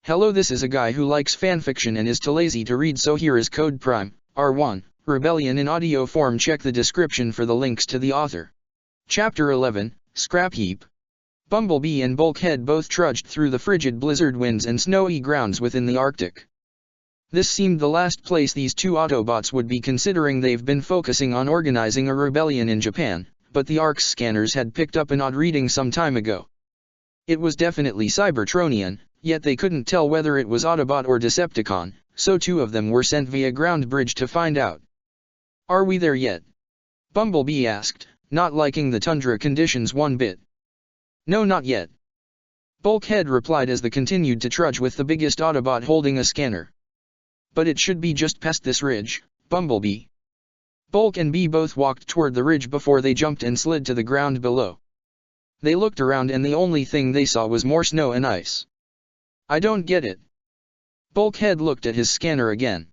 Hello, this is a guy who likes fanfiction and is too lazy to read, so here is Code Prime, R1, Rebellion in audio form. Check the description for the links to the author. Chapter 11, Scrap Heap. Bumblebee and Bulkhead both trudged through the frigid blizzard winds and snowy grounds within the Arctic. This seemed the last place these two Autobots would be, considering they've been focusing on organizing a rebellion in Japan, but the ARC's scanners had picked up an odd reading some time ago. It was definitely Cybertronian, yet they couldn't tell whether it was Autobot or Decepticon, so two of them were sent via ground bridge to find out. "Are we there yet?" Bumblebee asked, not liking the tundra conditions one bit. "No, not yet," Bulkhead replied as they continued to trudge with the biggest Autobot holding a scanner. "But it should be just past this ridge, Bumblebee." Bulk and Bee both walked toward the ridge before they jumped and slid to the ground below. They looked around and the only thing they saw was more snow and ice. "I don't get it." Bulkhead looked at his scanner again.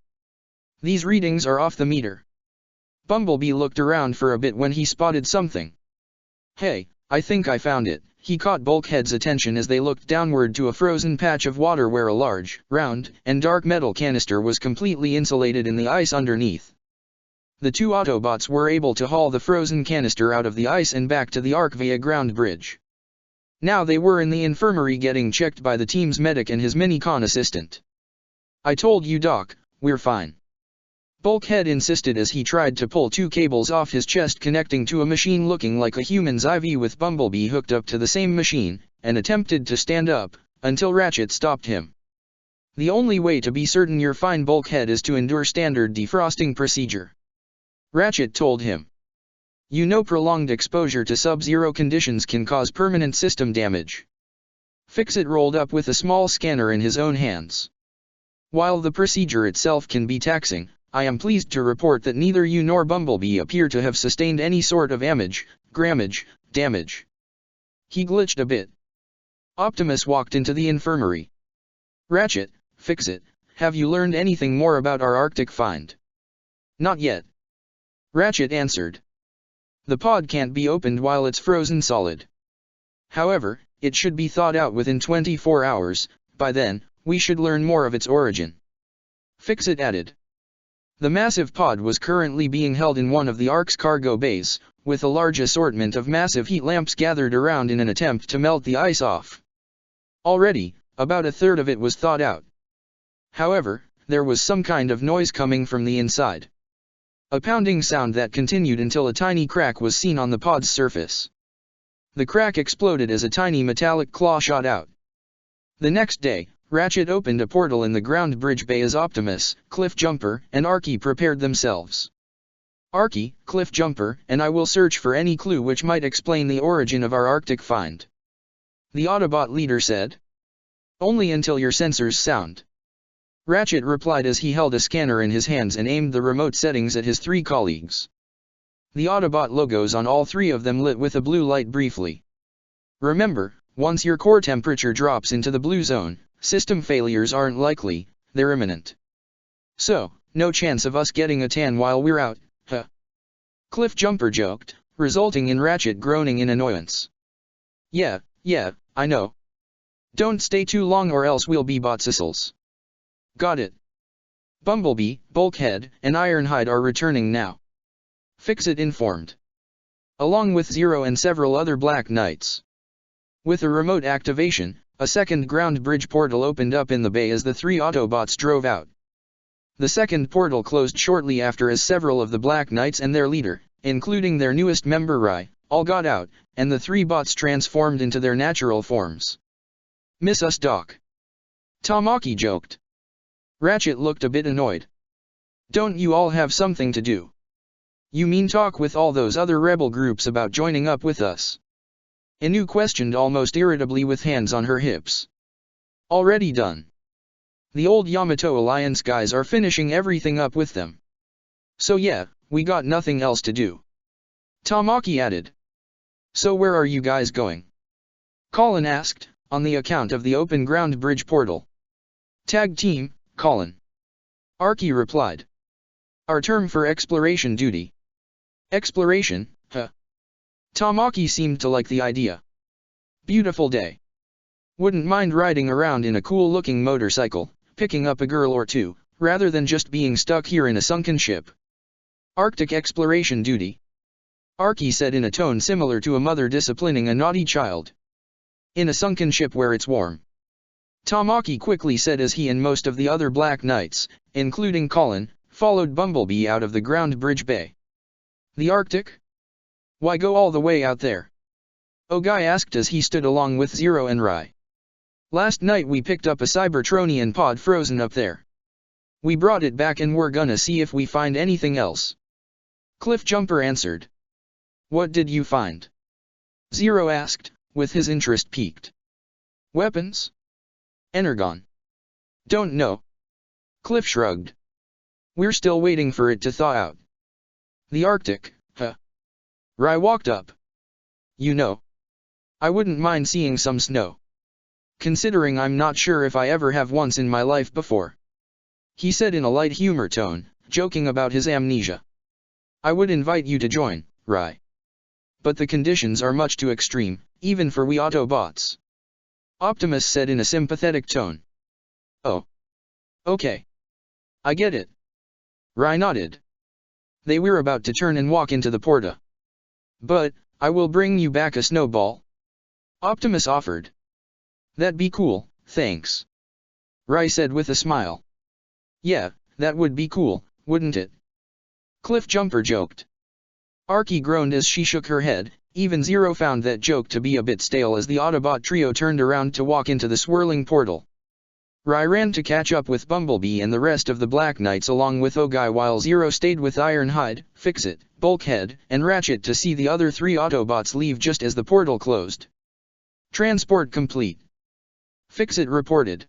"These readings are off the meter." Bumblebee looked around for a bit when he spotted something. "Hey, I think I found it." He caught Bulkhead's attention as they looked downward to a frozen patch of water where a large, round, and dark metal canister was completely insulated in the ice underneath. The two Autobots were able to haul the frozen canister out of the ice and back to the Ark via ground bridge. Now they were in the infirmary getting checked by the team's medic and his mini-con assistant. "I told you, Doc, we're fine," Bulkhead insisted as he tried to pull two cables off his chest connecting to a machine looking like a human's IV, with Bumblebee hooked up to the same machine, and attempted to stand up, until Ratchet stopped him. "The only way to be certain you're fine, Bulkhead, is to endure standard defrosting procedure," Ratchet told him. "You know prolonged exposure to sub-zero conditions can cause permanent system damage." Fix-It rolled up with a small scanner in his own hands. "While the procedure itself can be taxing, I am pleased to report that neither you nor Bumblebee appear to have sustained any sort of damage. He glitched a bit. Optimus walked into the infirmary. "Ratchet, Fix-It, have you learned anything more about our Arctic find?" "Not yet," Ratchet answered. "The pod can't be opened while it's frozen solid. However, it should be thawed out within 24 hours, by then, we should learn more of its origin," Fix-It added. The massive pod was currently being held in one of the Ark's cargo bays, with a large assortment of massive heat lamps gathered around in an attempt to melt the ice off. Already, about a third of it was thawed out. However, there was some kind of noise coming from the inside. A pounding sound that continued until a tiny crack was seen on the pod's surface. The crack exploded as a tiny metallic claw shot out. The next day, Ratchet opened a portal in the ground bridge bay as Optimus, Cliffjumper, and Arky prepared themselves. "Arky, Cliffjumper, and I will search for any clue which might explain the origin of our Arctic find," the Autobot leader said. "Only until your sensors sound," Ratchet replied as he held a scanner in his hands and aimed the remote settings at his three colleagues. The Autobot logos on all three of them lit with a blue light briefly. "Remember, once your core temperature drops into the blue zone, system failures aren't likely, they're imminent. So, no chance of us getting a tan while we're out, huh?" Cliffjumper joked, resulting in Ratchet groaning in annoyance. Yeah, I know. Don't stay too long or else we'll be botsisles." "Got it." "Bumblebee, Bulkhead, and Ironhide are returning now," Fix-It informed. "Along with Zero and several other Black Knights." With a remote activation, a second ground bridge portal opened up in the bay as the three Autobots drove out. The second portal closed shortly after as several of the Black Knights and their leader, including their newest member Rai, all got out, and the three bots transformed into their natural forms. "Miss us, Doc?" Tamaki joked. Ratchet looked a bit annoyed. "Don't you all have something to do? You mean talk with all those other rebel groups about joining up with us?" Inu questioned almost irritably with hands on her hips. "Already done. The old Yamato Alliance guys are finishing everything up with them. So yeah, we got nothing else to do," Tamaki added. "So where are you guys going?" Colin asked, on the account of the open ground bridge portal. "Tag team, Colin," Arky replied. "Our term for exploration duty." "Exploration, huh?" Tamaki seemed to like the idea. "Beautiful day." Wouldn't mind riding around in a cool-looking motorcycle, picking up a girl or two, rather than just being stuck here in a sunken ship. Arctic exploration duty. Arky said in a tone similar to a mother disciplining a naughty child. In a sunken ship where it's warm. Tamaki quickly said as he and most of the other Black Knights, including Colin, followed Bumblebee out of the ground bridge bay. The Arctic? Why go all the way out there? Ogai asked as he stood along with Zero and Rai. Last night we picked up a Cybertronian pod frozen up there. We brought it back and we're gonna see if we find anything else. Cliffjumper answered. What did you find? Zero asked, with his interest piqued. Weapons? Energon. Don't know. Cliff shrugged. We're still waiting for it to thaw out. The Arctic, huh? Rai walked up. You know. I wouldn't mind seeing some snow. Considering I'm not sure if I ever have once in my life before. He said in a light humor tone, joking about his amnesia. I would invite you to join, Rai. But the conditions are much too extreme, even for we Autobots. Optimus said in a sympathetic tone. Oh. Okay. I get it. Rai nodded. They were about to turn and walk into the porta. But, I will bring you back a snowball. Optimus offered. That'd be cool, thanks. Rai said with a smile. Yeah, that would be cool, wouldn't it? Cliffjumper joked. Arky groaned as she shook her head. Even Zero found that joke to be a bit stale as the Autobot trio turned around to walk into the swirling portal. Rai ran to catch up with Bumblebee and the rest of the Black Knights along with Ogai while Zero stayed with Ironhide, Fixit, Bulkhead, and Ratchet to see the other three Autobots leave just as the portal closed. Transport complete. Fixit reported.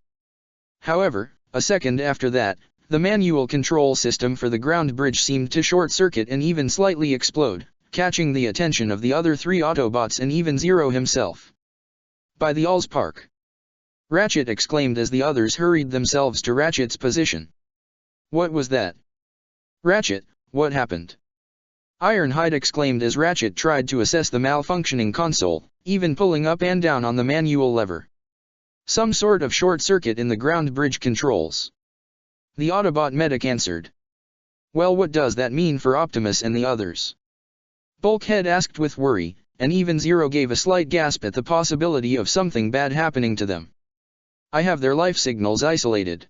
However, a second after that, the manual control system for the ground bridge seemed to short-circuit and even slightly explode, catching the attention of the other three Autobots and even Zero himself. By the Allspark! Ratchet exclaimed as the others hurried themselves to Ratchet's position. What was that? Ratchet, what happened? Ironhide exclaimed as Ratchet tried to assess the malfunctioning console, even pulling up and down on the manual lever. Some sort of short-circuit in the ground bridge controls. The Autobot medic answered. Well, what does that mean for Optimus and the others? Bulkhead asked with worry, and even Zero gave a slight gasp at the possibility of something bad happening to them. I have their life signals isolated.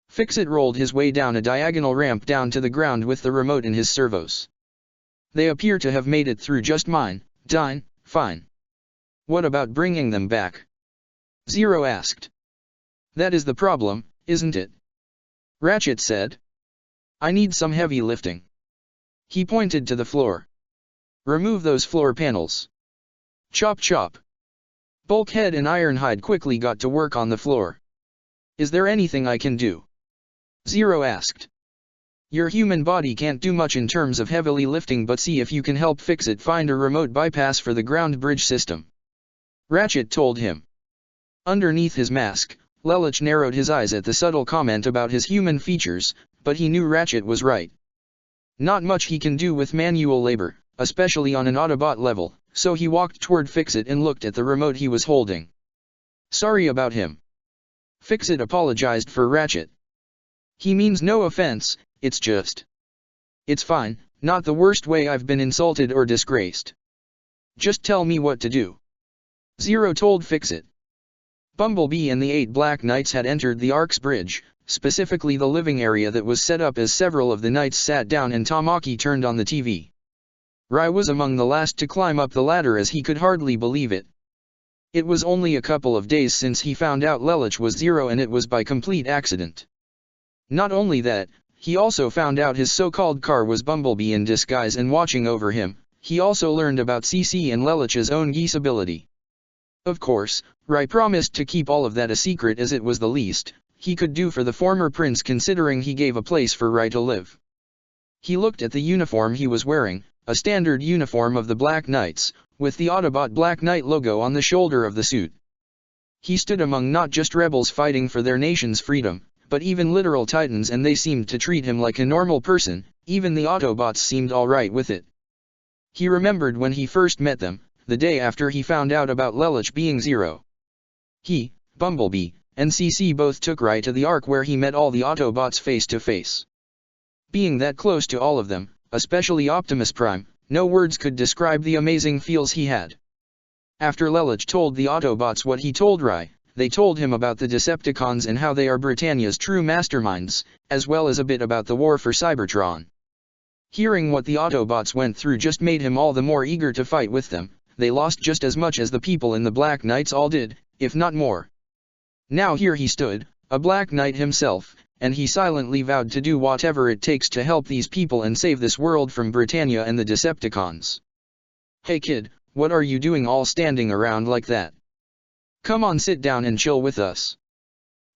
Fixit rolled his way down a diagonal ramp down to the ground with the remote in his servos. They appear to have made it through just fine. What about bringing them back? Zero asked. That is the problem, isn't it? Ratchet said. I need some heavy lifting. He pointed to the floor. Remove those floor panels. Chop chop. Bulkhead and Ironhide quickly got to work on the floor. Is there anything I can do? Zero asked. Your human body can't do much in terms of heavily lifting, but see if you can help Fixit find a remote bypass for the ground bridge system. Ratchet told him. Underneath his mask, Lelich narrowed his eyes at the subtle comment about his human features, but he knew Ratchet was right. Not much he can do with manual labor, especially on an Autobot level, so he walked toward Fixit and looked at the remote he was holding. Sorry about him. Fixit apologized for Ratchet. He means no offense, it's just. It's fine, not the worst way I've been insulted or disgraced. Just tell me what to do. Zero told Fixit. Bumblebee and the 8 Black Knights had entered the Ark's bridge, specifically the living area that was set up as several of the knights sat down and Tamaki turned on the TV. Rai was among the last to climb up the ladder as he could hardly believe it. It was only a couple of days since he found out Lelich was Zero, and it was by complete accident. Not only that, he also found out his so-called car was Bumblebee in disguise and watching over him. He also learned about CC and Lelich's own geese ability. Of course, Rai promised to keep all of that a secret as it was the least he could do for the former prince, considering he gave a place for Rai to live. He looked at the uniform he was wearing, a standard uniform of the Black Knights, with the Autobot Black Knight logo on the shoulder of the suit. He stood among not just rebels fighting for their nation's freedom, but even literal titans, and they seemed to treat him like a normal person. Even the Autobots seemed alright with it. He remembered when he first met them, the day after he found out about Lelich being Zero. He, Bumblebee, and CC both took Rai to the Ark where he met all the Autobots face to face. Being that close to all of them, especially Optimus Prime, no words could describe the amazing feels he had. After Lelich told the Autobots what he told Rai, they told him about the Decepticons and how they are Britannia's true masterminds, as well as a bit about the war for Cybertron. Hearing what the Autobots went through just made him all the more eager to fight with them. They lost just as much as the people in the Black Knights all did, if not more. Now here he stood, a Black Knight himself, and he silently vowed to do whatever it takes to help these people and save this world from Britannia and the Decepticons. Hey kid, what are you doing all standing around like that? Come on, sit down and chill with us.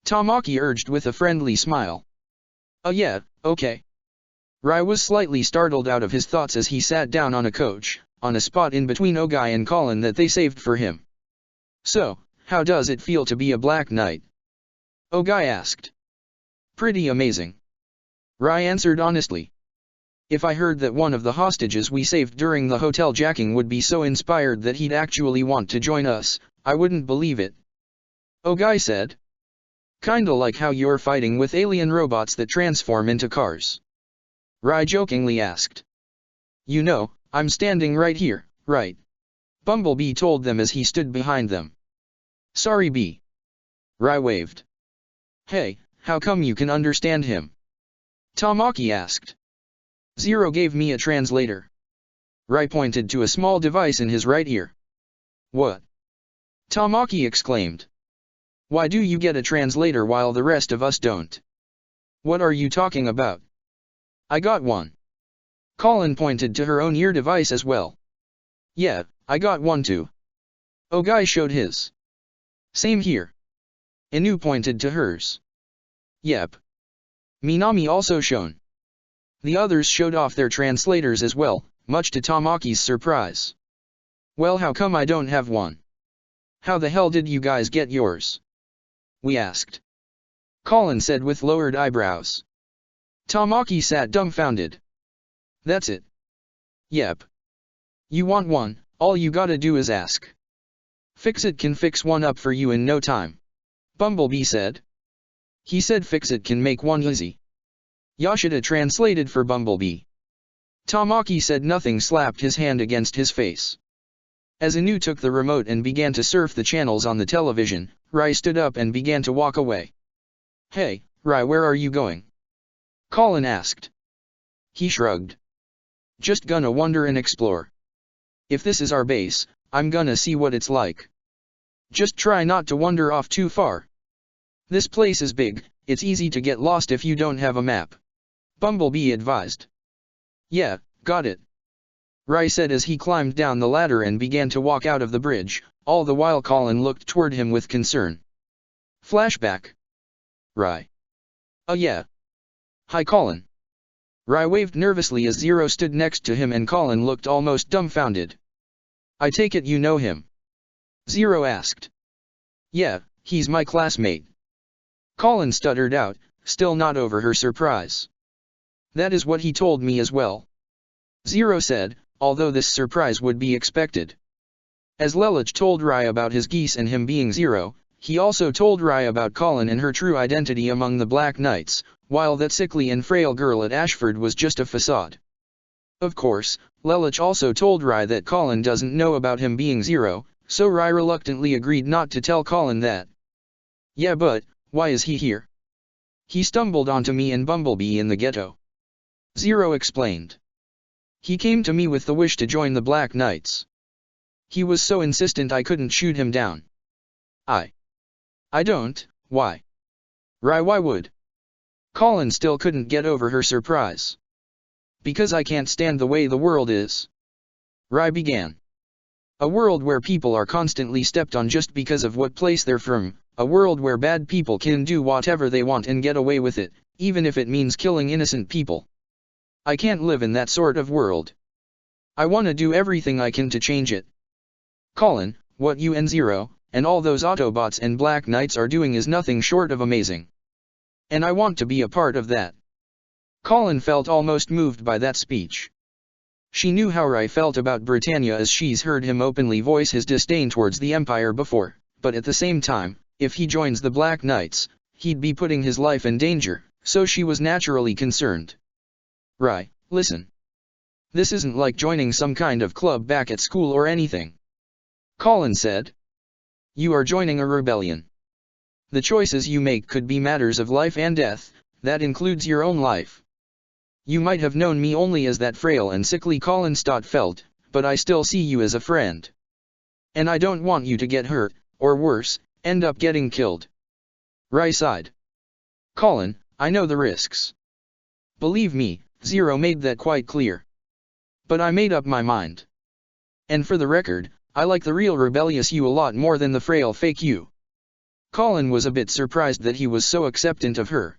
Tamaki urged with a friendly smile. Yeah, okay. Rai was slightly startled out of his thoughts as he sat down on a coach, on a spot in between Ogai and Colin that they saved for him. So, how does it feel to be a Black Knight? Ogai asked. Pretty amazing. Rai answered honestly. If I heard that one of the hostages we saved during the hotel jacking would be so inspired that he'd actually want to join us, I wouldn't believe it. Ogai said. Kinda like how you're fighting with alien robots that transform into cars. Rai jokingly asked. You know, I'm standing right here, right? Bumblebee told them as he stood behind them. Sorry B. Rai waved. Hey, how come you can understand him? Tamaki asked. Zero gave me a translator. Rai pointed to a small device in his right ear. What? Tamaki exclaimed. Why do you get a translator while the rest of us don't? What are you talking about? I got one. Colin pointed to her own ear device as well. Yeah, I got one too. Ogai showed his. Same here. Inu pointed to hers. Yep. Minami also shown. The others showed off their translators as well, much to Tamaki's surprise. Well, how come I don't have one? How the hell did you guys get yours? We asked. Colin said with lowered eyebrows. Tamaki sat dumbfounded. That's it. Yep. You want one, all you gotta do is ask. Fix-It can fix one up for you in no time. Bumblebee said. He said Fix-It can make one easy. Yoshida translated for Bumblebee. Tamaki said nothing, slapped his hand against his face. As Inu took the remote and began to surf the channels on the television, Rai stood up and began to walk away. Hey, Rai, where are you going? Colin asked. He shrugged. Just gonna wander and explore. If this is our base, I'm gonna see what it's like. Just try not to wander off too far. This place is big, it's easy to get lost if you don't have a map. Bumblebee advised. Yeah, got it. Rai said as he climbed down the ladder and began to walk out of the bridge, all the while Colin looked toward him with concern. Flashback. Rai. Yeah. Hi Colin. Rai waved nervously as Zero stood next to him and Colin looked almost dumbfounded. I take it you know him? Zero asked. Yeah, he's my classmate. Colin stuttered out, still not over her surprise. That is what he told me as well. Zero said, although this surprise would be expected. As Lelich told Rai about his geese and him being Zero, he also told Rai about Colin and her true identity among the Black Knights, while that sickly and frail girl at Ashford was just a facade. Of course, Lelich also told Rai that Colin doesn't know about him being Zero, so Rai reluctantly agreed not to tell Colin that. Yeah, but why is he here? He stumbled onto me and Bumblebee in the ghetto. Zero explained. He came to me with the wish to join the Black Knights. He was so insistent I couldn't shoot him down. I don't, why? Rai, why would? Colin still couldn't get over her surprise. Because I can't stand the way the world is. Rai began. A world where people are constantly stepped on just because of what place they're from, a world where bad people can do whatever they want and get away with it, even if it means killing innocent people. I can't live in that sort of world. I wanna do everything I can to change it. Colin, what you and Zero, and all those Autobots and Black Knights are doing is nothing short of amazing. And I want to be a part of that. Colin felt almost moved by that speech. She knew how Rai felt about Britannia as she's heard him openly voice his disdain towards the Empire before, but at the same time, if he joins the Black Knights, he'd be putting his life in danger, so she was naturally concerned. Rai, listen. This isn't like joining some kind of club back at school or anything. Colin said. You are joining a rebellion. The choices you make could be matters of life and death, that includes your own life. You might have known me only as that frail and sickly Colin Stotfeld, but I still see you as a friend. And I don't want you to get hurt, or worse, end up getting killed. Rai sighed. Colin, I know the risks. Believe me, Zero made that quite clear. But I made up my mind. And for the record, I like the real rebellious you a lot more than the frail fake you. Colin was a bit surprised that he was so acceptant of her.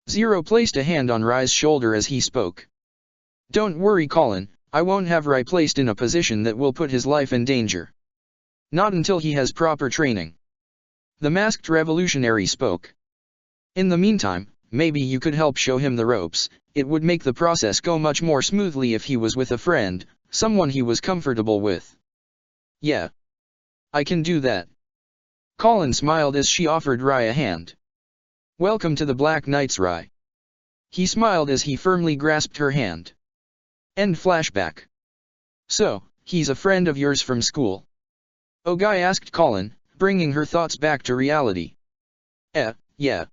Zero placed a hand on Rai's shoulder as he spoke. Don't worry Colin, I won't have Rai placed in a position that will put his life in danger. Not until he has proper training. The masked revolutionary spoke. In the meantime, maybe you could help show him the ropes. It would make the process go much more smoothly if he was with a friend, someone he was comfortable with. Yeah. I can do that. Colin smiled as she offered Rai a hand. Welcome to the Black Knights, Rai. He smiled as he firmly grasped her hand. End flashback. So, he's a friend of yours from school? Ogai asked Colin, bringing her thoughts back to reality. Yeah.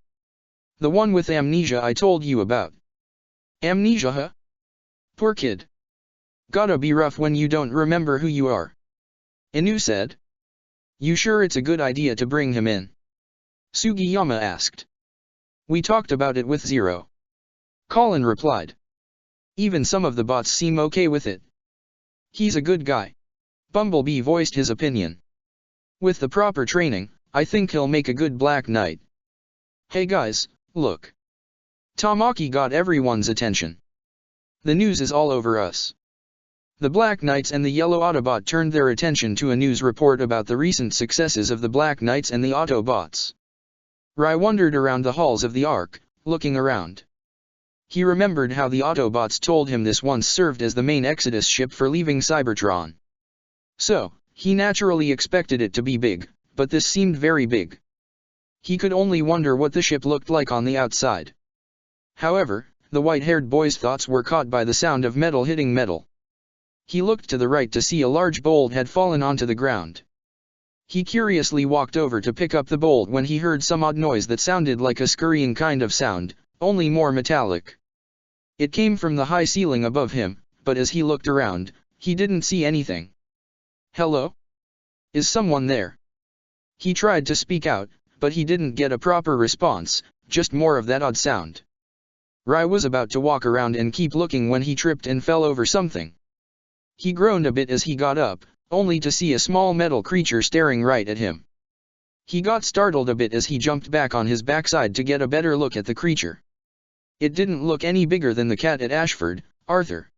The one with amnesia I told you about. Amnesia, huh? Poor kid. Gotta be rough when you don't remember who you are. Inu said. You sure it's a good idea to bring him in? Sugiyama asked. We talked about it with Zero. Colin replied. Even some of the bots seem okay with it. He's a good guy. Bumblebee voiced his opinion. With the proper training, I think he'll make a good Black Knight. Hey guys, look. Tamaki got everyone's attention. The news is all over us. The Black Knights and the Yellow Autobot turned their attention to a news report about the recent successes of the Black Knights and the Autobots. Rai wandered around the halls of the Ark, looking around. He remembered how the Autobots told him this once served as the main Exodus ship for leaving Cybertron. So, he naturally expected it to be big, but this seemed very big. He could only wonder what the ship looked like on the outside. However, the white-haired boy's thoughts were caught by the sound of metal hitting metal. He looked to the right to see a large bolt had fallen onto the ground. He curiously walked over to pick up the bolt when he heard some odd noise that sounded like a scurrying kind of sound, only more metallic. It came from the high ceiling above him, but as he looked around, he didn't see anything. Hello? Is someone there? He tried to speak out, but he didn't get a proper response, just more of that odd sound. Rai was about to walk around and keep looking when he tripped and fell over something. He groaned a bit as he got up, only to see a small metal creature staring right at him. He got startled a bit as he jumped back on his backside to get a better look at the creature. It didn't look any bigger than the cat at Ashford, Arthur.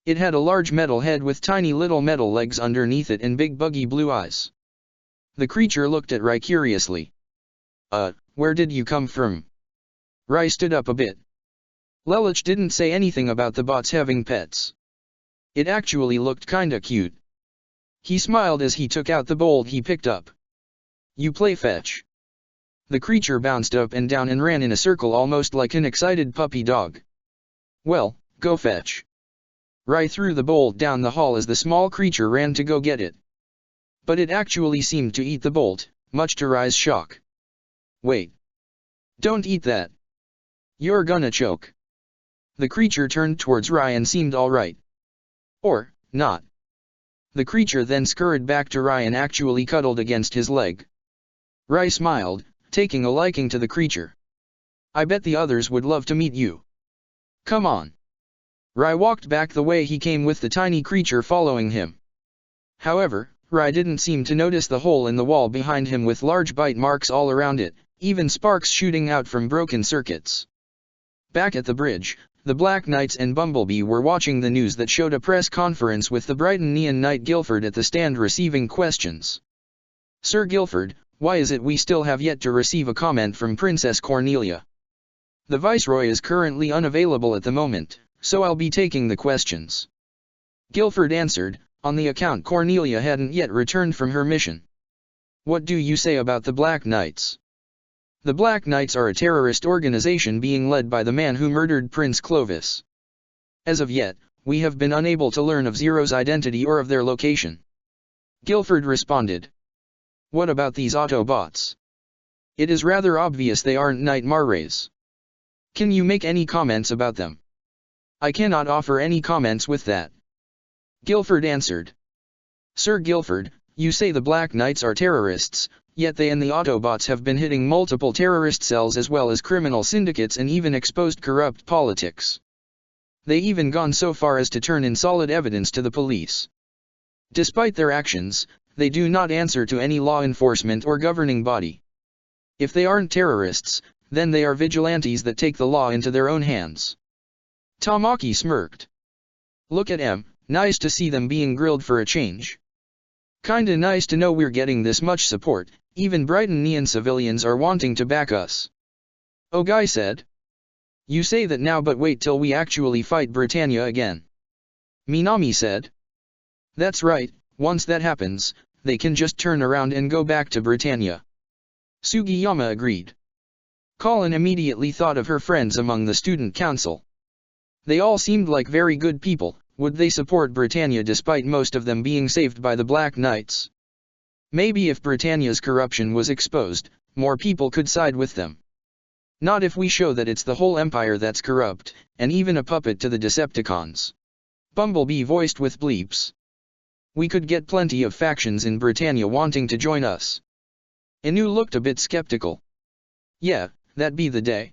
It had a large metal head with tiny little metal legs underneath it and big buggy blue eyes. The creature looked at Rai curiously. Where did you come from? Rai stood up a bit. Lelich didn't say anything about the bots having pets. It actually looked kinda cute. He smiled as he took out the bolt he picked up. You play fetch. The creature bounced up and down and ran in a circle almost like an excited puppy dog. Well, go fetch. Rai threw the bolt down the hall as the small creature ran to go get it. But it actually seemed to eat the bolt, much to Rai's shock. Wait. Don't eat that. You're gonna choke. The creature turned towards Rai and seemed alright. Or, not. The creature then scurried back to Rai and actually cuddled against his leg. Rai smiled, taking a liking to the creature. I bet the others would love to meet you. Come on. Rai walked back the way he came with the tiny creature following him. However, Rai didn't seem to notice the hole in the wall behind him with large bite marks all around it, even sparks shooting out from broken circuits. Back at the bridge, the Black Knights and Bumblebee were watching the news that showed a press conference with the Brighton Neon Knight Guilford at the stand receiving questions. Sir Guilford, why is it we still have yet to receive a comment from Princess Cornelia? The Viceroy is currently unavailable at the moment, so I'll be taking the questions. Guilford answered, on the account Cornelia hadn't yet returned from her mission. What do you say about the Black Knights? The Black Knights are a terrorist organization being led by the man who murdered Prince Clovis. As of yet, we have been unable to learn of Zero's identity or of their location. Guilford responded. What about these Autobots? It is rather obvious they aren't Knight Marrays. Can you make any comments about them? I cannot offer any comments with that. Guilford answered. Sir Guilford, you say the Black Knights are terrorists, yet they and the Autobots have been hitting multiple terrorist cells as well as criminal syndicates and even exposed corrupt politics. They even gone so far as to turn in solid evidence to the police. Despite their actions, they do not answer to any law enforcement or governing body. If they aren't terrorists, then they are vigilantes that take the law into their own hands. Tamaki smirked. Look at em, nice to see them being grilled for a change. Kinda nice to know we're getting this much support, even Brightonian civilians are wanting to back us. Ogai said. You say that now, but wait till we actually fight Britannia again. Minami said. That's right, once that happens, they can just turn around and go back to Britannia. Sugiyama agreed. Colin immediately thought of her friends among the student council. They all seemed like very good people. Would they support Britannia despite most of them being saved by the Black Knights? Maybe if Britannia's corruption was exposed, more people could side with them. Not if we show that it's the whole empire that's corrupt, and even a puppet to the Decepticons. Bumblebee voiced with bleeps. We could get plenty of factions in Britannia wanting to join us. Inu looked a bit skeptical. Yeah, that'd be the day.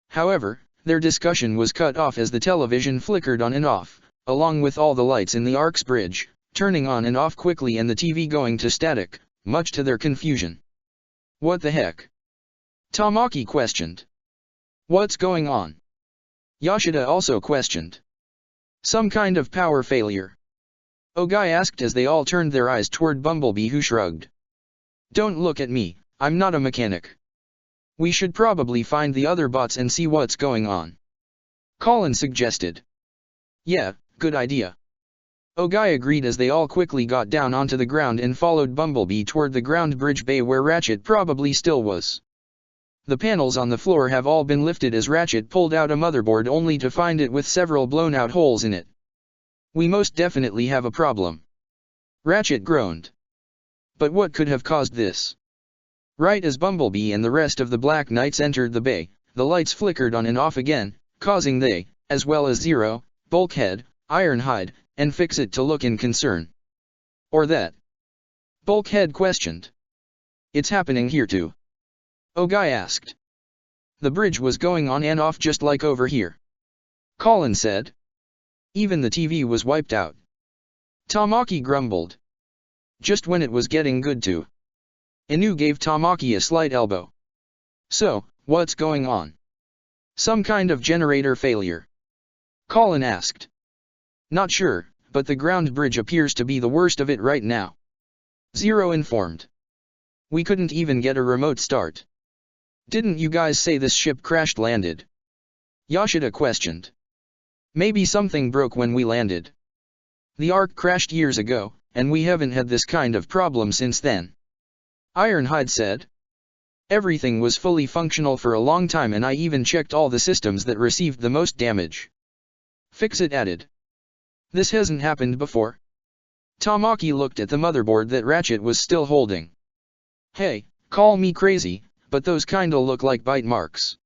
However, their discussion was cut off as the television flickered on and off, along with all the lights in the Ark's bridge, turning on and off quickly and the TV going to static, much to their confusion. What the heck? Tamaki questioned. What's going on? Yoshida also questioned. Some kind of power failure. Ogai asked as they all turned their eyes toward Bumblebee, who shrugged. Don't look at me, I'm not a mechanic. We should probably find the other bots and see what's going on. Colin suggested. Yeah, good idea. Ogai agreed as they all quickly got down onto the ground and followed Bumblebee toward the ground bridge bay where Ratchet probably still was. The panels on the floor have all been lifted as Ratchet pulled out a motherboard only to find it with several blown out holes in it. We most definitely have a problem. Ratchet groaned. But what could have caused this? Right as Bumblebee and the rest of the Black Knights entered the bay, the lights flickered on and off again, causing they, as well as Zero, Bulkhead, Ironhide, and Fix-It to look in concern. Or that? Bulkhead questioned. It's happening here too. Ogai asked. The bridge was going on and off just like over here. Colin said. Even the TV was wiped out. Tamaki grumbled. Just when it was getting good too. Inu gave Tamaki a slight elbow. So, what's going on? Some kind of generator failure? Colin asked. Not sure, but the ground bridge appears to be the worst of it right now. Zero informed. We couldn't even get a remote start. Didn't you guys say this ship crashed-landed? Yoshida questioned. Maybe something broke when we landed. The Ark crashed years ago, and we haven't had this kind of problem since then. Ironhide said. Everything was fully functional for a long time and I even checked all the systems that received the most damage. Fix-It added. This hasn't happened before. Tamaki looked at the motherboard that Ratchet was still holding. Hey, call me crazy, but those kinda look like bite marks.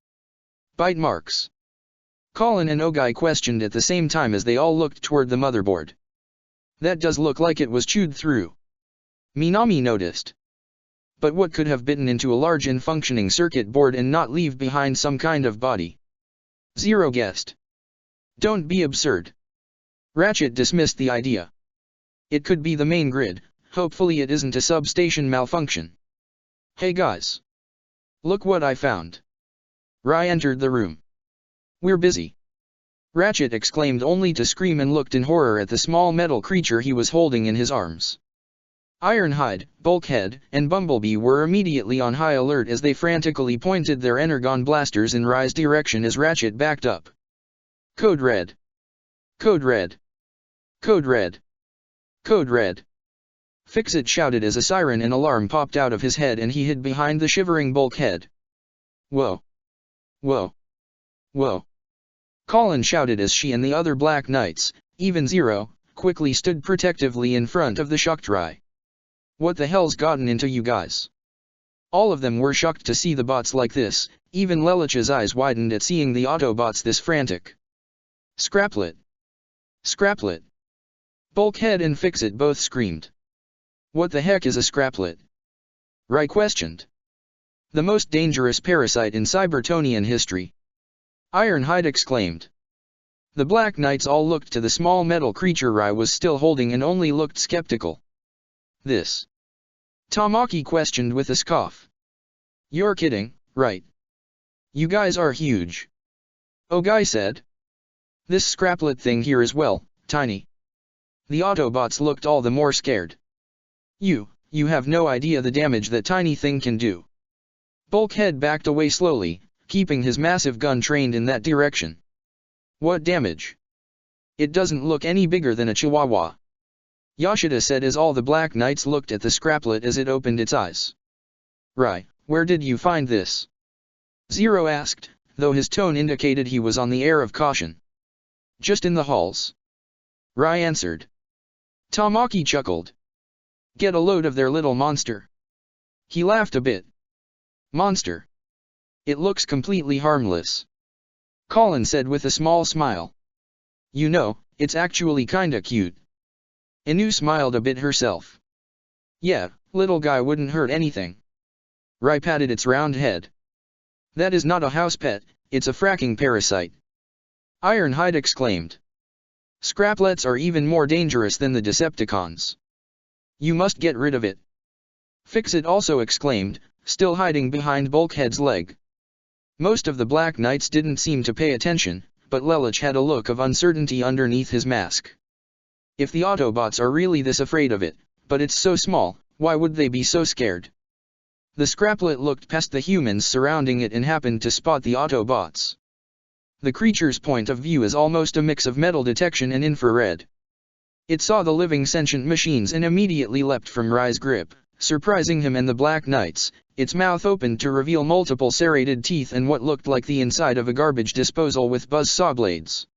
Bite marks? Colin and Ogai questioned at the same time as they all looked toward the motherboard. That does look like it was chewed through. Minami noticed. But what could have bitten into a large and functioning circuit board and not leave behind some kind of body? Zero guessed. Don't be absurd. Ratchet dismissed the idea. It could be the main grid, hopefully it isn't a substation malfunction. Hey guys. Look what I found. Rai entered the room. We're busy. Ratchet exclaimed only to scream and looked in horror at the small metal creature he was holding in his arms. Ironhide, Bulkhead, and Bumblebee were immediately on high alert as they frantically pointed their energon blasters in Rai's direction as Ratchet backed up. Code Red. Code Red. Code Red. Code Red. Fix-It shouted as a siren and alarm popped out of his head and he hid behind the shivering bulkhead. Whoa! Whoa! Whoa! Colin shouted as she and the other Black Knights, even Zero, quickly stood protectively in front of the shocked Rai. What the hell's gotten into you guys? All of them were shocked to see the bots like this, even Lelich's eyes widened at seeing the Autobots this frantic. Scraplet! Scraplet! Bulkhead and Fix-It both screamed. What the heck is a Scraplet? Rai questioned. The most dangerous parasite in Cybertonian history. Ironhide exclaimed. The Black Knights all looked to the small metal creature Rai was still holding and only looked skeptical. This? Tamaki questioned with a scoff. You're kidding, right? You guys are huge. Ogai said. This Scraplet thing here is well, tiny. The Autobots looked all the more scared. You have no idea the damage that tiny thing can do. Bulkhead backed away slowly, keeping his massive gun trained in that direction. What damage? It doesn't look any bigger than a chihuahua. Yoshida said as all the Black Knights looked at the Scraplet as it opened its eyes. Rai, where did you find this? Zero asked, though his tone indicated he was on the air of caution. Just in the halls. Rai answered. Tamaki chuckled. Get a load of their little monster. He laughed a bit. Monster. It looks completely harmless. Colin said with a small smile. You know, it's actually kinda cute. Anu smiled a bit herself. Yeah, little guy wouldn't hurt anything. Rai patted its round head. That is not a house pet, it's a fracking parasite. Ironhide exclaimed. Scraplets are even more dangerous than the Decepticons. You must get rid of it. Fix-It also exclaimed, still hiding behind Bulkhead's leg. Most of the Black Knights didn't seem to pay attention, but Lelich had a look of uncertainty underneath his mask. If the Autobots are really this afraid of it, but it's so small, why would they be so scared? The Scraplet looked past the humans surrounding it and happened to spot the Autobots. The creature's point of view is almost a mix of metal detection and infrared. It saw the living sentient machines and immediately leapt from Rai's grip, surprising him and the Black Knights. Its mouth opened to reveal multiple serrated teeth and what looked like the inside of a garbage disposal with buzzsaw blades.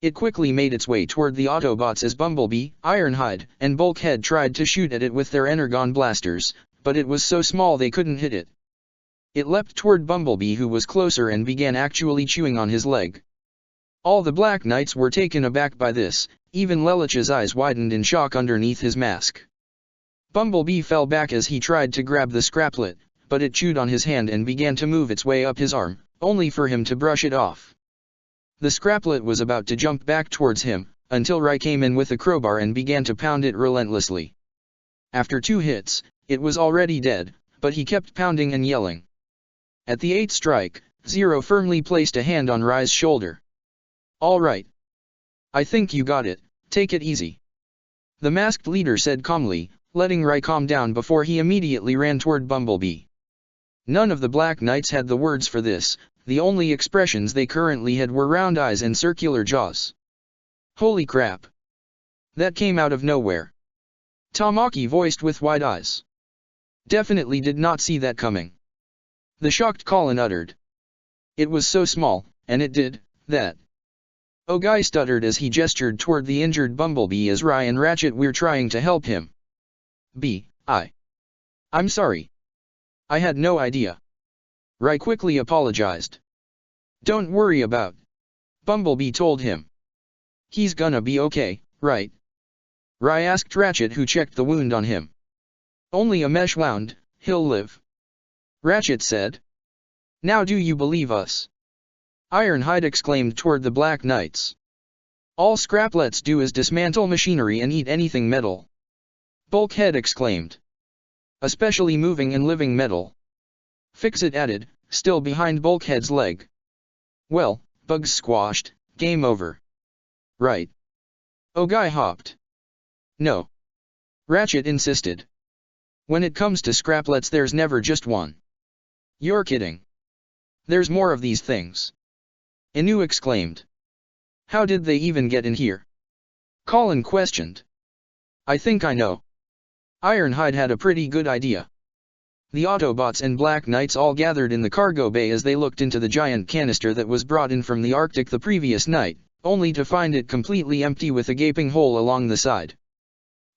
It quickly made its way toward the Autobots as Bumblebee, Ironhide, and Bulkhead tried to shoot at it with their energon blasters, but it was so small they couldn't hit it. It leapt toward Bumblebee who was closer and began actually chewing on his leg. All the Black Knights were taken aback by this, even Lelich's eyes widened in shock underneath his mask. Bumblebee fell back as he tried to grab the Scraplet, but it chewed on his hand and began to move its way up his arm, only for him to brush it off. The Scraplet was about to jump back towards him, until Rai came in with a crowbar and began to pound it relentlessly. After 2 hits, it was already dead, but he kept pounding and yelling. At the 8th strike, Zero firmly placed a hand on Rai's shoulder. All right. I think you got it, take it easy. The masked leader said calmly, letting Rai calm down before he immediately ran toward Bumblebee. None of the Black Knights had the words for this, the only expressions they currently had were round eyes and circular jaws. Holy crap! That came out of nowhere. Tamaki voiced with wide eyes. Definitely did not see that coming. The shocked Colin uttered. It was so small, and it did that. Ogai stuttered as he gestured toward the injured Bumblebee as Rai and Ratchet were trying to help him. I'm sorry. I had no idea. Rai quickly apologized. Don't worry about. Bumblebee told him. He's gonna be okay, right? Rai asked Ratchet who checked the wound on him. Only a mesh wound, he'll live. Ratchet said. Now do you believe us? Ironhide exclaimed toward the Black Knights. All Scraplets do is dismantle machinery and eat anything metal. Bulkhead exclaimed. Especially moving and living metal. Fix-It added, still behind Bulkhead's leg. Well, bugs squashed, game over. Right. Ogai hopped. No. Ratchet insisted. When it comes to Scraplets there's never just one. You're kidding. There's more of these things. Anu exclaimed. How did they even get in here? Colin questioned. I think I know. Ironhide had a pretty good idea. The Autobots and Black Knights all gathered in the cargo bay as they looked into the giant canister that was brought in from the Arctic the previous night, only to find it completely empty with a gaping hole along the side.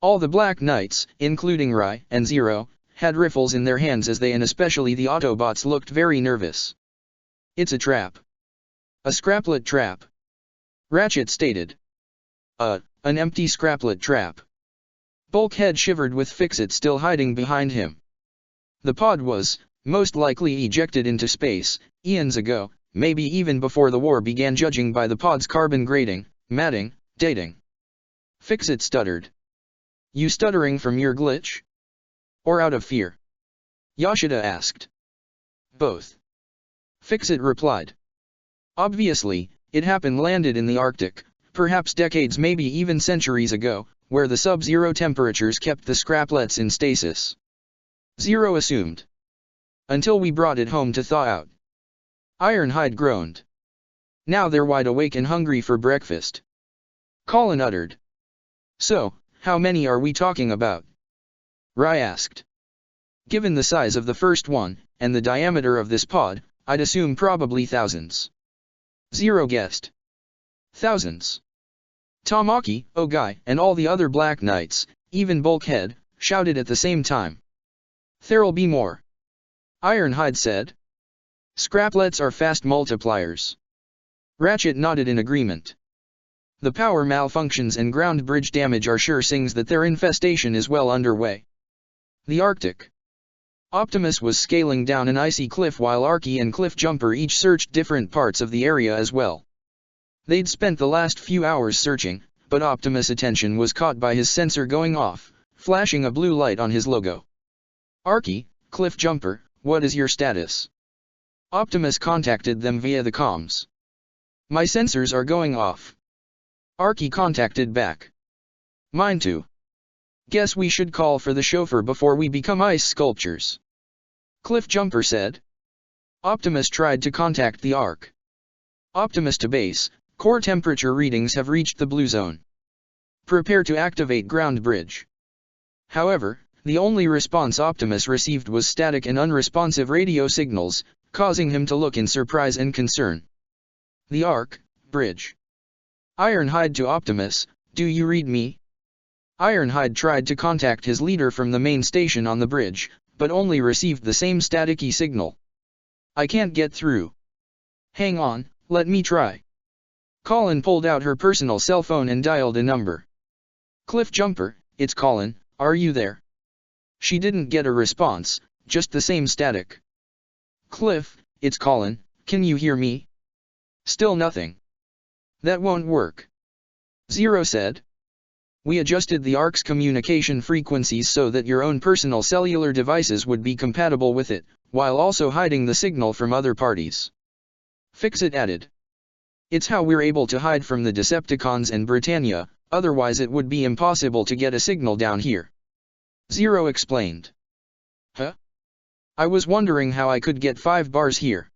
All the Black Knights, including Rai and Zero, had rifles in their hands as they and especially the Autobots looked very nervous. "It's a trap. A scraplet trap," Ratchet stated. An empty scraplet trap." Bulkhead shivered with Fix-It still hiding behind him. The pod was, most likely ejected into space, eons ago, maybe even before the war began judging by the pod's carbon grating, matting, dating. Fix-It stuttered. "You stuttering from your glitch? Or out of fear?" Yoshida asked. "Both," Fix-It replied. "Obviously, it landed in the Arctic, perhaps decades maybe even centuries ago, where the sub-zero temperatures kept the scraplets in stasis. Zero assumed. Until we brought it home to thaw out." Ironhide groaned. "Now they're wide awake and hungry for breakfast," Colin uttered. "So, how many are we talking about?" Rai asked. "Given the size of the first one, and the diameter of this pod, I'd assume probably thousands." Zero guessed. "Thousands." Tamaki, Ogai, and all the other Black Knights, even Bulkhead, shouted at the same time. "There'll be more," Ironhide said. "Scraplets are fast multipliers." Ratchet nodded in agreement. "The power malfunctions and ground bridge damage are sure signs that their infestation is well underway." The Arctic. Optimus was scaling down an icy cliff while Arky and Cliffjumper each searched different parts of the area as well. They'd spent the last few hours searching, but Optimus' attention was caught by his sensor going off, flashing a blue light on his logo. "Arky, Cliffjumper, what is your status?" Optimus contacted them via the comms. "My sensors are going off." Arky contacted back. "Mine too. Guess we should call for the chauffeur before we become ice sculptures," Cliffjumper said. Optimus tried to contact the Ark. "Optimus to base, core temperature readings have reached the blue zone. Prepare to activate ground bridge." However, the only response Optimus received was static and unresponsive radio signals, causing him to look in surprise and concern. "The Ark, bridge." Ironhide to Optimus, "Do you read me?" Ironhide tried to contact his leader from the main station on the bridge, but only received the same staticky signal. "I can't get through." "Hang on, let me try." Colin pulled out her personal cell phone and dialed a number. "Cliffjumper, it's Colin, are you there?" She didn't get a response, just the same static. "Cliff, it's Colin, can you hear me?" Still nothing. "That won't work," Zero said. "We adjusted the Ark's communication frequencies so that your own personal cellular devices would be compatible with it, while also hiding the signal from other parties." Fix-It added. "It's how we're able to hide from the Decepticons and Britannia, otherwise it would be impossible to get a signal down here." Zero explained. "Huh? I was wondering how I could get 5 bars here,"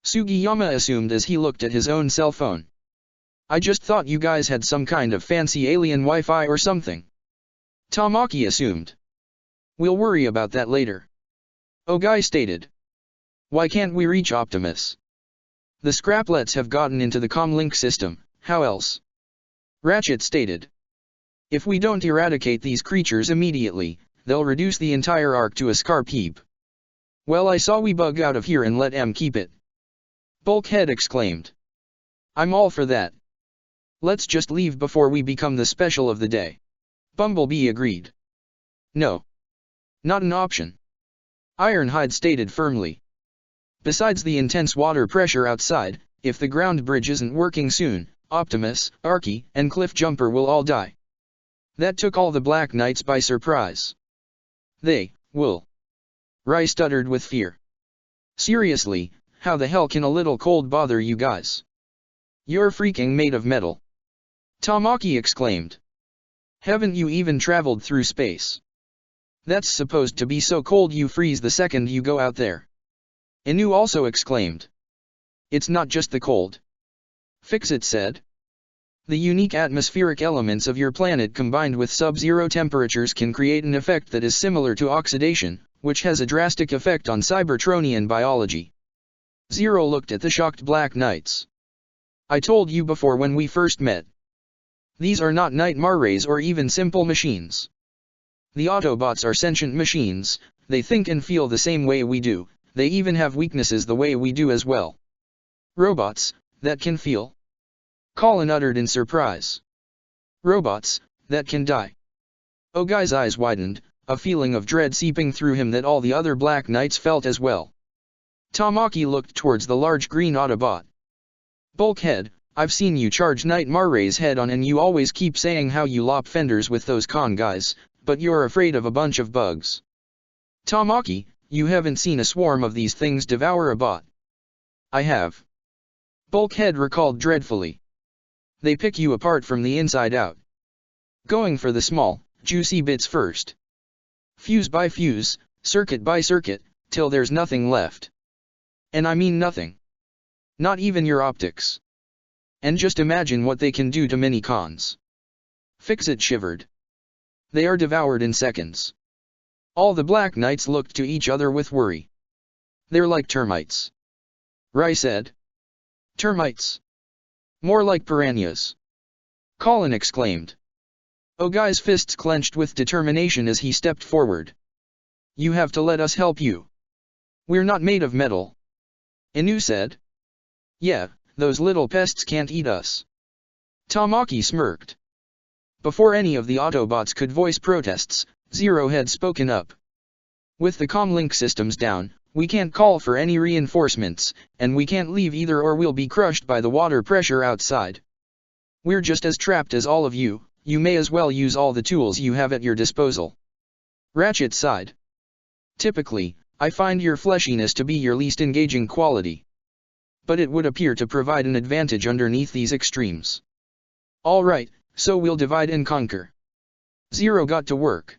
Sugiyama assumed as he looked at his own cell phone. "I just thought you guys had some kind of fancy alien Wi-Fi or something," Tamaki assumed. "We'll worry about that later," Ogai stated. "Why can't we reach Optimus?" "The scraplets have gotten into the comlink system, how else?" Ratchet stated. "If we don't eradicate these creatures immediately, they'll reduce the entire Ark to a scarp heap." "Well, I saw we bug out of here and let M keep it," Bulkhead exclaimed. "I'm all for that. Let's just leave before we become the special of the day," Bumblebee agreed. "No. Not an option," Ironhide stated firmly. "Besides the intense water pressure outside, if the ground bridge isn't working soon, Optimus, Arky, and Cliffjumper will all die. That took all the Black Knights by surprise." "They will." Rai stuttered with fear. "Seriously, how the hell can a little cold bother you guys? You're freaking made of metal," Tamaki exclaimed. "Haven't you even traveled through space? That's supposed to be so cold you freeze the second you go out there." Inu also exclaimed. "It's not just the cold," Fix-It said. The unique atmospheric elements of your planet combined with sub-zero temperatures can create an effect that is similar to oxidation, which has a drastic effect on Cybertronian biology. Zero looked at the shocked Black Knights. I told you before when we first met. These are not Knight Marrays or even simple machines. The Autobots are sentient machines, they think and feel the same way we do, they even have weaknesses the way we do as well. Robots, that can feel? Colin uttered in surprise. Robots, that can die. Ogai's eyes widened, a feeling of dread seeping through him that all the other Black Knights felt as well. Tamaki looked towards the large green Autobot. Bulkhead, I've seen you charge Knight Marray's head on and you always keep saying how you lop fenders with those con guys, but you're afraid of a bunch of bugs. Tamaki, you haven't seen a swarm of these things devour a bot. I have. Bulkhead recalled dreadfully. They pick you apart from the inside out. Going for the small, juicy bits first. Fuse by fuse, circuit by circuit, till there's nothing left. And I mean nothing. Not even your optics. And just imagine what they can do to mini-cons. Fix-It shivered. They are devoured in seconds. All the Black Knights looked to each other with worry. They're like termites. Rai said. Termites. More like piranhas. Colin exclaimed. Ogai's fists clenched with determination as he stepped forward. You have to let us help you. We're not made of metal. Inu said. Yeah, those little pests can't eat us. Tamaki smirked. Before any of the Autobots could voice protests, Zero had spoken up. With the comlink systems down, we can't call for any reinforcements, and we can't leave either or we'll be crushed by the water pressure outside. We're just as trapped as all of you, you may as well use all the tools you have at your disposal. Ratchet sighed. Typically, I find your fleshiness to be your least engaging quality. But it would appear to provide an advantage underneath these extremes. Alright, so we'll divide and conquer. Zero got to work.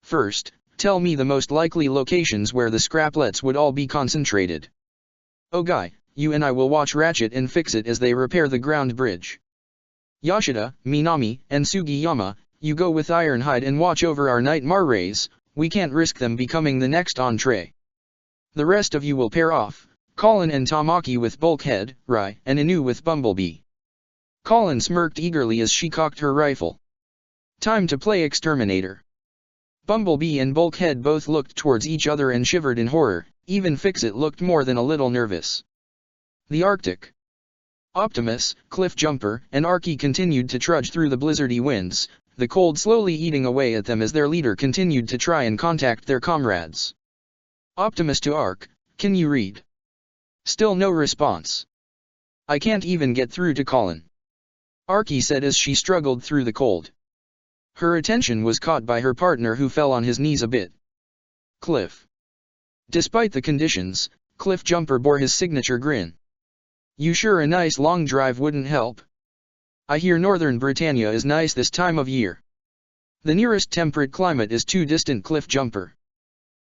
First, tell me the most likely locations where the scraplets would all be concentrated. Ogai, you and I will watch Ratchet and Fix-It as they repair the ground bridge. Yoshida, Minami, and Sugiyama, you go with Ironhide and watch over our Knight Marrays, we can't risk them becoming the next entree. The rest of you will pair off, Colin and Tamaki with Bulkhead, Rai, and Inu with Bumblebee. Colin smirked eagerly as she cocked her rifle. Time to play exterminator. Bumblebee and Bulkhead both looked towards each other and shivered in horror, even Fix-It looked more than a little nervous. The Arctic. Optimus, Cliffjumper, and Arky continued to trudge through the blizzardy winds, the cold slowly eating away at them as their leader continued to try and contact their comrades. Optimus to Ark, can you read? Still no response. I can't even get through to Colin. Arky said as she struggled through the cold. Her attention was caught by her partner who fell on his knees a bit. Cliff. Despite the conditions, Cliffjumper bore his signature grin. You sure a nice long drive wouldn't help? I hear northern Britannia is nice this time of year. The nearest temperate climate is too distant, Cliffjumper.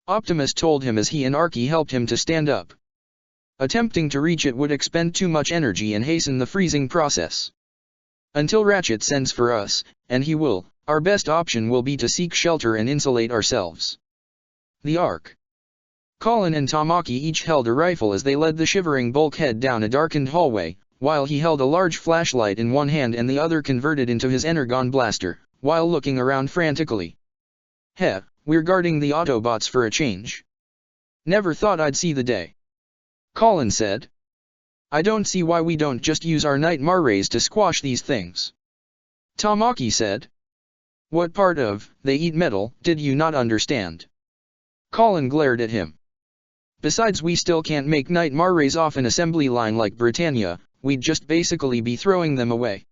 Optimus told him as he and Arky helped him to stand up. Attempting to reach it would expend too much energy and hasten the freezing process. Until Ratchet sends for us, and he will, our best option will be to seek shelter and insulate ourselves. The Ark. Colin and Tamaki each held a rifle as they led the shivering Bulkhead down a darkened hallway, while he held a large flashlight in one hand and the other converted into his energon blaster, while looking around frantically. Heh, we're guarding the Autobots for a change. Never thought I'd see the day. Colin said. I don't see why we don't just use our Knight Marrays to squash these things. Tamaki said. What part of, they eat metal, did you not understand? Colin glared at him. Besides, we still can't make Knight Marrays off an assembly line like Britannia, we'd just basically be throwing them away.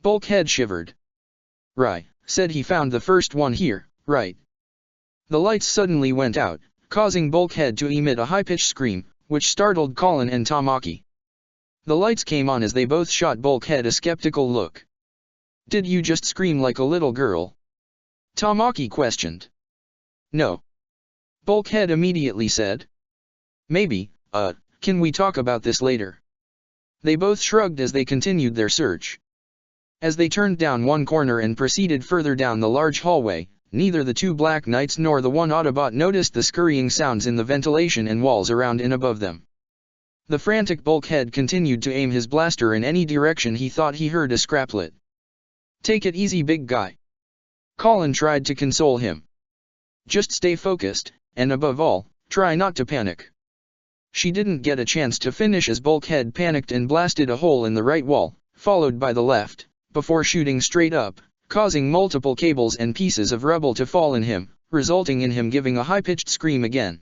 Bulkhead shivered. Right, said he found the first one here, right. The lights suddenly went out, causing Bulkhead to emit a high-pitched scream, which startled Colin and Tamaki. The lights came on as they both shot Bulkhead a skeptical look. Did you just scream like a little girl? Tamaki questioned. No. Bulkhead immediately said. Maybe, can we talk about this later? They both shrugged as they continued their search. As they turned down one corner and proceeded further down the large hallway, neither the two Black Knights nor the one Autobot noticed the scurrying sounds in the ventilation and walls around and above them. The frantic bulkhead continued to aim his blaster in any direction he thought he heard a scraplet. "Take it easy, big guy." Colin tried to console him. "Just stay focused, and above all, try not to panic." She didn't get a chance to finish as Bulkhead panicked and blasted a hole in the right wall, followed by the left, before shooting straight up, causing multiple cables and pieces of rubble to fall in him, resulting in him giving a high-pitched scream again.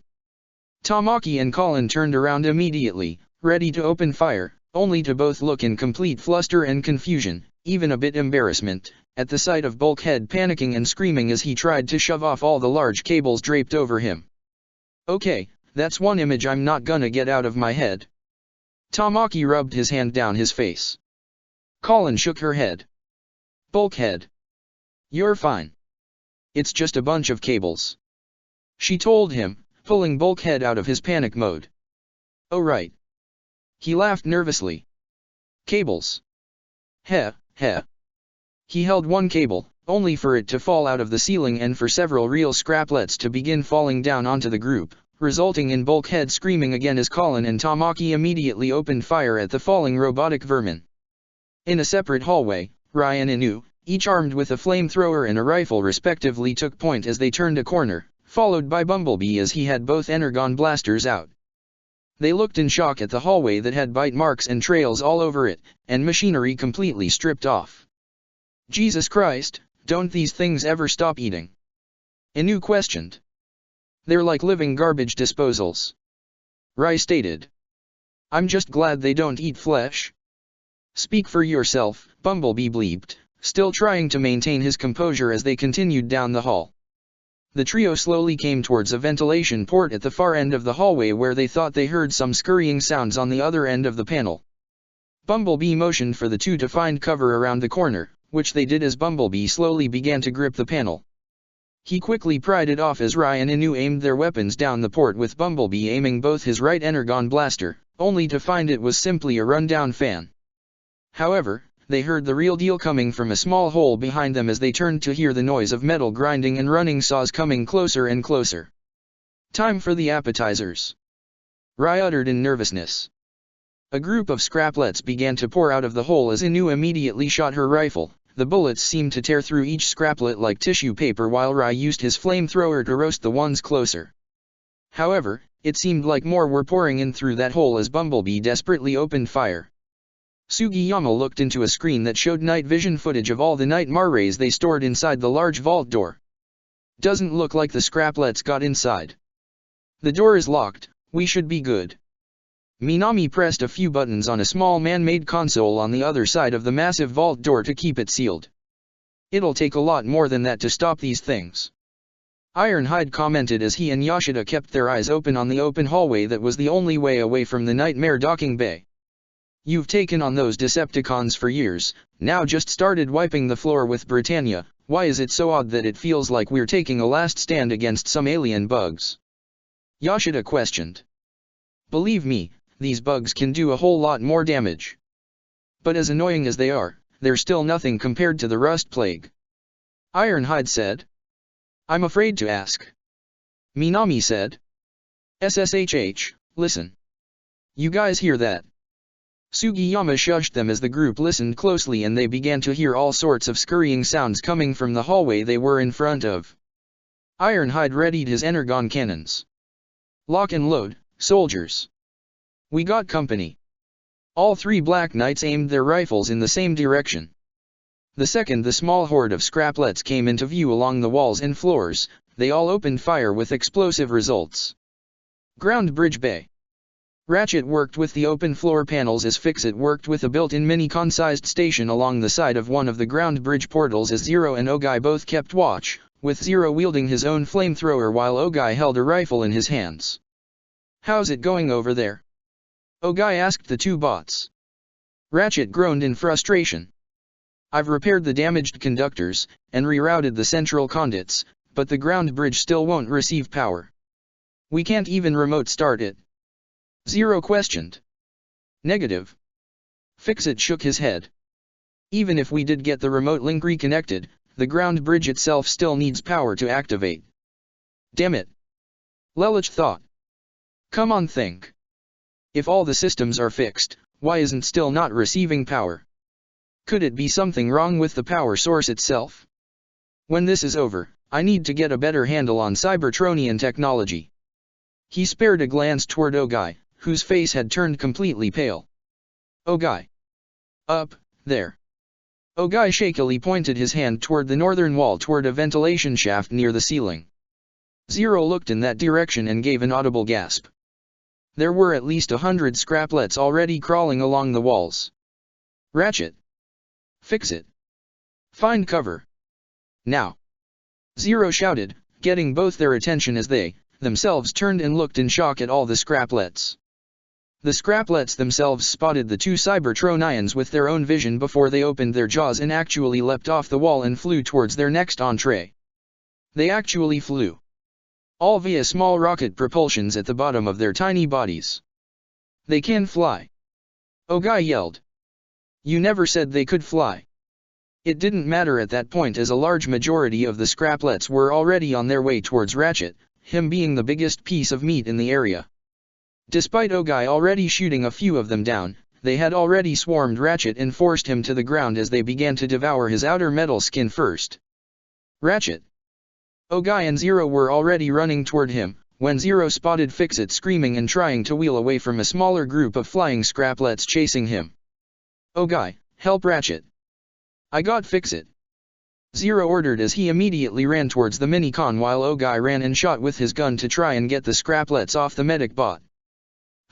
Tamaki and Colin turned around immediately, ready to open fire, only to both look in complete fluster and confusion, even a bit embarrassment, at the sight of Bulkhead panicking and screaming as he tried to shove off all the large cables draped over him. "Okay, that's one image I'm not gonna get out of my head." Tamaki rubbed his hand down his face. Colin shook her head. "Bulkhead. You're fine. It's just a bunch of cables," she told him, pulling Bulkhead out of his panic mode. "Oh right." He laughed nervously. "Cables. Heh, heh." He held one cable, only for it to fall out of the ceiling and for several real scraplets to begin falling down onto the group, resulting in Bulkhead screaming again as Colin and Tamaki immediately opened fire at the falling robotic vermin. In a separate hallway, Ryan and Inu, each armed with a flamethrower and a rifle respectively, took point as they turned a corner, followed by Bumblebee as he had both energon blasters out. They looked in shock at the hallway that had bite marks and trails all over it, and machinery completely stripped off. "Jesus Christ, don't these things ever stop eating?" Inu questioned. "They're like living garbage disposals," Rai stated. "I'm just glad they don't eat flesh." "Speak for yourself," Bumblebee bleeped, still trying to maintain his composure as they continued down the hall. The trio slowly came towards a ventilation port at the far end of the hallway where they thought they heard some scurrying sounds on the other end of the panel. Bumblebee motioned for the two to find cover around the corner, which they did as Bumblebee slowly began to grip the panel. He quickly pried it off as Ryan and Inu aimed their weapons down the port, with Bumblebee aiming both his right energon blaster, only to find it was simply a rundown fan. However, they heard the real deal coming from a small hole behind them as they turned to hear the noise of metal grinding and running saws coming closer and closer. "Time for the appetizers," Rai uttered in nervousness. A group of scraplets began to pour out of the hole as Inu immediately shot her rifle. The bullets seemed to tear through each scraplet like tissue paper, while Rai used his flamethrower to roast the ones closer. However, it seemed like more were pouring in through that hole as Bumblebee desperately opened fire. Sugiyama looked into a screen that showed night vision footage of all the nightmare rays they stored inside the large vault door. "Doesn't look like the scraplets got inside. The door is locked, we should be good." Minami pressed a few buttons on a small man-made console on the other side of the massive vault door to keep it sealed. "It'll take a lot more than that to stop these things," Ironhide commented as he and Yoshida kept their eyes open on the open hallway that was the only way away from the Nightmare docking bay. "You've taken on those Decepticons for years, now just started wiping the floor with Britannia. Why is it so odd that it feels like we're taking a last stand against some alien bugs?" Yoshida questioned. "Believe me, these bugs can do a whole lot more damage. But as annoying as they are, they're still nothing compared to the Rust Plague," Ironhide said. "I'm afraid to ask," Minami said. "SSHH, listen. You guys hear that?" Sugiyama shushed them as the group listened closely, and they began to hear all sorts of scurrying sounds coming from the hallway they were in front of. Ironhide readied his energon cannons. "Lock and load, soldiers. We got company." All three Black Knights aimed their rifles in the same direction. The second the small horde of scraplets came into view along the walls and floors, they all opened fire with explosive results. Ground Bridge Bay. Ratchet worked with the open floor panels as Fixit worked with a built-in mini-con-sized station along the side of one of the ground bridge portals, as Zero and Ogai both kept watch, with Zero wielding his own flamethrower while Ogai held a rifle in his hands. "How's it going over there?" Ogai asked the two bots. Ratchet groaned in frustration. "I've repaired the damaged conductors, and rerouted the central conduits, but the ground bridge still won't receive power. We can't even remote start it." Zero questioned. "Negative." Fixit shook his head. Even if we did get the remote link reconnected, the ground bridge itself still needs power to activate. Damn it. Lelich thought. Come on, think. If all the systems are fixed, why isn't still not receiving power? Could it be something wrong with the power source itself? When this is over, I need to get a better handle on Cybertronian technology. He spared a glance toward Ogai, whose face had turned completely pale. Ogai. Up, there. Ogai shakily pointed his hand toward the northern wall toward a ventilation shaft near the ceiling. Zero looked in that direction and gave an audible gasp. There were at least 100 scraplets already crawling along the walls. Ratchet. Fix it. Find cover. Now. Zero shouted, getting both their attention as they, themselves turned and looked in shock at all the scraplets. The scraplets themselves spotted the two Cybertronians with their own vision before they opened their jaws and actually leapt off the wall and flew towards their next entree. They actually flew. All via small rocket propulsions at the bottom of their tiny bodies. They can fly. Ogai yelled. You never said they could fly. It didn't matter at that point as a large majority of the scraplets were already on their way towards Ratchet, him being the biggest piece of meat in the area. Despite Ogai already shooting a few of them down, they had already swarmed Ratchet and forced him to the ground as they began to devour his outer metal skin first. Ratchet. Ogai and Zero were already running toward him, when Zero spotted Fixit screaming and trying to wheel away from a smaller group of flying scraplets chasing him. Ogai, help Ratchet. I got Fixit. Zero ordered as he immediately ran towards the minicon while Ogai ran and shot with his gun to try and get the scraplets off the medic bot.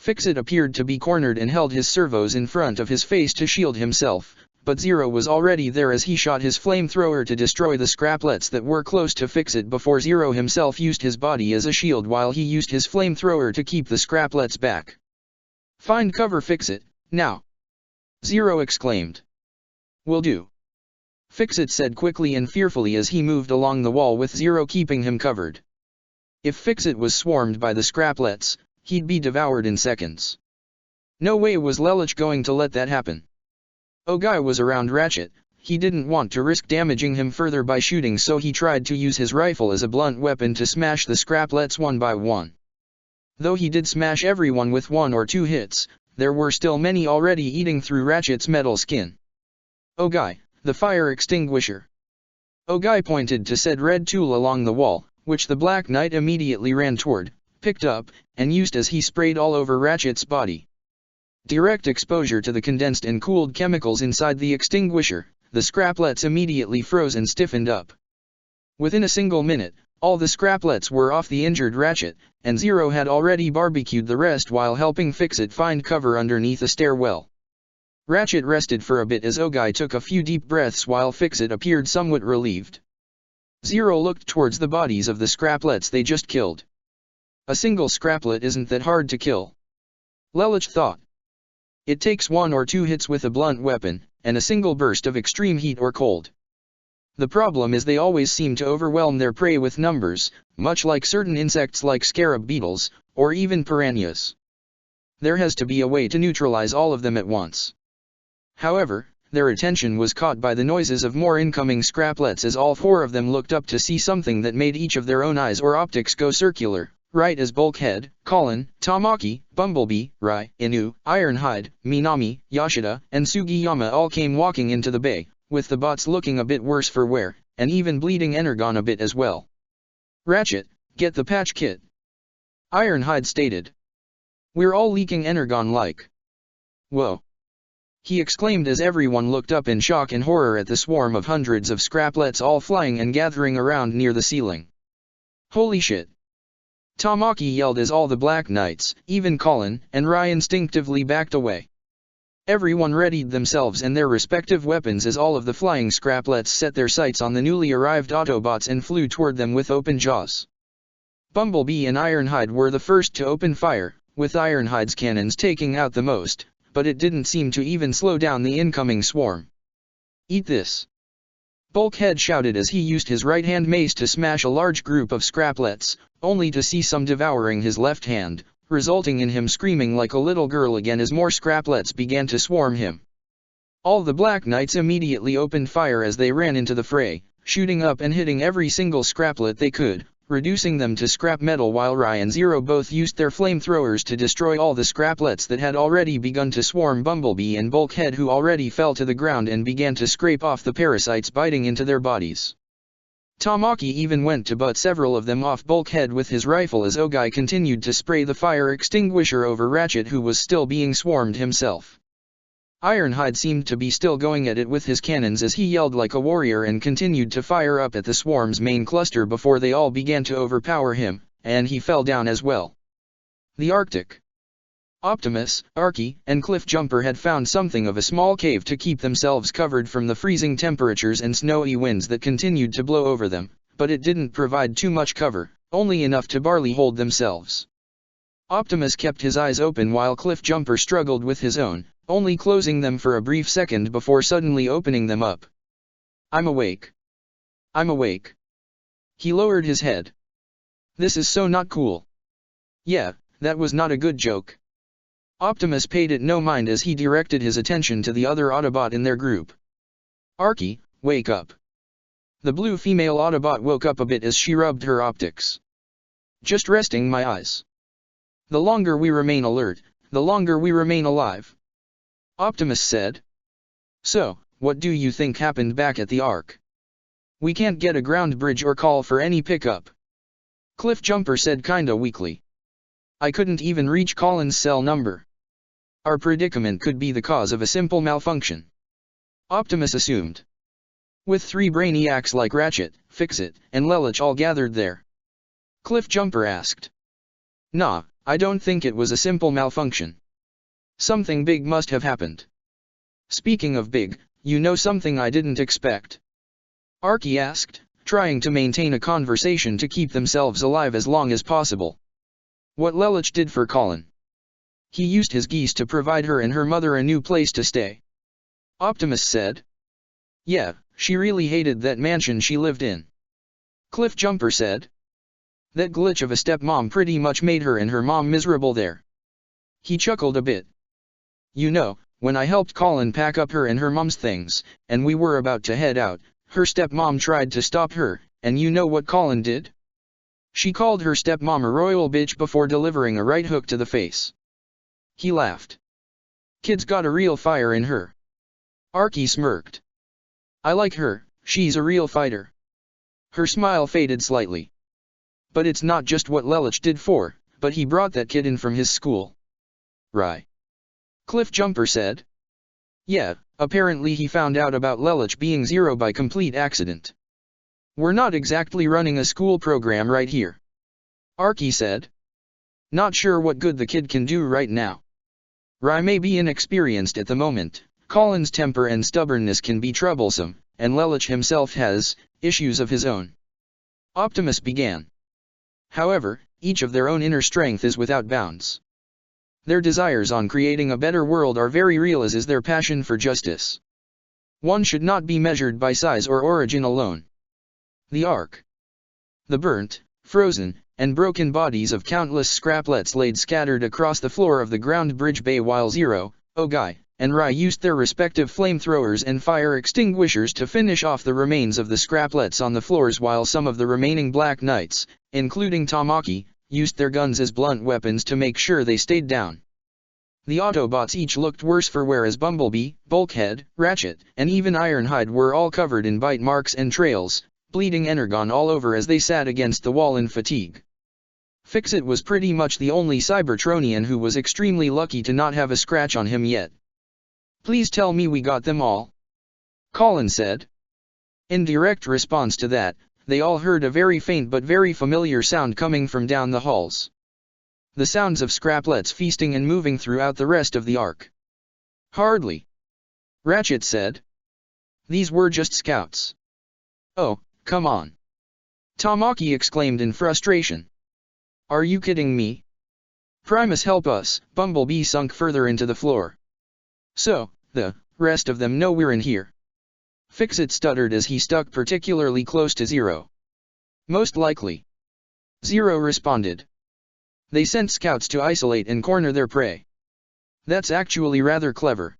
Fixit appeared to be cornered and held his servos in front of his face to shield himself, but Zero was already there as he shot his flamethrower to destroy the scraplets that were close to Fixit before Zero himself used his body as a shield while he used his flamethrower to keep the scraplets back. Find cover, Fixit, now! Zero exclaimed. Will do. Fixit said quickly and fearfully as he moved along the wall with Zero keeping him covered. If Fixit was swarmed by the scraplets, he'd be devoured in seconds. No way was Lelich going to let that happen. Ogai was around Ratchet, he didn't want to risk damaging him further by shooting, so he tried to use his rifle as a blunt weapon to smash the scraplets one by one. Though he did smash everyone with 1 or 2 hits, there were still many already eating through Ratchet's metal skin. Ogai, the fire extinguisher. Ogai pointed to said red tool along the wall, which the Black Knight immediately ran toward, picked up, and used as he sprayed all over Ratchet's body. Direct exposure to the condensed and cooled chemicals inside the extinguisher, the scraplets immediately froze and stiffened up. Within a single minute, all the scraplets were off the injured Ratchet, and Zero had already barbecued the rest while helping Fixit find cover underneath a stairwell. Ratchet rested for a bit as Ogai took a few deep breaths while Fixit appeared somewhat relieved. Zero looked towards the bodies of the scraplets they just killed. A single scraplet isn't that hard to kill. Lelich thought. It takes 1 or 2 hits with a blunt weapon, and a single burst of extreme heat or cold. The problem is they always seem to overwhelm their prey with numbers, much like certain insects like scarab beetles, or even piranhas. There has to be a way to neutralize all of them at once. However, their attention was caught by the noises of more incoming scraplets as all 4 of them looked up to see something that made each of their own eyes or optics go circular, right as Bulkhead, Colin, Tamaki, Bumblebee, Rai, Inu, Ironhide, Minami, Yoshida, and Sugiyama all came walking into the bay, with the bots looking a bit worse for wear, and even bleeding Energon a bit as well. Ratchet, get the patch kit. Ironhide stated. We're all leaking Energon like. Whoa. He exclaimed as everyone looked up in shock and horror at the swarm of hundreds of scraplets all flying and gathering around near the ceiling. Holy shit. Tamaki yelled as all the Black Knights, even Colin and Rai instinctively backed away. Everyone readied themselves and their respective weapons as all of the flying scraplets set their sights on the newly arrived Autobots and flew toward them with open jaws. Bumblebee and Ironhide were the first to open fire, with Ironhide's cannons taking out the most, but it didn't seem to even slow down the incoming swarm. Eat this! Bulkhead shouted as he used his right-hand mace to smash a large group of scraplets, only to see some devouring his left hand, resulting in him screaming like a little girl again as more scraplets began to swarm him. All the Black Knights immediately opened fire as they ran into the fray, shooting up and hitting every single scraplet they could, reducing them to scrap metal, while Rai and Zero both used their flamethrowers to destroy all the scraplets that had already begun to swarm Bumblebee and Bulkhead, who already fell to the ground and began to scrape off the parasites biting into their bodies. Tamaki even went to butt several of them off Bulkhead with his rifle as Ogai continued to spray the fire extinguisher over Ratchet, who was still being swarmed himself. Ironhide seemed to be still going at it with his cannons as he yelled like a warrior and continued to fire up at the swarm's main cluster before they all began to overpower him, and he fell down as well. The Arctic. Optimus, Arky, and Cliffjumper had found something of a small cave to keep themselves covered from the freezing temperatures and snowy winds that continued to blow over them, but it didn't provide too much cover, only enough to barely hold themselves. Optimus kept his eyes open while Cliffjumper struggled with his own, only closing them for a brief second before suddenly opening them up. "I'm awake. I'm awake." He lowered his head. "This is so not cool." "Yeah, that was not a good joke." Optimus paid it no mind as he directed his attention to the other Autobot in their group. "Arky, wake up." The blue female Autobot woke up a bit as she rubbed her optics. "Just resting my eyes. The longer we remain alert, the longer we remain alive," Optimus said. "So, what do you think happened back at the Ark? We can't get a ground bridge or call for any pickup." Cliffjumper said kinda weakly. "I couldn't even reach Colin's cell number. Our predicament could be the cause of a simple malfunction," Optimus assumed. "With 3 brainiacs like Ratchet, Fix-It, and Lelich all gathered there?" Cliffjumper asked. "Nah, I don't think it was a simple malfunction. Something big must have happened." "Speaking of big, you know something I didn't expect?" Arky asked, trying to maintain a conversation to keep themselves alive as long as possible. "What Lelich did for Colin. He used his geese to provide her and her mother a new place to stay," Optimus said. "Yeah, she really hated that mansion she lived in," Cliffjumper said. "That glitch of a stepmom pretty much made her and her mom miserable there." He chuckled a bit. "You know, when I helped Colin pack up her and her mom's things, and we were about to head out, her stepmom tried to stop her, and you know what Colin did? She called her stepmom a royal bitch before delivering a right hook to the face." He laughed. "Kid's got a real fire in her." Arky smirked. "I like her, she's a real fighter." Her smile faded slightly. "But it's not just what Lelich did for, but he brought that kid in from his school." "Right," Cliffjumper said. "Yeah, apparently he found out about Lelich being Zero by complete accident. We're not exactly running a school program right here," Arky said. "Not sure what good the kid can do right now. Rai may be inexperienced at the moment, Colin's temper and stubbornness can be troublesome, and Lelich himself has issues of his own." Optimus began. "However, each of their own inner strength is without bounds. Their desires on creating a better world are very real, as is their passion for justice. One should not be measured by size or origin alone." The Ark. The burnt, frozen, and broken bodies of countless scraplets laid scattered across the floor of the ground bridge bay, while Zero, Ogai, and Rai used their respective flamethrowers and fire extinguishers to finish off the remains of the scraplets on the floors, while some of the remaining Black Knights, including Tamaki, used their guns as blunt weapons to make sure they stayed down. The Autobots each looked worse for wear as Bumblebee, Bulkhead, Ratchet, and even Ironhide were all covered in bite marks and trails, bleeding energon all over as they sat against the wall in fatigue. Fix-It was pretty much the only Cybertronian who was extremely lucky to not have a scratch on him yet. "Please tell me we got them all," Colin said. In direct response to that, they all heard a very faint but very familiar sound coming from down the halls. The sounds of scraplets feasting and moving throughout the rest of the Ark. "Hardly," Ratchet said. "These were just scouts." "Oh, come on," Tamaki exclaimed in frustration. "Are you kidding me? Primus, help us!" Bumblebee sunk further into the floor. "So, the rest of them know we're in here?" Fix-It stuttered as he stuck particularly close to Zero. "Most likely," Zero responded. "They sent scouts to isolate and corner their prey." "That's actually rather clever."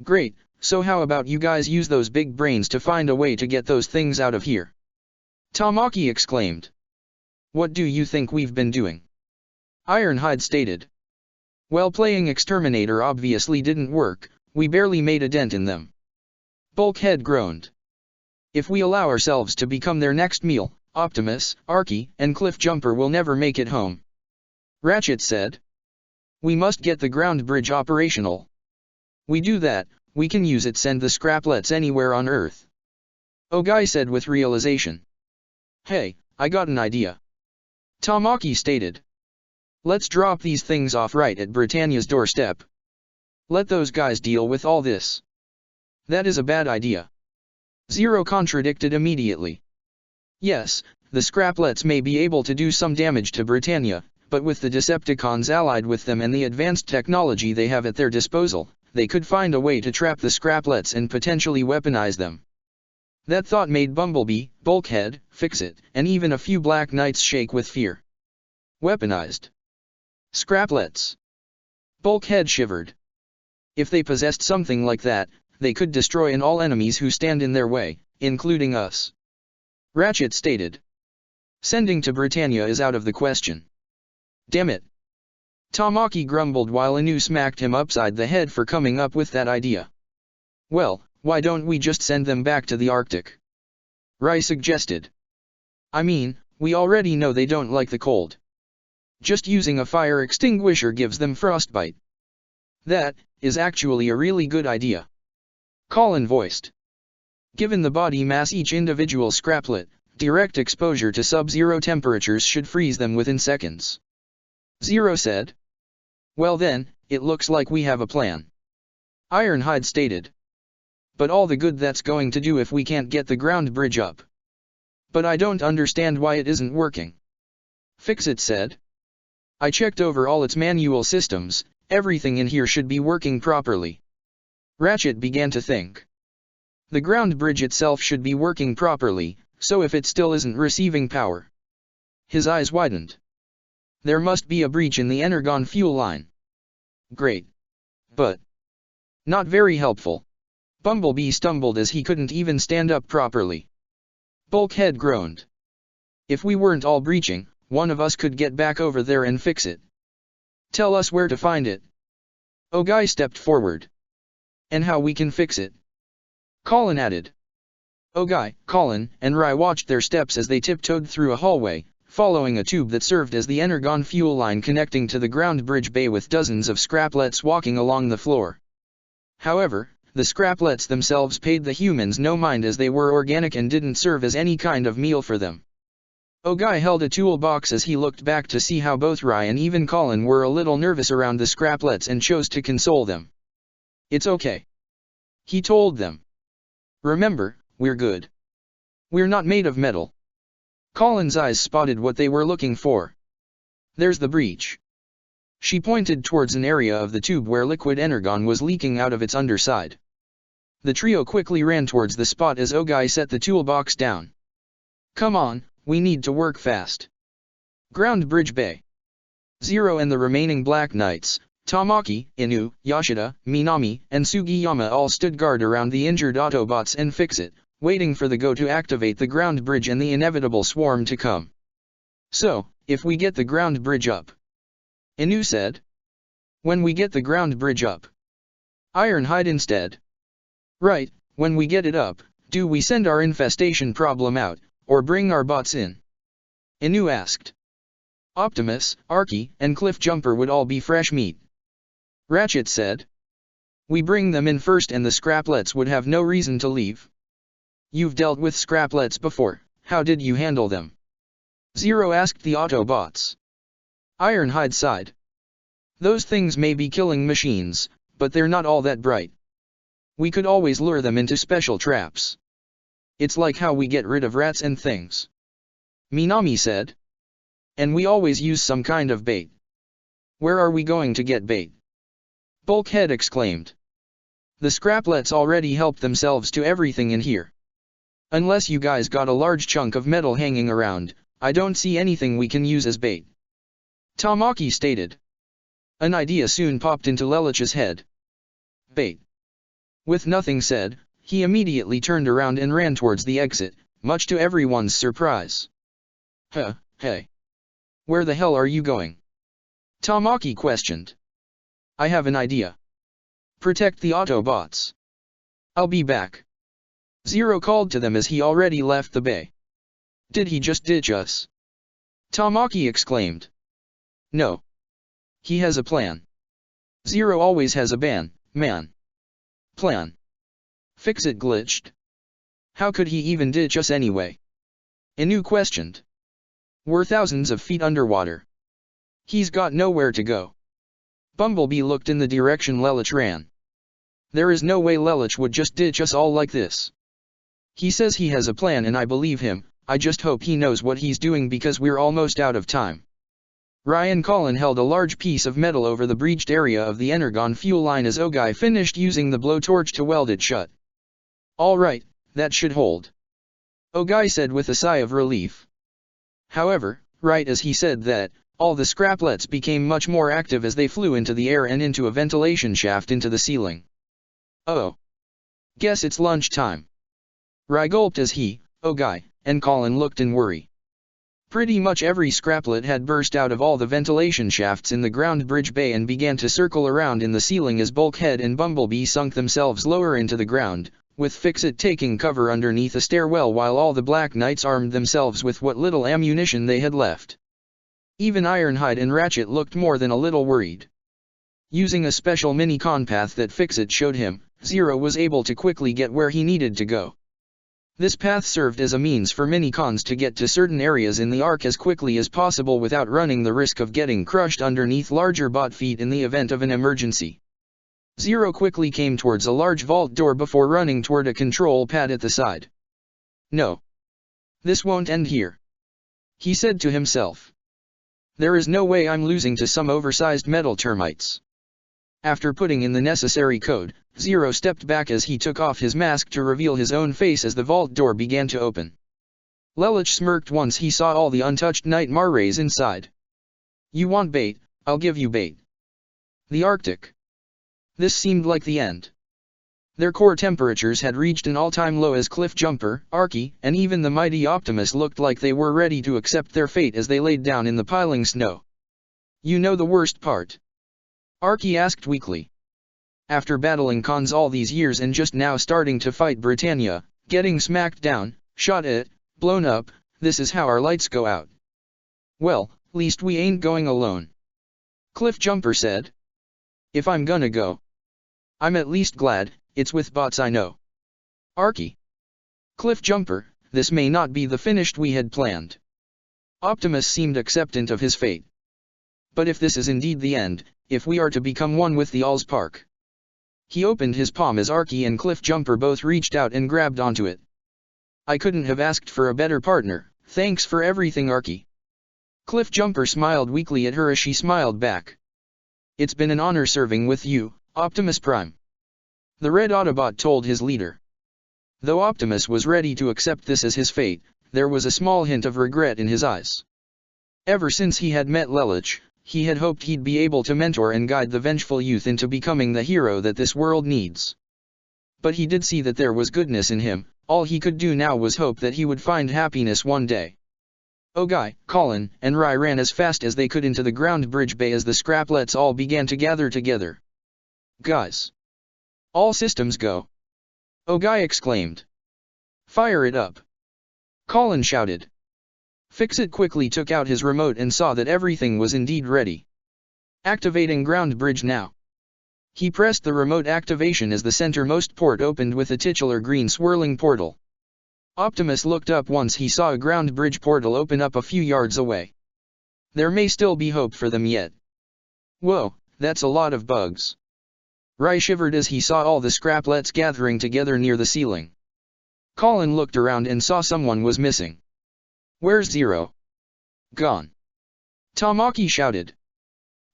Great, so how about you guys use those big brains to find a way to get those things out of here? Tamaki exclaimed. What do you think we've been doing? Ironhide stated. Well, playing exterminator obviously didn't work, we barely made a dent in them. Bulkhead groaned. If we allow ourselves to become their next meal, Optimus, Arky, and Cliffjumper will never make it home. Ratchet said. We must get the ground bridge operational. We do that, we can use it send the scraplets anywhere on Earth. Ogai said with realization. Hey, I got an idea. Tamaki stated. Let's drop these things off right at Britannia's doorstep. Let those guys deal with all this. That is a bad idea. Zero contradicted immediately. Yes, the scraplets may be able to do some damage to Britannia, but with the Decepticons allied with them and the advanced technology they have at their disposal, they could find a way to trap the scraplets and potentially weaponize them. That thought made Bumblebee, Bulkhead, Fix-It, and even a few Black Knights shake with fear. Weaponized scraplets. Bulkhead shivered. If they possessed something like that, they could destroy all enemies who stand in their way, including us. Ratchet stated. Sending to Britannia is out of the question. Damn it. Tamaki grumbled while Anu smacked him upside the head for coming up with that idea. Well, why don't we just send them back to the Arctic? Rai suggested. I mean, we already know they don't like the cold. Just using a fire extinguisher gives them frostbite. That is actually a really good idea. Colin voiced. Given the body mass each individual scraplet, direct exposure to sub-zero temperatures should freeze them within seconds. Zero said. Well then, it looks like we have a plan. Ironhide stated. But all the good that's going to do if we can't get the ground bridge up. But I don't understand why it isn't working. Fix-It said. I checked over all its manual systems, everything in here should be working properly. Ratchet began to think. The ground bridge itself should be working properly, so if it still isn't receiving power. His eyes widened. There must be a breach in the Energon fuel line. Great. But not very helpful. Bumblebee stumbled as he couldn't even stand up properly. Bulkhead groaned. If we weren't all breaching, one of us could get back over there and fix it. Tell us where to find it. Ogai stepped forward. And how we can fix it. Colin added. Ogai, Colin, and Rai watched their steps as they tiptoed through a hallway, following a tube that served as the Energon fuel line connecting to the ground bridge bay with dozens of scraplets walking along the floor. However, the scraplets themselves paid the humans no mind as they were organic and didn't serve as any kind of meal for them. Ogai held a toolbox as he looked back to see how both Rai and even Colin were a little nervous around the scraplets and chose to console them. It's okay. He told them. Remember, we're good. We're not made of metal. Colin's eyes spotted what they were looking for. There's the breach. She pointed towards an area of the tube where liquid energon was leaking out of its underside. The trio quickly ran towards the spot as Ogai set the toolbox down. Come on, we need to work fast. Ground Bridge Bay. Zero and the remaining Black Knights, Tamaki, Inu, Yoshida, Minami, and Sugiyama all stood guard around the injured Autobots and Fix-It, waiting for the go to activate the ground bridge and the inevitable swarm to come. So, if we get the ground bridge up. Inu said. When we get the ground bridge up. Ironhide instead. Right, when we get it up, do we send our infestation problem out, or bring our bots in? Inu asked. Optimus, Arky, and Cliffjumper would all be fresh meat. Ratchet said. We bring them in first and the scraplets would have no reason to leave. You've dealt with scraplets before, how did you handle them? Zero asked the Autobots. Ironhide sighed. Those things may be killing machines, but they're not all that bright. We could always lure them into special traps. It's like how we get rid of rats and things. Minami said. And we always use some kind of bait. Where are we going to get bait? Bulkhead exclaimed. The scraplets already helped themselves to everything in here. Unless you guys got a large chunk of metal hanging around, I don't see anything we can use as bait. Tamaki stated. An idea soon popped into Lelich's head. Bait. With nothing said, he immediately turned around and ran towards the exit, much to everyone's surprise. Hey. Where the hell are you going? Tamaki questioned. I have an idea. Protect the Autobots. I'll be back. Zero called to them as he already left the bay. Did he just ditch us? Tamaki exclaimed. No. He has a plan. Zero always has a plan. Fix-It glitched. How could he even ditch us anyway? Inu questioned. We're thousands of feet underwater. He's got nowhere to go. Bumblebee looked in the direction Lelich ran. There is no way Lelich would just ditch us all like this. He says he has a plan and I believe him, I just hope he knows what he's doing because we're almost out of time. Ryan Colin held a large piece of metal over the breached area of the Energon fuel line as Ogai finished using the blowtorch to weld it shut. All right, that should hold. Ogai said with a sigh of relief. However, right as he said that, all the scraplets became much more active as they flew into the air and into a ventilation shaft into the ceiling. Oh. Guess it's lunch time. Rai gulped as he, Ogai, and Colin looked in worry. Pretty much every scraplet had burst out of all the ventilation shafts in the ground bridge bay and began to circle around in the ceiling as Bulkhead and Bumblebee sunk themselves lower into the ground, with Fix-It taking cover underneath a stairwell while all the Black Knights armed themselves with what little ammunition they had left. Even Ironhide and Ratchet looked more than a little worried. Using a special mini-con path that Fix-It showed him, Zero was able to quickly get where he needed to go. This path served as a means for mini-cons to get to certain areas in the Ark as quickly as possible without running the risk of getting crushed underneath larger bot feet in the event of an emergency. Zero quickly came towards a large vault door before running toward a control pad at the side. No. This won't end here. He said to himself. There is no way I'm losing to some oversized metal termites. After putting in the necessary code, Zero stepped back as he took off his mask to reveal his own face as the vault door began to open. Lelich smirked once he saw all the untouched Nightmare rays inside. You want bait, I'll give you bait. The Arctic. This seemed like the end. Their core temperatures had reached an all-time low as Cliffjumper, Arky, and even the mighty Optimus looked like they were ready to accept their fate as they laid down in the piling snow. You know the worst part? Arky asked weakly. After battling cons all these years and just now starting to fight Britannia, getting smacked down, shot at, blown up, this is how our lights go out. Well, least we ain't going alone. Cliffjumper said. If I'm gonna go, I'm at least glad, it's with bots I know. Arky. Cliffjumper, this may not be the finish we had planned. Optimus seemed acceptant of his fate. But if this is indeed the end, if we are to become one with the Allspark. He opened his palm as Arky and Cliffjumper both reached out and grabbed onto it. I couldn't have asked for a better partner, thanks for everything Arky. Cliffjumper smiled weakly at her as she smiled back. It's been an honor serving with you, Optimus Prime. The Red Autobot told his leader. Though Optimus was ready to accept this as his fate, there was a small hint of regret in his eyes. Ever since he had met Lelich, he had hoped he'd be able to mentor and guide the vengeful youth into becoming the hero that this world needs. But he did see that there was goodness in him, all he could do now was hope that he would find happiness one day. Ogai, Colin, and Rai ran as fast as they could into the ground bridge bay as the scraplets all began to gather together. Guys! All systems go! Ogai exclaimed. Fire it up! Colin shouted. Fix-It quickly took out his remote and saw that everything was indeed ready. Activating ground bridge now. He pressed the remote activation as the centermost port opened with a titular green swirling portal. Optimus looked up once he saw a ground bridge portal open up a few yards away. There may still be hope for them yet. Whoa, that's a lot of bugs. Rai shivered as he saw all the scraplets gathering together near the ceiling. Colin looked around and saw someone was missing. Where's Zero? Gone. Tamaki shouted.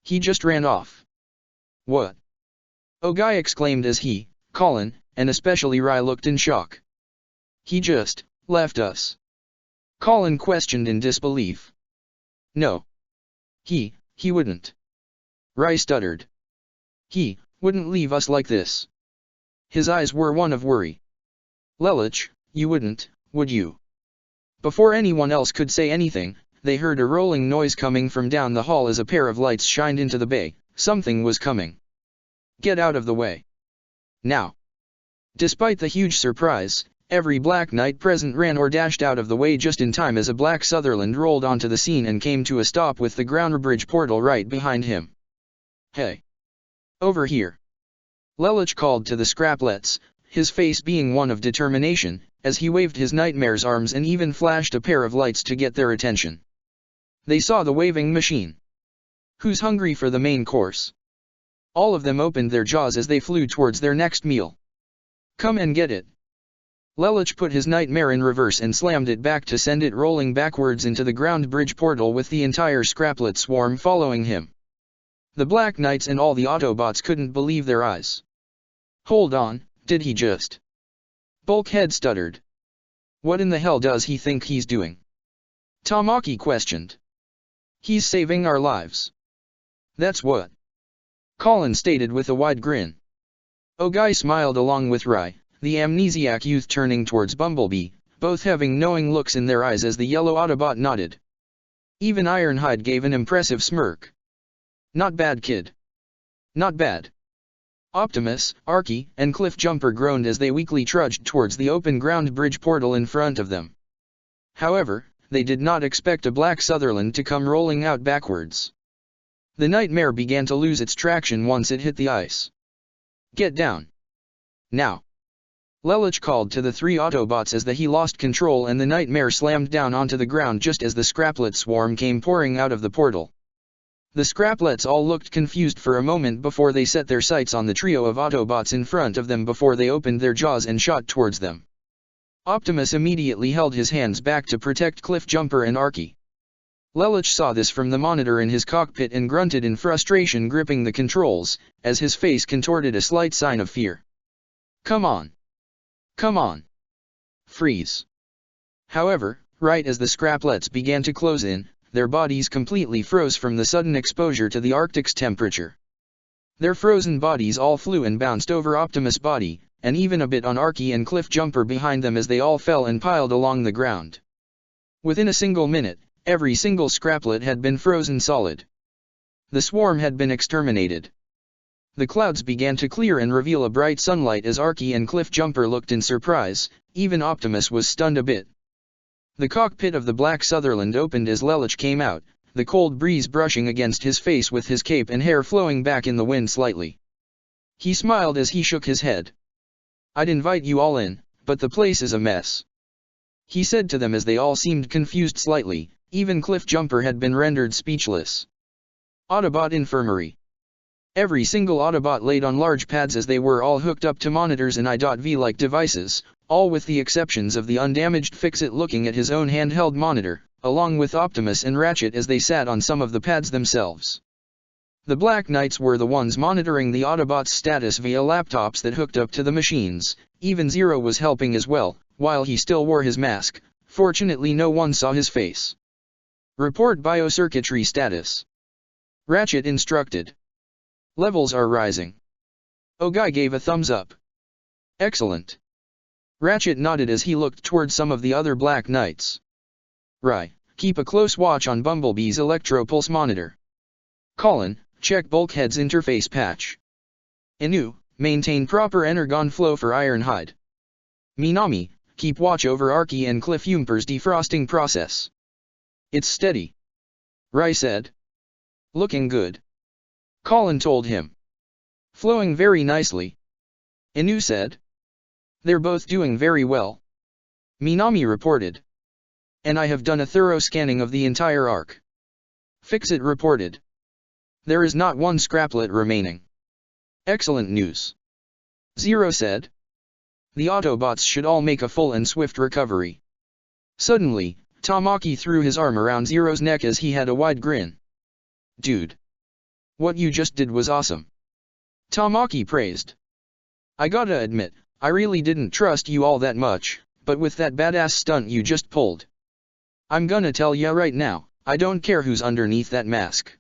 He just ran off. What? Ogai exclaimed as he, Colin, and especially Rai looked in shock. He just left us. Colin questioned in disbelief. No. He wouldn't. Rai stuttered. He wouldn't leave us like this. His eyes were one of worry. Lelich, you wouldn't, would you? Before anyone else could say anything, they heard a rolling noise coming from down the hall as a pair of lights shined into the bay. Something was coming. Get out of the way. Now. Despite the huge surprise, every Black Knight present ran or dashed out of the way just in time as a Black Sutherland rolled onto the scene and came to a stop with the ground bridge portal right behind him. Hey! Over here! Lelich called to the Scraplets, his face being one of determination, as he waved his nightmare's arms and even flashed a pair of lights to get their attention. They saw the waving machine. Who's hungry for the main course? All of them opened their jaws as they flew towards their next meal. Come and get it. Lelich put his nightmare in reverse and slammed it back to send it rolling backwards into the ground bridge portal with the entire Scraplet swarm following him. The Black Knights and all the Autobots couldn't believe their eyes. Hold on, did he just? Bulkhead stuttered. What in the hell does he think he's doing? Tamaki questioned. He's saving our lives. That's what. Colin stated with a wide grin. Ogai smiled along with Rai, the amnesiac youth turning towards Bumblebee, both having knowing looks in their eyes as the yellow Autobot nodded. Even Ironhide gave an impressive smirk. Not bad, kid. Not bad. Optimus, Arky, and Cliffjumper groaned as they weakly trudged towards the open ground bridge portal in front of them. However, they did not expect a Black Sutherland to come rolling out backwards. The nightmare began to lose its traction once it hit the ice. Get down. Now. Lelich called to the three Autobots as he lost control and the nightmare slammed down onto the ground just as the Scraplet swarm came pouring out of the portal. The Scraplets all looked confused for a moment before they set their sights on the trio of Autobots in front of them before they opened their jaws and shot towards them. Optimus immediately held his hands back to protect Cliffjumper and Arky. Lelich saw this from the monitor in his cockpit and grunted in frustration, gripping the controls, as his face contorted a slight sign of fear. Come on. Come on. Freeze. However, right as the Scraplets began to close in, their bodies completely froze from the sudden exposure to the Arctic's temperature. Their frozen bodies all flew and bounced over Optimus' body, and even a bit on Arky and Cliffjumper behind them as they all fell and piled along the ground. Within a single minute, every single Scraplet had been frozen solid. The swarm had been exterminated. The clouds began to clear and reveal a bright sunlight as Arky and Cliffjumper looked in surprise. Even Optimus was stunned a bit. The cockpit of the Black Sutherland opened as Lelich came out, the cold breeze brushing against his face with his cape and hair flowing back in the wind slightly. He smiled as he shook his head. I'd invite you all in, but the place is a mess. He said to them as they all seemed confused slightly. Even Cliffjumper had been rendered speechless. Autobot Infirmary. Every single Autobot laid on large pads as they were all hooked up to monitors and I.V-like devices, all with the exceptions of the undamaged Fix-It looking at his own handheld monitor, along with Optimus and Ratchet as they sat on some of the pads themselves. The Black Knights were the ones monitoring the Autobots' status via laptops that hooked up to the machines. Even Zero was helping as well, while he still wore his mask. Fortunately no one saw his face. Report biocircuitry status. Ratchet instructed. Levels are rising. Ogai gave a thumbs up. Excellent. Ratchet nodded as he looked toward some of the other Black Knights. Rai, keep a close watch on Bumblebee's electropulse monitor. Colin, check Bulkhead's interface patch. Inu, maintain proper energon flow for Ironhide. Minami, keep watch over Arky and Cliffjumper's defrosting process. It's steady. Rai said. Looking good. Colin told him. Flowing very nicely. Inu said. They're both doing very well. Minami reported. And I have done a thorough scanning of the entire arc. Fix-It reported. There is not one Scraplet remaining. Excellent news. Zero said. The Autobots should all make a full and swift recovery. Suddenly, Tamaki threw his arm around Zero's neck as he had a wide grin. Dude. What you just did was awesome. Tamaki praised. I gotta admit, I really didn't trust you all that much, but with that badass stunt you just pulled. I'm gonna tell ya right now, I don't care who's underneath that mask.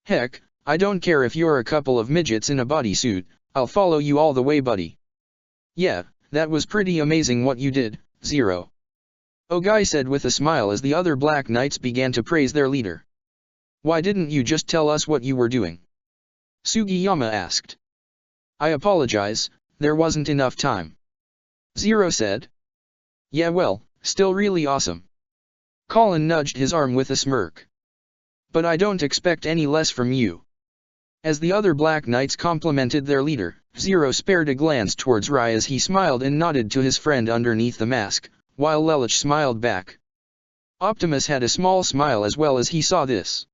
Heck, I don't care if you're a couple of midgets in a bodysuit, I'll follow you all the way, buddy. Yeah, that was pretty amazing what you did, Zero. Ogai said with a smile as the other Black Knights began to praise their leader. Why didn't you just tell us what you were doing? Sugiyama asked. I apologize, there wasn't enough time. Zero said. Yeah well, still really awesome. Colin nudged his arm with a smirk. But I don't expect any less from you. As the other Black Knights complimented their leader, Zero spared a glance towards Rai as he smiled and nodded to his friend underneath the mask, while Lelouch smiled back. Optimus had a small smile as well as he saw this.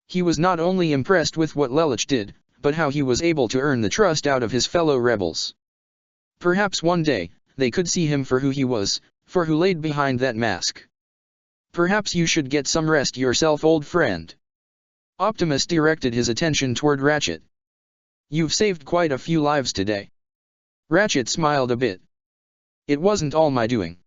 He was not only impressed with what Lelouch did, but how he was able to earn the trust out of his fellow rebels. Perhaps one day, they could see him for who he was, for who laid behind that mask. Perhaps you should get some rest yourself, old friend. Optimus directed his attention toward Ratchet. You've saved quite a few lives today. Ratchet smiled a bit. It wasn't all my doing.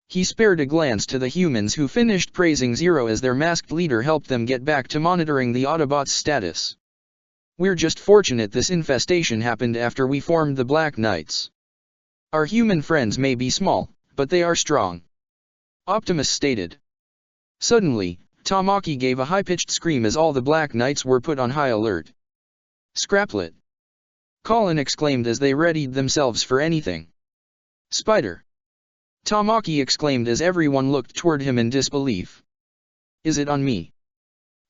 He spared a glance to the humans who finished praising Zero as their masked leader helped them get back to monitoring the Autobots' status. We're just fortunate this infestation happened after we formed the Black Knights. Our human friends may be small, but they are strong. Optimus stated. Suddenly, Tamaki gave a high-pitched scream as all the Black Knights were put on high alert. Scraplet! Colin exclaimed as they readied themselves for anything. Spider! Tamaki exclaimed as everyone looked toward him in disbelief. Is it on me?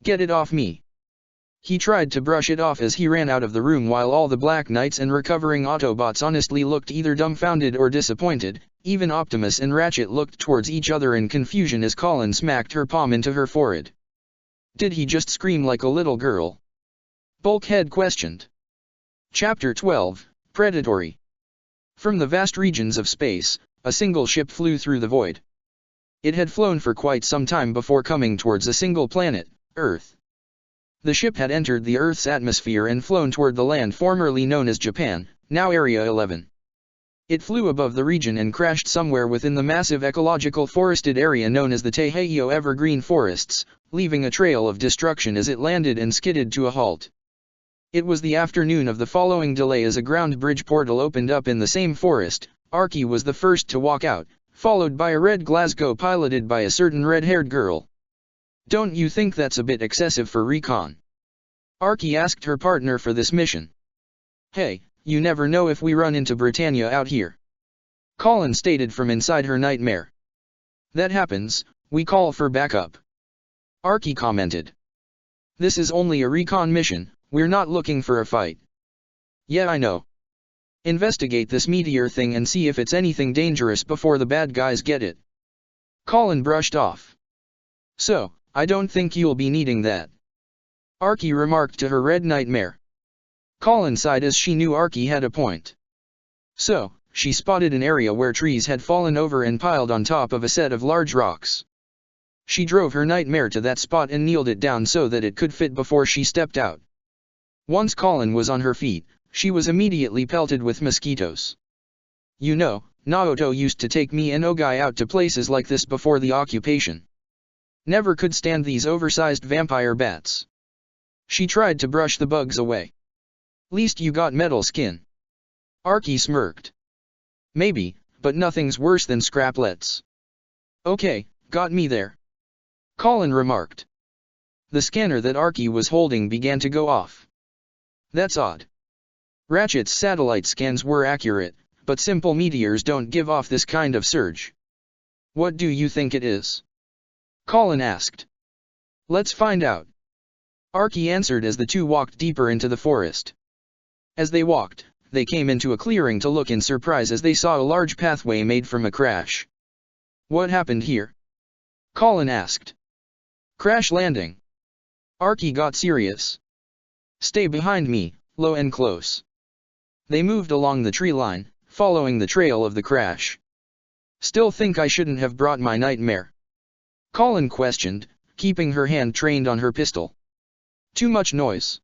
Get it off me! He tried to brush it off as he ran out of the room while all the Black Knights and recovering Autobots honestly looked either dumbfounded or disappointed. Even Optimus and Ratchet looked towards each other in confusion as Colin smacked her palm into her forehead. Did he just scream like a little girl? Bulkhead questioned. Chapter 12, Predatory. From the vast regions of space, a single ship flew through the void. It had flown for quite some time before coming towards a single planet, Earth. The ship had entered the Earth's atmosphere and flown toward the land formerly known as Japan, now Area 11. It flew above the region and crashed somewhere within the massive ecological forested area known as the Taiheiyo Evergreen Forests, leaving a trail of destruction as it landed and skidded to a halt. It was the afternoon of the following day as a ground bridge portal opened up in the same forest. Arky was the first to walk out, followed by a red Glasgow piloted by a certain red-haired girl. Don't you think that's a bit excessive for recon? Arky asked her partner for this mission. Hey, you never know if we run into Britannia out here. Colin stated from inside her nightmare. That happens, we call for backup. Arky commented. This is only a recon mission, we're not looking for a fight. Yeah I know. Investigate this meteor thing and see if it's anything dangerous before the bad guys get it. Colin brushed off. So, I don't think you'll be needing that. Arky remarked to her red nightmare. Colin sighed as she knew Arky had a point. So, she spotted an area where trees had fallen over and piled on top of a set of large rocks. She drove her nightmare to that spot and kneeled it down so that it could fit before she stepped out. Once Colin was on her feet, she was immediately pelted with mosquitoes. You know, Naoto used to take me and Ogai out to places like this before the occupation. Never could stand these oversized vampire bats. She tried to brush the bugs away. Least you got metal skin. Arky smirked. Maybe, but nothing's worse than scraplets. Okay, got me there. Colin remarked. The scanner that Arky was holding began to go off. That's odd. Ratchet's satellite scans were accurate, but simple meteors don't give off this kind of surge. What do you think it is? Colin asked. Let's find out. Arky answered as the two walked deeper into the forest. As they walked, they came into a clearing to look in surprise as they saw a large pathway made from a crash. What happened here? Colin asked. Crash landing. Arky got serious. Stay behind me, low and close. They moved along the tree line, following the trail of the crash. Still think I shouldn't have brought my nightmare? Colin questioned, keeping her hand trained on her pistol. Too much noise.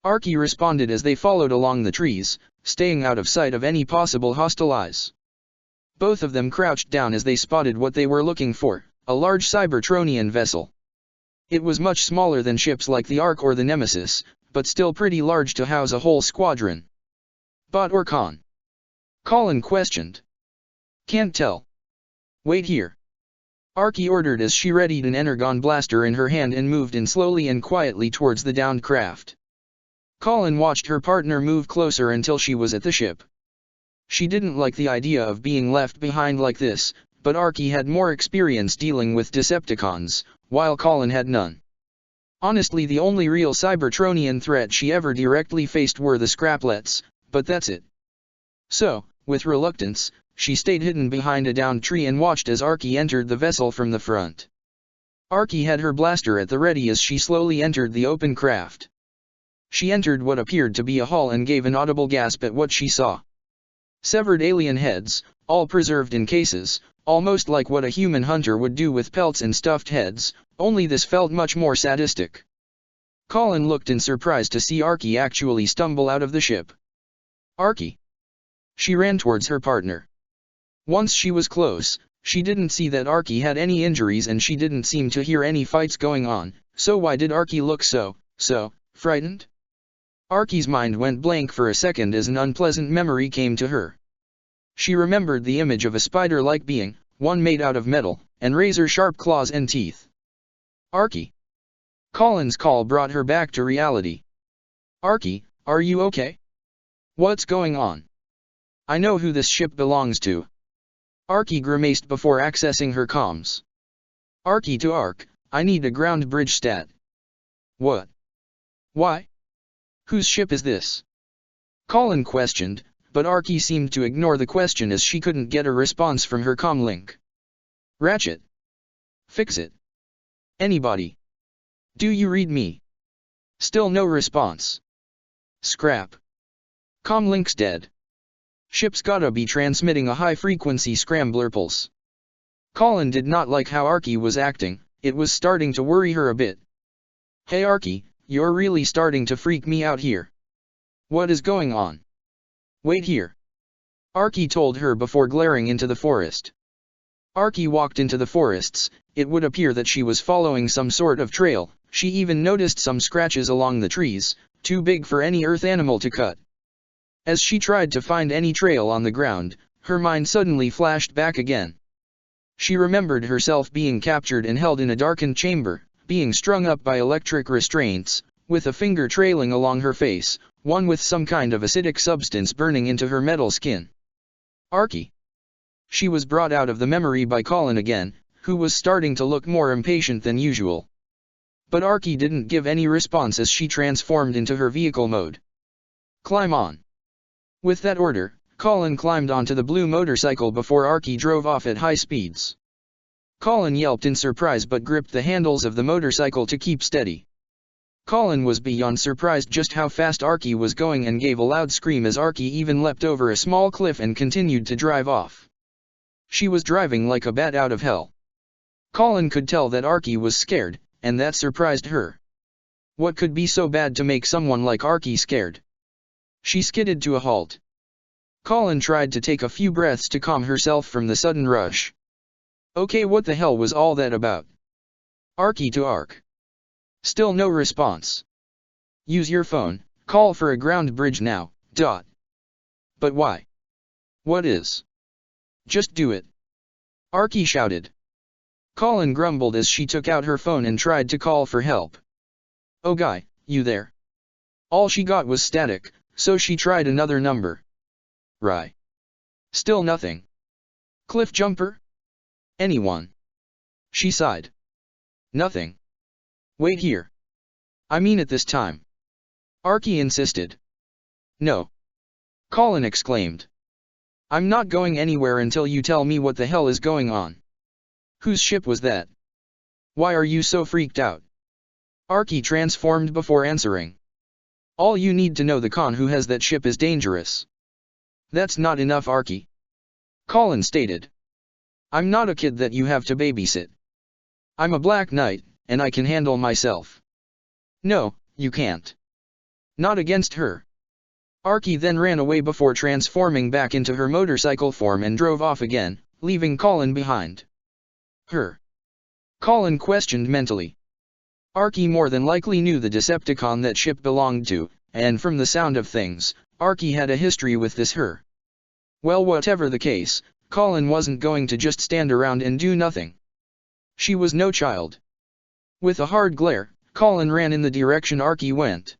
Arky responded as they followed along the trees, staying out of sight of any possible hostile eyes. Both of them crouched down as they spotted what they were looking for, a large Cybertronian vessel. It was much smaller than ships like the Ark or the Nemesis, but still pretty large to house a whole squadron. Bot or con? Colin questioned. Can't tell. Wait here. Archie ordered as she readied an energon blaster in her hand and moved in slowly and quietly towards the downed craft. Colin watched her partner move closer until she was at the ship. She didn't like the idea of being left behind like this, but Archie had more experience dealing with Decepticons, while Colin had none. Honestly, the only real Cybertronian threat she ever directly faced were the Scraplets, but that's it. So, with reluctance, she stayed hidden behind a downed tree and watched as Archie entered the vessel from the front. Archie had her blaster at the ready as she slowly entered the open craft. She entered what appeared to be a hall and gave an audible gasp at what she saw. Severed alien heads, all preserved in cases, almost like what a human hunter would do with pelts and stuffed heads, only this felt much more sadistic. Colin looked in surprise to see Archie actually stumble out of the ship. Archie. She ran towards her partner. Once she was close, she didn't see that Archie had any injuries and she didn't seem to hear any fights going on, so why did Archie look so frightened? Archie's mind went blank for a second as an unpleasant memory came to her. She remembered the image of a spider-like being, one made out of metal, and razor-sharp claws and teeth. Archie. Colin's call brought her back to reality. Archie, are you okay? What's going on? I know who this ship belongs to. Archie grimaced before accessing her comms. Archie to Ark, I need a ground bridge stat. What? Why? Whose ship is this? Colin questioned, but Archie seemed to ignore the question as she couldn't get a response from her comlink. Ratchet. Fix it. Anybody. Do you read me? Still no response. Scrap. Comlink's dead. Ship's gotta be transmitting a high-frequency scrambler pulse. Colin did not like how Archie was acting, it was starting to worry her a bit. Hey Archie, you're really starting to freak me out here. What is going on? Wait here. Archie told her before glaring into the forest. Archie walked into the forests, it would appear that she was following some sort of trail, she even noticed some scratches along the trees, too big for any earth animal to cut. As she tried to find any trail on the ground, her mind suddenly flashed back again. She remembered herself being captured and held in a darkened chamber, being strung up by electric restraints, with a finger trailing along her face, one with some kind of acidic substance burning into her metal skin. Archie. She was brought out of the memory by Colin again, who was starting to look more impatient than usual. But Archie didn't give any response as she transformed into her vehicle mode. Climb on. With that order, Colin climbed onto the blue motorcycle before Archie drove off at high speeds. Colin yelped in surprise but gripped the handles of the motorcycle to keep steady. Colin was beyond surprised just how fast Archie was going and gave a loud scream as Archie even leapt over a small cliff and continued to drive off. She was driving like a bat out of hell. Colin could tell that Archie was scared, and that surprised her. What could be so bad to make someone like Archie scared? She skidded to a halt. Colin tried to take a few breaths to calm herself from the sudden rush. Okay, what the hell was all that about? Archie to Ark. Still no response. Use your phone, call for a ground bridge now, . But why? What is? Just do it. Archie shouted. Colin grumbled as she took out her phone and tried to call for help. Oh guy, you there? All she got was static, so she tried another number. Right. Still nothing. Cliff jumper? Anyone? She sighed. Nothing. Wait here. I mean it this time. Archie insisted. No. Colin exclaimed. I'm not going anywhere until you tell me what the hell is going on. Whose ship was that? Why are you so freaked out? Archie transformed before answering. All you need to know, the con who has that ship is dangerous. That's not enough, Archie. Colin stated. I'm not a kid that you have to babysit. I'm a Black Knight, and I can handle myself. No, you can't. Not against her. Archie then ran away before transforming back into her motorcycle form and drove off again, leaving Colin behind. Her? Colin questioned mentally. Archie more than likely knew the Decepticon that ship belonged to, and from the sound of things, Archie had a history with this her. Well, whatever the case, Colin wasn't going to just stand around and do nothing. She was no child. With a hard glare, Colin ran in the direction Archie went.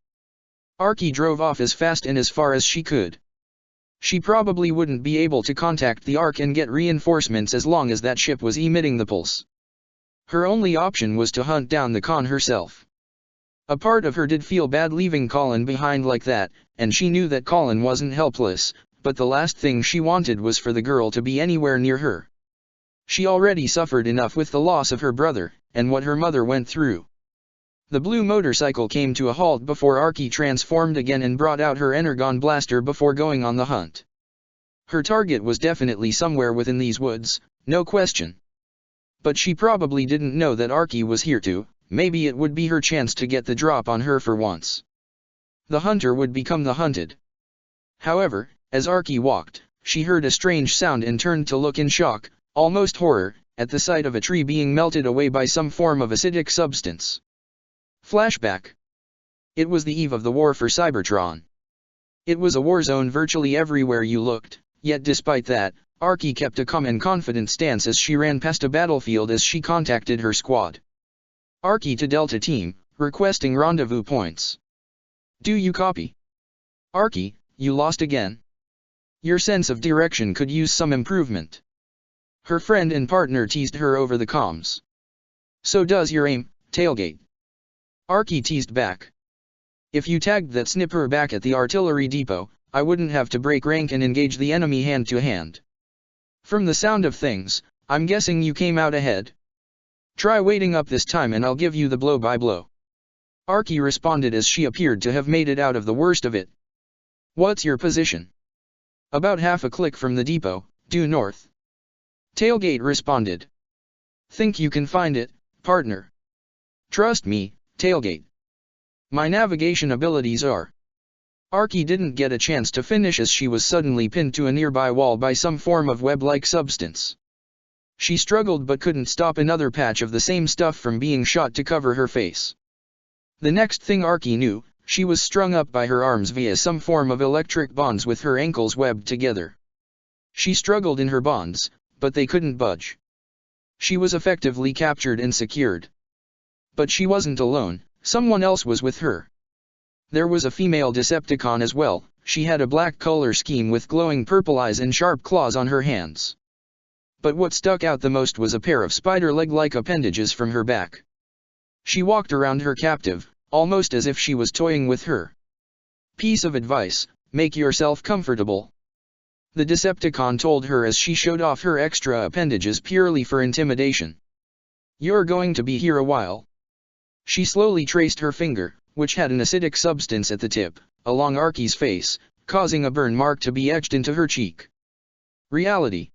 Archie drove off as fast and as far as she could. She probably wouldn't be able to contact the Ark and get reinforcements as long as that ship was emitting the pulse. Her only option was to hunt down the Khan herself. A part of her did feel bad leaving Colin behind like that, and she knew that Colin wasn't helpless, but the last thing she wanted was for the girl to be anywhere near her. She already suffered enough with the loss of her brother, and what her mother went through. The blue motorcycle came to a halt before Archie transformed again and brought out her energon blaster before going on the hunt. Her target was definitely somewhere within these woods, no question. But she probably didn't know that Archie was here too. Maybe it would be her chance to get the drop on her for once. The hunter would become the hunted. However, as Archie walked, she heard a strange sound and turned to look in shock, almost horror, at the sight of a tree being melted away by some form of acidic substance. Flashback. It was the eve of the war for Cybertron. It was a war zone virtually everywhere you looked, yet despite that, Archie kept a calm and confident stance as she ran past a battlefield as she contacted her squad. Archie to Delta Team, requesting rendezvous points. Do you copy? Archie, you lost again. Your sense of direction could use some improvement. Her friend and partner teased her over the comms. So does your aim, Tailgate. Archie teased back. If you tagged that snipper back at the artillery depot, I wouldn't have to break rank and engage the enemy hand to hand. From the sound of things, I'm guessing you came out ahead. Try waiting up this time and I'll give you the blow-by-blow. Archie responded as she appeared to have made it out of the worst of it. What's your position? About half a click from the depot, due north. Tailgate responded. Think you can find it, partner? Trust me, Tailgate. My navigation abilities are. Archie didn't get a chance to finish as she was suddenly pinned to a nearby wall by some form of web-like substance. She struggled but couldn't stop another patch of the same stuff from being shot to cover her face. The next thing Archie knew, she was strung up by her arms via some form of electric bonds with her ankles webbed together. She struggled in her bonds, but they couldn't budge. She was effectively captured and secured. But she wasn't alone, someone else was with her. There was a female Decepticon as well. She had a black color scheme with glowing purple eyes and sharp claws on her hands. But what stuck out the most was a pair of spider leg-like appendages from her back. She walked around her captive, almost as if she was toying with her. Piece of advice, make yourself comfortable. The Decepticon told her as she showed off her extra appendages purely for intimidation. You're going to be here a while. She slowly traced her finger, which had an acidic substance at the tip, along Archie's face, causing a burn mark to be etched into her cheek. Reality.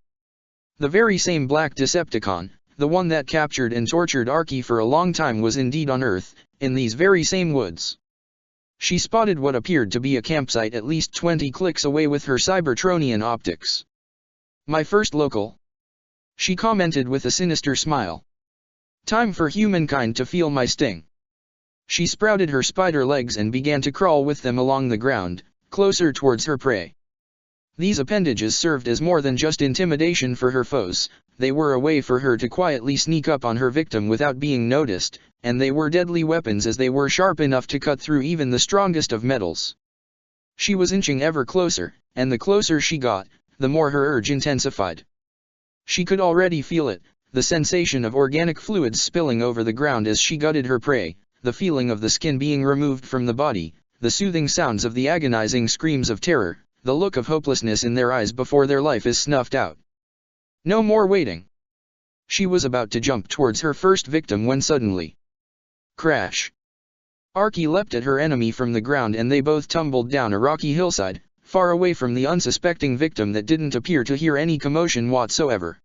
The very same black Decepticon, the one that captured and tortured Archie for a long time, was indeed on Earth, in these very same woods. She spotted what appeared to be a campsite at least 20 clicks away with her Cybertronian optics. My first local. She commented with a sinister smile. Time for humankind to feel my sting. She sprouted her spider legs and began to crawl with them along the ground, closer towards her prey. These appendages served as more than just intimidation for her foes. They were a way for her to quietly sneak up on her victim without being noticed, and they were deadly weapons as they were sharp enough to cut through even the strongest of metals. She was inching ever closer, and the closer she got, the more her urge intensified. She could already feel it, the sensation of organic fluids spilling over the ground as she gutted her prey, the feeling of the skin being removed from the body, the soothing sounds of the agonizing screams of terror, the look of hopelessness in their eyes before their life is snuffed out. No more waiting. She was about to jump towards her first victim when suddenly, crash. Archie leapt at her enemy from the ground and they both tumbled down a rocky hillside, far away from the unsuspecting victim that didn't appear to hear any commotion whatsoever.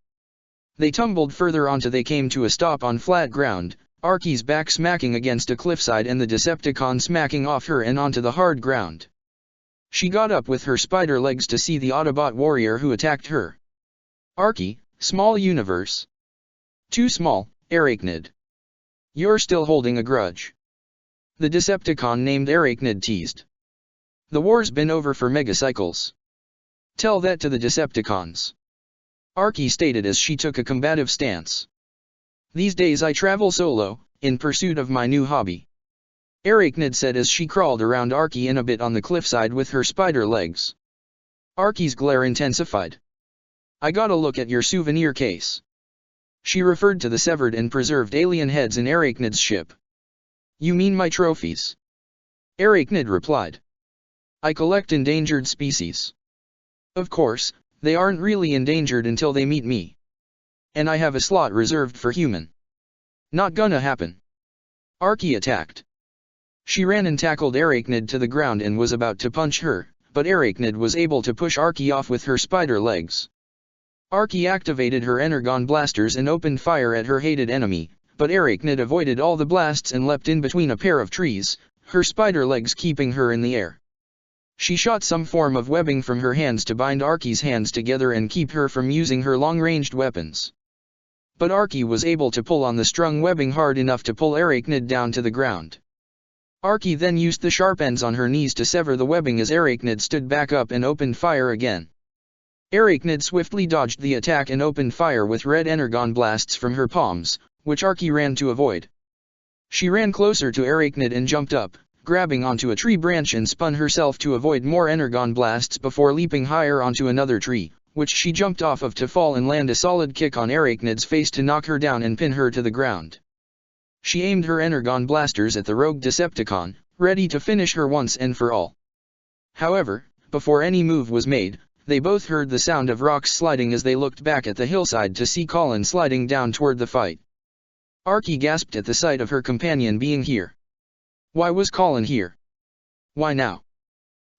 They tumbled further on till they came to a stop on flat ground, Archie's back smacking against a cliffside and the Decepticon smacking off her and onto the hard ground. She got up with her spider legs to see the Autobot warrior who attacked her. Archie, small universe. Too small, Arachnid. You're still holding a grudge. The Decepticon named Arachnid teased. The war's been over for megacycles. Tell that to the Decepticons. Archie stated as she took a combative stance. These days I travel solo, in pursuit of my new hobby. Arachnid said as she crawled around Archie in a bit on the cliffside with her spider legs. Archie's glare intensified. I gotta look at your souvenir case. She referred to the severed and preserved alien heads in Arachnid's ship. You mean my trophies? Arachnid replied. I collect endangered species. Of course, they aren't really endangered until they meet me. And I have a slot reserved for human. Not gonna happen. Archie attacked. She ran and tackled Arachnid to the ground and was about to punch her, but Arachnid was able to push Archie off with her spider legs. Archie activated her Energon blasters and opened fire at her hated enemy, but Arachnid avoided all the blasts and leapt in between a pair of trees, her spider legs keeping her in the air. She shot some form of webbing from her hands to bind Archie's hands together and keep her from using her long-ranged weapons. But Archie was able to pull on the strung webbing hard enough to pull Arachnid down to the ground. Archie then used the sharp ends on her knees to sever the webbing as Arachnid stood back up and opened fire again. Arachnid swiftly dodged the attack and opened fire with red Energon blasts from her palms, which Archie ran to avoid. She ran closer to Arachnid and jumped up, grabbing onto a tree branch and spun herself to avoid more Energon blasts before leaping higher onto another tree, which she jumped off of to fall and land a solid kick on Arachnid's face to knock her down and pin her to the ground. She aimed her Energon blasters at the rogue Decepticon, ready to finish her once and for all. However, before any move was made, they both heard the sound of rocks sliding as they looked back at the hillside to see Colin sliding down toward the fight. Archie gasped at the sight of her companion being here. Why was Colin here? Why now?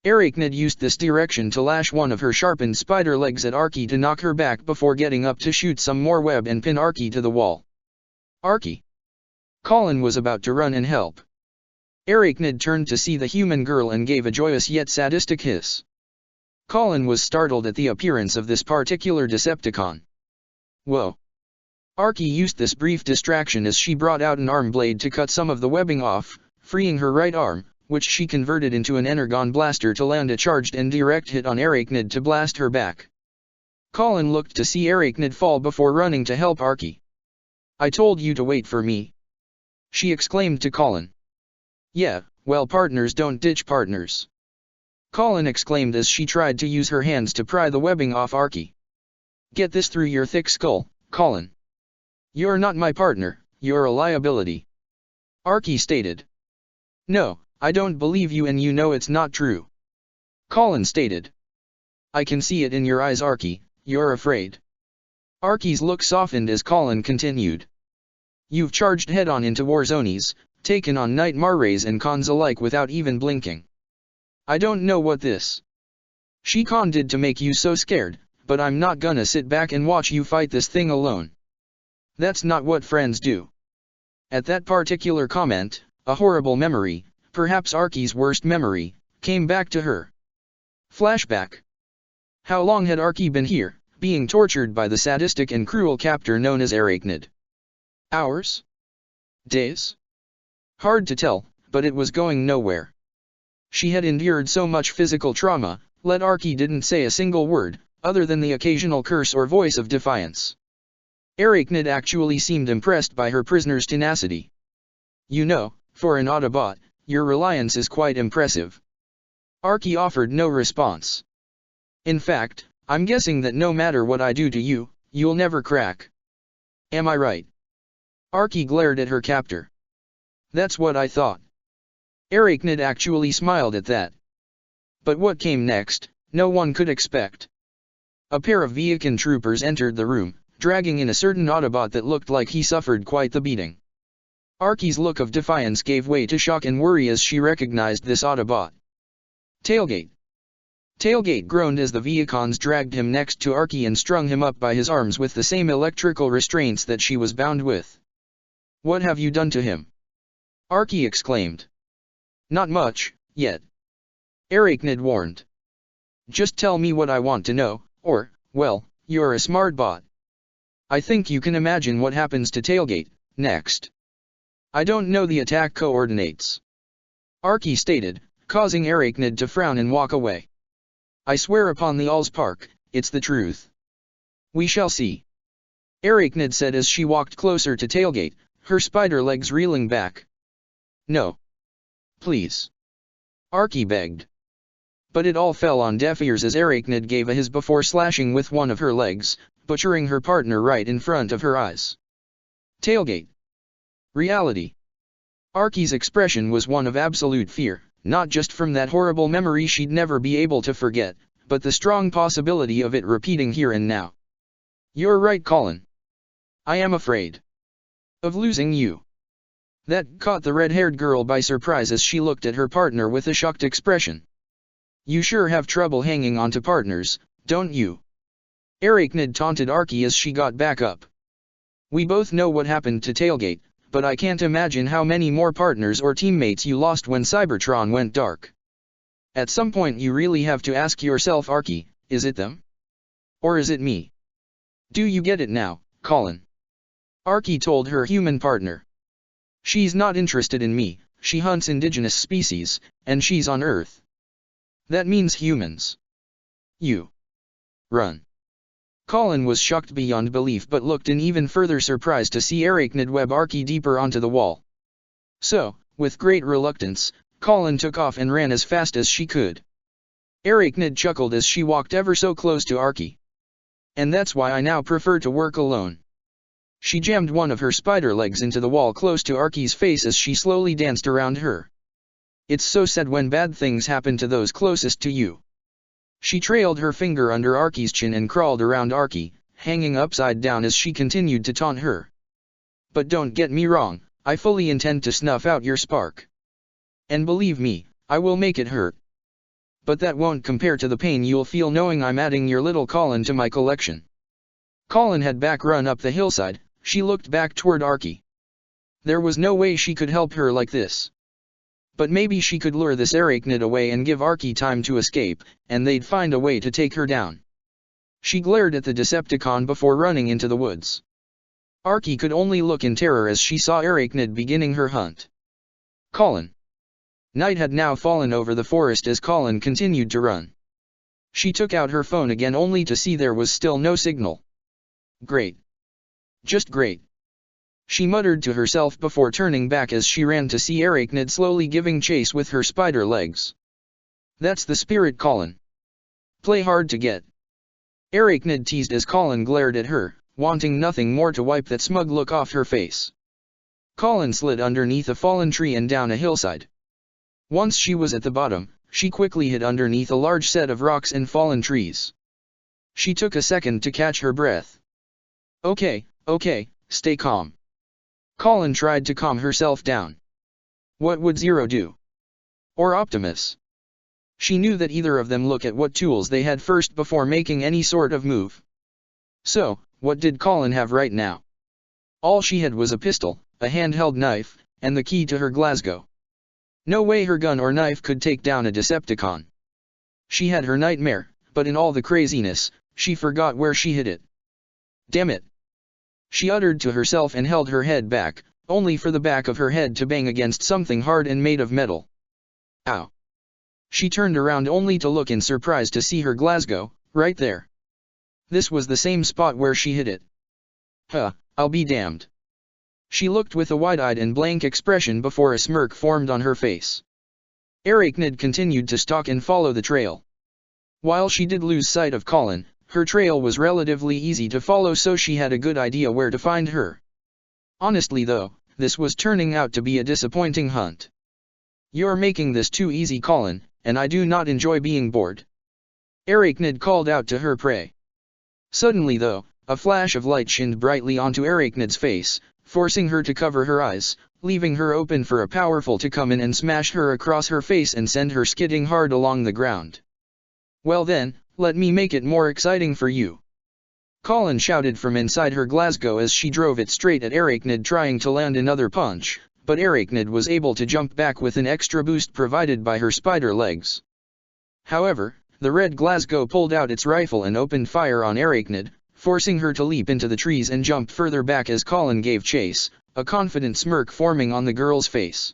Arachnid used this direction to lash one of her sharpened spider legs at Archie to knock her back before getting up to shoot some more web and pin Archie to the wall. Archie! Colin was about to run and help. Arachnid turned to see the human girl and gave a joyous yet sadistic hiss. Colin was startled at the appearance of this particular Decepticon. Whoa! Archie used this brief distraction as she brought out an arm blade to cut some of the webbing off, freeing her right arm, which she converted into an Energon blaster to land a charged and direct hit on Arachnid to blast her back. Colin looked to see Arachnid fall before running to help Archie. I told you to wait for me, she exclaimed to Colin. Yeah, well, partners don't ditch partners, Colin exclaimed as she tried to use her hands to pry the webbing off Archie. Get this through your thick skull, Colin. You're not my partner, you're a liability, Archie stated. No, I don't believe you and you know it's not true, Colin stated. I can see it in your eyes, Archie, you're afraid. Archie's look softened as Colin continued. You've charged head-on into Warzonies, taken on Nightmare Rays and cons alike without even blinking. I don't know what this She-Con did to make you so scared, but I'm not gonna sit back and watch you fight this thing alone. That's not what friends do. At that particular comment, a horrible memory, perhaps Archie's worst memory, came back to her. Flashback. How long had Archie been here, being tortured by the sadistic and cruel captor known as Arachnid? Hours? Days? Hard to tell, but it was going nowhere. She had endured so much physical trauma, yet Archie didn't say a single word, other than the occasional curse or voice of defiance. Arachnid actually seemed impressed by her prisoner's tenacity. You know, for an Autobot, your reliance is quite impressive. Archie offered no response. In fact, I'm guessing that no matter what I do to you, you'll never crack. Am I right? Archie glared at her captor. That's what I thought. Arachnid actually smiled at that. But what came next, no one could expect. A pair of Viacan troopers entered the room, dragging in a certain Autobot that looked like he suffered quite the beating. Archie's look of defiance gave way to shock and worry as she recognized this Autobot. Tailgate. Tailgate groaned as the Viacans dragged him next to Archie and strung him up by his arms with the same electrical restraints that she was bound with. What have you done to him? Archie exclaimed. Not much, yet. Arachnid warned. Just tell me what I want to know, or, well, you're a smart bot. I think you can imagine what happens to Tailgate, next. I don't know the attack coordinates, Archie stated, causing Arachnid to frown and walk away. I swear upon the Allspark, it's the truth. We shall see. Arachnid said as she walked closer to Tailgate, her spider legs reeling back. No. Please. Archie begged. But it all fell on deaf ears as Arachnid gave a hiss before slashing with one of her legs, butchering her partner right in front of her eyes. Tailgate. Reality. Archie's expression was one of absolute fear, not just from that horrible memory she'd never be able to forget, but the strong possibility of it repeating here and now. You're right, Colin. I am afraid of losing you. That caught the red-haired girl by surprise as she looked at her partner with a shocked expression. You sure have trouble hanging on to partners, don't you? Arachnid taunted Archie as she got back up. We both know what happened to Tailgate, but I can't imagine how many more partners or teammates you lost when Cybertron went dark. At some point you really have to ask yourself, Archie, is it them? Or is it me? Do you get it now, Colin? Archie told her human partner. She's not interested in me, she hunts indigenous species, and she's on Earth. That means humans. You. Run. Colin was shocked beyond belief but looked in even further surprise to see Arachnid web Archie deeper onto the wall. So, with great reluctance, Colin took off and ran as fast as she could. Arachnid chuckled as she walked ever so close to Archie. And that's why I now prefer to work alone. She jammed one of her spider legs into the wall close to Archie's face as she slowly danced around her. It's so sad when bad things happen to those closest to you. She trailed her finger under Archie's chin and crawled around Archie, hanging upside down as she continued to taunt her. But don't get me wrong, I fully intend to snuff out your spark. And believe me, I will make it hurt. But that won't compare to the pain you'll feel knowing I'm adding your little Colin to my collection. Colin had back run up the hillside. She looked back toward Archie. There was no way she could help her like this. But maybe she could lure this Arachnid away and give Archie time to escape, and they'd find a way to take her down. She glared at the Decepticon before running into the woods. Archie could only look in terror as she saw Arachnid beginning her hunt. Colin. Night had now fallen over the forest as Colin continued to run. She took out her phone again only to see there was still no signal. Great. Just great. She muttered to herself before turning back as she ran to see Arachnid slowly giving chase with her spider legs. That's the spirit, Colin. Play hard to get. Arachnid teased as Colin glared at her, wanting nothing more to wipe that smug look off her face. Colin slid underneath a fallen tree and down a hillside. Once she was at the bottom, she quickly hid underneath a large set of rocks and fallen trees. She took a second to catch her breath. Okay, stay calm. Colin tried to calm herself down. What would Zero do? Or Optimus? She knew that either of them look at what tools they had first before making any sort of move. So, what did Colin have right now? All she had was a pistol, a handheld knife, and the key to her Glasgow. No way her gun or knife could take down a Decepticon. She had her nightmare, but in all the craziness, she forgot where she hid it. Damn it! She uttered to herself and held her head back, only for the back of her head to bang against something hard and made of metal. Ow! She turned around only to look in surprise to see her Glasgow, right there. This was the same spot where she hid it. Huh, I'll be damned. She looked with a wide-eyed and blank expression before a smirk formed on her face. Arachnid continued to stalk and follow the trail. While she did lose sight of Colin, her trail was relatively easy to follow, so she had a good idea where to find her. Honestly though, this was turning out to be a disappointing hunt. You're making this too easy, Colin, and I do not enjoy being bored. Arachnid called out to her prey. Suddenly though, a flash of light shined brightly onto Arachnid's face, forcing her to cover her eyes, leaving her open for a powerful to come in and smash her across her face and send her skidding hard along the ground. Well then, let me make it more exciting for you. Colin shouted from inside her Glasgow as she drove it straight at Arachnid, trying to land another punch, but Arachnid was able to jump back with an extra boost provided by her spider legs. However, the red Glasgow pulled out its rifle and opened fire on Arachnid, forcing her to leap into the trees and jump further back as Colin gave chase, a confident smirk forming on the girl's face.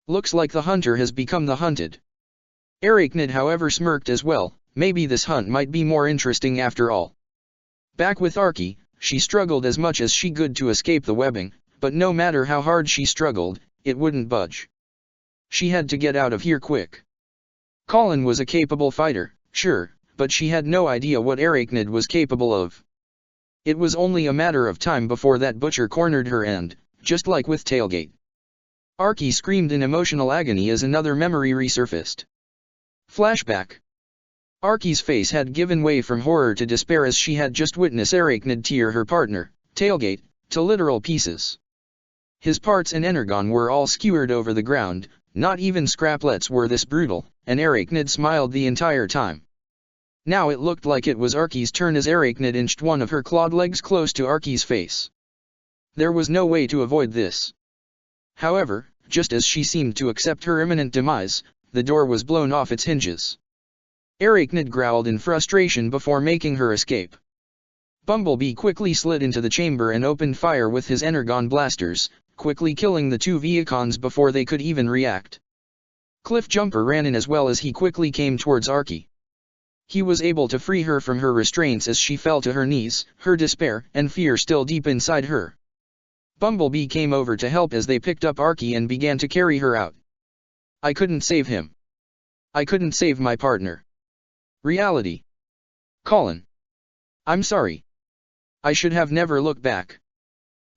Looks like the hunter has become the hunted. Arachnid however smirked as well, maybe this hunt might be more interesting after all. Back with Arky, she struggled as much as she could to escape the webbing, but no matter how hard she struggled, it wouldn't budge. She had to get out of here quick. Colin was a capable fighter, sure, but she had no idea what Arachnid was capable of. It was only a matter of time before that butcher cornered her and, just like with Tailgate, Arky screamed in emotional agony as another memory resurfaced. Flashback. Arky's face had given way from horror to despair as she had just witnessed Arachnid tear her partner, Tailgate, to literal pieces. His parts and energon were all skewered over the ground, not even scraplets were this brutal, and Arachnid smiled the entire time. Now it looked like it was Arky's turn as Arachnid inched one of her clawed legs close to Arky's face. There was no way to avoid this. However, just as she seemed to accept her imminent demise, the door was blown off its hinges. Arachnid growled in frustration before making her escape. Bumblebee quickly slid into the chamber and opened fire with his energon blasters, quickly killing the two Viacons before they could even react. Cliffjumper ran in as well as he quickly came towards Arky. He was able to free her from her restraints as she fell to her knees, her despair and fear still deep inside her. Bumblebee came over to help as they picked up Arky and began to carry her out. I couldn't save him. I couldn't save my partner. Reality. Colin. I'm sorry. I should have never looked back.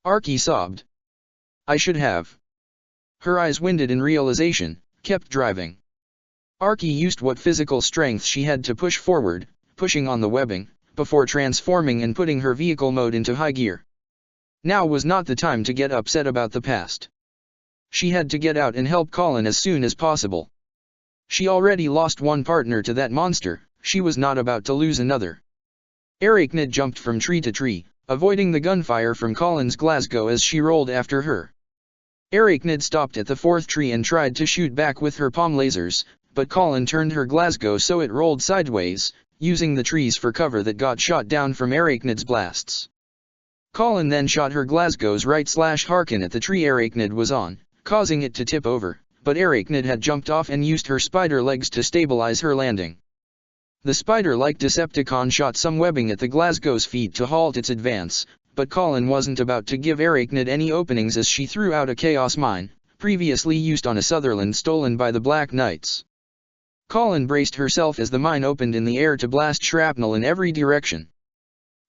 Arky sobbed. I should have. Her eyes winded in realization, kept driving. Arky used what physical strength she had to push forward, pushing on the webbing, before transforming and putting her vehicle mode into high gear. Now was not the time to get upset about the past. She had to get out and help Colin as soon as possible. She already lost one partner to that monster, she was not about to lose another. Arachnid jumped from tree to tree, avoiding the gunfire from Colin's Glasgow as she rolled after her. Arachnid stopped at the fourth tree and tried to shoot back with her palm lasers, but Colin turned her Glasgow so it rolled sideways, using the trees for cover that got shot down from Arachnid's blasts. Colin then shot her Glasgow's right/Harkin at the tree Arachnid was on, causing it to tip over, but Arachnid had jumped off and used her spider legs to stabilize her landing. The spider-like Decepticon shot some webbing at the Glasgow's feet to halt its advance, but Colin wasn't about to give Arachnid any openings as she threw out a Chaos Mine, previously used on a Sutherland stolen by the Black Knights. Colin braced herself as the mine opened in the air to blast shrapnel in every direction.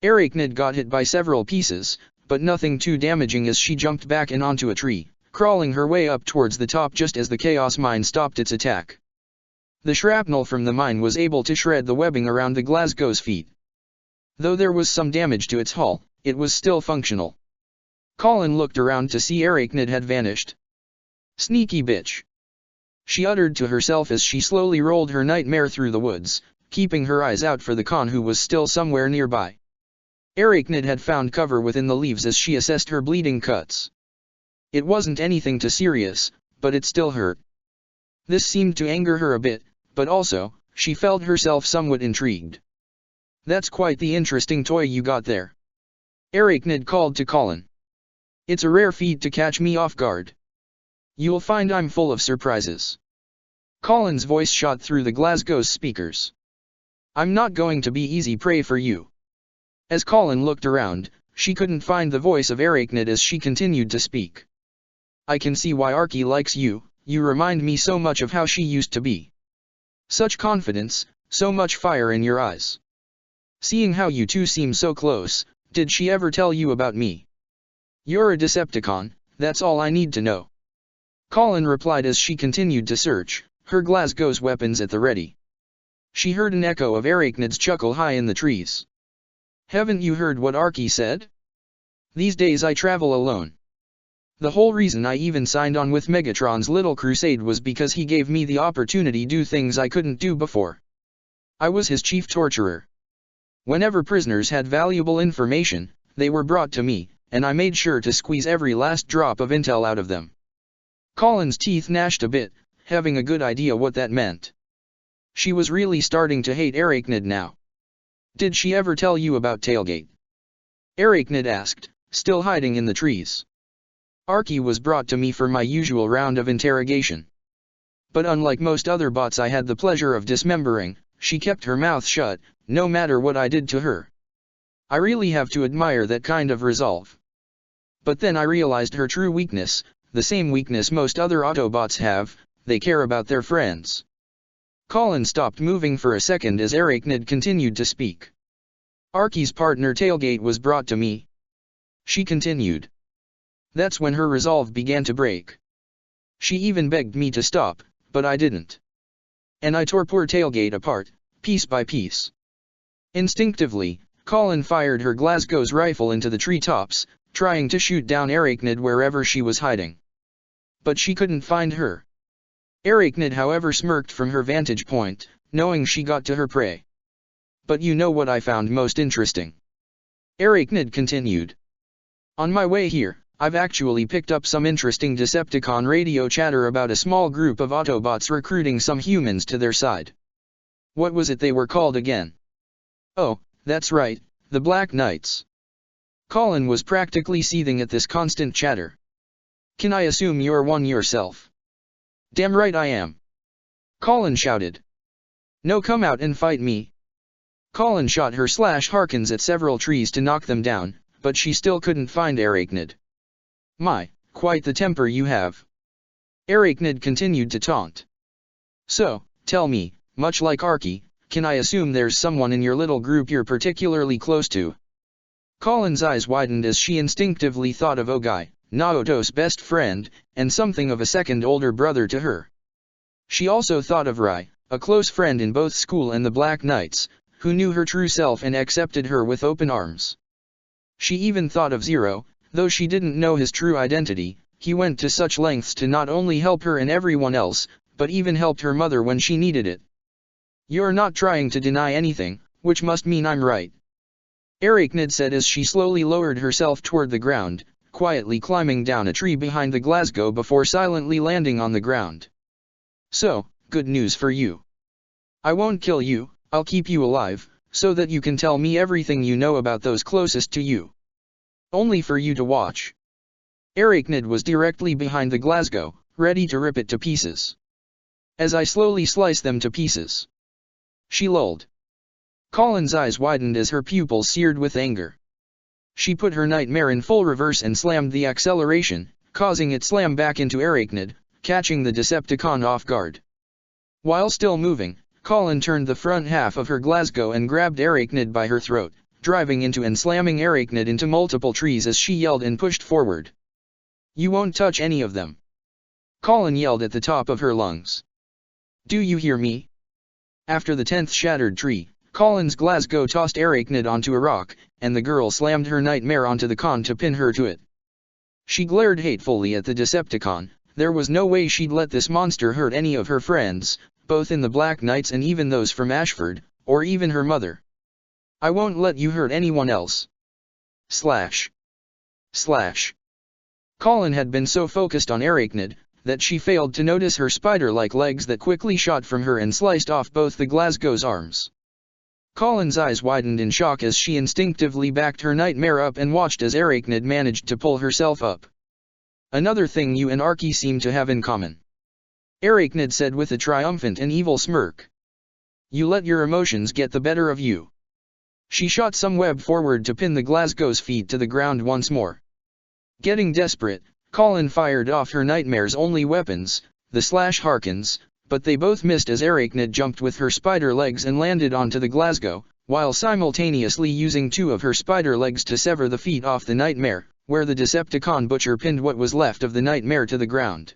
Arachnid got hit by several pieces, but nothing too damaging as she jumped back and onto a tree, crawling her way up towards the top just as the Chaos Mine stopped its attack. The shrapnel from the mine was able to shred the webbing around the Glasgow's feet. Though there was some damage to its hull, it was still functional. Colin looked around to see Arachnid had vanished. Sneaky bitch. She uttered to herself as she slowly rolled her nightmare through the woods, keeping her eyes out for the Khan who was still somewhere nearby. Arachnid had found cover within the leaves as she assessed her bleeding cuts. It wasn't anything too serious, but it still hurt. This seemed to anger her a bit, but also, she felt herself somewhat intrigued. That's quite the interesting toy you got there. Arachnid called to Colin. It's a rare feat to catch me off guard. You'll find I'm full of surprises. Colin's voice shot through the Glasgow's speakers. I'm not going to be easy prey for you. As Colin looked around, she couldn't find the voice of Arachnid as she continued to speak. I can see why Arky likes you, you remind me so much of how she used to be. Such confidence, so much fire in your eyes. Seeing how you two seem so close, did she ever tell you about me? You're a Decepticon, that's all I need to know. Colin replied as she continued to search, her Glasgow's weapons at the ready. She heard an echo of Arachnid's chuckle high in the trees. Haven't you heard what Arky said? These days I travel alone. The whole reason I even signed on with Megatron's little crusade was because he gave me the opportunity to do things I couldn't do before. I was his chief torturer. Whenever prisoners had valuable information, they were brought to me, and I made sure to squeeze every last drop of intel out of them. Colin's teeth gnashed a bit, having a good idea what that meant. She was really starting to hate Arachnid now. Did she ever tell you about Tailgate? Arachnid asked, still hiding in the trees. Arky was brought to me for my usual round of interrogation. But unlike most other bots I had the pleasure of dismembering, she kept her mouth shut, no matter what I did to her. I really have to admire that kind of resolve. But then I realized her true weakness, the same weakness most other Autobots have, they care about their friends. Colin stopped moving for a second as Arachnid continued to speak. Arky's partner Tailgate was brought to me. She continued. That's when her resolve began to break. She even begged me to stop, but I didn't. And I tore poor Tailgate apart, piece by piece. Instinctively, Colin fired her Glasgow's rifle into the treetops, trying to shoot down Arachnid wherever she was hiding. But she couldn't find her. Arachnid however smirked from her vantage point, knowing she got to her prey. But you know what I found most interesting? Arachnid continued. On my way here, I've actually picked up some interesting Decepticon radio chatter about a small group of Autobots recruiting some humans to their side. What was it they were called again? Oh, that's right, the Black Knights. Colin was practically seething at this constant chatter. Can I assume you're one yourself? Damn right I am. Colin shouted. No, come out and fight me. Colin shot her Harkins at several trees to knock them down, but she still couldn't find Arachnid. My, quite the temper you have. Arachnid continued to taunt. So, tell me, much like Arky, can I assume there's someone in your little group you're particularly close to? Colin's eyes widened as she instinctively thought of Ogai, Naoto's best friend, and something of a second older brother to her. She also thought of Rai, a close friend in both school and the Black Knights, who knew her true self and accepted her with open arms. She even thought of Zero, though she didn't know his true identity. He went to such lengths to not only help her and everyone else, but even helped her mother when she needed it. You're not trying to deny anything, which must mean I'm right. Arachnid said as she slowly lowered herself toward the ground, quietly climbing down a tree behind the Glasgow before silently landing on the ground. So, good news for you. I won't kill you, I'll keep you alive, so that you can tell me everything you know about those closest to you. Only for you to watch. Arachnid was directly behind the Glasgow, ready to rip it to pieces. As I slowly slice them to pieces. She lulled. Colin's eyes widened as her pupils seared with anger. She put her nightmare in full reverse and slammed the acceleration, causing it slam back into Arachnid, catching the Decepticon off guard. While still moving, Colin turned the front half of her Glasgow and grabbed Arachnid by her throat, driving into and slamming Arachnid into multiple trees as she yelled and pushed forward. You won't touch any of them. Colin yelled at the top of her lungs. Do you hear me? After the 10th shattered tree, Colin's Glasgow tossed Arachnid onto a rock, and the girl slammed her nightmare onto the con to pin her to it. She glared hatefully at the Decepticon. There was no way she'd let this monster hurt any of her friends, both in the Black Knights and even those from Ashford, or even her mother. I won't let you hurt anyone else. Slash. Slash. Colin had been so focused on Arachnid, that she failed to notice her spider-like legs that quickly shot from her and sliced off both the Glasgow's arms. Colin's eyes widened in shock as she instinctively backed her nightmare up and watched as Arachnid managed to pull herself up. Another thing you and Arky seem to have in common. Arachnid said with a triumphant and evil smirk. You let your emotions get the better of you. She shot some web forward to pin the Glasgow's feet to the ground once more. Getting desperate, Colin fired off her nightmare's only weapons, the Harkins, but they both missed as Arachnid jumped with her spider legs and landed onto the Glasgow, while simultaneously using two of her spider legs to sever the feet off the nightmare, where the Decepticon butcher pinned what was left of the nightmare to the ground.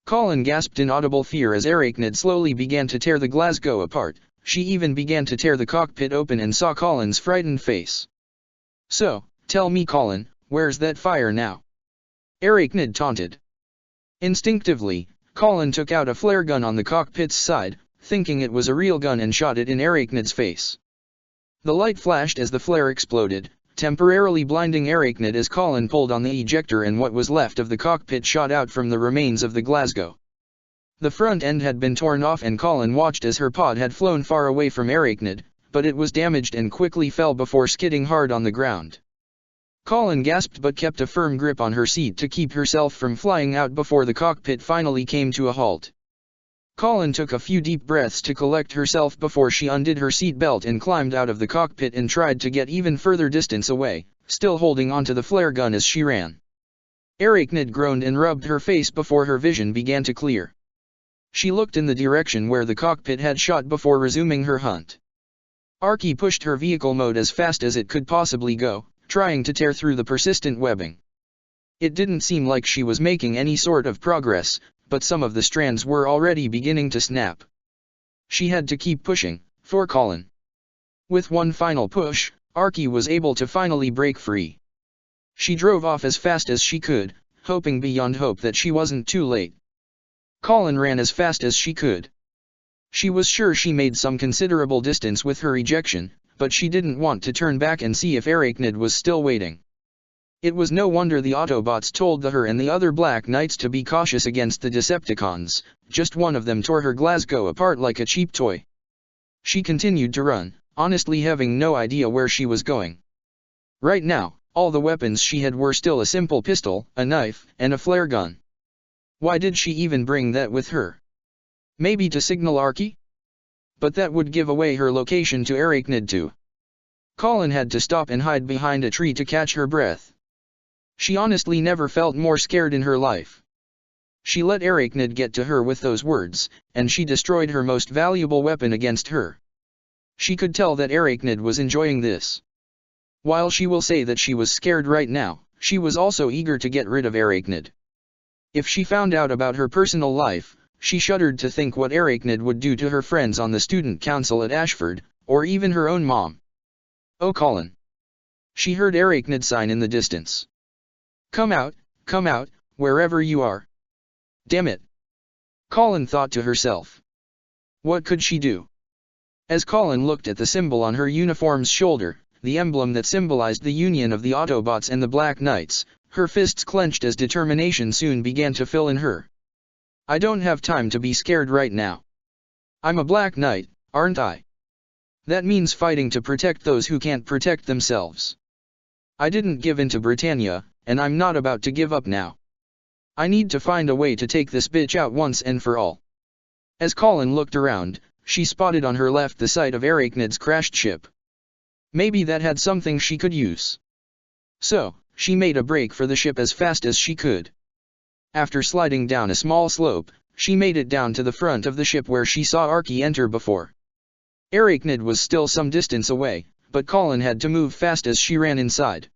Colin gasped in audible fear as Arachnid slowly began to tear the Glasgow apart. She even began to tear the cockpit open and saw Colin's frightened face. So, tell me Colin, where's that fire now? Arachnid taunted. Instinctively, Colin took out a flare gun on the cockpit's side, thinking it was a real gun and shot it in Arachnid's face. The light flashed as the flare exploded, temporarily blinding Arachnid as Colin pulled on the ejector and what was left of the cockpit shot out from the remains of the Glasgow. The front end had been torn off and Colin watched as her pod had flown far away from Arachnid, but it was damaged and quickly fell before skidding hard on the ground. Colin gasped but kept a firm grip on her seat to keep herself from flying out before the cockpit finally came to a halt. Colin took a few deep breaths to collect herself before she undid her seat belt and climbed out of the cockpit and tried to get even further distance away, still holding onto the flare gun as she ran. Arachnid groaned and rubbed her face before her vision began to clear. She looked in the direction where the cockpit had shot before resuming her hunt. Archie pushed her vehicle mode as fast as it could possibly go, trying to tear through the persistent webbing. It didn't seem like she was making any sort of progress, but some of the strands were already beginning to snap. She had to keep pushing, for Colin. With one final push, Archie was able to finally break free. She drove off as fast as she could, hoping beyond hope that she wasn't too late. Colin ran as fast as she could. She was sure she made some considerable distance with her ejection, but she didn't want to turn back and see if Arachnid was still waiting. It was no wonder the Autobots told her and the other Black Knights to be cautious against the Decepticons. Just one of them tore her Glasgow apart like a cheap toy. She continued to run, honestly having no idea where she was going. Right now, all the weapons she had were still a simple pistol, a knife, and a flare gun. Why did she even bring that with her? Maybe to signal Archie? But that would give away her location to Arachnid too. Colin had to stop and hide behind a tree to catch her breath. She honestly never felt more scared in her life. She let Arachnid get to her with those words, and she destroyed her most valuable weapon against her. She could tell that Arachnid was enjoying this. While she will say that she was scared right now, she was also eager to get rid of Arachnid. If she found out about her personal life, she shuddered to think what Arachnid would do to her friends on the student council at Ashford, or even her own mom. Oh Colin! She heard Arachnid sign in the distance. Come out, wherever you are. Damn it! Colin thought to herself. What could she do? As Colin looked at the symbol on her uniform's shoulder, the emblem that symbolized the union of the Autobots and the Black Knights, her fists clenched as determination soon began to fill in her. I don't have time to be scared right now. I'm a Black Knight, aren't I? That means fighting to protect those who can't protect themselves. I didn't give in to Britannia, and I'm not about to give up now. I need to find a way to take this bitch out once and for all. As Colin looked around, she spotted on her left the sight of Arachnid's crashed ship. Maybe that had something she could use. So, she made a break for the ship as fast as she could. After sliding down a small slope, she made it down to the front of the ship where she saw Archie enter before. Arachnid was still some distance away, but Colin had to move fast as she ran inside.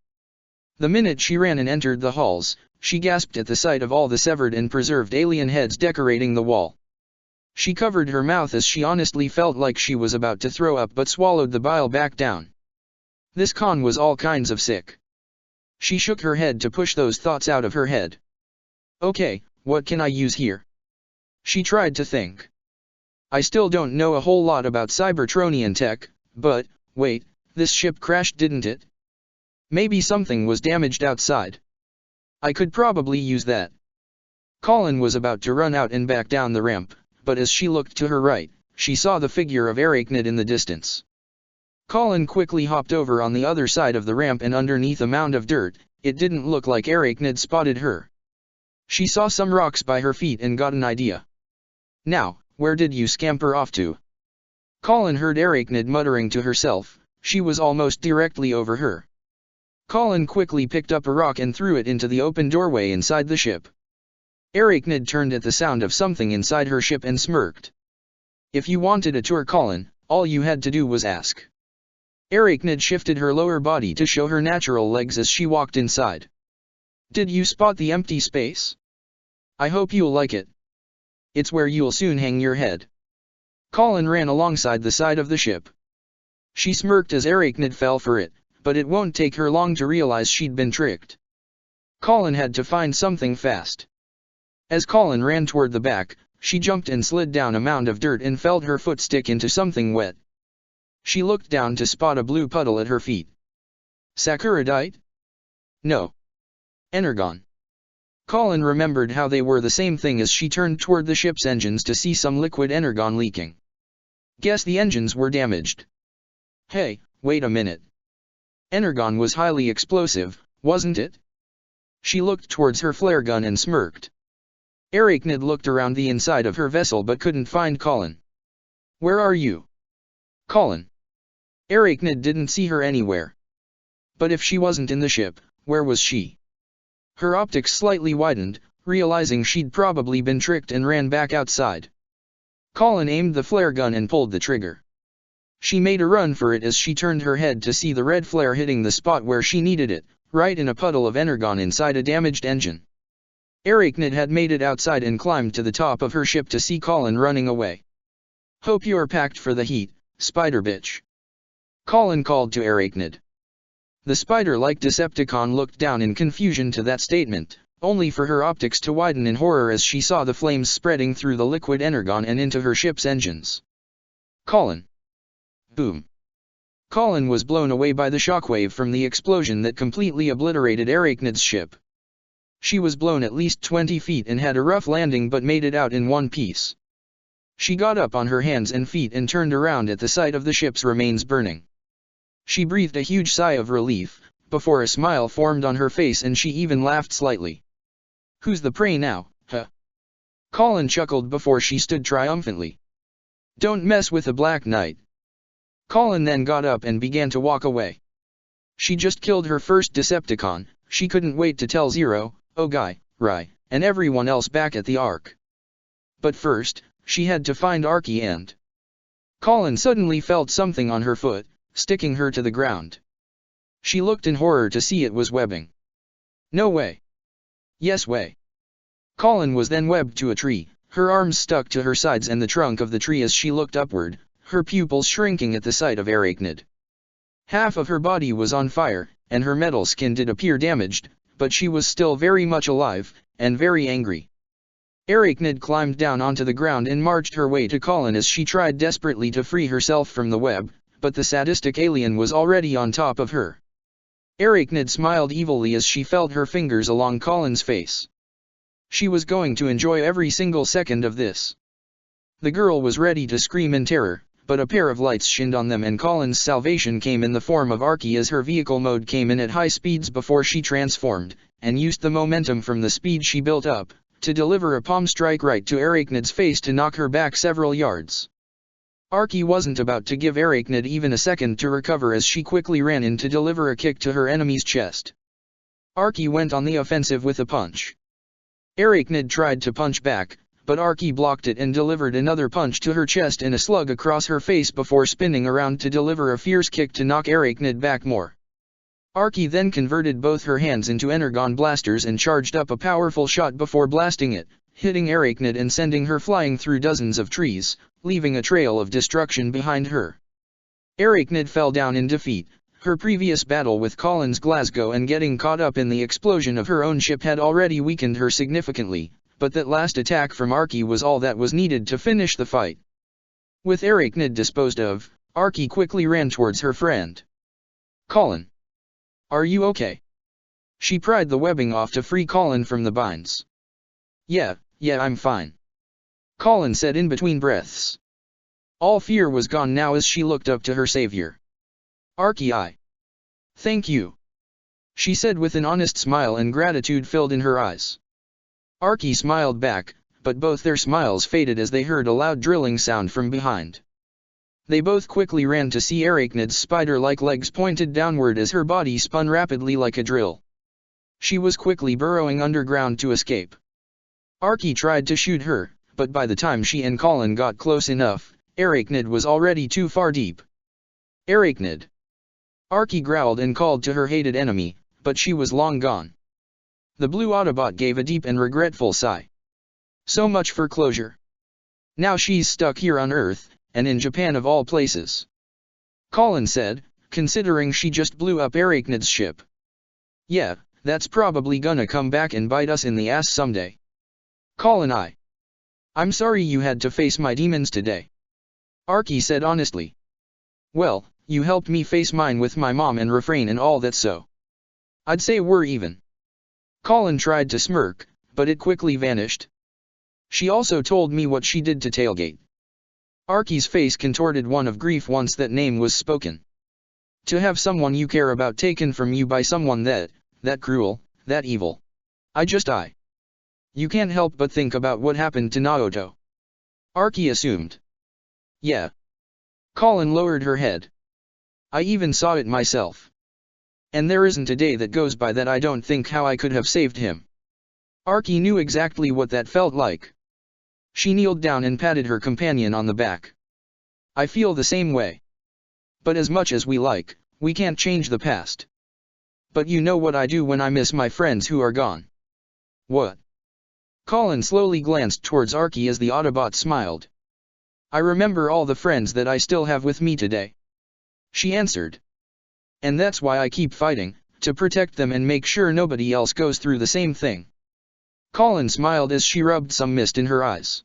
The minute she ran and entered the halls, she gasped at the sight of all the severed and preserved alien heads decorating the wall. She covered her mouth as she honestly felt like she was about to throw up but swallowed the bile back down. This con was all kinds of sick. She shook her head to push those thoughts out of her head. Okay, what can I use here? She tried to think. I still don't know a whole lot about Cybertronian tech, but, wait, this ship crashed, didn't it? Maybe something was damaged outside. I could probably use that. Colin was about to run out and back down the ramp, but as she looked to her right, she saw the figure of Arachnid in the distance. Colin quickly hopped over on the other side of the ramp and underneath a mound of dirt. It didn't look like Arachnid spotted her. She saw some rocks by her feet and got an idea. Now, where did you scamper off to? Colin heard Arachnid muttering to herself. She was almost directly over her. Colin quickly picked up a rock and threw it into the open doorway inside the ship. Arachnid turned at the sound of something inside her ship and smirked. If you wanted a tour, Colin, all you had to do was ask. Arachnid shifted her lower body to show her natural legs as she walked inside. Did you spot the empty space? I hope you'll like it. It's where you'll soon hang your head. Colin ran alongside the side of the ship. She smirked as Arachnid fell for it, but it won't take her long to realize she'd been tricked. Colin had to find something fast. As Colin ran toward the back, she jumped and slid down a mound of dirt and felt her foot stick into something wet. She looked down to spot a blue puddle at her feet. Sakuradite? No. Energon. Colin remembered how they were the same thing as she turned toward the ship's engines to see some liquid energon leaking. Guess the engines were damaged. Hey, wait a minute. Energon was highly explosive, wasn't it? She looked towards her flare gun and smirked. Arachnid looked around the inside of her vessel but couldn't find Colin. "Where are you? Colin?" Arachnid didn't see her anywhere. But if she wasn't in the ship, where was she? Her optics slightly widened, realizing she'd probably been tricked, and ran back outside. Colin aimed the flare gun and pulled the trigger. She made a run for it as she turned her head to see the red flare hitting the spot where she needed it, right in a puddle of energon inside a damaged engine. Arachnid had made it outside and climbed to the top of her ship to see Colin running away. "Hope you're packed for the heat, spider bitch," Colin called to Arachnid. The spider-like Decepticon looked down in confusion to that statement, only for her optics to widen in horror as she saw the flames spreading through the liquid energon and into her ship's engines. "Colin!" Boom! Colin was blown away by the shockwave from the explosion that completely obliterated Arachnid's ship. She was blown at least 20 feet and had a rough landing but made it out in one piece. She got up on her hands and feet and turned around at the sight of the ship's remains burning. She breathed a huge sigh of relief, before a smile formed on her face and she even laughed slightly. "Who's the prey now, huh?" Colin chuckled before she stood triumphantly. "Don't mess with the Black Knight." Colin then got up and began to walk away. She just killed her first Decepticon. She couldn't wait to tell Zero, Ogai, Rai, and everyone else back at the Ark. But first, she had to find Arky and... Colin suddenly felt something on her foot, sticking her to the ground. She looked in horror to see it was webbing. "No way." "Yes way." Colin was then webbed to a tree, her arms stuck to her sides and the trunk of the tree as she looked upward, her pupils shrinking at the sight of Arachnid. Half of her body was on fire, and her metal skin did appear damaged, but she was still very much alive, and very angry. Arachnid climbed down onto the ground and marched her way to Colin as she tried desperately to free herself from the web, but the sadistic alien was already on top of her. Arachnid smiled evilly as she felt her fingers along Colin's face. She was going to enjoy every single second of this. The girl was ready to scream in terror, but a pair of lights shined on them and Colin's salvation came in the form of Arky as her vehicle mode came in at high speeds before she transformed, and used the momentum from the speed she built up, to deliver a palm strike right to Arachnid's face to knock her back several yards. Arky wasn't about to give Arachnid even a second to recover as she quickly ran in to deliver a kick to her enemy's chest. Arky went on the offensive with a punch. Arachnid tried to punch back, but Arky blocked it and delivered another punch to her chest and a slug across her face before spinning around to deliver a fierce kick to knock Arachnid back more. Arky then converted both her hands into energon blasters and charged up a powerful shot before blasting it, hitting Arachnid and sending her flying through dozens of trees, leaving a trail of destruction behind her. Arachnid fell down in defeat. Her previous battle with Colin's Glasgow and getting caught up in the explosion of her own ship had already weakened her significantly, but that last attack from Arky was all that was needed to finish the fight. With Arachnid disposed of, Arky quickly ran towards her friend. "Colin. Are you okay?" She pried the webbing off to free Colin from the binds. Yeah, I'm fine," Colin said in between breaths. All fear was gone now as she looked up to her savior. "Arky, thank you," she said with an honest smile and gratitude filled in her eyes. Arky smiled back, but both their smiles faded as they heard a loud drilling sound from behind. They both quickly ran to see Arachnid's spider-like legs pointed downward as her body spun rapidly like a drill. She was quickly burrowing underground to escape. Arky tried to shoot her, but by the time she and Colin got close enough, Arachnid was already too far deep. "Arachnid!" Arky growled and called to her hated enemy, but she was long gone. The blue Autobot gave a deep and regretful sigh. So much for closure. Now she's stuck here on Earth, and in Japan of all places. Colin said, considering she just blew up Arachnid's ship. "Yeah, that's probably gonna come back and bite us in the ass someday." Colin, I'm sorry you had to face my demons today," Arky said honestly. "Well, you helped me face mine with my mom and refrain and all that, so I'd say we're even." Colin tried to smirk, but it quickly vanished. "She also told me what she did to Tailgate." Arky's face contorted one of grief once that name was spoken. To have someone you care about taken from you by someone that cruel, that evil. You can't help but think about what happened to Naoto. Archie assumed. Yeah. Colin lowered her head. I even saw it myself. And there isn't a day that goes by that I don't think how I could have saved him. Archie knew exactly what that felt like. She kneeled down and patted her companion on the back. I feel the same way. But as much as we like, we can't change the past. But you know what I do when I miss my friends who are gone. What? Colin slowly glanced towards Archie as the Autobot smiled. I remember all the friends that I still have with me today. She answered. And that's why I keep fighting, to protect them and make sure nobody else goes through the same thing. Colin smiled as she rubbed some mist in her eyes.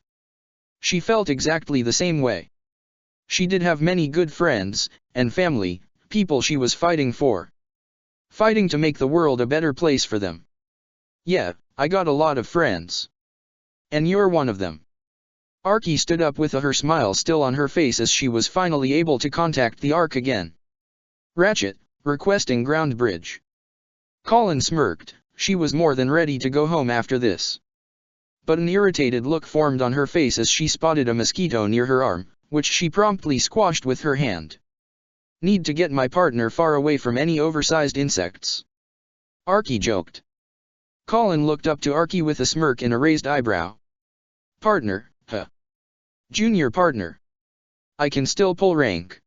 She felt exactly the same way. She did have many good friends, and family, people she was fighting for. Fighting to make the world a better place for them. Yeah, I got a lot of friends. And you're one of them. Archie stood up with her smile still on her face as she was finally able to contact the Ark again. Ratchet, requesting ground bridge. Colin smirked, she was more than ready to go home after this. But an irritated look formed on her face as she spotted a mosquito near her arm, which she promptly squashed with her hand. Need to get my partner far away from any oversized insects. Archie joked. Colin looked up to Archie with a smirk and a raised eyebrow. Partner, huh? Junior partner. I can still pull rank.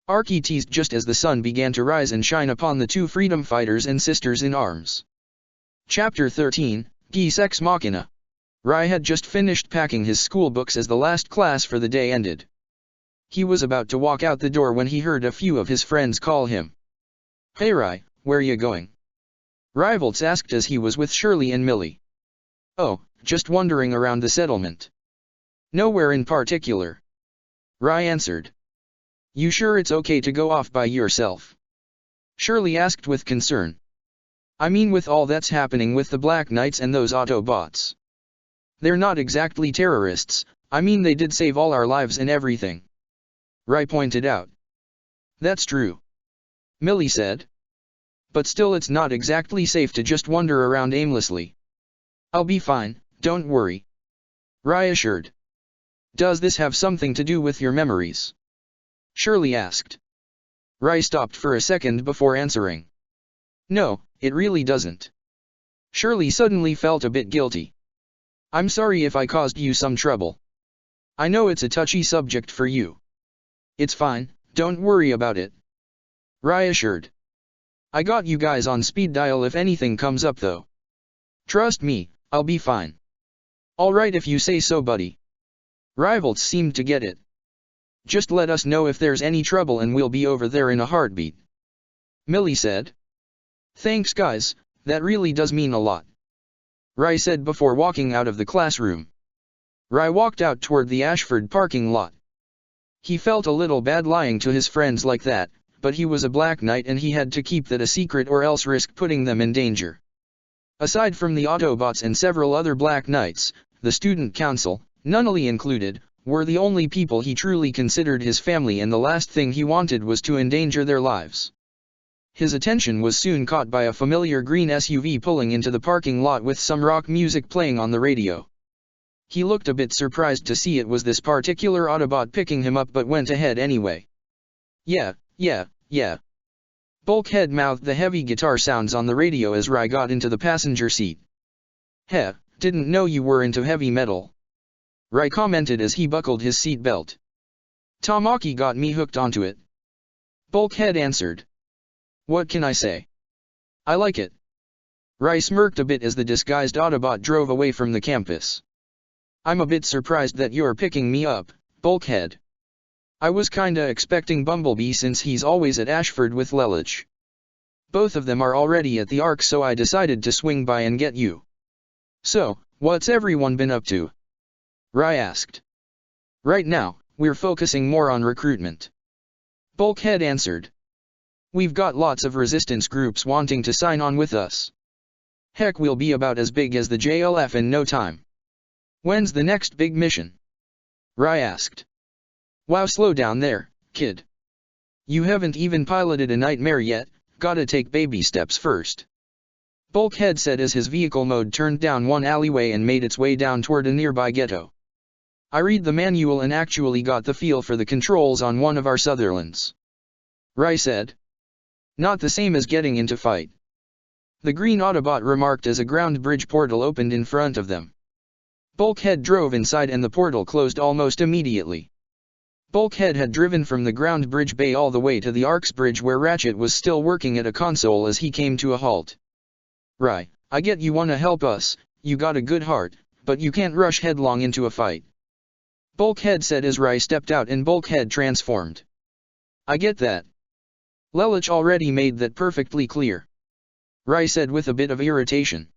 Archie teased just as the sun began to rise and shine upon the two freedom fighters and sisters in arms. Chapter 13, Deus Ex Machina. Rai had just finished packing his school books as the last class for the day ended. He was about to walk out the door when he heard a few of his friends call him. Hey Rai, where you going? Rivals asked as he was with Shirley and Millie. Oh, just wandering around the settlement. Nowhere in particular. Rai answered. You sure it's okay to go off by yourself? Shirley asked with concern. I mean with all that's happening with the Black Knights and those Autobots. They're not exactly terrorists, I mean they did save all our lives and everything. Rai pointed out. That's true. Millie said. But still it's not exactly safe to just wander around aimlessly. I'll be fine, don't worry. Rai assured. Does this have something to do with your memories? Shirley asked. Rai stopped for a second before answering. No, it really doesn't. Shirley suddenly felt a bit guilty. I'm sorry if I caused you some trouble. I know it's a touchy subject for you. It's fine, don't worry about it. Rai assured. I got you guys on speed dial if anything comes up though. Trust me, I'll be fine. Alright if you say so buddy. Rivals seemed to get it. Just let us know if there's any trouble and we'll be over there in a heartbeat. Millie said. Thanks guys, that really does mean a lot. Rai said before walking out of the classroom. Rai walked out toward the Ashford parking lot. He felt a little bad lying to his friends like that, but he was a Black Knight and he had to keep that a secret or else risk putting them in danger. Aside from the Autobots and several other Black Knights, the student council, Nunnally included, were the only people he truly considered his family and the last thing he wanted was to endanger their lives. His attention was soon caught by a familiar green SUV pulling into the parking lot with some rock music playing on the radio. He looked a bit surprised to see it was this particular Autobot picking him up but went ahead anyway. Yeah. Bulkhead mouthed the heavy guitar sounds on the radio as Rai got into the passenger seat. Heh, didn't know you were into heavy metal. Rai commented as he buckled his seat belt. Tamaki got me hooked onto it. Bulkhead answered. What can I say? I like it. Rai smirked a bit as the disguised Autobot drove away from the campus. I'm a bit surprised that you're picking me up, Bulkhead. I was kinda expecting Bumblebee since he's always at Ashford with Lelich. Both of them are already at the Ark so I decided to swing by and get you. So, what's everyone been up to? Rai asked. Right now, we're focusing more on recruitment. Bulkhead answered. We've got lots of resistance groups wanting to sign on with us. Heck, we'll be about as big as the JLF in no time. When's the next big mission? Rai asked. Wow, slow down there, kid. You haven't even piloted a nightmare yet, gotta take baby steps first. Bulkhead said as his vehicle mode turned down one alleyway and made its way down toward a nearby ghetto. I read the manual and actually got the feel for the controls on one of our Sutherlands. Rai said. Not the same as getting into fight. The green Autobot remarked as a ground bridge portal opened in front of them. Bulkhead drove inside and the portal closed almost immediately. Bulkhead had driven from the ground bridge bay all the way to the Ark's bridge where Ratchet was still working at a console as he came to a halt. Rai, I get you wanna help us, you got a good heart, but you can't rush headlong into a fight. Bulkhead said as Rai stepped out and Bulkhead transformed. I get that. Lelich already made that perfectly clear. Rai said with a bit of irritation.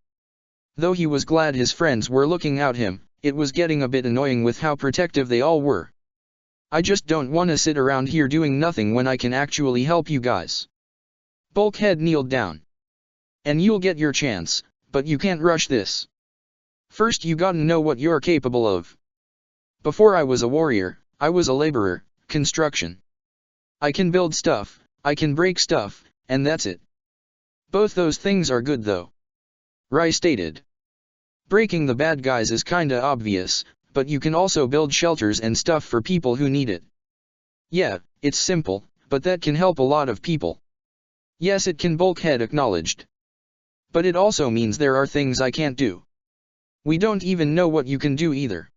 Though he was glad his friends were looking out him, it was getting a bit annoying with how protective they all were. I just don't wanna sit around here doing nothing when I can actually help you guys. Bulkhead kneeled down. And you'll get your chance, but you can't rush this. First you gotta know what you're capable of. Before I was a warrior, I was a laborer, construction. I can build stuff, I can break stuff, and that's it. Both those things are good though. Rai stated. Breaking the bad guys is kinda obvious, but you can also build shelters and stuff for people who need it. Yeah, it's simple, but that can help a lot of people. Yes, it can, Bulkhead acknowledged. But it also means there are things I can't do. We don't even know what you can do either.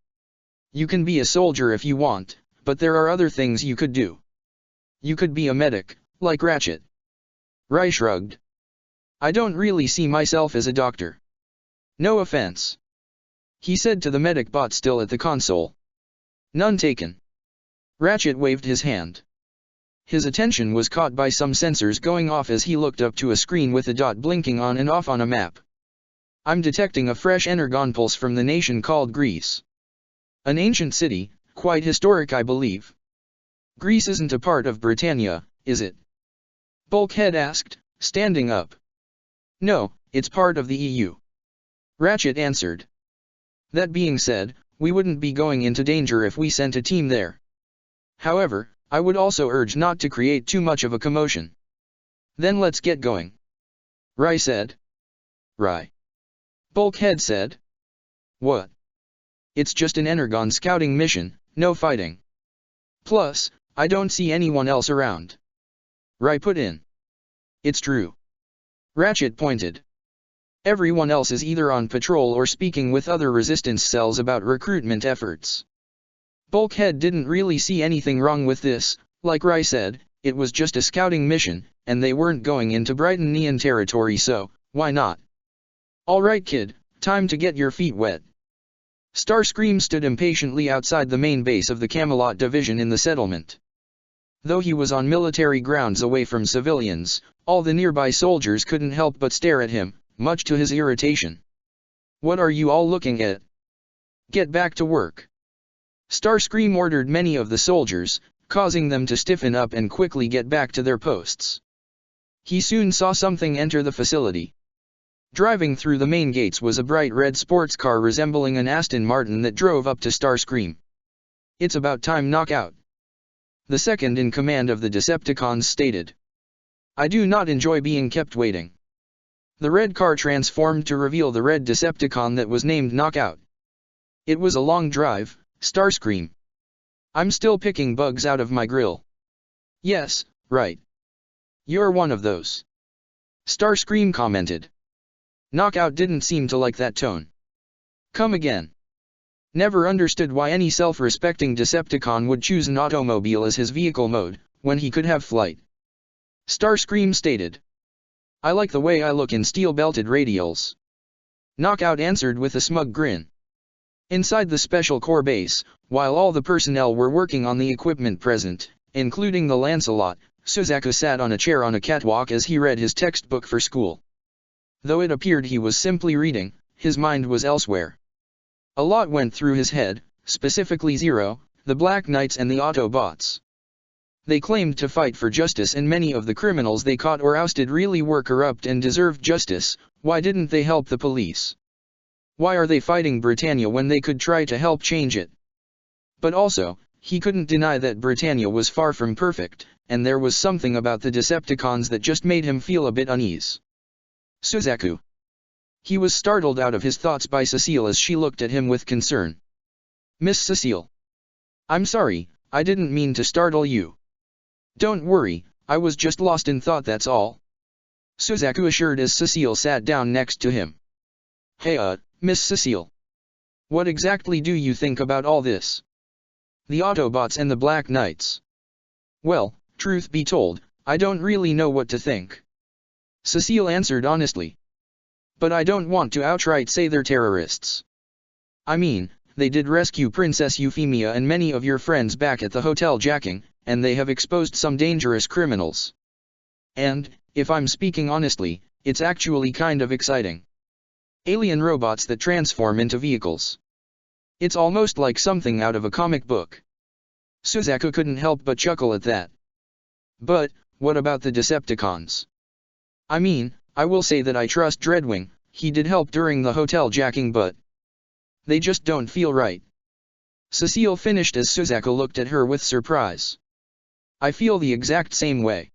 You can be a soldier if you want, but there are other things you could do. You could be a medic, like Ratchet. Rai shrugged. I don't really see myself as a doctor. No offense. He said to the medic bot still at the console. None taken. Ratchet waved his hand. His attention was caught by some sensors going off as he looked up to a screen with a dot blinking on and off on a map. I'm detecting a fresh energon pulse from the nation called Greece. An ancient city, quite historic I believe. Greece isn't a part of Britannia, is it? Bulkhead asked, standing up. No, it's part of the EU. Ratchet answered. That being said, we wouldn't be going into danger if we sent a team there. However, I would also urge not to create too much of a commotion. Then let's get going. Rai said. Rai. Bulkhead said. What? It's just an energon scouting mission, no fighting. Plus, I don't see anyone else around. Rai put in. It's true. Ratchet pointed. Everyone else is either on patrol or speaking with other resistance cells about recruitment efforts. Bulkhead didn't really see anything wrong with this, like Rai said, it was just a scouting mission, and they weren't going into Britannian territory so, why not? Alright kid, time to get your feet wet. Starscream stood impatiently outside the main base of the Camelot division in the settlement. Though he was on military grounds away from civilians, all the nearby soldiers couldn't help but stare at him, much to his irritation. What are you all looking at? Get back to work. Starscream ordered many of the soldiers, causing them to stiffen up and quickly get back to their posts. He soon saw something enter the facility. Driving through the main gates was a bright red sports car resembling an Aston Martin that drove up to Starscream. It's about time, Knockout. The second in command of the Decepticons stated. I do not enjoy being kept waiting. The red car transformed to reveal the red Decepticon that was named Knockout. It was a long drive, Starscream. I'm still picking bugs out of my grill. Yes, right. You're one of those. Starscream commented. Knockout didn't seem to like that tone. Come again. Never understood why any self-respecting Decepticon would choose an automobile as his vehicle mode, when he could have flight. Starscream stated. I like the way I look in steel-belted radials. Knockout answered with a smug grin. Inside the Special Corps base, while all the personnel were working on the equipment present, including the Lancelot, Suzaku sat on a chair on a catwalk as he read his textbook for school. Though it appeared he was simply reading, his mind was elsewhere. A lot went through his head, specifically Zero, the Black Knights and the Autobots. They claimed to fight for justice and many of the criminals they caught or ousted really were corrupt and deserved justice. Why didn't they help the police? Why are they fighting Britannia when they could try to help change it? But also, he couldn't deny that Britannia was far from perfect, and there was something about the Decepticons that just made him feel a bit uneasy. Suzaku. He was startled out of his thoughts by Cecile as she looked at him with concern. "Miss Cecile. I'm sorry, I didn't mean to startle you." "Don't worry, I was just lost in thought, that's all," Suzaku assured as Cecile sat down next to him. "Hey Miss Cecile. What exactly do you think about all this? The Autobots and the Black Knights?" "Well, truth be told, I don't really know what to think," Cecile answered honestly. "But I don't want to outright say they're terrorists. I mean, they did rescue Princess Euphemia and many of your friends back at the hotel jacking, and they have exposed some dangerous criminals. And, if I'm speaking honestly, it's actually kind of exciting. Alien robots that transform into vehicles. It's almost like something out of a comic book." Suzaku couldn't help but chuckle at that. "But, what about the Decepticons? I mean, I will say that I trust Dreadwing, he did help during the hotel jacking, but they just don't feel right," Cecile finished as Suzaku looked at her with surprise. "I feel the exact same way.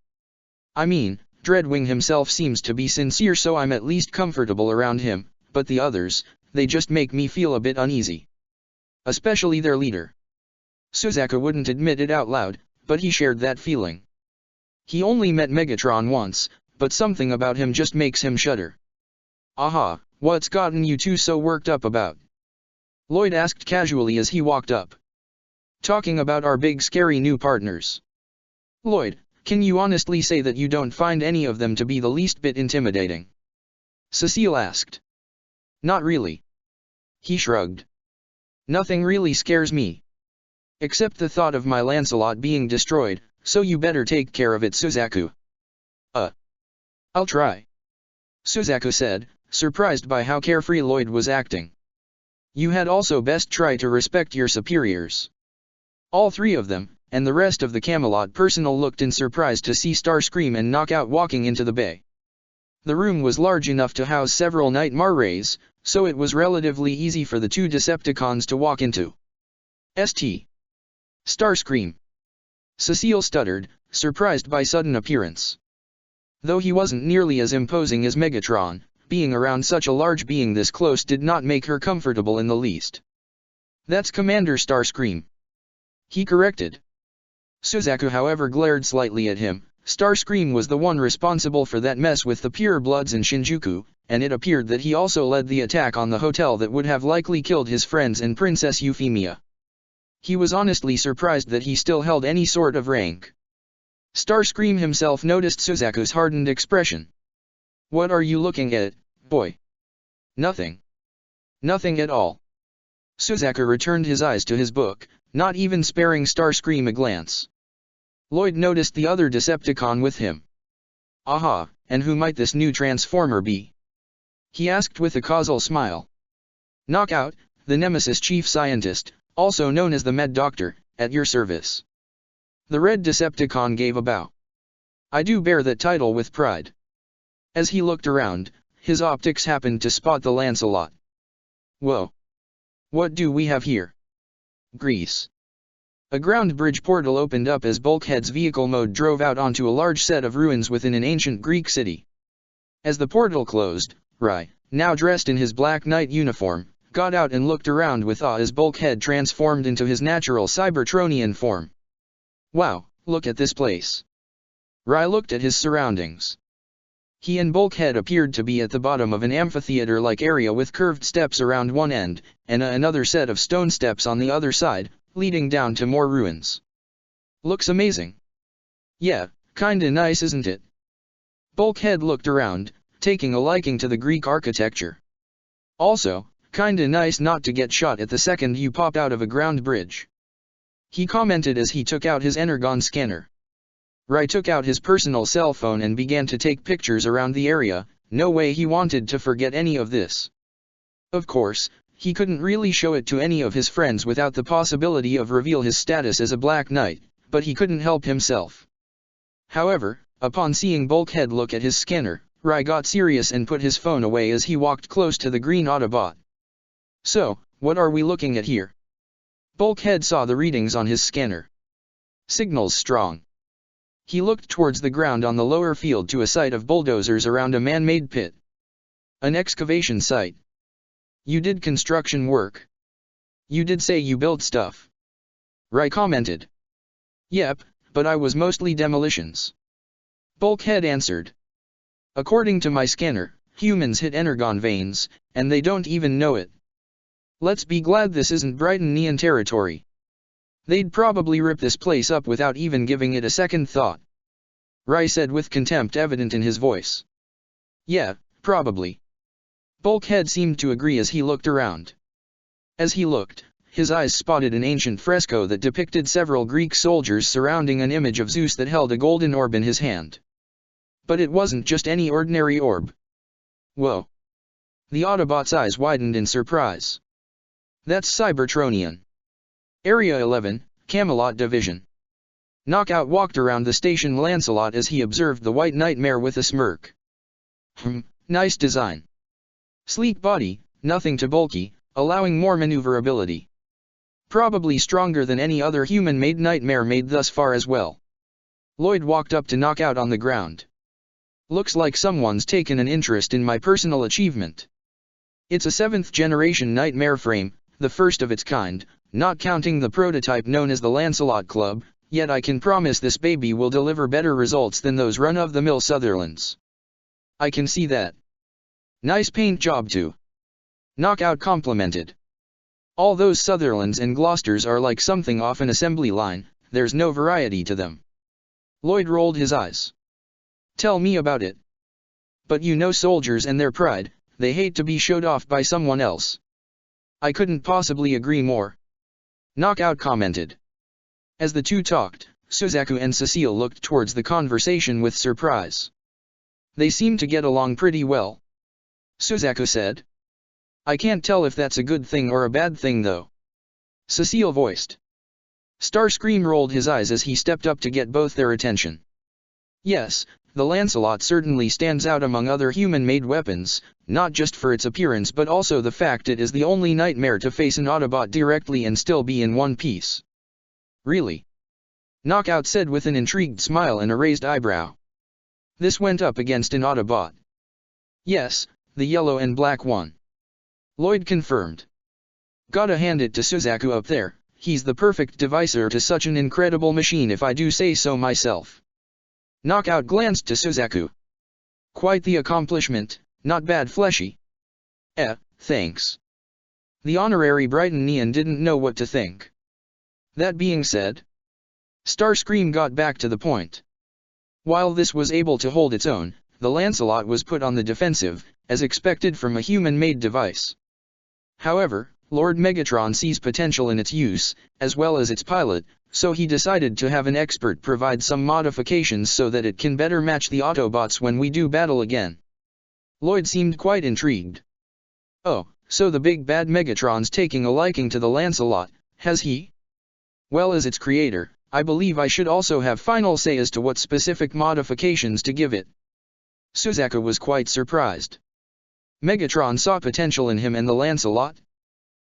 I mean, Dreadwing himself seems to be sincere, so I'm at least comfortable around him, but the others, they just make me feel a bit uneasy. Especially their leader." Suzaku wouldn't admit it out loud, but he shared that feeling. He only met Megatron once, but something about him just makes him shudder. "Aha, what's gotten you two so worked up about?" Lloyd asked casually as he walked up. "Talking about our big scary new partners." "Lloyd, can you honestly say that you don't find any of them to be the least bit intimidating?" Cecile asked. "Not really." He shrugged. "Nothing really scares me. Except the thought of my Lancelot being destroyed, so you better take care of it, Suzaku." I'll try," Suzaku said, surprised by how carefree Lloyd was acting. "You had also best try to respect your superiors." All three of them, and the rest of the Camelot personnel, looked in surprise to see Starscream and Knockout walking into the bay. The room was large enough to house several Nightmare Rays, so it was relatively easy for the two Decepticons to walk into. "St. Starscream," Cecile stuttered, surprised by sudden appearance. Though he wasn't nearly as imposing as Megatron, being around such a large being this close did not make her comfortable in the least. "That's Commander Starscream," he corrected. Suzaku however glared slightly at him. Starscream was the one responsible for that mess with the purebloods in Shinjuku, and it appeared that he also led the attack on the hotel that would have likely killed his friends and Princess Euphemia. He was honestly surprised that he still held any sort of rank. Starscream himself noticed Suzaku's hardened expression. "What are you looking at, boy?" "Nothing. Nothing at all." Suzaku returned his eyes to his book, not even sparing Starscream a glance. Lloyd noticed the other Decepticon with him. "Aha, and who might this new Transformer be?" he asked with a causal smile. "Knockout, the Nemesis Chief Scientist, also known as the Med Doctor, at your service." The red Decepticon gave a bow. "I do bear that title with pride." As he looked around, his optics happened to spot the Lancelot. "Whoa! What do we have here?" Greece. A ground bridge portal opened up as Bulkhead's vehicle mode drove out onto a large set of ruins within an ancient Greek city. As the portal closed, Rai, now dressed in his Black Knight uniform, got out and looked around with awe as Bulkhead transformed into his natural Cybertronian form. "Wow, look at this place." Rai looked at his surroundings. He and Bulkhead appeared to be at the bottom of an amphitheater-like area with curved steps around one end, and another set of stone steps on the other side, leading down to more ruins. "Looks amazing." "Yeah, kinda nice, isn't it?" Bulkhead looked around, taking a liking to the Greek architecture. "Also, kinda nice not to get shot at the second you pop out of a ground bridge," he commented as he took out his Energon scanner. Rai took out his personal cell phone and began to take pictures around the area. No way he wanted to forget any of this. Of course, he couldn't really show it to any of his friends without the possibility of reveal his status as a Black Knight, but he couldn't help himself. However, upon seeing Bulkhead look at his scanner, Rai got serious and put his phone away as he walked close to the green Autobot. "So, what are we looking at here?" Bulkhead saw the readings on his scanner. "Signals strong." He looked towards the ground on the lower field to a sight of bulldozers around a man-made pit. An excavation site. You did construction work. You did say you built stuff. Rai commented. Yep, but I was mostly demolitions. Bulkhead answered. According to my scanner, humans hit energon veins, and they don't even know it. Let's be glad this isn't Brighton-Neon territory. They'd probably rip this place up without even giving it a second thought. Rai said with contempt evident in his voice. Yeah, probably. Bulkhead seemed to agree as he looked around. As he looked, his eyes spotted an ancient fresco that depicted several Greek soldiers surrounding an image of Zeus that held a golden orb in his hand. But it wasn't just any ordinary orb. Whoa! The Autobot's eyes widened in surprise. That's Cybertronian. Area 11, Camelot Division. Knockout walked around the station Lancelot as he observed the White Nightmare with a smirk. Nice design. Sleek body, nothing too bulky, allowing more maneuverability. Probably stronger than any other human-made nightmare made thus far as well. Lloyd walked up to Knockout on the ground. Looks like someone's taken an interest in my personal achievement. It's a 7th-generation nightmare frame, the first of its kind, not counting the prototype known as the Lancelot Club, yet I can promise this baby will deliver better results than those run-of-the-mill Sutherlands. I can see that. Nice paint job too. Knockout complimented. All those Sutherlands and Gloucesters are like something off an assembly line, there's no variety to them. Lloyd rolled his eyes. Tell me about it. But you know soldiers and their pride, they hate to be showed off by someone else. I couldn't possibly agree more. Knockout commented. As the two talked, Suzaku and Cecile looked towards the conversation with surprise. They seemed to get along pretty well. Suzaku said. I can't tell if that's a good thing or a bad thing though. Cecile voiced. Starscream rolled his eyes as he stepped up to get both their attention. Yes, the Lancelot certainly stands out among other human-made weapons, not just for its appearance but also the fact it is the only nightmare to face an Autobot directly and still be in one piece. Really? Knockout said with an intrigued smile and a raised eyebrow. This went up against an Autobot. Yes, the yellow and black one. Lloyd confirmed. Gotta hand it to Suzaku up there, he's the perfect devicer to such an incredible machine if I do say so myself. Knockout glanced to Suzaku. Quite the accomplishment, not bad fleshy. Thanks. The honorary Brighton-Neon didn't know what to think. That being said, Starscream got back to the point. While this was able to hold its own, the Lancelot was put on the defensive, as expected from a human-made device. However, Lord Megatron sees potential in its use, as well as its pilot, so he decided to have an expert provide some modifications so that it can better match the Autobots when we do battle again. Lloyd seemed quite intrigued. Oh, so the big bad Megatron's taking a liking to the Lancelot, has he? Well, as its creator, I believe I should also have final say as to what specific modifications to give it. Suzaku was quite surprised. Megatron saw potential in him and the Lancelot?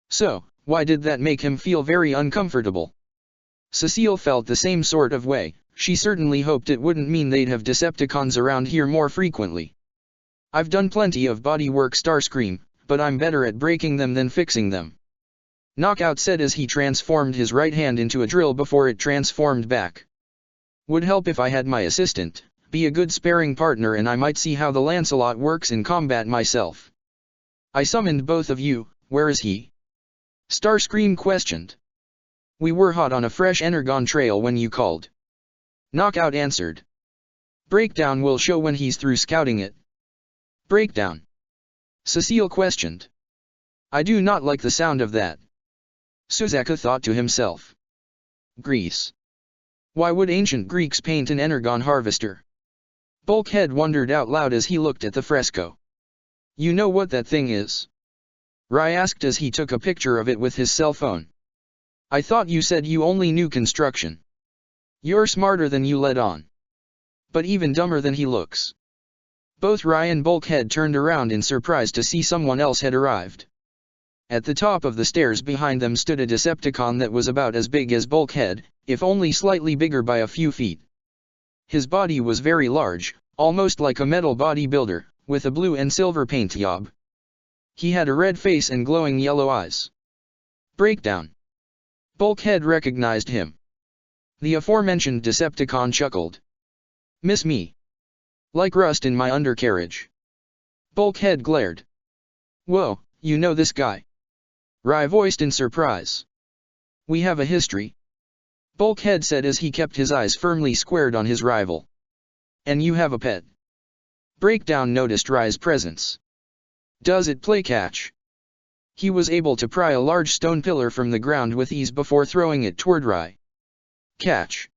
So, why did that make him feel very uncomfortable? Cecile felt the same sort of way, she certainly hoped it wouldn't mean they'd have Decepticons around here more frequently. I've done plenty of bodywork, Starscream, but I'm better at breaking them than fixing them. Knockout said as he transformed his right hand into a drill before it transformed back. Would help if I had my assistant, be a good sparring partner, and I might see how the Lancelot works in combat myself. I summoned both of you, where is he? Starscream questioned. We were hot on a fresh energon trail when you called. Knockout answered. Breakdown will show when he's through scouting it. Breakdown? Cecile questioned. I do not like the sound of that. Suzaku thought to himself. Greece. Why would ancient Greeks paint an energon harvester? Bulkhead wondered out loud as he looked at the fresco. You know what that thing is? Rai asked as he took a picture of it with his cell phone. I thought you said you only knew construction. You're smarter than you let on. But even dumber than he looks. Both Rai and Bulkhead turned around in surprise to see someone else had arrived. At the top of the stairs behind them stood a Decepticon that was about as big as Bulkhead, if only slightly bigger by a few feet. His body was very large, almost like a metal bodybuilder, with a blue and silver paint job. He had a red face and glowing yellow eyes. Breakdown. Bulkhead recognized him. The aforementioned Decepticon chuckled. Miss me. Like rust in my undercarriage. Bulkhead glared. Whoa, you know this guy? Rai voiced in surprise. We have a history. Bulkhead said as he kept his eyes firmly squared on his rival. And you have a pet. Breakdown noticed Rai's presence. Does it play catch? He was able to pry a large stone pillar from the ground with ease before throwing it toward Rai. Catch.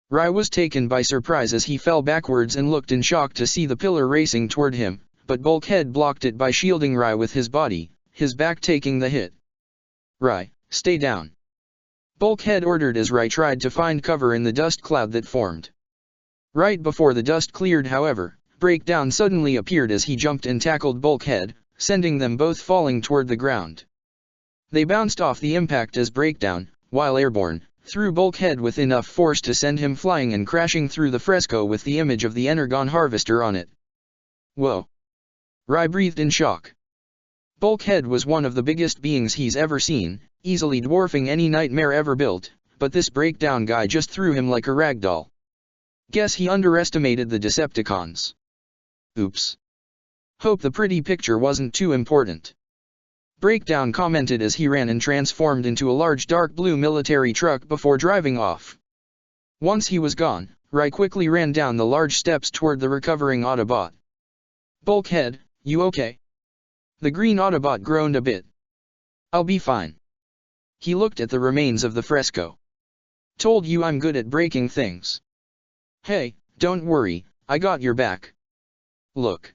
Rai was taken by surprise as he fell backwards and looked in shock to see the pillar racing toward him, but Bulkhead blocked it by shielding Rai with his body, his back taking the hit. Rai, stay down. Bulkhead ordered as Rai tried to find cover in the dust cloud that formed. Right before the dust cleared, however, Breakdown suddenly appeared as he jumped and tackled Bulkhead, sending them both falling toward the ground. They bounced off the impact as Breakdown, while airborne, threw Bulkhead with enough force to send him flying and crashing through the fresco with the image of the Energon Harvester on it. Whoa! Rai breathed in shock. Bulkhead was one of the biggest beings he's ever seen, easily dwarfing any nightmare ever built, but this Breakdown guy just threw him like a ragdoll. Guess he underestimated the Decepticons. Oops. Hope the pretty picture wasn't too important. Breakdown commented as he ran and transformed into a large dark blue military truck before driving off. Once he was gone, Rai quickly ran down the large steps toward the recovering Autobot. Bulkhead, you okay? The green Autobot groaned a bit. I'll be fine. He looked at the remains of the fresco. Told you I'm good at breaking things. Hey, don't worry, I got your back. Look.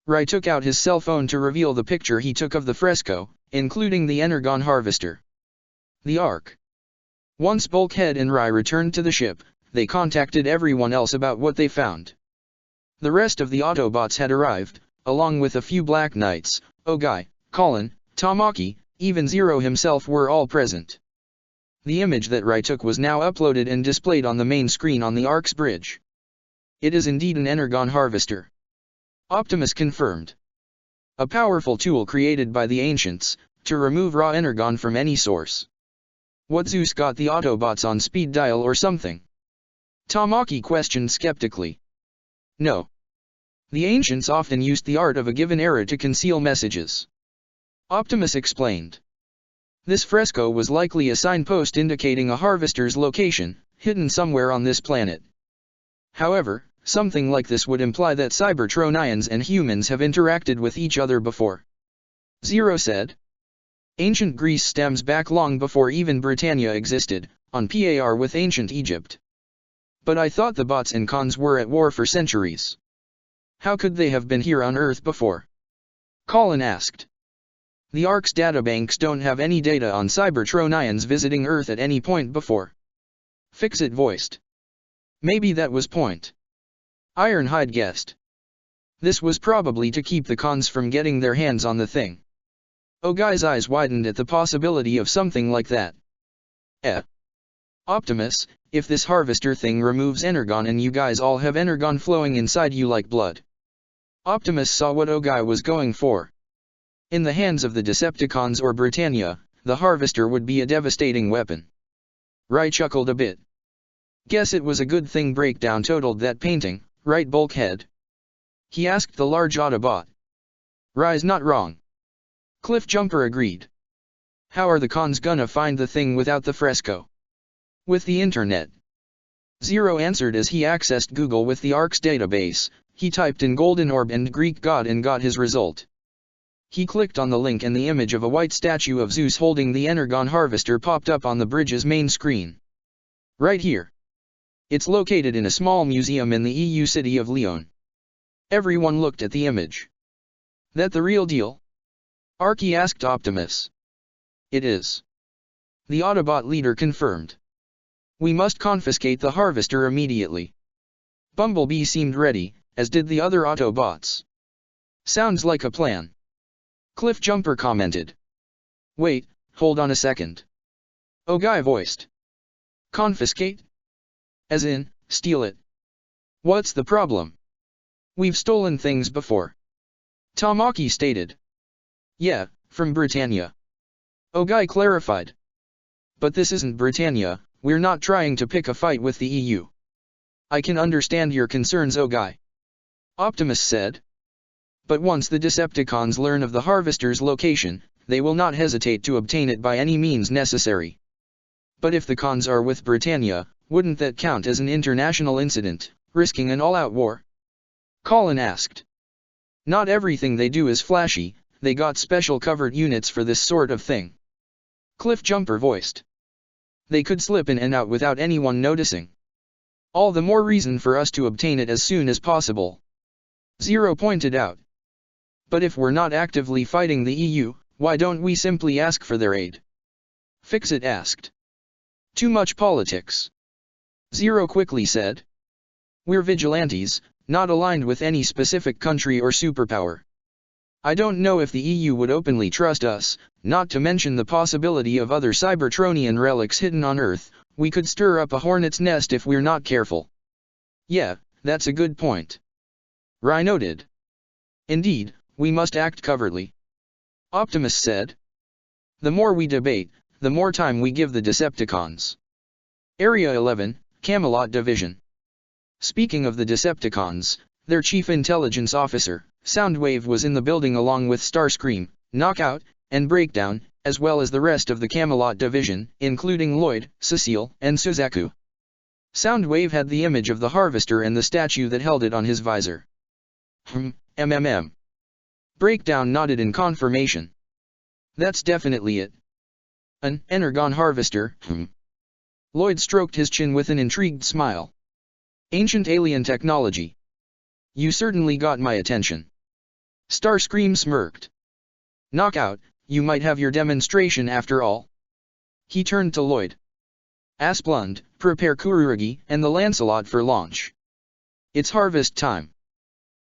Rai took out his cell phone to reveal the picture he took of the fresco, including the Energon Harvester. The Ark. Once Bulkhead and Rai returned to the ship, they contacted everyone else about what they found. The rest of the Autobots had arrived, along with a few Black Knights. Ogai, Colin, Tamaki, even Zero himself were all present. The image that Rai took was now uploaded and displayed on the main screen on the Ark's bridge. It is indeed an Energon Harvester. Optimus confirmed. A powerful tool created by the Ancients, to remove raw Energon from any source. What Zeus got the Autobots on speed dial or something? Tamaki questioned skeptically. No. The Ancients often used the art of a given era to conceal messages. Optimus explained. This fresco was likely a signpost indicating a harvester's location, hidden somewhere on this planet. However, something like this would imply that Cybertronians and humans have interacted with each other before. Zero said. Ancient Greece stems back long before even Britannia existed, on par with ancient Egypt. But I thought the bots and cons were at war for centuries. How could they have been here on Earth before? Colin asked. The Ark's databanks don't have any data on Cybertronians visiting Earth at any point before. Fixit voiced. Maybe that was point. Ironhide guessed. This was probably to keep the cons from getting their hands on the thing. Ogai's eyes widened at the possibility of something like that. Optimus, if this harvester thing removes Energon and you guys all have Energon flowing inside you like blood. Optimus saw what Ogai was going for. In the hands of the Decepticons or Britannia, the harvester would be a devastating weapon. Rai chuckled a bit. Guess it was a good thing Breakdown totaled that painting, right Bulkhead? He asked the large Autobot. Rai's not wrong. Cliffjumper agreed. How are the cons gonna find the thing without the fresco? With the internet. Zero answered as he accessed Google with the Ark's database. He typed in Golden Orb and Greek god and got his result. He clicked on the link and the image of a white statue of Zeus holding the Energon Harvester popped up on the bridge's main screen. Right here. It's located in a small museum in the EU city of Lyon. Everyone looked at the image. That the real deal? Arky asked Optimus. It is. The Autobot leader confirmed. We must confiscate the harvester immediately. Bumblebee seemed ready, as did the other Autobots. Sounds like a plan. Cliffjumper commented. Wait, hold on a second. Ogai voiced. Confiscate? As in, steal it. What's the problem? We've stolen things before. Tamaki stated. Yeah, from Britannia. Ogai clarified. But this isn't Britannia, we're not trying to pick a fight with the EU. I can understand your concerns, Ogai. Optimus said. But once the Decepticons learn of the Harvester's location, they will not hesitate to obtain it by any means necessary. But if the cons are with Britannia, wouldn't that count as an international incident, risking an all-out war? Colin asked. Not everything they do is flashy, they got special covert units for this sort of thing. Cliff Jumper voiced. They could slip in and out without anyone noticing. All the more reason for us to obtain it as soon as possible. Zero pointed out. But if we're not actively fighting the EU, why don't we simply ask for their aid? Fixit asked. Too much politics. Zero quickly said. We're vigilantes, not aligned with any specific country or superpower. I don't know if the EU would openly trust us, not to mention the possibility of other Cybertronian relics hidden on Earth. We could stir up a hornet's nest if we're not careful. Yeah, that's a good point. Rai noted. Indeed, we must act covertly. Optimus said. The more we debate, the more time we give the Decepticons. Area 11, Camelot Division. Speaking of the Decepticons, their chief intelligence officer, Soundwave, was in the building along with Starscream, Knockout, and Breakdown, as well as the rest of the Camelot Division, including Lloyd, Cecile, and Suzaku. Soundwave had the image of the Harvester and the statue that held it on his visor. MMM. Breakdown nodded in confirmation. That's definitely it. An Energon Harvester, Lloyd stroked his chin with an intrigued smile. Ancient alien technology. You certainly got my attention. Starscream smirked. Knockout, you might have your demonstration after all. He turned to Lloyd. Asplund, prepare Kurugi and the Lancelot for launch. It's harvest time.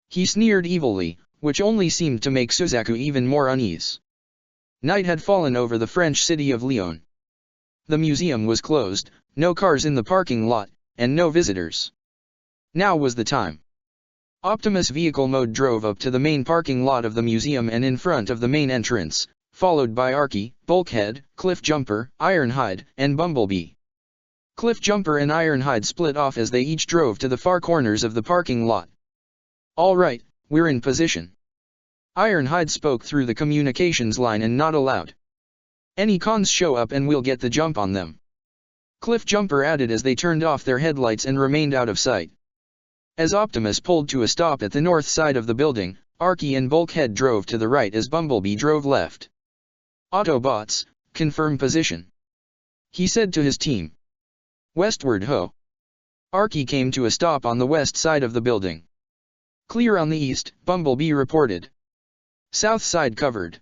He sneered evilly, which only seemed to make Suzaku even more uneasy. Night had fallen over the French city of Lyon. The museum was closed, no cars in the parking lot, and no visitors. Now was the time. Optimus Vehicle Mode drove up to the main parking lot of the museum and in front of the main entrance, followed by Arky, Bulkhead, Cliff Jumper, Ironhide, and Bumblebee. Cliff Jumper and Ironhide split off as they each drove to the far corners of the parking lot. All right, we're in position. Ironhide spoke through the communications line and not aloud. Any cons show up and we'll get the jump on them. Cliff Jumper added as they turned off their headlights and remained out of sight. As Optimus pulled to a stop at the north side of the building, Arky and Bulkhead drove to the right as Bumblebee drove left. Autobots, confirm position. He said to his team. Westward ho. Arky came to a stop on the west side of the building. Clear on the east, Bumblebee reported. South side covered.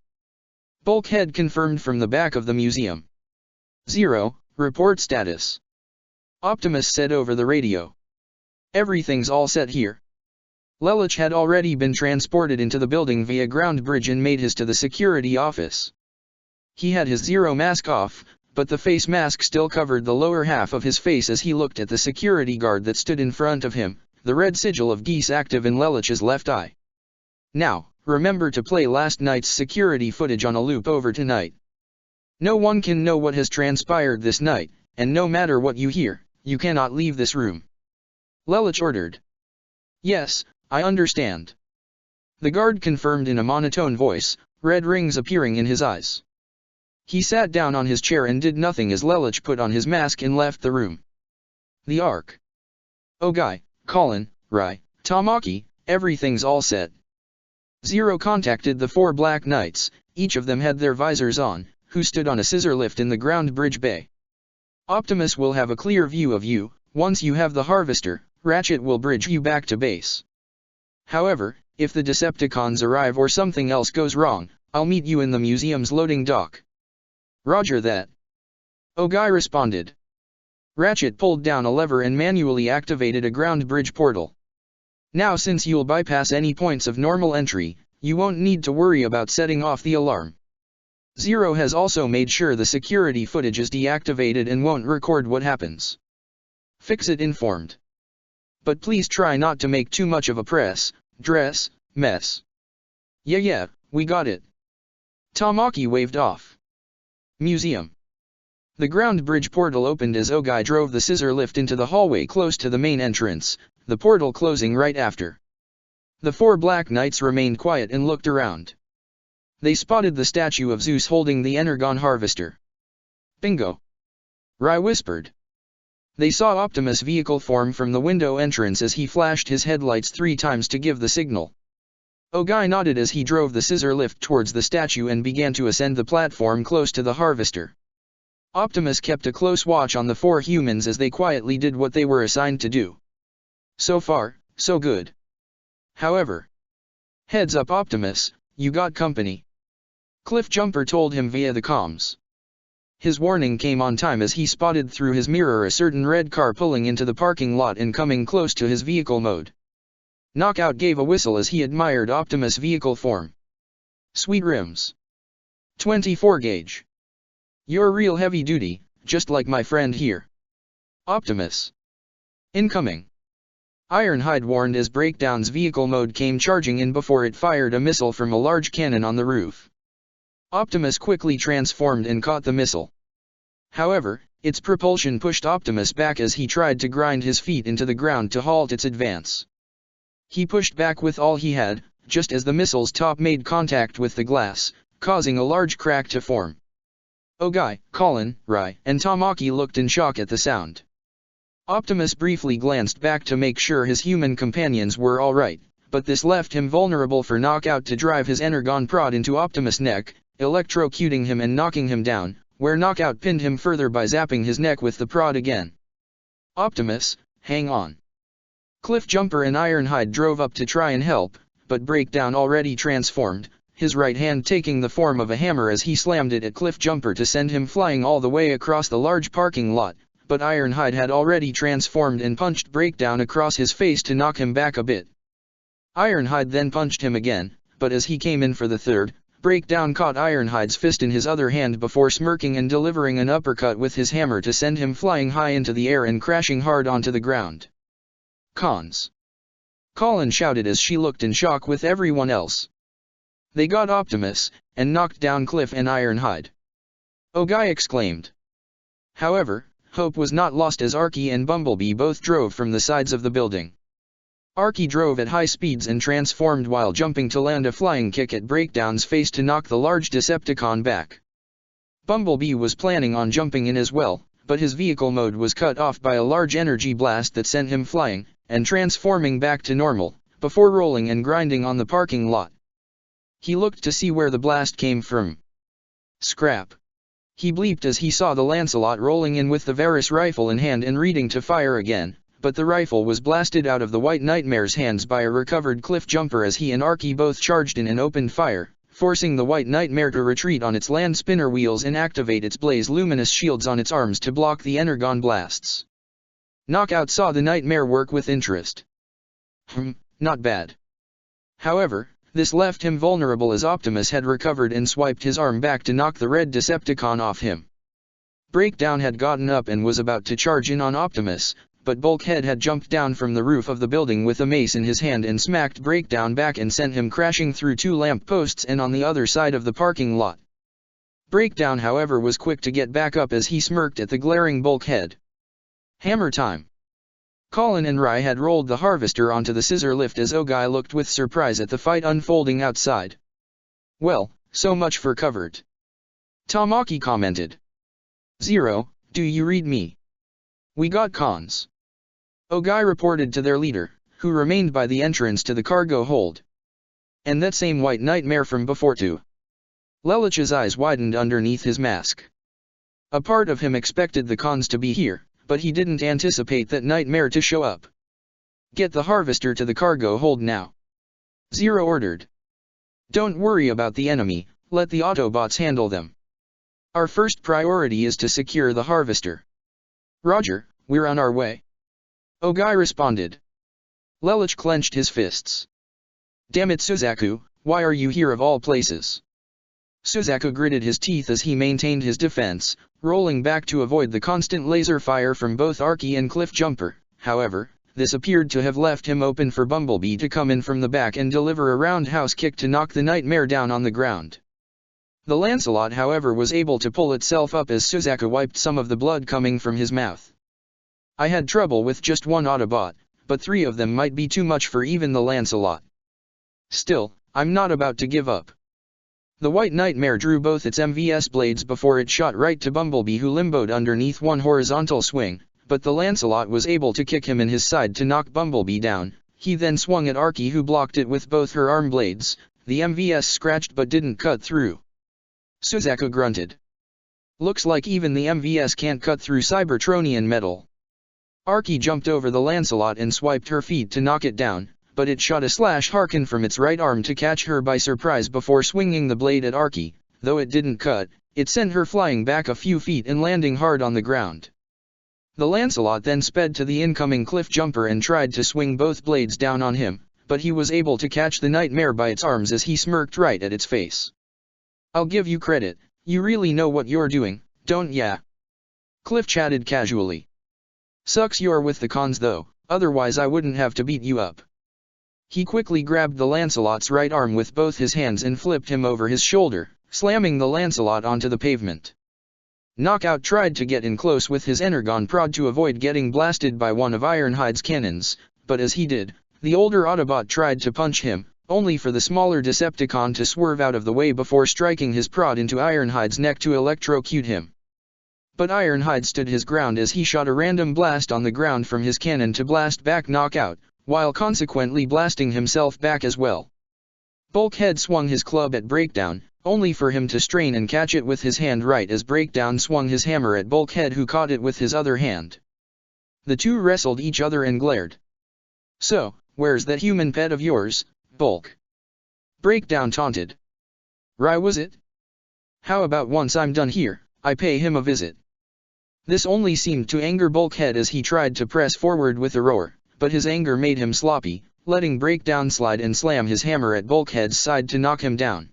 Bulkhead confirmed from the back of the museum. 0, report status. Optimus said over the radio. Everything's all set here. Lelich had already been transported into the building via ground bridge and made his to the security office. He had his Zero mask off, but the face mask still covered the lower half of his face as he looked at the security guard that stood in front of him, the red sigil of geese active in Lelich's left eye. Now, remember to play last night's security footage on a loop over tonight. No one can know what has transpired this night, and no matter what you hear, you cannot leave this room. Lelich ordered. Yes, I understand. The guard confirmed in a monotone voice, red rings appearing in his eyes. He sat down on his chair and did nothing as Lelich put on his mask and left the room. The Ark. Ogai, Colin, Rai, Tamaki, everything's all set. Zero contacted the 4 Black Knights, each of them had their visors on, who stood on a scissor lift in the ground bridge bay. Optimus will have a clear view of you. Once you have the Harvester, Ratchet will bridge you back to base. However, if the Decepticons arrive or something else goes wrong, I'll meet you in the museum's loading dock. Roger that. Ogai responded. Ratchet pulled down a lever and manually activated a ground bridge portal. Now since you'll bypass any points of normal entry, you won't need to worry about setting off the alarm. Zero has also made sure the security footage is deactivated and won't record what happens. Fixit informed. But please try not to make too much of a press, dress, mess. Yeah, we got it. Tamaki waved off. Museum. The ground bridge portal opened as Ogai drove the scissor lift into the hallway close to the main entrance, the portal closing right after. The four black knights remained quiet and looked around. They spotted the statue of Zeus holding the Energon harvester. Bingo! Rai whispered. They saw Optimus' vehicle form from the window entrance as he flashed his headlights 3 times to give the signal. Ogai nodded as he drove the scissor lift towards the statue and began to ascend the platform close to the harvester. Optimus kept a close watch on the 4 humans as they quietly did what they were assigned to do. So far, so good. However, heads up Optimus, you got company. Cliffjumper told him via the comms. His warning came on time as he spotted through his mirror a certain red car pulling into the parking lot and coming close to his vehicle mode. Knockout gave a whistle as he admired Optimus' vehicle form. Sweet rims. 24 gauge. You're real heavy duty, just like my friend here. Optimus. Incoming. Ironhide warned as Breakdown's vehicle mode came charging in before it fired a missile from a large cannon on the roof. Optimus quickly transformed and caught the missile. However, its propulsion pushed Optimus back as he tried to grind his feet into the ground to halt its advance. He pushed back with all he had, just as the missile's top made contact with the glass, causing a large crack to form. Ogai, Colin, Rai, and Tamaki looked in shock at the sound. Optimus briefly glanced back to make sure his human companions were alright, but this left him vulnerable for Knockout to drive his Energon prod into Optimus' neck, electrocuting him and knocking him down, where Knockout pinned him further by zapping his neck with the prod again. Optimus, hang on. Cliffjumper and Ironhide drove up to try and help, but Breakdown already transformed, his right hand taking the form of a hammer as he slammed it at Cliffjumper to send him flying all the way across the large parking lot, but Ironhide had already transformed and punched Breakdown across his face to knock him back a bit. Ironhide then punched him again, but as he came in for the third, Breakdown caught Ironhide's fist in his other hand before smirking and delivering an uppercut with his hammer to send him flying high into the air and crashing hard onto the ground. Cons. Colin shouted as she looked in shock with everyone else. They got Optimus, and knocked down Cliff and Ironhide. Ogai exclaimed. However, hope was not lost as Archie and Bumblebee both drove from the sides of the building. Archie drove at high speeds and transformed while jumping to land a flying kick at Breakdown's face to knock the large Decepticon back. Bumblebee was planning on jumping in as well, but his vehicle mode was cut off by a large energy blast that sent him flying, and transforming back to normal, before rolling and grinding on the parking lot. He looked to see where the blast came from. Scrap. He bleeped as he saw the Lancelot rolling in with the Varus rifle in hand and reading to fire again, but the rifle was blasted out of the White Nightmare's hands by a recovered Cliffjumper as he and Archie both charged in and opened fire, forcing the White Nightmare to retreat on its land spinner wheels and activate its blaze luminous shields on its arms to block the Energon blasts. Knockout saw the Nightmare work with interest. Not bad. However, this left him vulnerable as Optimus had recovered and swiped his arm back to knock the red Decepticon off him. Breakdown had gotten up and was about to charge in on Optimus, but Bulkhead had jumped down from the roof of the building with a mace in his hand and smacked Breakdown back and sent him crashing through 2 lamp posts and on the other side of the parking lot. Breakdown however was quick to get back up as he smirked at the glaring Bulkhead. Hammer time. Colin and Rai had rolled the harvester onto the scissor lift as Ogai looked with surprise at the fight unfolding outside. Well, so much for covert. Tamaki commented. Zero, do you read me? We got cons. Ogai reported to their leader, who remained by the entrance to the cargo hold. And that same White Nightmare from before too. Lelich's eyes widened underneath his mask. A part of him expected the cons to be here, but he didn't anticipate that Nightmare to show up. Get the harvester to the cargo hold now. Zero ordered. Don't worry about the enemy, let the Autobots handle them. Our first priority is to secure the harvester. Roger, we're on our way. Ogai responded. Lelich clenched his fists. Damn it Suzaku, why are you here of all places? Suzaku gritted his teeth as he maintained his defense, rolling back to avoid the constant laser fire from both Archie and Cliffjumper. However, this appeared to have left him open for Bumblebee to come in from the back and deliver a roundhouse kick to knock the nightmare down on the ground. The Lancelot, however, was able to pull itself up as Suzaku wiped some of the blood coming from his mouth. I had trouble with just one Autobot, but 3 of them might be too much for even the Lancelot. Still, I'm not about to give up. The White Nightmare drew both its MVS blades before it shot right to Bumblebee, who limboed underneath one horizontal swing, but the Lancelot was able to kick him in his side to knock Bumblebee down. He then swung at Arky, who blocked it with both her arm blades. The MVS scratched but didn't cut through. Suzaku grunted. Looks like even the MVS can't cut through Cybertronian metal. Arky jumped over the Lancelot and swiped her feet to knock it down, but it shot a slash Harken from its right arm to catch her by surprise before swinging the blade at Arky. Though it didn't cut, it sent her flying back a few feet and landing hard on the ground. The Lancelot then sped to the incoming cliff jumper and tried to swing both blades down on him, but he was able to catch the Nightmare by its arms as he smirked right at its face. "I'll give you credit, you really know what you're doing, don't ya?" Cliff chatted casually. "Sucks you're with the cons though, otherwise I wouldn't have to beat you up." He quickly grabbed the Lancelot's right arm with both his hands and flipped him over his shoulder, slamming the Lancelot onto the pavement. Knockout tried to get in close with his Energon prod to avoid getting blasted by one of Ironhide's cannons, but as he did, the older Autobot tried to punch him, only for the smaller Decepticon to swerve out of the way before striking his prod into Ironhide's neck to electrocute him. But Ironhide stood his ground as he shot a random blast on the ground from his cannon to blast back Knockout, while consequently blasting himself back as well. Bulkhead swung his club at Breakdown, only for him to strain and catch it with his hand right as Breakdown swung his hammer at Bulkhead, who caught it with his other hand. The two wrestled each other and glared. "So, where's that human pet of yours, Bulk?" Breakdown taunted. "Rai was it? How about once I'm done here, I pay him a visit?" This only seemed to anger Bulkhead as he tried to press forward with a roar, but his anger made him sloppy, letting Breakdown slide and slam his hammer at Bulkhead's side to knock him down.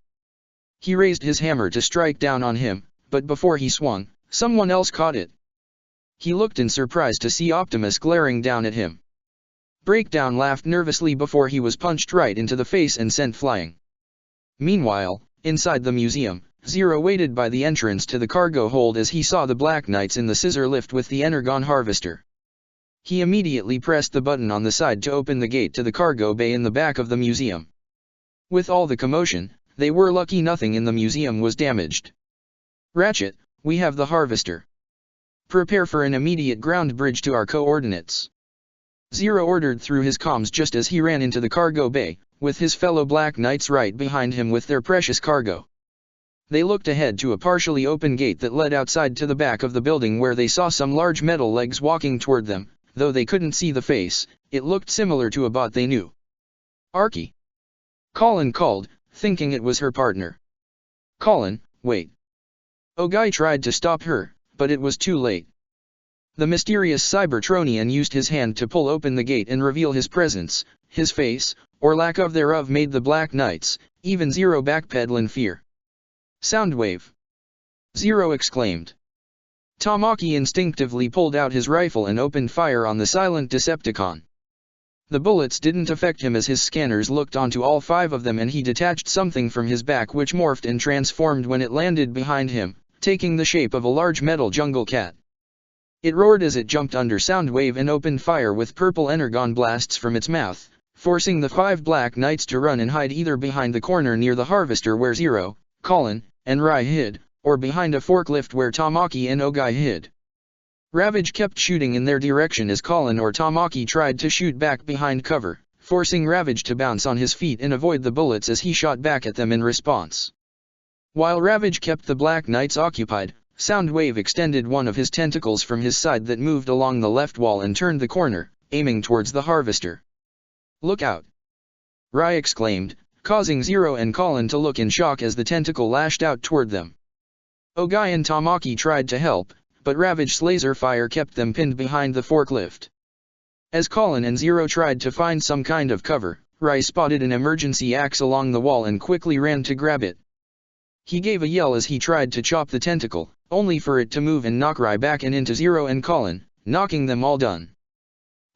He raised his hammer to strike down on him, but before he swung, someone else caught it. He looked in surprise to see Optimus glaring down at him. Breakdown laughed nervously before he was punched right into the face and sent flying. Meanwhile, inside the museum, Zero waited by the entrance to the cargo hold as he saw the Black Knights in the scissor lift with the Energon harvester. He immediately pressed the button on the side to open the gate to the cargo bay in the back of the museum. With all the commotion, they were lucky nothing in the museum was damaged. "Ratchet, we have the harvester. Prepare for an immediate ground bridge to our coordinates," Zero ordered through his comms just as he ran into the cargo bay, with his fellow Black Knights right behind him with their precious cargo. They looked ahead to a partially open gate that led outside to the back of the building, where they saw some large metal legs walking toward them. Though they couldn't see the face, it looked similar to a bot they knew. "Arky!" Colin called, thinking it was her partner. "Colin, wait." Ogai tried to stop her, but it was too late. The mysterious Cybertronian used his hand to pull open the gate and reveal his presence. His face, or lack of thereof, made the Black Knights, even Zero, backpedal in fear. "Soundwave!" Zero exclaimed. Tamaki instinctively pulled out his rifle and opened fire on the silent Decepticon. The bullets didn't affect him as his scanners looked onto all 5 of them, and he detached something from his back which morphed and transformed when it landed behind him, taking the shape of a large metal jungle cat. It roared as it jumped under Soundwave and opened fire with purple energon blasts from its mouth, forcing the 5 Black Knights to run and hide either behind the corner near the harvester where Zero, Colin, and Rai hid, or behind a forklift where Tamaki and Ogai hid. Ravage kept shooting in their direction as Colin or Tamaki tried to shoot back behind cover, forcing Ravage to bounce on his feet and avoid the bullets as he shot back at them in response. While Ravage kept the Black Knights occupied, Soundwave extended one of his tentacles from his side that moved along the left wall and turned the corner, aiming towards the harvester. "Look out!" Rai exclaimed, causing Zero and Colin to look in shock as the tentacle lashed out toward them. Ogai and Tamaki tried to help, but Ravage's laser fire kept them pinned behind the forklift. As Colin and Zero tried to find some kind of cover, Rai spotted an emergency axe along the wall and quickly ran to grab it. He gave a yell as he tried to chop the tentacle, only for it to move and knock Rai back and into Zero and Colin, knocking them all done.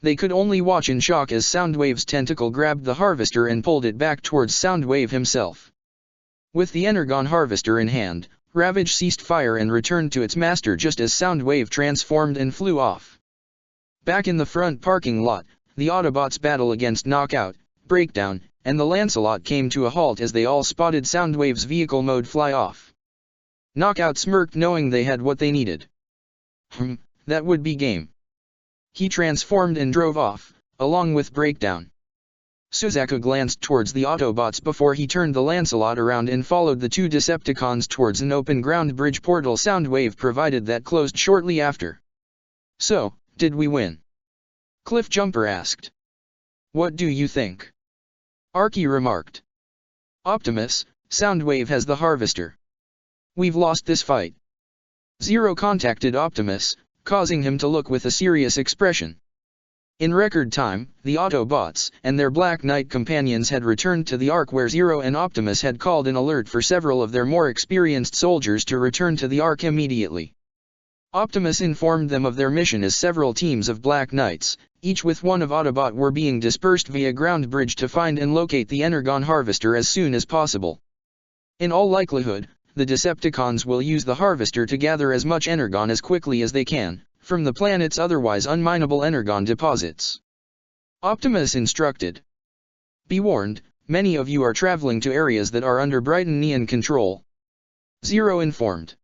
They could only watch in shock as Soundwave's tentacle grabbed the harvester and pulled it back towards Soundwave himself. With the Energon harvester in hand, Ravage ceased fire and returned to its master just as Soundwave transformed and flew off. Back in the front parking lot, the Autobots' battle against Knockout, Breakdown, and the Lancelot came to a halt as they all spotted Soundwave's vehicle mode fly off. Knockout smirked knowing they had what they needed. That would be game. He transformed and drove off, along with Breakdown. Suzaku glanced towards the Autobots before he turned the Lancelot around and followed the two Decepticons towards an open ground bridge portal Soundwave provided that closed shortly after. So, did we win? Cliffjumper asked. What do you think? Arky remarked. Optimus, Soundwave has the harvester. We've lost this fight. Zero contacted Optimus, causing him to look with a serious expression. In record time, the Autobots and their Black Knight companions had returned to the Ark where Zero and Optimus had called an alert for several of their more experienced soldiers to return to the Ark immediately. Optimus informed them of their mission as several teams of Black Knights, each with one of Autobot, were being dispersed via ground bridge to find and locate the Energon harvester as soon as possible. In all likelihood, the Decepticons will use the harvester to gather as much Energon as quickly as they can, from the planet's otherwise unminable Energon deposits. Optimus instructed. Be warned, many of you are traveling to areas that are under Brightonian control. Zero informed.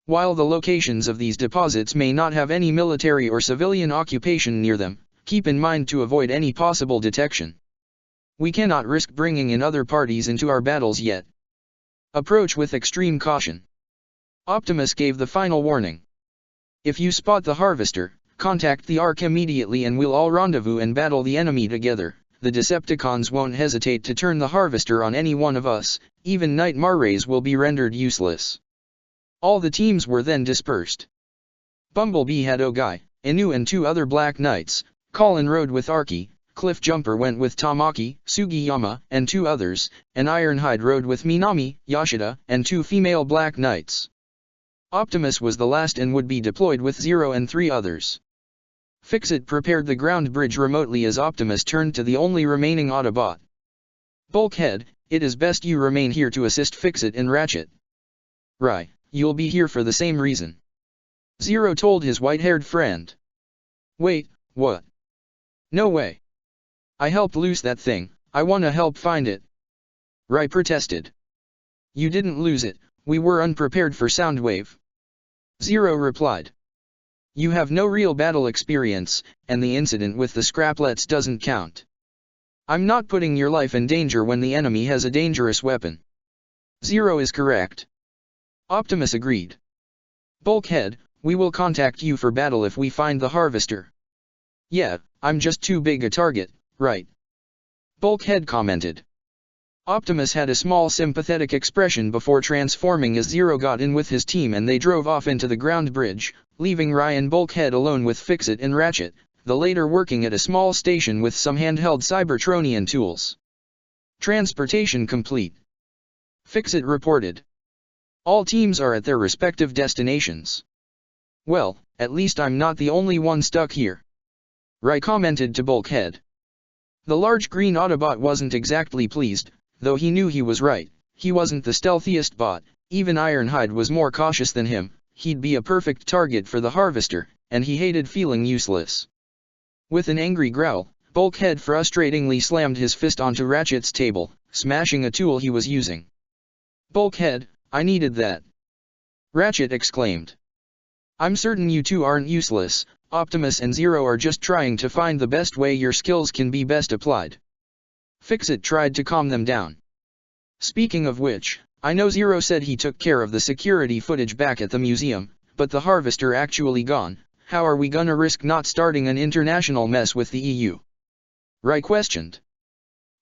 While the locations of these deposits may not have any military or civilian occupation near them, keep in mind to avoid any possible detection. We cannot risk bringing in other parties into our battles yet. Approach with extreme caution. Optimus gave the final warning. If you spot the harvester, contact the Ark immediately and we'll all rendezvous and battle the enemy together. The Decepticons won't hesitate to turn the harvester on any one of us, even Nightmare rays will be rendered useless. All the teams were then dispersed. Bumblebee had Ogai, Inu and two other Black Knights, Colin rode with Arky, Cliffjumper went with Tamaki, Sugiyama, and two others, and Ironhide rode with Minami, Yoshida, and two female Black Knights. Optimus was the last and would be deployed with Zero and three others. Fixit prepared the ground bridge remotely as Optimus turned to the only remaining Autobot. Bulkhead, it is best you remain here to assist Fixit and Ratchet. Right, you'll be here for the same reason. Zero told his white-haired friend. Wait, what? No way. I helped lose that thing, I wanna help find it. Rai protested. You didn't lose it, we were unprepared for Soundwave. Zero replied. You have no real battle experience, and the incident with the scraplets doesn't count. I'm not putting your life in danger when the enemy has a dangerous weapon. Zero is correct. Optimus agreed. Bulkhead, we will contact you for battle if we find the harvester. Yeah, I'm just too big a target, right? Bulkhead commented. Optimus had a small sympathetic expression before transforming as Zero got in with his team and they drove off into the ground bridge, leaving Ryan Bulkhead alone with Fixit and Ratchet, the later working at a small station with some handheld Cybertronian tools. Transportation complete. Fixit reported. All teams are at their respective destinations. Well, at least I'm not the only one stuck here. Rai commented to Bulkhead. The large green Autobot wasn't exactly pleased, though he knew he was right. He wasn't the stealthiest bot, even Ironhide was more cautious than him. He'd be a perfect target for the harvester, and he hated feeling useless. With an angry growl, Bulkhead frustratingly slammed his fist onto Ratchet's table, smashing a tool he was using. Bulkhead, I needed that. Ratchet exclaimed. I'm certain you two aren't useless, Optimus and Zero are just trying to find the best way your skills can be best applied. Fixit tried to calm them down. Speaking of which, I know Zero said he took care of the security footage back at the museum, but the harvester actually gone. How are we gonna risk not starting an international mess with the EU? Rai questioned.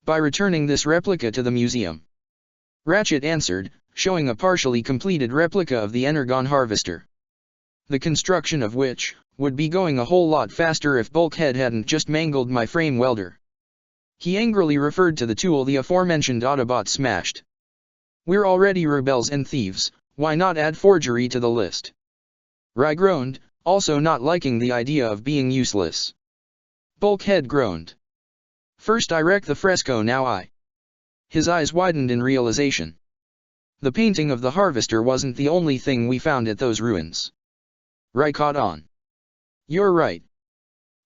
By returning this replica to the museum. Ratchet answered, showing a partially completed replica of the Energon harvester. The construction of which would be going a whole lot faster if Bulkhead hadn't just mangled my frame welder. He angrily referred to the tool the aforementioned Autobot smashed. We're already rebels and thieves, why not add forgery to the list? Rai groaned, also not liking the idea of being useless. Bulkhead groaned. First I wrecked the fresco, now I. His eyes widened in realization. The painting of the harvester wasn't the only thing we found at those ruins. Rai caught on. You're right.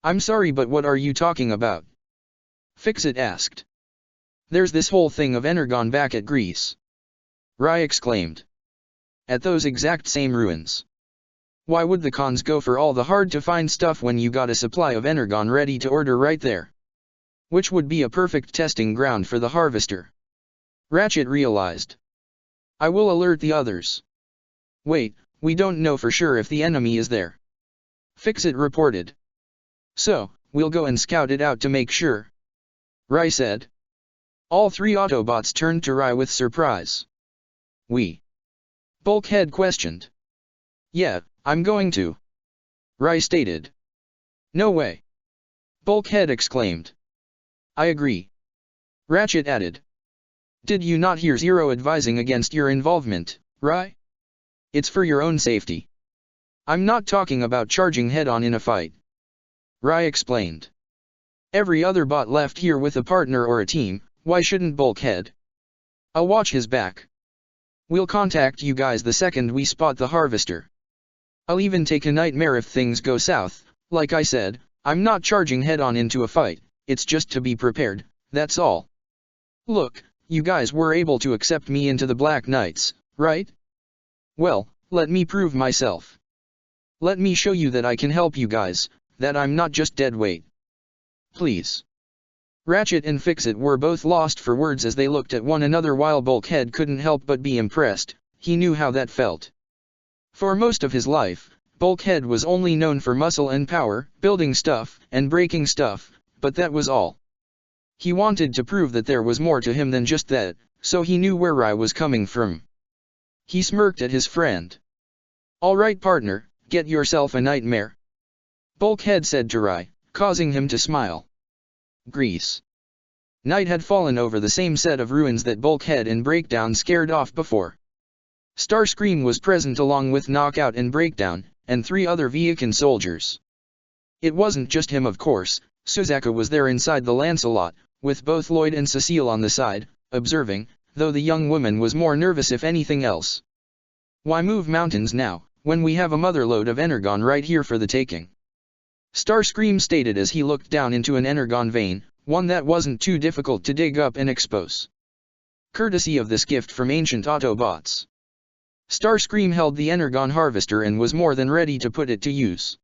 I'm sorry, but what are you talking about? Fix-It asked. There's this whole thing of Energon back at Greece. Rai exclaimed. At those exact same ruins. Why would the cons go for all the hard-to-find stuff when you got a supply of Energon ready to order right there? Which would be a perfect testing ground for the harvester. Ratchet realized. I will alert the others. Wait, we don't know for sure if the enemy is there. Fix-It reported. So, we'll go and scout it out to make sure. Rai said. All three Autobots turned to Rai with surprise. We? Bulkhead questioned. Yeah, I'm going to. Rai stated. No way. Bulkhead exclaimed. I agree. Ratchet added. Did you not hear Zero advising against your involvement, Rai? It's for your own safety. I'm not talking about charging head-on in a fight. Rai explained. Every other bot left here with a partner or a team, why shouldn't Bulkhead? I'll watch his back. We'll contact you guys the second we spot the harvester. I'll even take a nightmare if things go south. Like I said, I'm not charging head-on into a fight, it's just to be prepared, that's all. Look, you guys were able to accept me into the Black Knights, right? Well, let me prove myself. Let me show you that I can help you guys, that I'm not just dead weight. Please. Ratchet and Fix-It were both lost for words as they looked at one another while Bulkhead couldn't help but be impressed. He knew how that felt. For most of his life, Bulkhead was only known for muscle and power, building stuff, and breaking stuff, but that was all. He wanted to prove that there was more to him than just that, so he knew where Rai was coming from. He smirked at his friend. All right, partner, get yourself a nightmare. Bulkhead said to Rai, causing him to smile. Greece. Night had fallen over the same set of ruins that Bulkhead and Breakdown scared off before. Starscream was present along with Knockout and Breakdown, and 3 other Viacan soldiers. It wasn't just him, of course. Suzaku was there inside the Lancelot, with both Lloyd and Cecile on the side, observing, though the young woman was more nervous if anything else. Why move mountains now, when we have a motherlode of Energon right here for the taking? Starscream stated as he looked down into an Energon vein, one that wasn't too difficult to dig up and expose. Courtesy of this gift from ancient Autobots. Starscream held the Energon harvester and was more than ready to put it to use.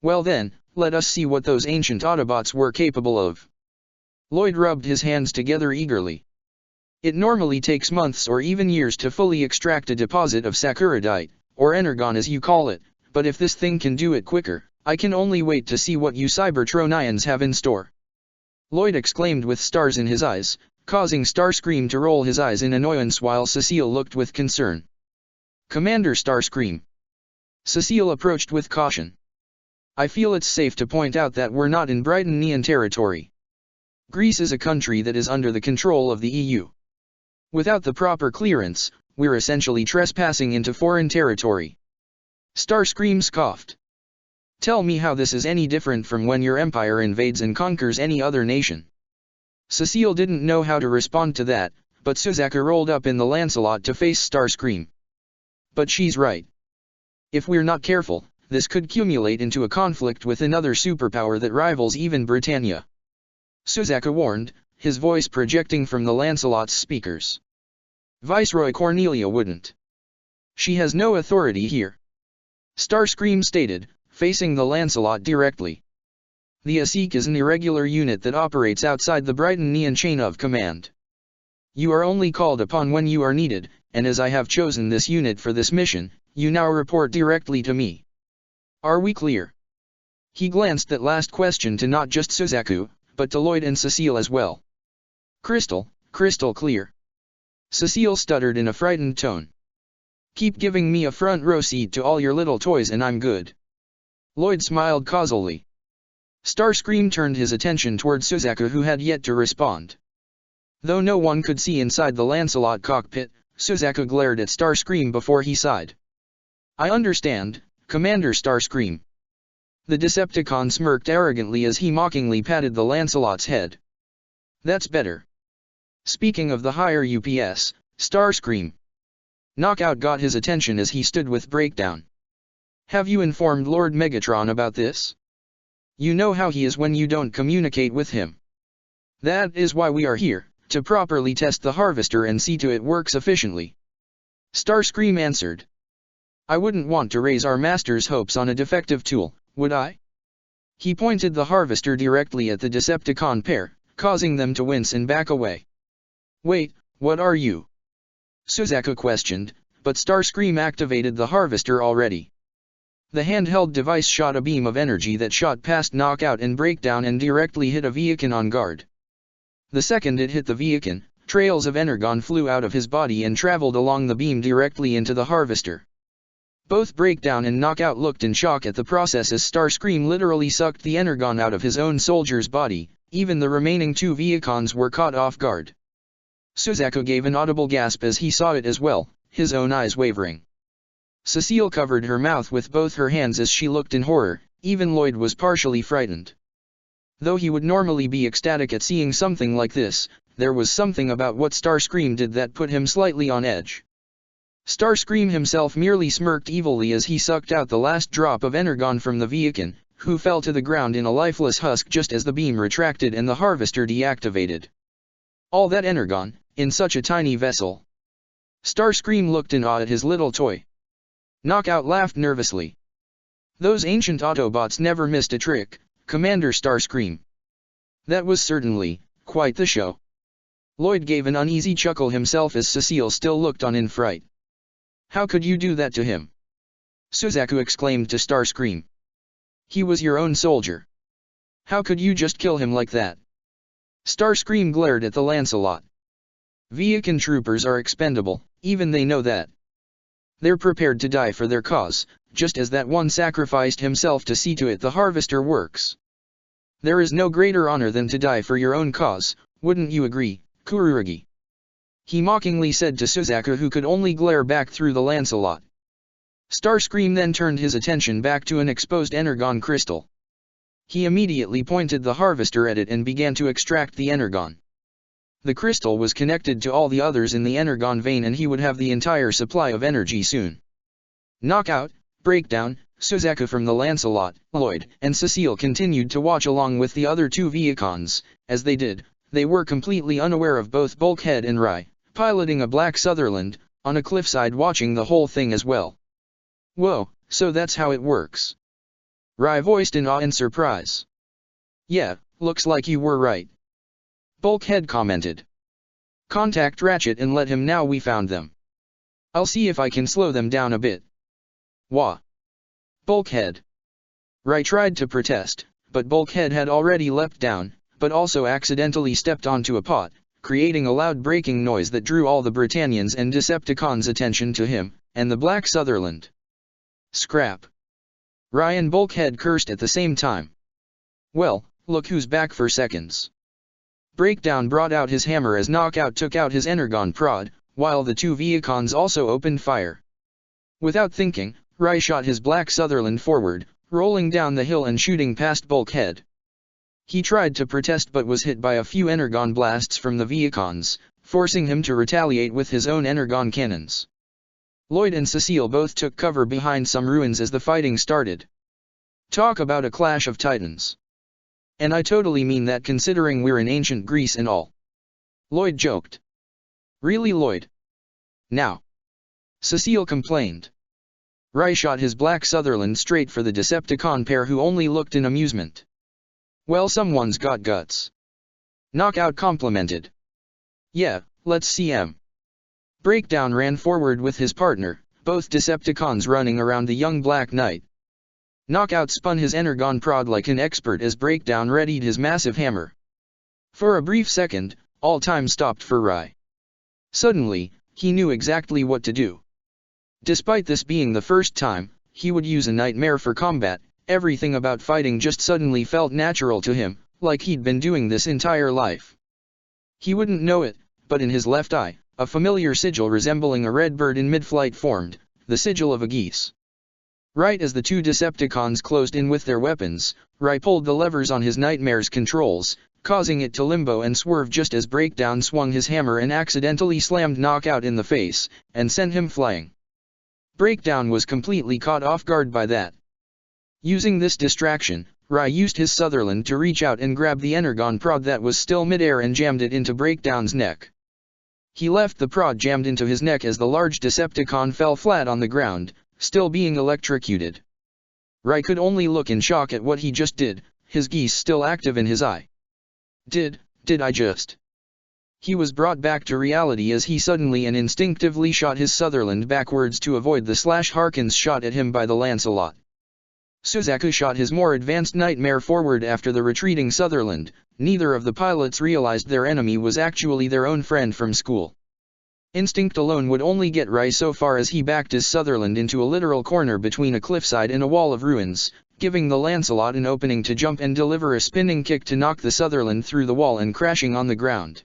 Well then, let us see what those ancient Autobots were capable of. Lloyd rubbed his hands together eagerly. It normally takes months or even years to fully extract a deposit of Sakuradite, or Energon as you call it, but if this thing can do it quicker, I can only wait to see what you Cybertronians have in store. Lloyd exclaimed with stars in his eyes, causing Starscream to roll his eyes in annoyance while Cecile looked with concern. Commander Starscream. Cecile approached with caution. I feel it's safe to point out that we're not in Brightonian territory. Greece is a country that is under the control of the EU. Without the proper clearance, we're essentially trespassing into foreign territory. Starscream scoffed. Tell me how this is any different from when your empire invades and conquers any other nation. Cecile didn't know how to respond to that, but Suzaku rolled up in the Lancelot to face Starscream. But she's right. If we're not careful, this could accumulate into a conflict with another superpower that rivals even Britannia. Suzaku warned, his voice projecting from the Lancelot's speakers. Viceroy Cornelia wouldn't. She has no authority here. Starscream stated, facing the Lancelot directly. The ASIC is an irregular unit that operates outside the Brightonian chain of command. You are only called upon when you are needed, and as I have chosen this unit for this mission, you now report directly to me. Are we clear? He glanced that last question to not just Suzaku, but to Lloyd and Cecile as well. Crystal clear. Cecile stuttered in a frightened tone. Keep giving me a front row seat to all your little toys and I'm good. Lloyd smiled causally. Starscream turned his attention toward Suzaku, who had yet to respond. Though no one could see inside the Lancelot cockpit, Suzaku glared at Starscream before he sighed. I understand, Commander Starscream. The Decepticon smirked arrogantly as he mockingly patted the Lancelot's head. That's better. Speaking of the higher UPS, Starscream. Knockout got his attention as he stood with Breakdown. Have you informed Lord Megatron about this? You know how he is when you don't communicate with him. That is why we are here, to properly test the harvester and see to it works efficiently. Starscream answered. I wouldn't want to raise our master's hopes on a defective tool, would I? He pointed the harvester directly at the Decepticon pair, causing them to wince and back away. Wait, what are you? Suzaku questioned, but Starscream activated the harvester already. The handheld device shot a beam of energy that shot past Knockout and Breakdown and directly hit a Viakin on guard. The second it hit the Viakin, trails of energon flew out of his body and traveled along the beam directly into the harvester. Both Breakdown and Knockout looked in shock at the process as Starscream literally sucked the energon out of his own soldier's body. Even the remaining two Viacons were caught off guard. Suzaku gave an audible gasp as he saw it as well, his own eyes wavering. Cecile covered her mouth with both her hands as she looked in horror. Even Lloyd was partially frightened. Though he would normally be ecstatic at seeing something like this, there was something about what Starscream did that put him slightly on edge. Starscream himself merely smirked evilly as he sucked out the last drop of energon from the Viakin, who fell to the ground in a lifeless husk just as the beam retracted and the harvester deactivated. All that energon, in such a tiny vessel. Starscream looked in awe at his little toy. Knockout laughed nervously. Those ancient Autobots never missed a trick, Commander Starscream. That was certainly quite the show. Lloyd gave an uneasy chuckle himself as Cecile still looked on in fright. How could you do that to him? Suzaku exclaimed to Starscream. He was your own soldier. How could you just kill him like that? Starscream glared at the Lancelot. Viakin troopers are expendable, even they know that. They're prepared to die for their cause, just as that one sacrificed himself to see to it the harvester works. There is no greater honor than to die for your own cause, wouldn't you agree, Kururugi? He mockingly said to Suzaku, who could only glare back through the Lancelot. Starscream then turned his attention back to an exposed energon crystal. He immediately pointed the harvester at it and began to extract the energon. The crystal was connected to all the others in the energon vein and he would have the entire supply of energy soon. Knockout, Breakdown, Suzaku from the Lancelot, Lloyd, and Cecile continued to watch along with the other two Viacons. As they did, they were completely unaware of both Bulkhead and Rye, piloting a Black Sutherland, on a cliffside watching the whole thing as well. Whoa, so that's how it works. Rye voiced in awe and surprise. Yeah, looks like you were right. Bulkhead commented. Contact Ratchet and let him know we found them. I'll see if I can slow them down a bit. Wah. Bulkhead. Rye tried to protest, but Bulkhead had already leapt down, but also accidentally stepped onto a pot, creating a loud breaking noise that drew all the Britannians and Decepticons' attention to him, and the Black Sutherland. Scrap. Rye and Bulkhead cursed at the same time. Well, look who's back for seconds. Breakdown brought out his hammer as Knockout took out his energon prod, while the two Viacons also opened fire. Without thinking, Rye shot his Black Sutherland forward, rolling down the hill and shooting past Bulkhead. He tried to protest but was hit by a few energon blasts from the Viacons, forcing him to retaliate with his own energon cannons. Lloyd and Cecile both took cover behind some ruins as the fighting started. Talk about a clash of titans. And I totally mean that considering we're in ancient Greece and all. Lloyd joked. Really, Lloyd? Now. Cecile complained. Rye shot his Black Sutherland straight for the Decepticon pair who only looked in amusement. Well, someone's got guts. Knockout complimented. Yeah, let's see him. Breakdown ran forward with his partner, both Decepticons running around the young Black Knight. Knockout spun his energon prod like an expert as Breakdown readied his massive hammer. For a brief second, all time stopped for Rye. Suddenly, he knew exactly what to do. Despite this being the first time he would use a nightmare for combat, everything about fighting just suddenly felt natural to him, like he'd been doing this entire life. He wouldn't know it, but in his left eye, a familiar sigil resembling a red bird in mid-flight formed, the sigil of a geese. Right as the two Decepticons closed in with their weapons, Rai pulled the levers on his Nightmare's controls, causing it to limbo and swerve just as Breakdown swung his hammer and accidentally slammed Knockout in the face, and sent him flying. Breakdown was completely caught off guard by that. Using this distraction, Rai used his Sutherland to reach out and grab the Energon prod that was still midair and jammed it into Breakdown's neck. He left the prod jammed into his neck as the large Decepticon fell flat on the ground, still being electrocuted. Rai could only look in shock at what he just did, his geese still active in his eye. Did I just? He was brought back to reality as he suddenly and instinctively shot his Sutherland backwards to avoid the Harkins shot at him by the Lancelot. Suzaku shot his more advanced Nightmare forward after the retreating Sutherland. Neither of the pilots realized their enemy was actually their own friend from school. Instinct alone would only get Rai so far as he backed his Sutherland into a literal corner between a cliffside and a wall of ruins, giving the Lancelot an opening to jump and deliver a spinning kick to knock the Sutherland through the wall and crashing on the ground.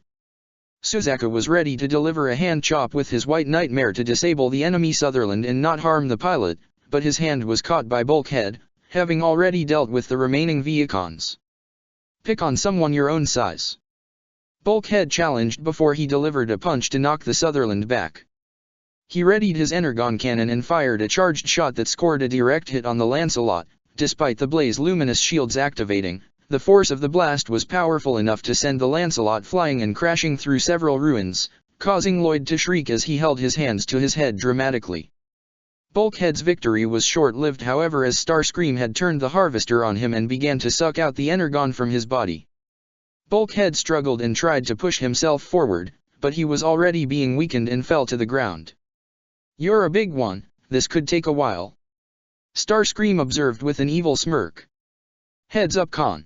Suzaku was ready to deliver a hand chop with his White Nightmare to disable the enemy Sutherland and not harm the pilot, but his hand was caught by Bulkhead, having already dealt with the remaining Vehicons. Pick on someone your own size. Bulkhead challenged before he delivered a punch to knock the Sutherland back. He readied his Energon cannon and fired a charged shot that scored a direct hit on the Lancelot. Despite the Blaze Luminous shields activating, the force of the blast was powerful enough to send the Lancelot flying and crashing through several ruins, causing Lloyd to shriek as he held his hands to his head dramatically. Bulkhead's victory was short-lived however as Starscream had turned the Harvester on him and began to suck out the Energon from his body. Bulkhead struggled and tried to push himself forward, but he was already being weakened and fell to the ground. "You're a big one, this could take a while," Starscream observed with an evil smirk. "Heads up, Con."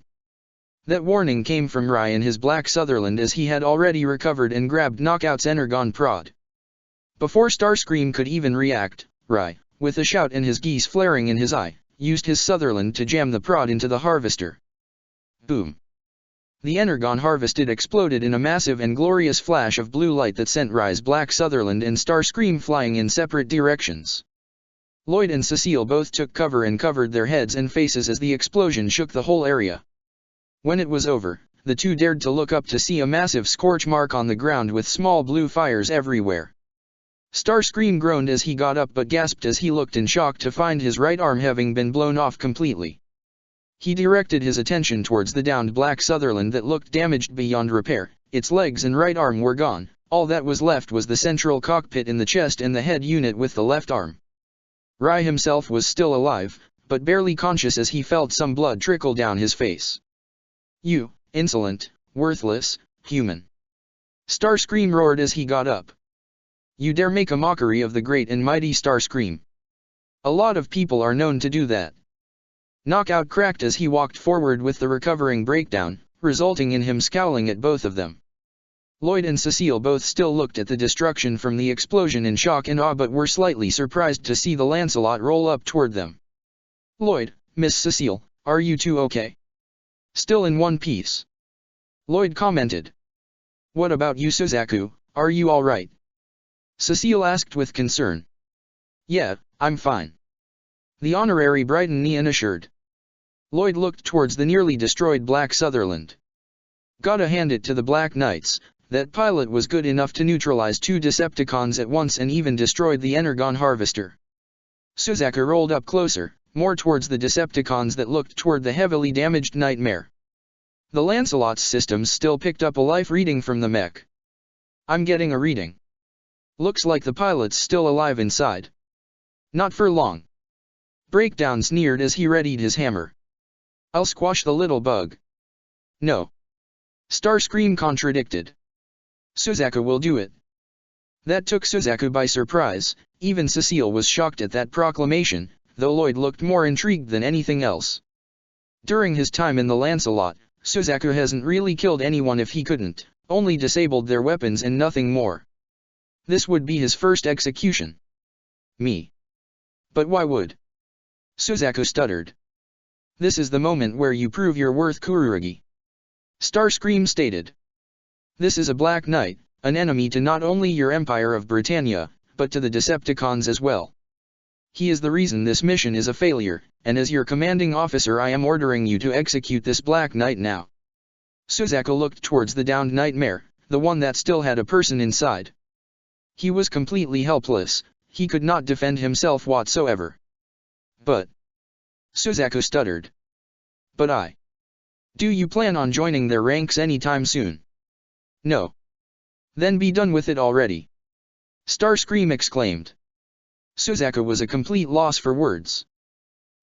That warning came from Rai in his black Sutherland as he had already recovered and grabbed Knockout's Energon prod. Before Starscream could even react, Rai, with a shout and his geese flaring in his eye, used his Sutherland to jam the prod into the Harvester. Boom! The Energon harvested exploded in a massive and glorious flash of blue light that sent Rai's black Sutherland and Starscream flying in separate directions. Lloyd and Cecile both took cover and covered their heads and faces as the explosion shook the whole area. When it was over, the two dared to look up to see a massive scorch mark on the ground with small blue fires everywhere. Starscream groaned as he got up but gasped as he looked in shock to find his right arm having been blown off completely. He directed his attention towards the downed black Sutherland that looked damaged beyond repair. Its legs and right arm were gone, all that was left was the central cockpit in the chest and the head unit with the left arm. Rai himself was still alive, but barely conscious as he felt some blood trickle down his face. "You, insolent, worthless, human!" Starscream roared as he got up. "You dare make a mockery of the great and mighty Starscream? A lot of people are known to do that." Knockout cracked as he walked forward with the recovering Breakdown, resulting in him scowling at both of them. Lloyd and Cecile both still looked at the destruction from the explosion in shock and awe but were slightly surprised to see the Lancelot roll up toward them. "Lloyd, Miss Cecile, are you two okay? Still in one piece?" Lloyd commented. "What about you, Suzaku, are you alright?" Cecile asked with concern. "Yeah, I'm fine," the honorary Brighton assured. Lloyd looked towards the nearly destroyed Black Sutherland. "Gotta hand it to the Black Knights, that pilot was good enough to neutralize two Decepticons at once and even destroyed the Energon harvester." Suzaku rolled up closer, more towards the Decepticons that looked toward the heavily damaged Nightmare. The Lancelot's systems still picked up a life reading from the mech. "I'm getting a reading. Looks like the pilot's still alive inside." "Not for long." Breakdown sneered as he readied his hammer. "I'll squash the little bug." "No." Starscream contradicted. "Suzaku will do it." That took Suzaku by surprise. Even Cecile was shocked at that proclamation, though Lloyd looked more intrigued than anything else. During his time in the Lancelot, Suzaku hasn't really killed anyone if he couldn't, only disabled their weapons and nothing more. This would be his first execution. "Me. But why would?" Suzaku stuttered. "This is the moment where you prove your worth, Kurugi," Starscream stated. "This is a Black Knight, an enemy to not only your Empire of Britannia, but to the Decepticons as well. He is the reason this mission is a failure, and as your commanding officer I am ordering you to execute this Black Knight now. Suzaku looked towards the downed nightmare, the one that still had a person inside. He was completely helpless, he could not defend himself whatsoever. But... Suzaku stuttered. But I... Do you plan on joining their ranks anytime soon? No. Then be done with it already. Starscream exclaimed. Suzaku was a complete loss for words.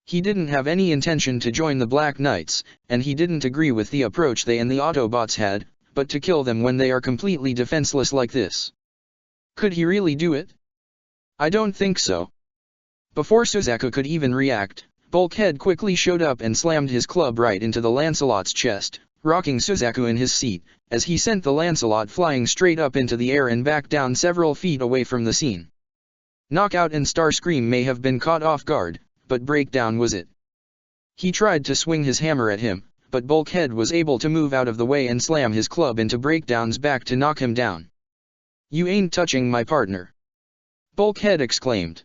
He didn't have any intention to join the Black Knights, and he didn't agree with the approach they and the Autobots had, but to kill them when they are completely defenseless like this. Could he really do it? I don't think so. Before Suzaku could even react, Bulkhead quickly showed up and slammed his club right into the Lancelot's chest, rocking Suzaku in his seat, as he sent the Lancelot flying straight up into the air and back down several feet away from the scene. Knockout and Starscream may have been caught off guard, but Breakdown was it. He tried to swing his hammer at him, but Bulkhead was able to move out of the way and slam his club into Breakdown's back to knock him down. You ain't touching my partner. Bulkhead exclaimed.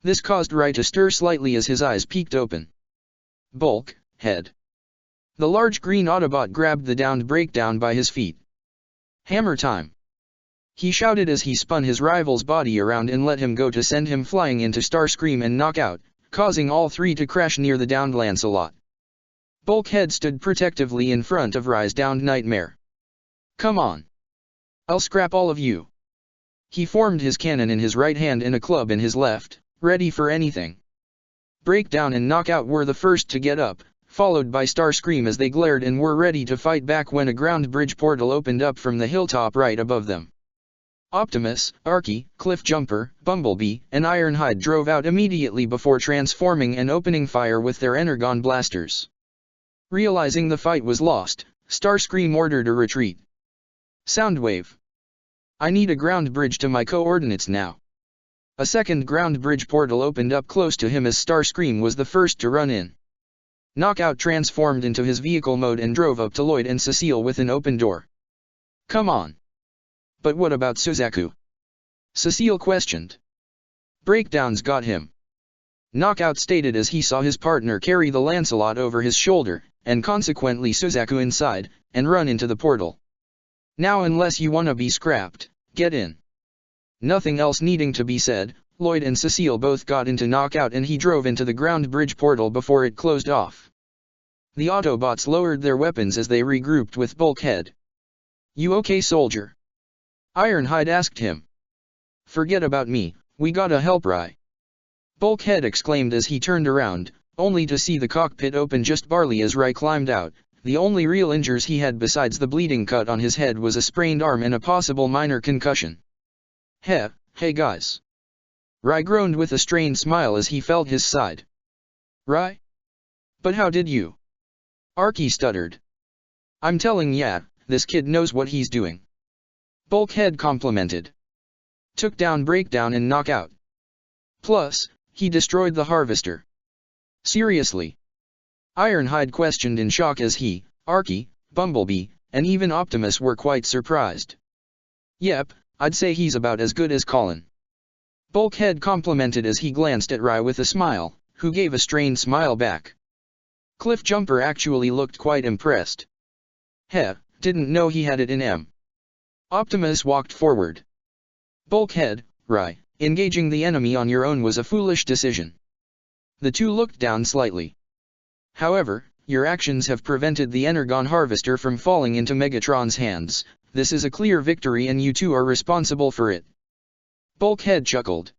This caused Rai to stir slightly as his eyes peeked open. Bulkhead. The large green Autobot grabbed the downed Breakdown by his feet. Hammer time! He shouted as he spun his rival's body around and let him go to send him flying into Starscream and Knockout, causing all three to crash near the downed Lancelot. Bulkhead stood protectively in front of Rai's downed nightmare. Come on! I'll scrap all of you! He formed his cannon in his right hand and a club in his left, ready for anything. Breakdown and Knockout were the first to get up, followed by Starscream as they glared and were ready to fight back when a ground bridge portal opened up from the hilltop right above them. Optimus, Archie, Cliffjumper, Bumblebee, and Ironhide drove out immediately before transforming and opening fire with their Energon blasters. Realizing the fight was lost, Starscream ordered a retreat. Soundwave. I need a ground bridge to my coordinates now. A second ground bridge portal opened up close to him as Starscream was the first to run in. Knockout transformed into his vehicle mode and drove up to Lloyd and Cecile with an open door. Come on. But what about Suzaku? Cecile questioned. Breakdown's got him. Knockout stated as he saw his partner carry the Lancelot over his shoulder, and consequently Suzaku inside, and run into the portal. Now unless you wanna be scrapped, get in. Nothing else needing to be said, Lloyd and Cecile both got into Knockout and he drove into the ground bridge portal before it closed off. The Autobots lowered their weapons as they regrouped with Bulkhead. You okay, soldier? Ironhide asked him. Forget about me, we gotta help Rai. Bulkhead exclaimed as he turned around, only to see the cockpit open just barely as Rai climbed out. The only real injuries he had besides the bleeding cut on his head was a sprained arm and a possible minor concussion. Hey guys. Rai groaned with a strained smile as he felt his side. Rai? But how did you? Archie stuttered. I'm telling ya, this kid knows what he's doing. Bulkhead complimented. Took down Breakdown and Knockout. Plus, he destroyed the Harvester. Seriously? Ironhide questioned in shock as he, Archie, Bumblebee, and even Optimus were quite surprised. Yep, I'd say he's about as good as Colin. Bulkhead complimented as he glanced at Rai with a smile, who gave a strained smile back. Cliffjumper actually looked quite impressed. Didn't know he had it in him. Optimus walked forward. Bulkhead, Rai, engaging the enemy on your own was a foolish decision. The two looked down slightly. However, your actions have prevented the Energon Harvester from falling into Megatron's hands. This is a clear victory and you two are responsible for it. Bulkhead chuckled.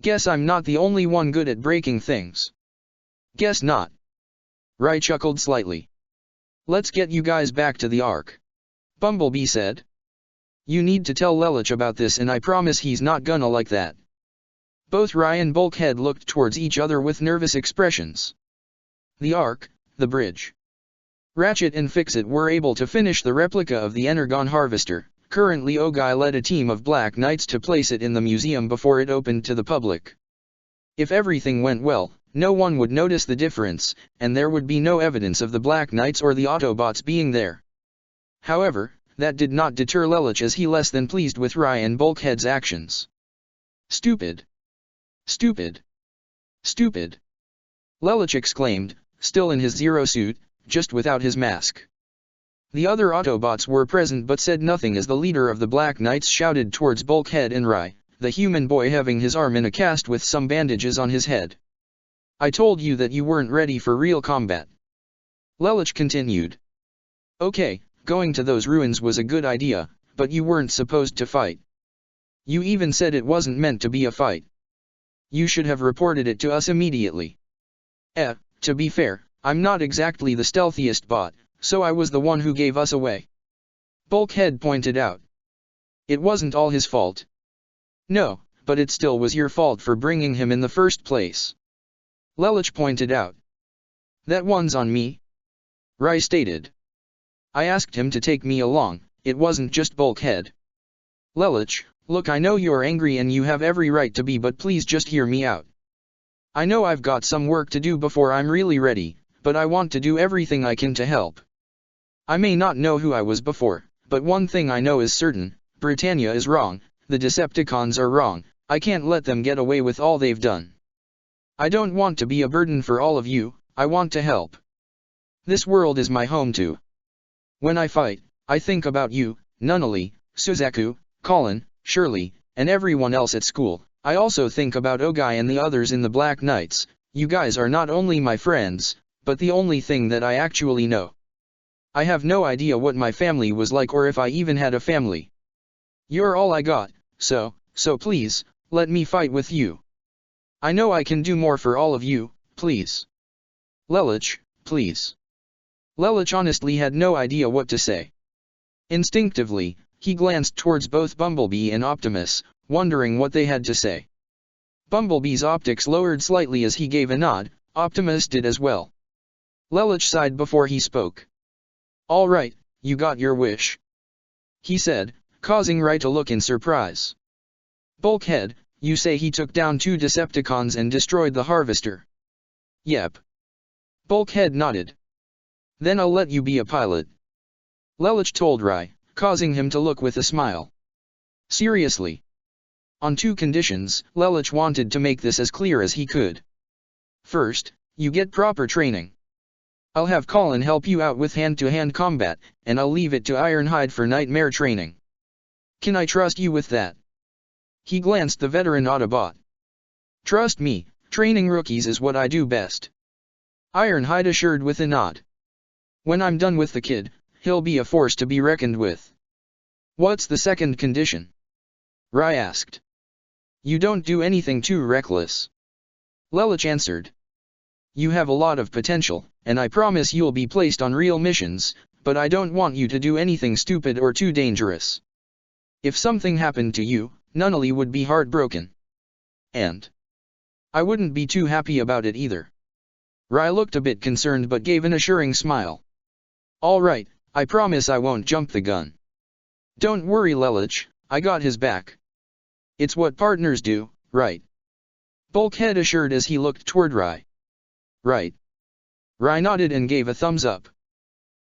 Guess I'm not the only one good at breaking things. Guess not. Rai chuckled slightly. Let's get you guys back to the Ark. Bumblebee said. You need to tell Lelich about this and I promise he's not gonna like that. Both Rai and Bulkhead looked towards each other with nervous expressions. The Ark, the bridge. Ratchet and Fix-It were able to finish the replica of the Energon Harvester. Currently Ogai led a team of Black Knights to place it in the museum before it opened to the public. If everything went well, no one would notice the difference, and there would be no evidence of the Black Knights or the Autobots being there. However, that did not deter Lelich as he less than pleased with Rai and Bulkhead's actions. Stupid. Stupid. Stupid! Lelich exclaimed, still in his Zero suit, just without his mask. The other Autobots were present but said nothing as the leader of the Black Knights shouted towards Bulkhead and Rai, the human boy having his arm in a cast with some bandages on his head. I told you that you weren't ready for real combat. Lelich continued. Okay, going to those ruins was a good idea, but you weren't supposed to fight. You even said it wasn't meant to be a fight. You should have reported it to us immediately. To be fair, I'm not exactly the stealthiest bot, so I was the one who gave us away. Bulkhead pointed out. It wasn't all his fault. No, but it still was your fault for bringing him in the first place. Lelich pointed out. That one's on me. Rai stated. I asked him to take me along, it wasn't just Bulkhead. Lelich, look, I know you're angry and you have every right to be, but please just hear me out. I know I've got some work to do before I'm really ready, but I want to do everything I can to help. I may not know who I was before, but one thing I know is certain, Britannia is wrong, the Decepticons are wrong, I can't let them get away with all they've done. I don't want to be a burden for all of you, I want to help. This world is my home too. When I fight, I think about you, Nunnally, Suzaku, Colin, Shirley, and everyone else at school. I also think about Ogai and the others in the Black Knights. You guys are not only my friends, but the only thing that I actually know. I have no idea what my family was like or if I even had a family. You're all I got, so please, let me fight with you. I know I can do more for all of you, please. Lelich, please. Lelich honestly had no idea what to say. Instinctively, he glanced towards both Bumblebee and Optimus, wondering what they had to say. Bumblebee's optics lowered slightly as he gave a nod, Optimus did as well. Lelich sighed before he spoke. All right, you got your wish. He said, causing Rai to look in surprise. Bulkhead, you say he took down 2 Decepticons and destroyed the Harvester? Yep. Bulkhead nodded. Then I'll let you be a pilot. Lelich told Rai, causing him to look with a smile. Seriously. On 2 conditions, Lelich wanted to make this as clear as he could. First, you get proper training. I'll have Colin help you out with hand-to-hand combat, and I'll leave it to Ironhide for nightmare training. Can I trust you with that? He glanced the veteran Autobot. Trust me, training rookies is what I do best. Ironhide assured with a nod. When I'm done with the kid, he'll be a force to be reckoned with. What's the second condition? Rai asked. You don't do anything too reckless. Lelich answered. You have a lot of potential, and I promise you'll be placed on real missions, but I don't want you to do anything stupid or too dangerous. If something happened to you, Nunnally would be heartbroken. And I wouldn't be too happy about it either. Rai looked a bit concerned but gave an assuring smile. All right, I promise I won't jump the gun. Don't worry, Lelich, I got his back. It's what partners do, right? Bulkhead assured as he looked toward Rai. Right. Rai nodded and gave a thumbs up.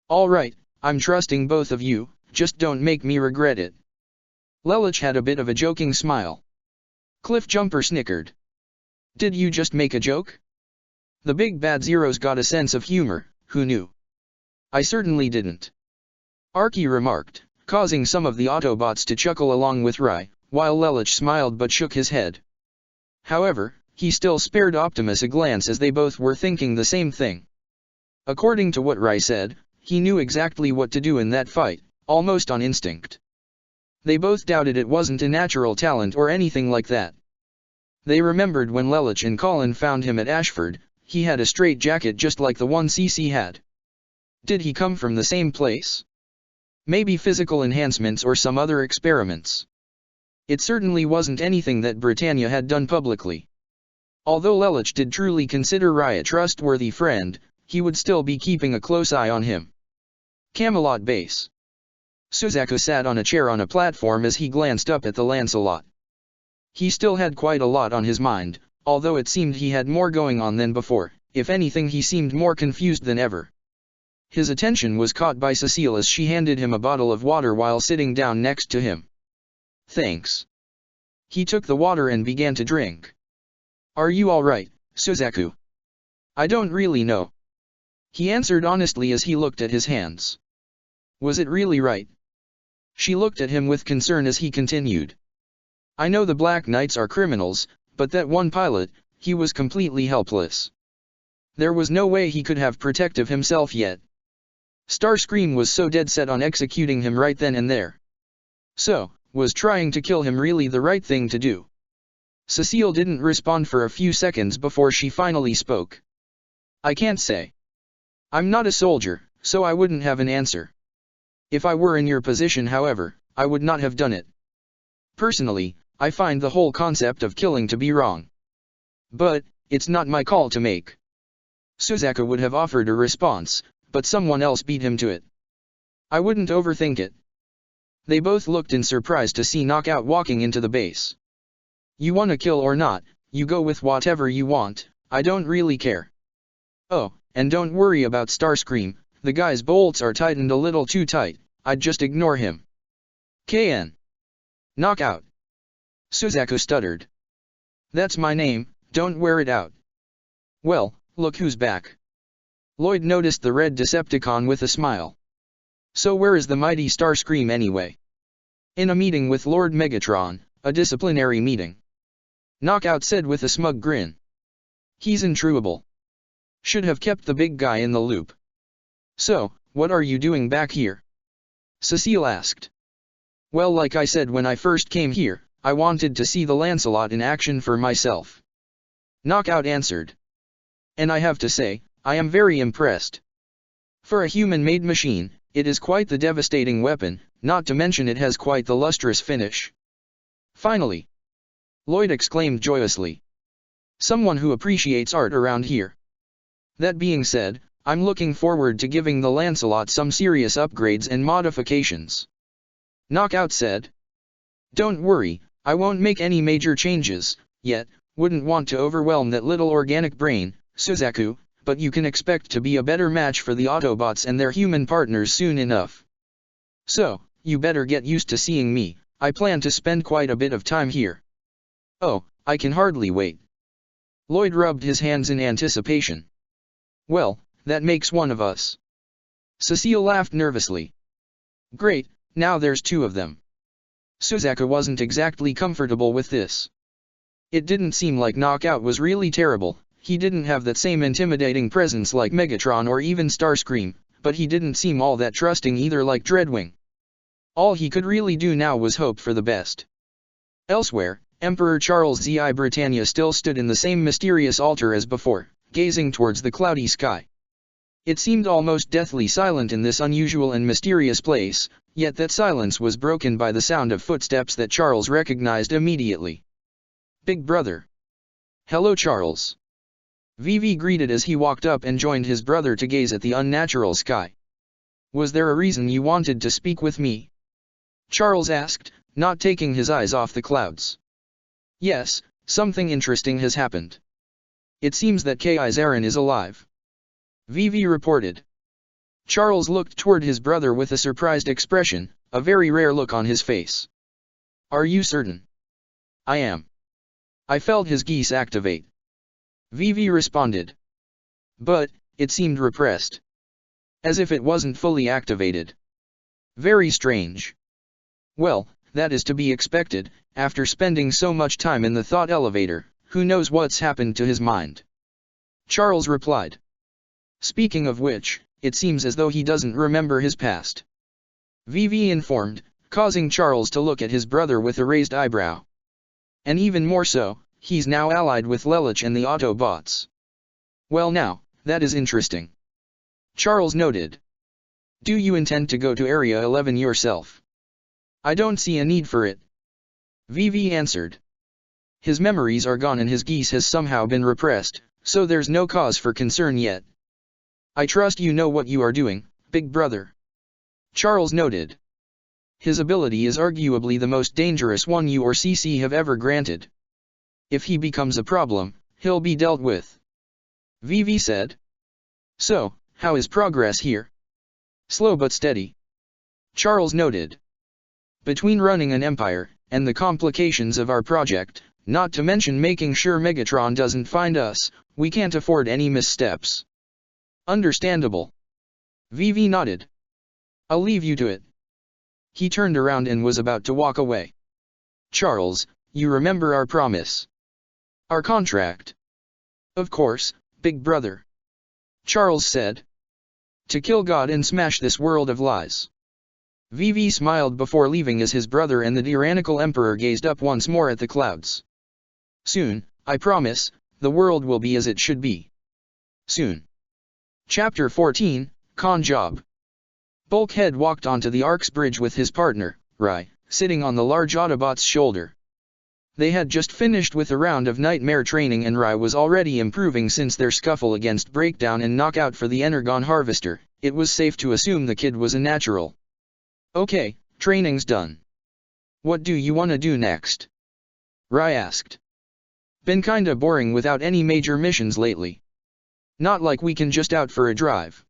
All right, I'm trusting both of you, just don't make me regret it. Lelich had a bit of a joking smile. Cliffjumper snickered. Did you just make a joke? The big bad Zero's got a sense of humor, who knew? I certainly didn't. Arky remarked, causing some of the Autobots to chuckle along with Rai, while Lelich smiled but shook his head. However, he still spared Optimus a glance as they both were thinking the same thing. According to what Rai said, he knew exactly what to do in that fight, almost on instinct. They both doubted it wasn't a natural talent or anything like that. They remembered when Lelich and Colin found him at Ashford, he had a straight jacket just like the one CC had. Did he come from the same place? Maybe physical enhancements or some other experiments. It certainly wasn't anything that Britannia had done publicly. Although Lelich did truly consider Rai a trustworthy friend, he would still be keeping a close eye on him. Camelot Base. Suzaku sat on a chair on a platform as he glanced up at the Lancelot. He still had quite a lot on his mind, although it seemed he had more going on than before. If anything, he seemed more confused than ever. His attention was caught by Cecile as she handed him a bottle of water while sitting down next to him. Thanks. He took the water and began to drink. Are you all right, Suzaku. I don't really know. He answered honestly as he looked at his hands. Was it really right? She looked at him with concern as he continued. I know the Black Knights are criminals, but that one pilot, he was completely helpless. There was no way he could have protected himself yet. Starscream was so dead set on executing him right then and there. So, was trying to kill him really the right thing to do? Cecile didn't respond for a few seconds before she finally spoke. I can't say. I'm not a soldier, so I wouldn't have an answer. If I were in your position, however, I would not have done it. Personally, I find the whole concept of killing to be wrong. But, it's not my call to make. Suzaku would have offered a response, but someone else beat him to it. I wouldn't overthink it. They both looked in surprise to see Knockout walking into the base. You wanna kill or not, you go with whatever you want, I don't really care. Oh, and don't worry about Starscream, the guy's bolts are tightened a little too tight, I'd just ignore him. KN. Knockout. Suzaku stuttered. That's my name, don't wear it out. Well, look who's back. Lloyd noticed the red Decepticon with a smile. So where is the mighty Starscream anyway? In a meeting with Lord Megatron, a disciplinary meeting. Knockout said with a smug grin. He's intruable. Should have kept the big guy in the loop. So, what are you doing back here? Cecile asked. Well, like I said when I first came here, I wanted to see the Lancelot in action for myself. Knockout answered. And I have to say, I am very impressed. For a human-made machine, it is quite the devastating weapon, not to mention it has quite the lustrous finish. Finally! Lloyd exclaimed joyously. Someone who appreciates art around here. That being said, I'm looking forward to giving the Lancelot some serious upgrades and modifications. Knockout said. Don't worry, I won't make any major changes, yet, wouldn't want to overwhelm that little organic brain, Suzaku, but you can expect to be a better match for the Autobots and their human partners soon enough. So, you better get used to seeing me, I plan to spend quite a bit of time here. Oh, I can hardly wait. Lloyd rubbed his hands in anticipation. Well, that makes one of us. Cecile laughed nervously. Great, now there's two of them. Suzaku wasn't exactly comfortable with this. It didn't seem like Knockout was really terrible, he didn't have that same intimidating presence like Megatron or even Starscream, but he didn't seem all that trusting either like Dreadwing. All he could really do now was hope for the best. Elsewhere, Emperor Charles Zi Britannia still stood in the same mysterious altar as before, gazing towards the cloudy sky. It seemed almost deathly silent in this unusual and mysterious place, yet that silence was broken by the sound of footsteps that Charles recognized immediately. Big Brother. Hello, Charles. Vivi greeted as he walked up and joined his brother to gaze at the unnatural sky. Was there a reason you wanted to speak with me? Charles asked, not taking his eyes off the clouds. Yes, something interesting has happened. It seems that K.I. Zarin is alive. Vivi reported. Charles looked toward his brother with a surprised expression, a very rare look on his face. Are you certain? I am. I felt his geese activate. Vivi responded. But, it seemed repressed. As if it wasn't fully activated. Very strange. Well, that is to be expected, after spending so much time in the thought elevator, who knows what's happened to his mind. Charles replied. Speaking of which, it seems as though he doesn't remember his past. Vivi informed, causing Charles to look at his brother with a raised eyebrow. And even more so, he's now allied with Lelich and the Autobots. Well now, that is interesting. Charles noted. Do you intend to go to Area 11 yourself? I don't see a need for it. Vivi answered. His memories are gone and his geese has somehow been repressed, so there's no cause for concern yet. I trust you know what you are doing, Big Brother. Charles noted. His ability is arguably the most dangerous one you or CC have ever granted. If he becomes a problem, he'll be dealt with. Vivi said. So, how is progress here? Slow but steady. Charles noted. Between running an empire, and the complications of our project, not to mention making sure Megatron doesn't find us, We can't afford any missteps. Understandable. Vivi nodded. I'll leave you to it. He turned around and was about to walk away. Charles, you remember our promise. Our contract. Of course, big brother. Charles said. To kill God and smash this world of lies. Vivi smiled before leaving as his brother and the tyrannical emperor gazed up once more at the clouds. Soon, I promise, the world will be as it should be. Soon. Chapter 14, Con Job. Bulkhead walked onto the Ark's bridge with his partner, Rai, sitting on the large Autobot's shoulder. They had just finished with a round of nightmare training and Rai was already improving since their scuffle against Breakdown and knockout for the Energon Harvester. It was safe to assume the kid was a natural. Okay, training's done. What do you wanna do next? Rai asked. Been kinda boring without any major missions lately. Not like we can just out for a drive.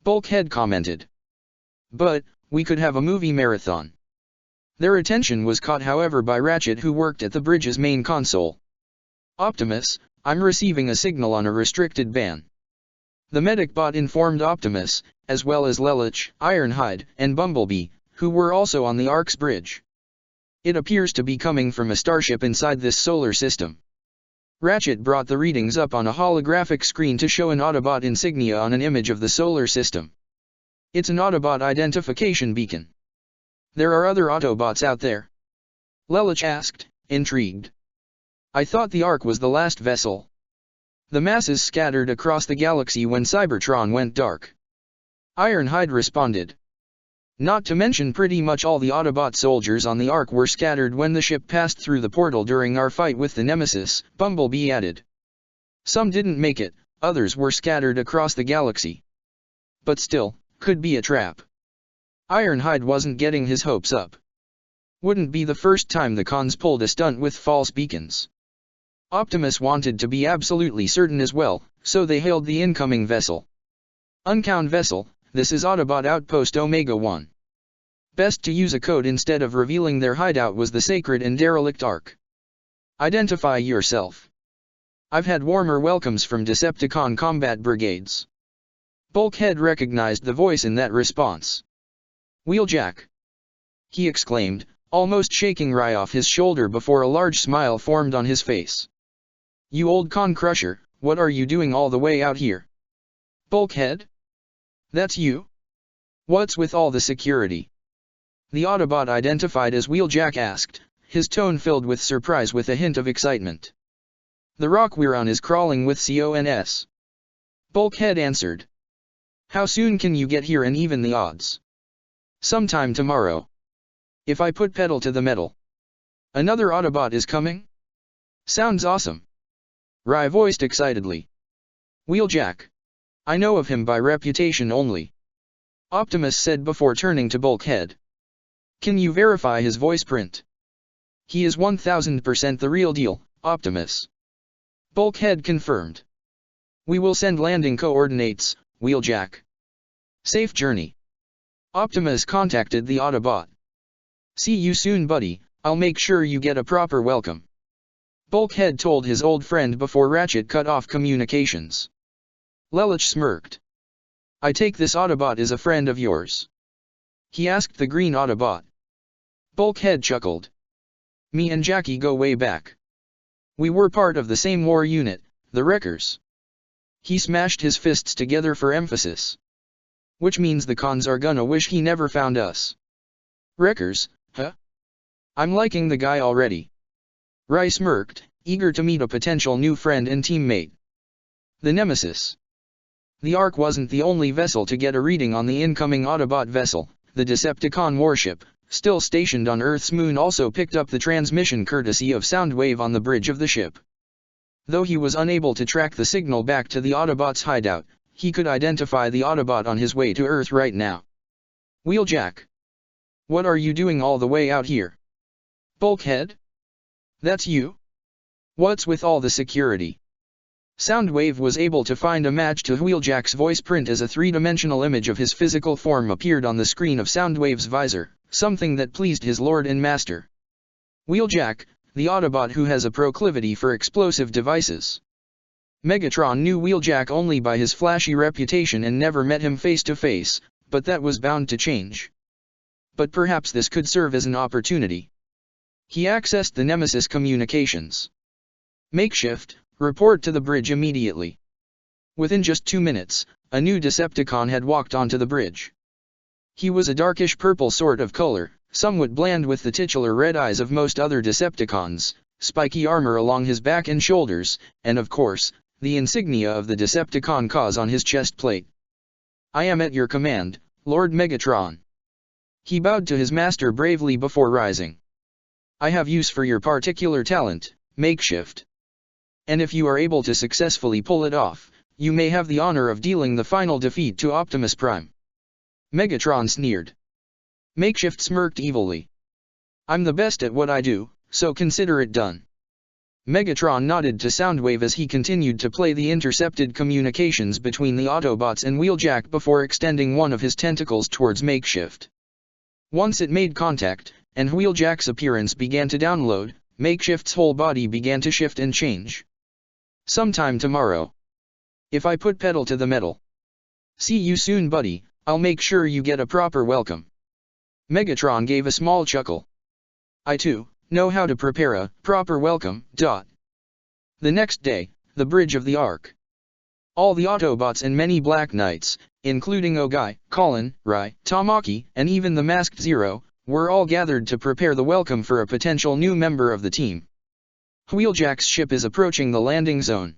Bulkhead commented. But, we could have a movie marathon. Their attention was caught however by Ratchet who worked at the bridge's main console. Optimus, I'm receiving a signal on a restricted ban. The medic bot informed Optimus, as well as Lelich, Ironhide, and Bumblebee, who were also on the Ark's bridge. It appears to be coming from a starship inside this solar system. Ratchet brought the readings up on a holographic screen to show an Autobot insignia on an image of the solar system. It's an Autobot identification beacon. There are other Autobots out there? Lelich asked, intrigued. I thought the Ark was the last vessel. The masses scattered across the galaxy when Cybertron went dark. Ironhide responded. Not to mention pretty much all the Autobot soldiers on the Ark were scattered when the ship passed through the portal during our fight with the Nemesis, Bumblebee added. Some didn't make it, others were scattered across the galaxy. But still, could be a trap. Ironhide wasn't getting his hopes up. Wouldn't be the first time the cons pulled a stunt with false beacons. Optimus wanted to be absolutely certain as well, so they hailed the incoming vessel. Uncount vessel, this is Autobot Outpost Omega-1. Best to use a code instead of revealing their hideout was the sacred and derelict Ark. Identify yourself. I've had warmer welcomes from Decepticon combat brigades. Bulkhead recognized the voice in that response. Wheeljack! He exclaimed, almost shaking Rai off his shoulder before a large smile formed on his face. You old con crusher, what are you doing all the way out here? Bulkhead? That's you? What's with all the security? The Autobot identified as Wheeljack asked, his tone filled with surprise with a hint of excitement. The rock we're on is crawling with CONS. Bulkhead answered. How soon can you get here and even the odds? Sometime tomorrow. If I put pedal to the metal. Another Autobot is coming? Sounds awesome. Rai voiced excitedly. Wheeljack. I know of him by reputation only. Optimus said before turning to Bulkhead. Can you verify his voice print? He is 1000% the real deal, Optimus. Bulkhead confirmed. We will send landing coordinates, Wheeljack. Safe journey. Optimus contacted the Autobot. See you soon buddy, I'll make sure you get a proper welcome. Bulkhead told his old friend before Ratchet cut off communications. Lelich smirked. I take this Autobot is a friend of yours? He asked the green Autobot. Bulkhead chuckled. Me and Jackie go way back. We were part of the same war unit, the Wreckers. He smashed his fists together for emphasis. Which means the cons are gonna wish he never found us. Wreckers, huh? I'm liking the guy already. Rai smirked, eager to meet a potential new friend and teammate. The Nemesis. The Ark wasn't the only vessel to get a reading on the incoming Autobot vessel. The Decepticon warship, still stationed on Earth's moon, also picked up the transmission courtesy of Soundwave on the bridge of the ship. Though he was unable to track the signal back to the Autobot's hideout, he could identify the Autobot on his way to Earth right now. Wheeljack. What are you doing all the way out here? Bulkhead? That's you? What's with all the security? Soundwave was able to find a match to Wheeljack's voice print as a three-dimensional image of his physical form appeared on the screen of Soundwave's visor, something that pleased his lord and master. Wheeljack, the Autobot who has a proclivity for explosive devices. Megatron knew Wheeljack only by his flashy reputation and never met him face to face, but that was bound to change. But perhaps this could serve as an opportunity. He accessed the Nemesis communications. Makeshift, report to the bridge immediately. Within just 2 minutes, a new Decepticon had walked onto the bridge. He was a darkish purple sort of color, somewhat bland with the titular red eyes of most other Decepticons, spiky armor along his back and shoulders, and of course, the insignia of the Decepticon cause on his chest plate. I am at your command, Lord Megatron. He bowed to his master bravely before rising. I have use for your particular talent, Makeshift. And if you are able to successfully pull it off, you may have the honor of dealing the final defeat to Optimus Prime. Megatron sneered. Makeshift smirked evilly. I'm the best at what I do, so consider it done. Megatron nodded to Soundwave as he continued to play the intercepted communications between the Autobots and Wheeljack before extending one of his tentacles towards Makeshift. Once it made contact, and Wheeljack's appearance began to download, Makeshift's whole body began to shift and change. Sometime tomorrow. If I put pedal to the metal. See you soon, buddy, I'll make sure you get a proper welcome. Megatron gave a small chuckle. I too know how to prepare a proper welcome. The next day, the bridge of the Ark. All the Autobots and many Black Knights, including Ogai, Colin, Rai, Tamaki, and even the Masked Zero, were all gathered to prepare the welcome for a potential new member of the team. Wheeljack's ship is approaching the landing zone.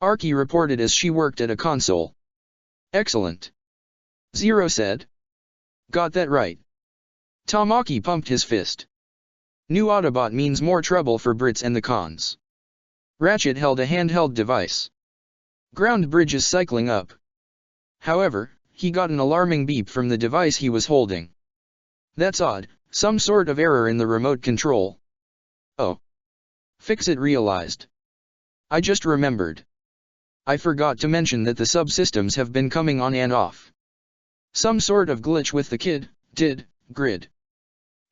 Arky reported as she worked at a console. Excellent. Zero said. Got that right. Tamaki pumped his fist. New Autobot means more trouble for Brits and the cons. Ratchet held a handheld device. Ground bridge is cycling up. However, he got an alarming beep from the device he was holding. That's odd, some sort of error in the remote control. Oh. Fix-It realized. I just remembered. I forgot to mention that the subsystems have been coming on and off. Some sort of glitch with the grid.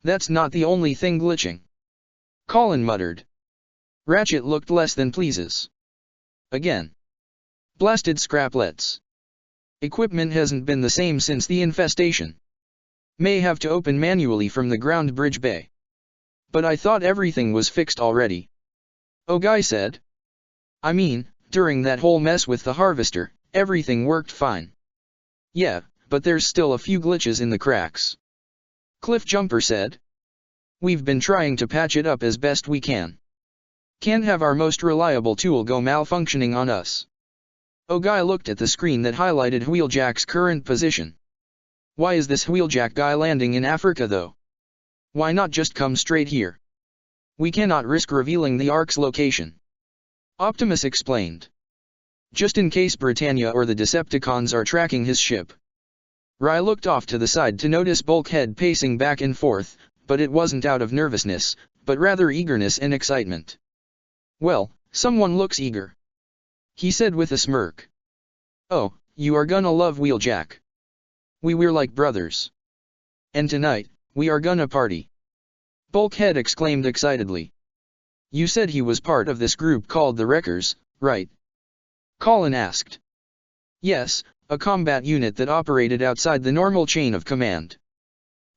That's not the only thing glitching. Colin muttered. Ratchet looked less than pleases. Again. Blasted scraplets. Equipment hasn't been the same since the infestation. May have to open manually from the ground bridge bay. But I thought everything was fixed already. Ogai said. I mean, during that whole mess with the harvester, everything worked fine. Yeah, but there's still a few glitches in the cracks. Cliffjumper said. We've been trying to patch it up as best we can. Can't have our most reliable tool go malfunctioning on us. Ogai looked at the screen that highlighted Wheeljack's current position. Why is this Wheeljack guy landing in Africa though? Why not just come straight here? We cannot risk revealing the Ark's location. Optimus explained. Just in case Britannia or the Decepticons are tracking his ship. Rai looked off to the side to notice Bulkhead pacing back and forth, but it wasn't out of nervousness, but rather eagerness and excitement. Well, someone looks eager. He said with a smirk. Oh, you are gonna love Wheeljack. We're like brothers. And tonight, we are gonna party. Bulkhead exclaimed excitedly. You said he was part of this group called the Wreckers, right? Colin asked. Yes, a combat unit that operated outside the normal chain of command.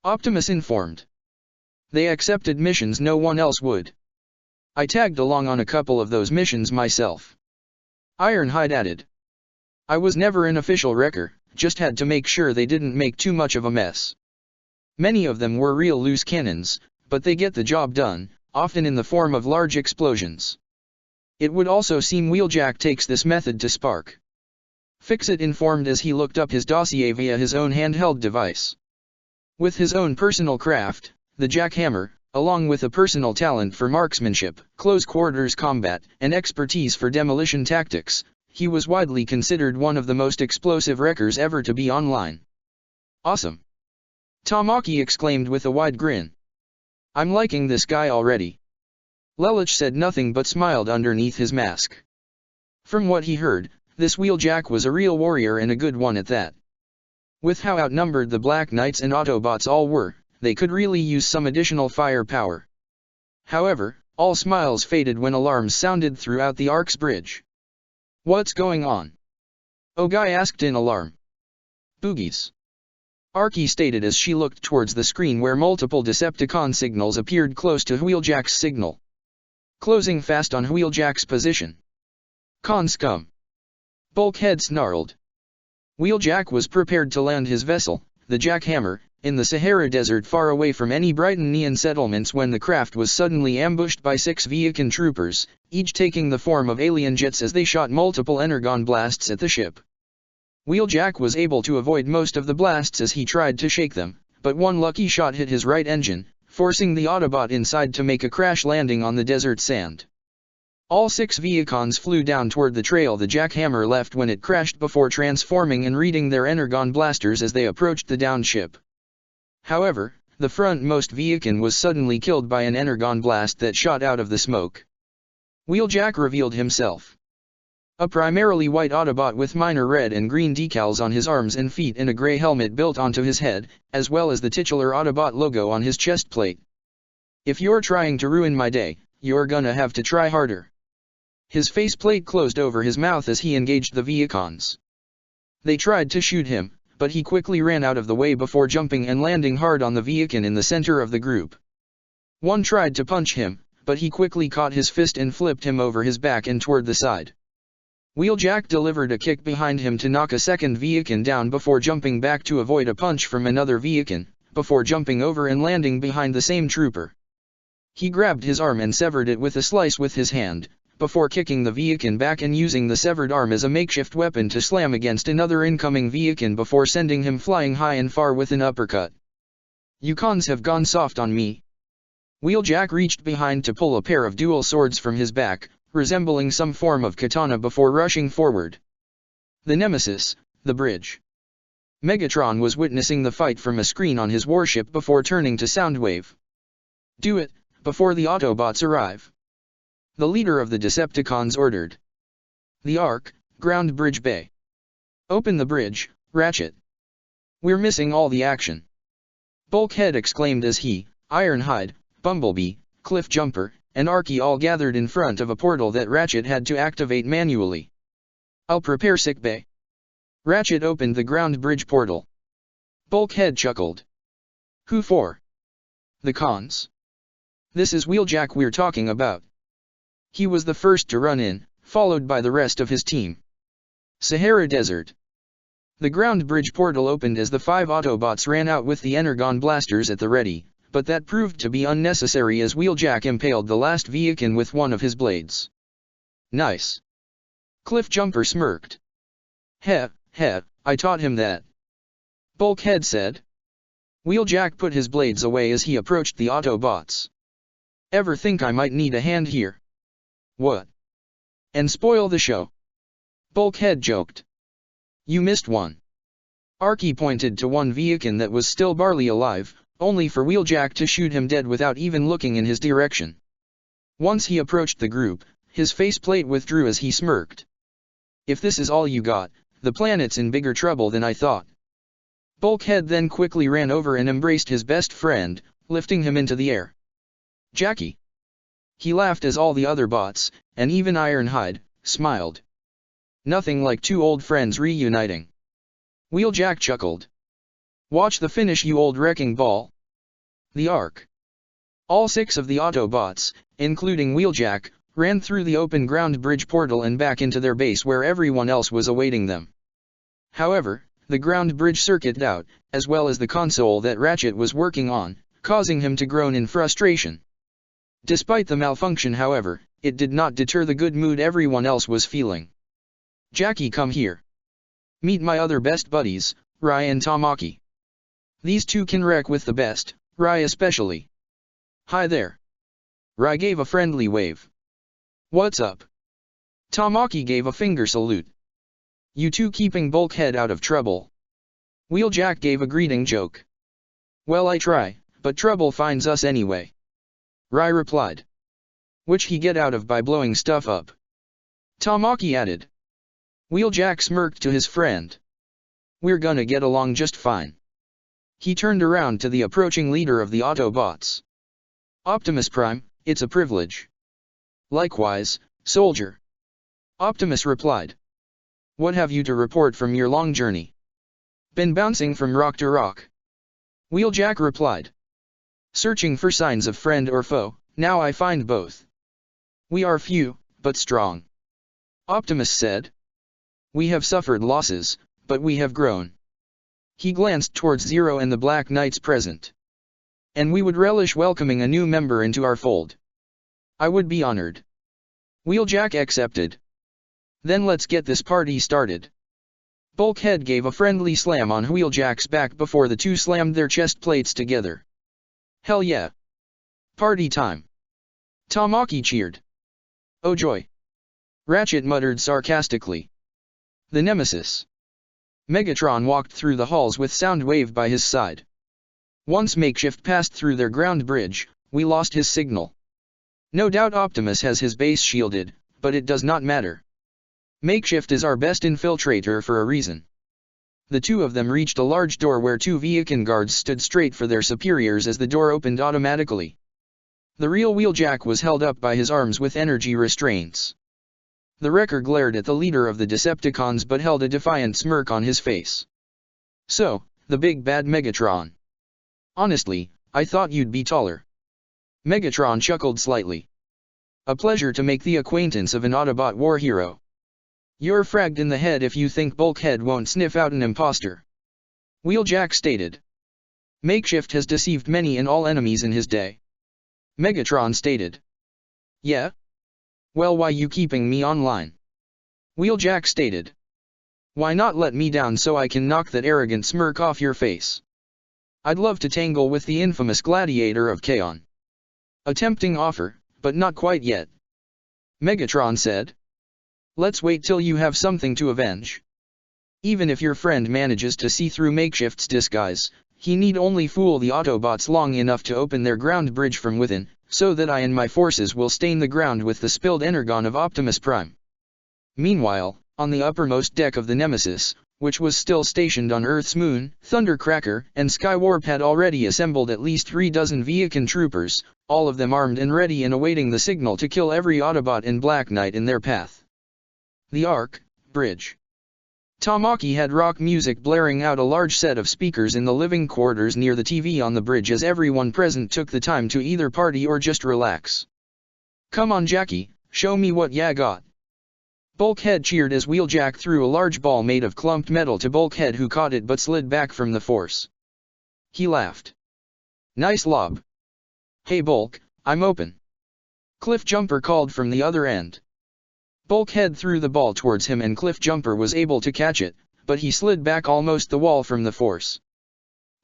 Optimus informed. They accepted missions no one else would. I tagged along on a couple of those missions myself. Ironhide added. I was never an official wrecker, just had to make sure they didn't make too much of a mess. Many of them were real loose cannons, but they get the job done, often in the form of large explosions. It would also seem Wheeljack takes this method to spark. Fix-It informed as he looked up his dossier via his own handheld device. With his own personal craft, the jackhammer, along with a personal talent for marksmanship, close-quarters combat, and expertise for demolition tactics, he was widely considered one of the most explosive wreckers ever to be online. Awesome! Tamaki exclaimed with a wide grin. I'm liking this guy already. Lelich said nothing but smiled underneath his mask. From what he heard, this Wheeljack was a real warrior and a good one at that. With how outnumbered the Black Knights and Autobots all were, they could really use some additional firepower. However, all smiles faded when alarms sounded throughout the Ark's bridge. What's going on? Ogai asked in alarm. Boogies. Arky stated as she looked towards the screen where multiple Decepticon signals appeared close to Wheeljack's signal. Closing fast on Wheeljack's position. Con scum. Bulkhead snarled. Wheeljack was prepared to land his vessel, the Jackhammer, in the Sahara Desert far away from any Brighton settlements when the craft was suddenly ambushed by 6 Viacan troopers, each taking the form of alien jets as they shot multiple energon blasts at the ship. Wheeljack was able to avoid most of the blasts as he tried to shake them, but one lucky shot hit his right engine, forcing the Autobot inside to make a crash landing on the desert sand. All 6 Viacons flew down toward the trail the Jackhammer left when it crashed before transforming and reading their energon blasters as they approached the downed ship. However, the frontmost Viacan was suddenly killed by an energon blast that shot out of the smoke. Wheeljack revealed himself. A primarily white Autobot with minor red and green decals on his arms and feet and a gray helmet built onto his head, as well as the titular Autobot logo on his chest plate. If you're trying to ruin my day, you're gonna have to try harder. His faceplate closed over his mouth as he engaged the Viacons. They tried to shoot him, but he quickly ran out of the way before jumping and landing hard on the Viacan in the center of the group. One tried to punch him, but he quickly caught his fist and flipped him over his back and toward the side. Wheeljack delivered a kick behind him to knock a second Viacan down before jumping back to avoid a punch from another Viacan, before jumping over and landing behind the same trooper. He grabbed his arm and severed it with a slice with his hand, before kicking the Viacan back and using the severed arm as a makeshift weapon to slam against another incoming Viacan before sending him flying high and far with an uppercut. You cons have gone soft on me. Wheeljack reached behind to pull a pair of dual swords from his back, resembling some form of katana before rushing forward. The Nemesis, the bridge. Megatron was witnessing the fight from a screen on his warship before turning to Soundwave. Do it, before the Autobots arrive. The leader of the Decepticons ordered. The Ark, Ground Bridge Bay. Open the bridge, Ratchet. We're missing all the action. Bulkhead exclaimed as he, Ironhide, Bumblebee, Cliffjumper, and Arky all gathered in front of a portal that Ratchet had to activate manually. I'll prepare sickbay. Ratchet opened the ground bridge portal. Bulkhead chuckled. Who for? The cons. This is Wheeljack we're talking about. He was the first to run in, followed by the rest of his team. Sahara Desert. The ground bridge portal opened as the 5 Autobots ran out with the energon blasters at the ready, but that proved to be unnecessary as Wheeljack impaled the last Viacan with one of his blades. Nice. Cliffjumper smirked. Heh, I taught him that. Bulkhead said. Wheeljack put his blades away as he approached the Autobots. Ever think I might need a hand here? What? And spoil the show? Bulkhead joked. You missed one. Arky pointed to one Viacan that was still barely alive, only for Wheeljack to shoot him dead without even looking in his direction. Once he approached the group, his faceplate withdrew as he smirked. If this is all you got, the planet's in bigger trouble than I thought. Bulkhead then quickly ran over and embraced his best friend, lifting him into the air. Jackie. He laughed as all the other bots, and even Ironhide, smiled. Nothing like 2 old friends reuniting. Wheeljack chuckled. Watch the finish, you old wrecking ball. The Ark. All 6 of the Autobots, including Wheeljack, ran through the open ground bridge portal and back into their base where everyone else was awaiting them. However, the ground bridge circuited out, as well as the console that Ratchet was working on, causing him to groan in frustration. Despite the malfunction, however, it did not deter the good mood everyone else was feeling. Jackie, come here. Meet my other best buddies, Rai and Tamaki. These 2 can wreck with the best, Rai especially. Hi there. Rai gave a friendly wave. What's up? Tamaki gave a finger salute. You 2 keeping Bulkhead out of trouble? Wheeljack gave a greeting joke. Well, I try, but trouble finds us anyway. Rai replied. Which he get out of by blowing stuff up. Tamaki added. Wheeljack smirked to his friend. We're gonna get along just fine. He turned around to the approaching leader of the Autobots. Optimus Prime, it's a privilege. Likewise, soldier. Optimus replied. What have you to report from your long journey? Been bouncing from rock to rock. Wheeljack replied. Searching for signs of friend or foe, now I find both. We are few, but strong. Optimus said. We have suffered losses, but we have grown. He glanced towards Zero and the Black Knights present. And we would relish welcoming a new member into our fold. I would be honored. Wheeljack accepted. Then let's get this party started. Bulkhead gave a friendly slam on Wheeljack's back before the two slammed their chest plates together. Hell yeah. Party time. Tamaki cheered. Oh joy. Ratchet muttered sarcastically. The Nemesis. Megatron walked through the halls with Soundwave by his side. Once Makeshift passed through their ground bridge, we lost his signal. No doubt Optimus has his base shielded, but it does not matter. Makeshift is our best infiltrator for a reason. The two of them reached a large door where two Viacan guards stood straight for their superiors as the door opened automatically. The real Wheeljack was held up by his arms with energy restraints. The Wrecker glared at the leader of the Decepticons but held a defiant smirk on his face. So, the big bad Megatron. Honestly, I thought you'd be taller. Megatron chuckled slightly. A pleasure to make the acquaintance of an Autobot war hero. You're fragged in the head if you think Bulkhead won't sniff out an imposter. Wheeljack stated. Makeshift has deceived many and all enemies in his day. Megatron stated. Yeah? Well, why you keeping me online? Wheeljack stated. Why not let me down so I can knock that arrogant smirk off your face? I'd love to tangle with the infamous Gladiator of Kaon. A tempting offer, but not quite yet. Megatron said. Let's wait till you have something to avenge. Even if your friend manages to see through Makeshift's disguise, he need only fool the Autobots long enough to open their ground bridge from within, so that I and my forces will stain the ground with the spilled energon of Optimus Prime. Meanwhile, on the uppermost deck of the Nemesis, which was still stationed on Earth's moon, Thundercracker and Skywarp had already assembled at least 3 dozen Viacan troopers, all of them armed and ready and awaiting the signal to kill every Autobot and Black Knight in their path. The Ark Bridge. Tamaki had rock music blaring out a large set of speakers in the living quarters near the TV on the bridge as everyone present took the time to either party or just relax. Come on Jackie, show me what ya got. Bulkhead cheered as Wheeljack threw a large ball made of clumped metal to Bulkhead, who caught it but slid back from the force. He laughed. Nice lob. Hey Bulk, I'm open. Cliffjumper called from the other end. Bulkhead threw the ball towards him and Cliffjumper was able to catch it, but he slid back almost the wall from the force.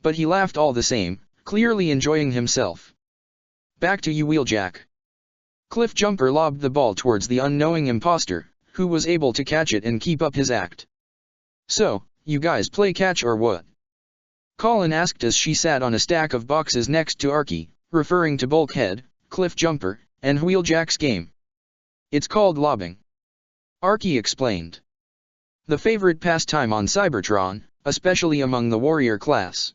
But he laughed all the same, clearly enjoying himself. Back to you Wheeljack. Cliffjumper lobbed the ball towards the unknowing imposter, who was able to catch it and keep up his act. So, you guys play catch or what? Colin asked as she sat on a stack of boxes next to Arky, referring to Bulkhead, Cliffjumper, and Wheeljack's game. It's called lobbing. Arky explained. The favorite pastime on Cybertron, especially among the warrior class.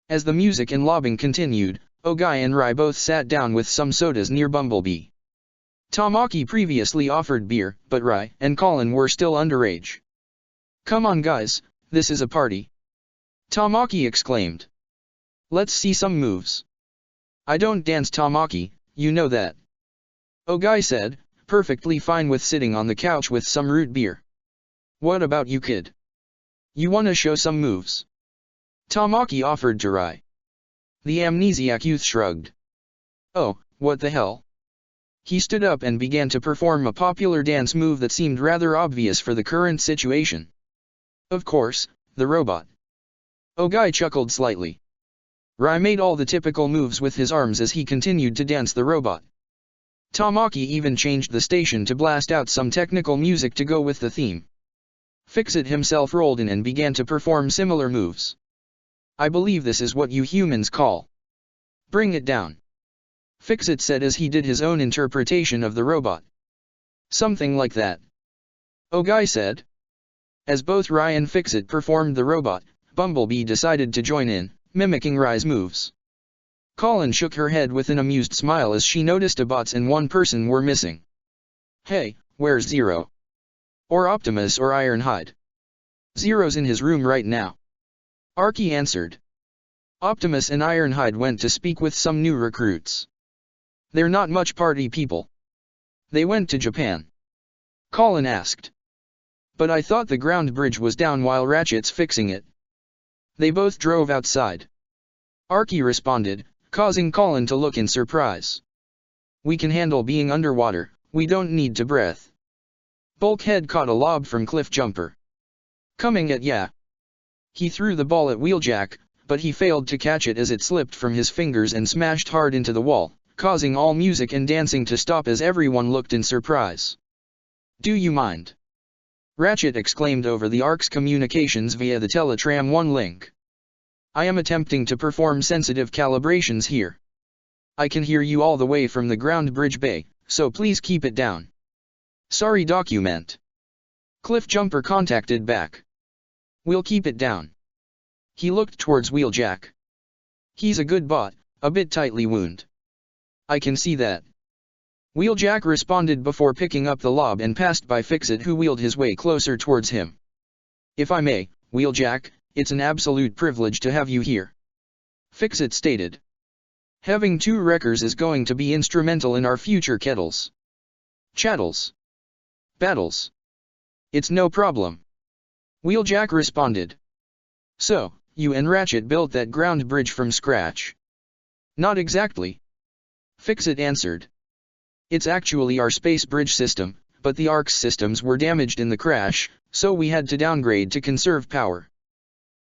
As the music and lobbing continued, Ogai and Rai both sat down with some sodas near Bumblebee. Tamaki previously offered beer, but Rai and Colin were still underage. Come on guys, this is a party. Tamaki exclaimed. Let's see some moves. I don't dance Tamaki, you know that. Ogai said, perfectly fine with sitting on the couch with some root beer. What about you kid? You wanna show some moves? Tamaki offered to Rai. The amnesiac youth shrugged. Oh, what the hell? He stood up and began to perform a popular dance move that seemed rather obvious for the current situation. Of course, the robot. Ogai chuckled slightly. Rai made all the typical moves with his arms as he continued to dance the robot. Tamaki even changed the station to blast out some technical music to go with the theme. Fixit himself rolled in and began to perform similar moves. I believe this is what you humans call. Bring it down. Fixit said as he did his own interpretation of the robot. Something like that. Ogai said. As both Rai and Fixit performed the robot, Bumblebee decided to join in, mimicking Rai's moves. Colin shook her head with an amused smile as she noticed a bots and one person were missing. Hey, where's Zero? Or Optimus or Ironhide. Zero's in his room right now. Archie answered. Optimus and Ironhide went to speak with some new recruits. They're not much party people. They went to Japan. Colin asked. But I thought the ground bridge was down while Ratchet's fixing it. They both drove outside. Archie responded, causing Colin to look in surprise. We can handle being underwater, we don't need to breathe. Bulkhead caught a lob from Cliffjumper. Coming at ya. He threw the ball at Wheeljack, but he failed to catch it as it slipped from his fingers and smashed hard into the wall, causing all music and dancing to stop as everyone looked in surprise. Do you mind? Ratchet exclaimed over the Ark's communications via the Teletram 1 link. I am attempting to perform sensitive calibrations here. I can hear you all the way from the ground bridge bay, so please keep it down. Sorry document. Cliffjumper contacted back. We'll keep it down. He looked towards Wheeljack. He's a good bot, a bit tightly wound. I can see that. Wheeljack responded before picking up the lob and passed by Fixit, who wheeled his way closer towards him. If I may, Wheeljack, it's an absolute privilege to have you here. Fixit stated. Having two wreckers is going to be instrumental in our future kettles. Chattels. Battles. It's no problem. Wheeljack responded. So, you and Ratchet built that ground bridge from scratch? Not exactly. Fixit answered. It's actually our space bridge system, but the Ark's systems were damaged in the crash, so we had to downgrade to conserve power.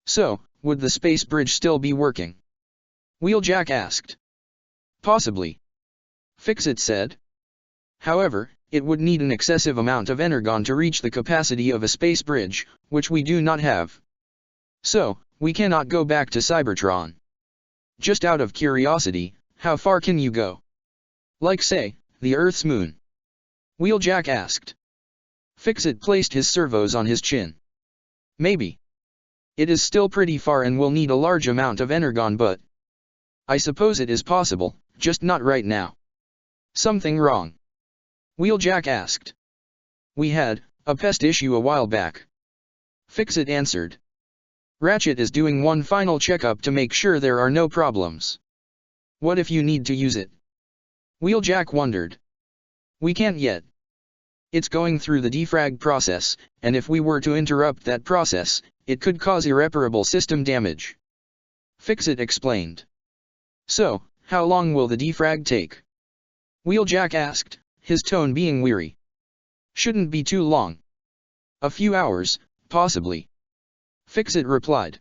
So, would the space bridge still be working? Wheeljack asked. Possibly. Fixit said. However, it would need an excessive amount of energon to reach the capacity of a space bridge, which we do not have. So, we cannot go back to Cybertron. Just out of curiosity, how far can you go? Like say, the Earth's moon? Wheeljack asked. Fixit placed his servos on his chin. Maybe. It is still pretty far and will need a large amount of energon, but I suppose it is possible, just not right now. Something wrong? Wheeljack asked. We had a pest issue a while back. Fixit answered. Ratchet is doing one final checkup to make sure there are no problems. What if you need to use it? Wheeljack wondered. We can't yet. It's going through the defrag process, and if we were to interrupt that process, it could cause irreparable system damage. Fixit explained. So, how long will the defrag take? Wheeljack asked, his tone being weary. Shouldn't be too long. A few hours, possibly. Fixit replied.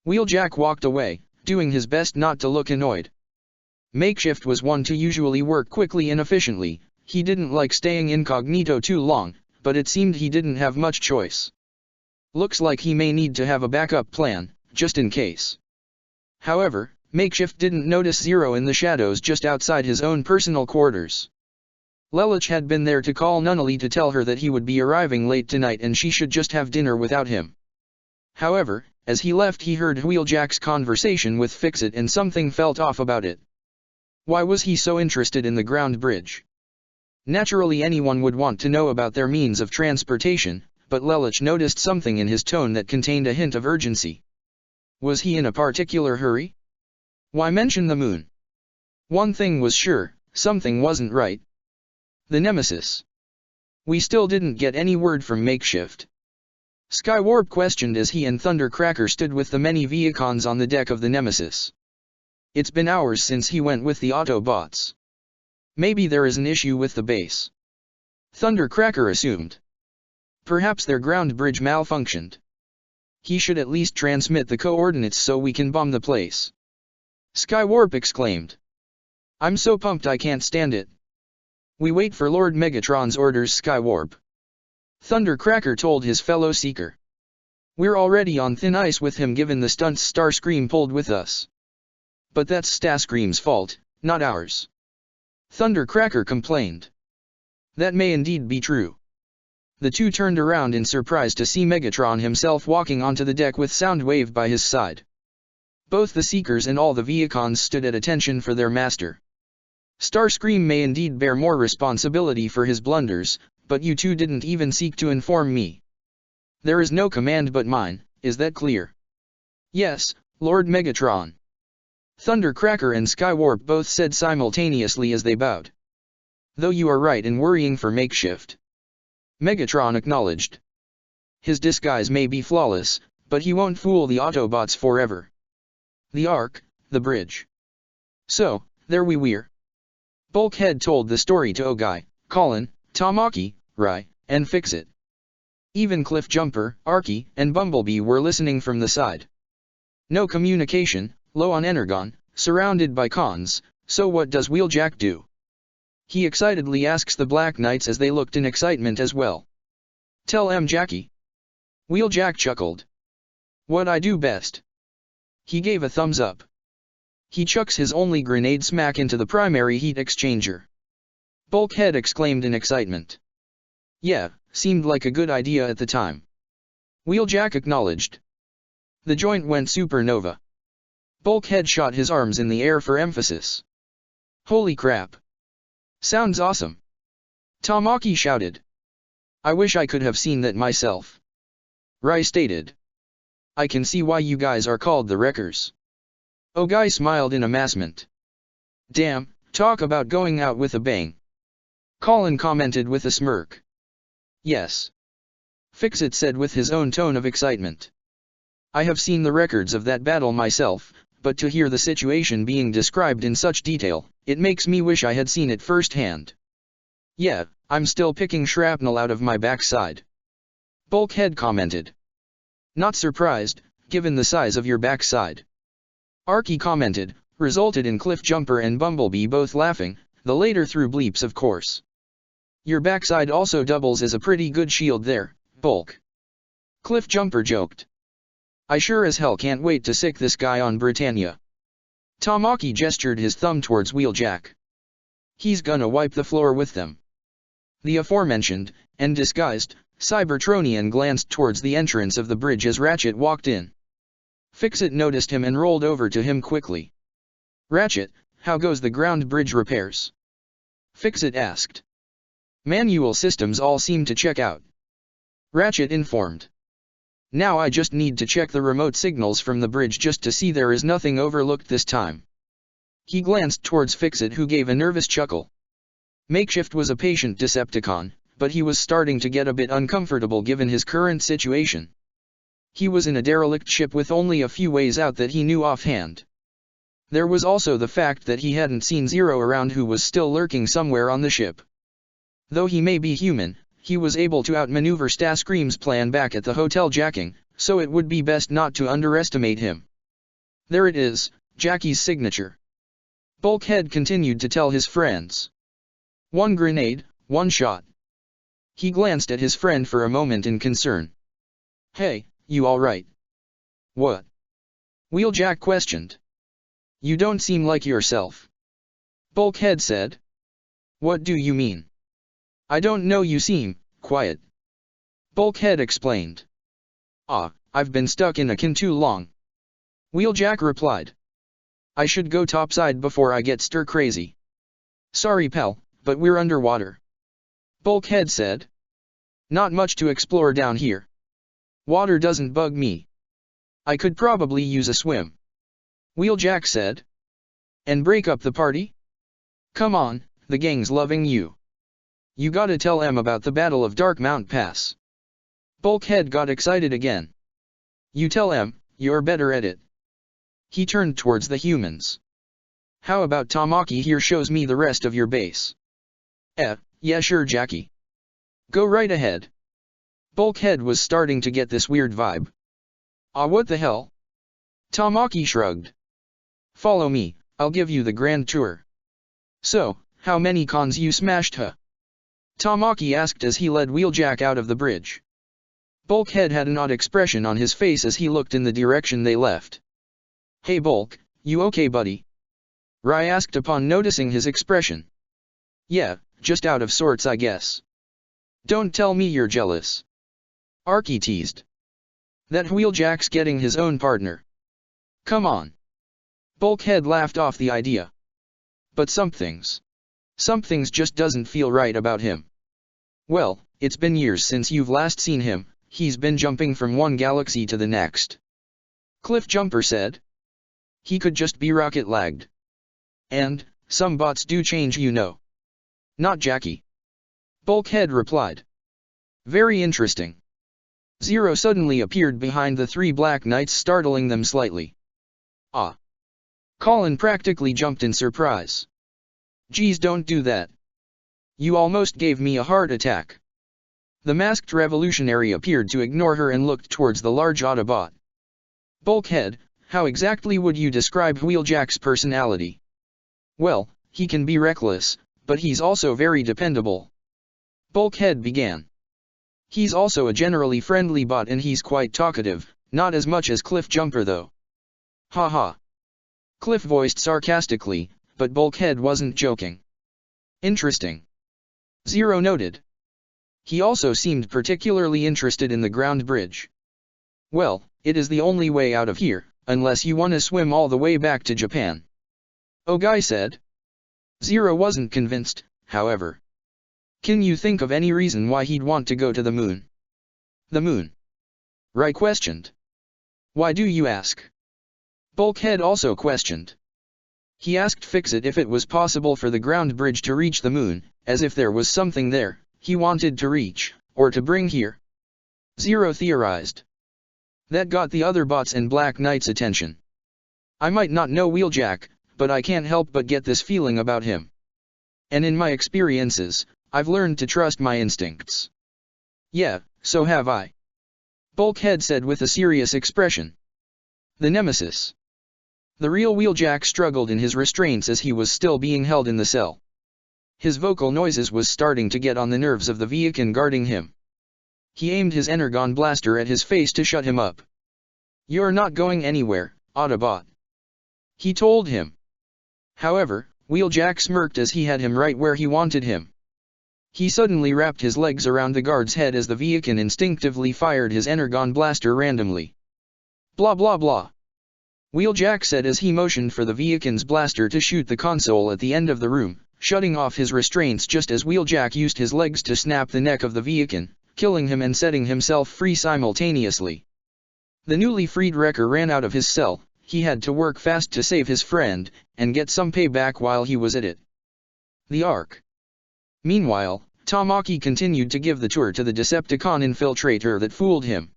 Wheeljack walked away, doing his best not to look annoyed. Makeshift was one to usually work quickly and efficiently. He didn't like staying incognito too long, but it seemed he didn't have much choice. Looks like he may need to have a backup plan, just in case. However, Makeshift didn't notice Zero in the shadows just outside his own personal quarters. Lelich had been there to call Nunnally to tell her that he would be arriving late tonight and she should just have dinner without him. However, as he left he heard Wheeljack's conversation with Fixit and something felt off about it. Why was he so interested in the ground bridge? Naturally anyone would want to know about their means of transportation, but Lelich noticed something in his tone that contained a hint of urgency. Was he in a particular hurry? Why mention the moon? One thing was sure, something wasn't right. The Nemesis. We still didn't get any word from Makeshift. Skywarp questioned as he and Thundercracker stood with the many Viacons on the deck of the Nemesis. It's been hours since he went with the Autobots. Maybe there is an issue with the base. Thundercracker assumed. Perhaps their ground bridge malfunctioned. He should at least transmit the coordinates so we can bomb the place. Skywarp exclaimed. I'm so pumped I can't stand it. We wait for Lord Megatron's orders, Skywarp. Thundercracker told his fellow Seeker. We're already on thin ice with him given the stunts Starscream pulled with us. But that's Starscream's fault, not ours. Thundercracker complained. That may indeed be true. The two turned around in surprise to see Megatron himself walking onto the deck with Soundwave by his side. Both the Seekers and all the Viacons stood at attention for their master. Starscream may indeed bear more responsibility for his blunders, but you two didn't even seek to inform me. There is no command but mine, is that clear? Yes, Lord Megatron. Thundercracker and Skywarp both said simultaneously as they bowed. Though you are right in worrying for Makeshift. Megatron acknowledged. His disguise may be flawless, but he won't fool the Autobots forever. The Ark, the bridge. So, there we were. Bulkhead told the story to Ogai, Colin, Tamaki, Rai, and Fix-It. Even Cliffjumper, Arky, and Bumblebee were listening from the side. No communication, low on Energon, surrounded by cons, so what does Wheeljack do? He excitedly asks the Black Knights as they looked in excitement as well. Tell Jackie. Wheeljack chuckled. What I do best. He gave a thumbs up. He chucks his only grenade smack into the primary heat exchanger. Bulkhead exclaimed in excitement. Yeah, seemed like a good idea at the time. Wheeljack acknowledged. The joint went supernova. Bulkhead shot his arms in the air for emphasis. Holy crap. Sounds awesome. Tamaki shouted. I wish I could have seen that myself. Rai stated. I can see why you guys are called the Wreckers. Ogai smiled in amassment. Damn, talk about going out with a bang. Colin commented with a smirk. Yes. Fix-It said with his own tone of excitement. I have seen the records of that battle myself, but to hear the situation being described in such detail, it makes me wish I had seen it firsthand. Yeah, I'm still picking shrapnel out of my backside. Bulkhead commented. Not surprised, given the size of your backside. Arky commented, resulted in Cliffjumper and Bumblebee both laughing, the later through bleeps of course. Your backside also doubles as a pretty good shield there, Bulk. Cliffjumper joked. I sure as hell can't wait to sick this guy on Britannia. Tamaki gestured his thumb towards Wheeljack. He's gonna wipe the floor with them. The aforementioned, and disguised, Cybertronian glanced towards the entrance of the bridge as Ratchet walked in. Fix-It noticed him and rolled over to him quickly. Ratchet, how goes the ground bridge repairs? Fix-It asked. Manual systems all seem to check out. Ratchet informed. Now I just need to check the remote signals from the bridge just to see there is nothing overlooked this time. He glanced towards Fix-It, who gave a nervous chuckle. Makeshift was a patient Decepticon, but he was starting to get a bit uncomfortable given his current situation. He was in a derelict ship with only a few ways out that he knew offhand. There was also the fact that he hadn't seen Zero around, who was still lurking somewhere on the ship. Though he may be human, he was able to outmaneuver Starscream's plan back at the hotel jacking, so it would be best not to underestimate him. There it is, Jackie's signature. Bulkhead continued to tell his friends. One grenade, one shot. He glanced at his friend for a moment in concern. Hey, you alright? What? Wheeljack questioned. You don't seem like yourself. Bulkhead said. What do you mean? I don't know, you seem quiet. Bulkhead explained. I've been stuck in a can too long. Wheeljack replied. I should go topside before I get stir crazy. Sorry pal, but we're underwater. Bulkhead said. Not much to explore down here. Water doesn't bug me. I could probably use a swim. Wheeljack said. And break up the party? Come on, the gang's loving you. You gotta tell em about the Battle of Darkmount Pass. Bulkhead got excited again. You tell em, you're better at it. He turned towards the humans. How about Tamaki here shows me the rest of your base? Yeah sure Jackie. Go right ahead. Bulkhead was starting to get this weird vibe. What the hell? Tamaki shrugged. Follow me, I'll give you the grand tour. So, how many cons you smashed huh? Tamaki asked as he led Wheeljack out of the bridge. Bulkhead had an odd expression on his face as he looked in the direction they left. Hey Bulk, you okay buddy? Rai asked upon noticing his expression. Yeah, just out of sorts I guess. Don't tell me you're jealous. Arky teased. That Wheeljack's getting his own partner. Come on. Bulkhead laughed off the idea. But something's just doesn't feel right about him. Well, it's been years since you've last seen him, he's been jumping from one galaxy to the next. Cliffjumper said. He could just be rocket lagged. And, some bots do change, you know. Not Jackie. Bulkhead replied. Very interesting. Zero suddenly appeared behind the three Black Knights, startling them slightly. Ah. Colin practically jumped in surprise. Geez, don't do that. You almost gave me a heart attack. The masked revolutionary appeared to ignore her and looked towards the large Autobot. Bulkhead, how exactly would you describe Wheeljack's personality? Well, he can be reckless, but he's also very dependable. Bulkhead began. He's also a generally friendly bot and he's quite talkative, not as much as Cliffjumper though. Ha ha. Cliff voiced sarcastically, but Bulkhead wasn't joking. Interesting. Zero noted. He also seemed particularly interested in the ground bridge. Well, it is the only way out of here, unless you want to swim all the way back to Japan. Ogai said. Zero wasn't convinced, however. Can you think of any reason why he'd want to go to the moon? The moon? Rai questioned. Why do you ask? Bulkhead also questioned. He asked Fixit if it was possible for the ground bridge to reach the moon, as if there was something there he wanted to reach, or to bring here. Zero theorized. That got the other bots and Black Knight's attention. I might not know Wheeljack, but I can't help but get this feeling about him. And in my experiences, I've learned to trust my instincts. Yeah, so have I. Bulkhead said with a serious expression. The Nemesis. The real Wheeljack struggled in his restraints as he was still being held in the cell. His vocal noises was starting to get on the nerves of the Viakin guarding him. He aimed his Energon blaster at his face to shut him up. You're not going anywhere, Autobot. He told him. However, Wheeljack smirked as he had him right where he wanted him. He suddenly wrapped his legs around the guard's head as the Viakin instinctively fired his Energon blaster randomly. Blah blah blah. Wheeljack said as he motioned for the Viakin's blaster to shoot the console at the end of the room, shutting off his restraints just as Wheeljack used his legs to snap the neck of the Viakin, killing him and setting himself free simultaneously. The newly freed wrecker ran out of his cell. He had to work fast to save his friend, and get some payback while he was at it. The Ark. Meanwhile, Tamaki continued to give the tour to the Decepticon infiltrator that fooled him.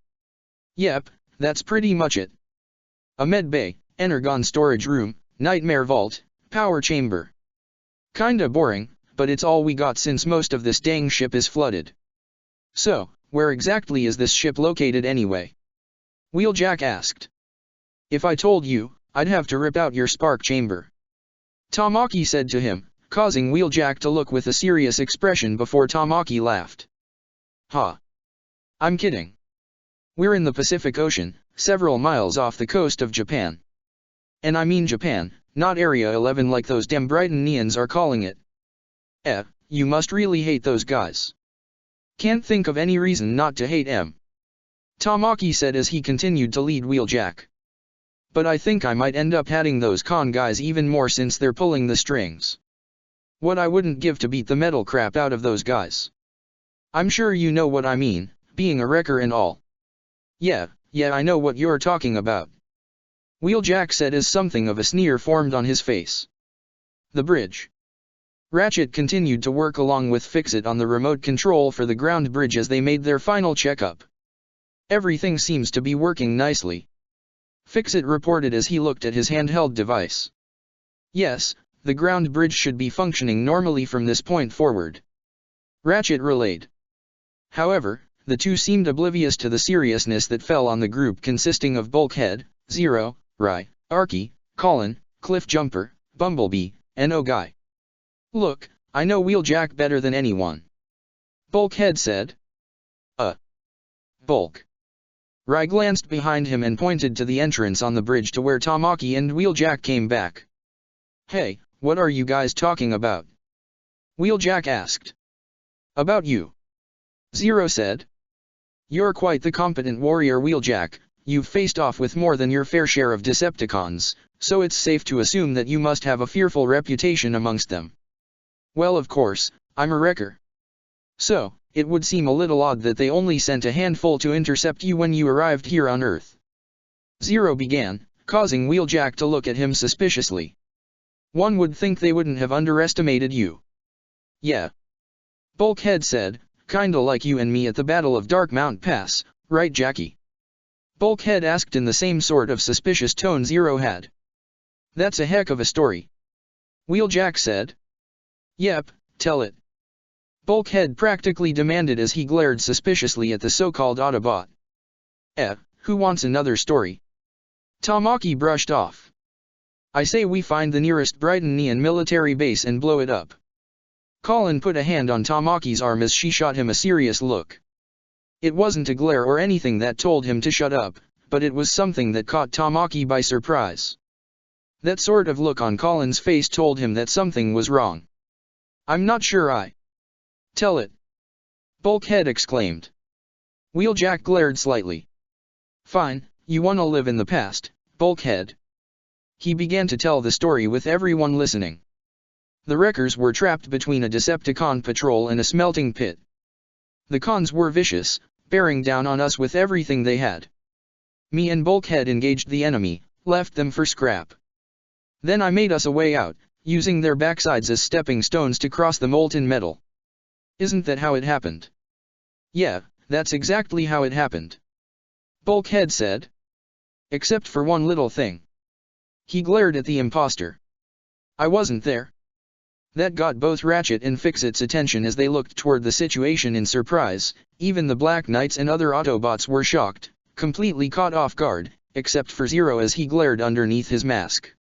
Yep, that's pretty much it. A med bay, Energon storage room, nightmare vault, power chamber. Kinda boring, but it's all we got since most of this dang ship is flooded. So, where exactly is this ship located anyway? Wheeljack asked. If I told you, I'd have to rip out your spark chamber. Tamaki said to him, causing Wheeljack to look with a serious expression before Tamaki laughed. Ha! I'm kidding. We're in the Pacific Ocean, several miles off the coast of Japan. And I mean Japan, not Area 11 like those damn Brightonians are calling it. You must really hate those guys. Can't think of any reason not to hate them. Tamaki said as he continued to lead Wheeljack. But I think I might end up hating those con guys even more since they're pulling the strings. What I wouldn't give to beat the metal crap out of those guys. I'm sure you know what I mean, being a wrecker and all. Yeah, I know what you're talking about. Wheeljack said as something of a sneer formed on his face. The bridge. Ratchet continued to work along with Fixit on the remote control for the ground bridge as they made their final checkup. Everything seems to be working nicely. Fixit reported as he looked at his handheld device. Yes, the ground bridge should be functioning normally from this point forward. Ratchet relayed. However, the two seemed oblivious to the seriousness that fell on the group consisting of Bulkhead, Zero, Rai, Arky, Colin, Cliffjumper, Bumblebee, and Ogai. Look, I know Wheeljack better than anyone. Bulkhead said. Bulk. Rai glanced behind him and pointed to the entrance on the bridge to where Tamaki and Wheeljack came back. Hey, what are you guys talking about? Wheeljack asked. About you. Zero said. You're quite the competent warrior, Wheeljack. You've faced off with more than your fair share of Decepticons, so it's safe to assume that you must have a fearful reputation amongst them. Well, of course, I'm a wrecker. So, It would seem a little odd that they only sent a handful to intercept you when you arrived here on Earth. Zero began, causing Wheeljack to look at him suspiciously. One would think they wouldn't have underestimated you. Yeah. Bulkhead said, kinda like you and me at the Battle of Dark Mount Pass, right Jackie? Bulkhead asked in the same sort of suspicious tone Zero had. That's a heck of a story. Wheeljack said. Yep, tell it. Bulkhead practically demanded as he glared suspiciously at the so-called Autobot. Who wants another story? Tamaki brushed off. I say we find the nearest Brightonian military base and blow it up. Colin put a hand on Tamaki's arm as she shot him a serious look. It wasn't a glare or anything that told him to shut up, but it was something that caught Tamaki by surprise. That sort of look on Colin's face told him that something was wrong. I'm not sure I. Tell it. Bulkhead exclaimed. Wheeljack glared slightly. Fine, you wanna live in the past, Bulkhead. He began to tell the story with everyone listening. The wreckers were trapped between a Decepticon patrol and a smelting pit. The cons were vicious, bearing down on us with everything they had. Me and Bulkhead engaged the enemy, left them for scrap. Then I made us a way out, using their backsides as stepping stones to cross the molten metal. Isn't that how it happened? Yeah, that's exactly how it happened. Bulkhead said. Except for one little thing. He glared at the imposter. I wasn't there. That got both Ratchet and Fixit's attention as they looked toward the situation in surprise. Even the Black Knights and other Autobots were shocked, completely caught off guard, except for Zero as he glared underneath his mask.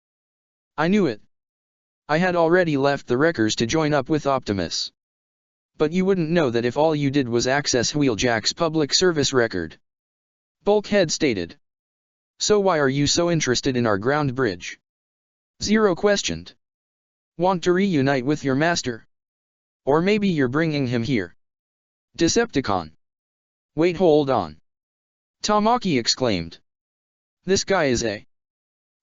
I knew it. I had already left the wreckers to join up with Optimus. But you wouldn't know that if all you did was access Wheeljack's public service record. Bulkhead stated. So why are you so interested in our ground bridge? Zero questioned. Want to reunite with your master? Or maybe you're bringing him here. Decepticon. Wait, hold on. Tamaki exclaimed. This guy is a...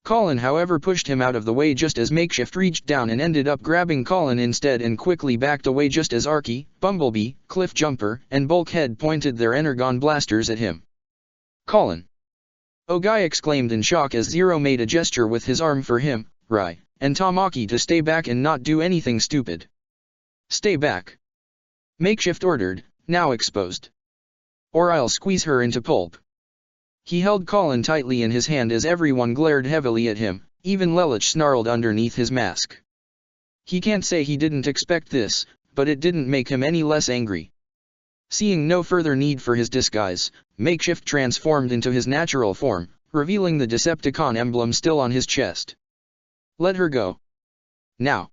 Colin however pushed him out of the way just as Makeshift reached down and ended up grabbing Colin instead and quickly backed away just as Arky, Bumblebee, Cliffjumper, and Bulkhead pointed their Energon blasters at him. Colin. Ogai exclaimed in shock as Zero made a gesture with his arm for him, Rai, and Tamaki to stay back and not do anything stupid. Stay back. Makeshift ordered, now exposed. Or I'll squeeze her into pulp. He held Colin tightly in his hand as everyone glared heavily at him, even Lelich snarled underneath his mask. He can't say he didn't expect this, but it didn't make him any less angry. Seeing no further need for his disguise, Makeshift transformed into his natural form, revealing the Decepticon emblem still on his chest. Let her go. Now.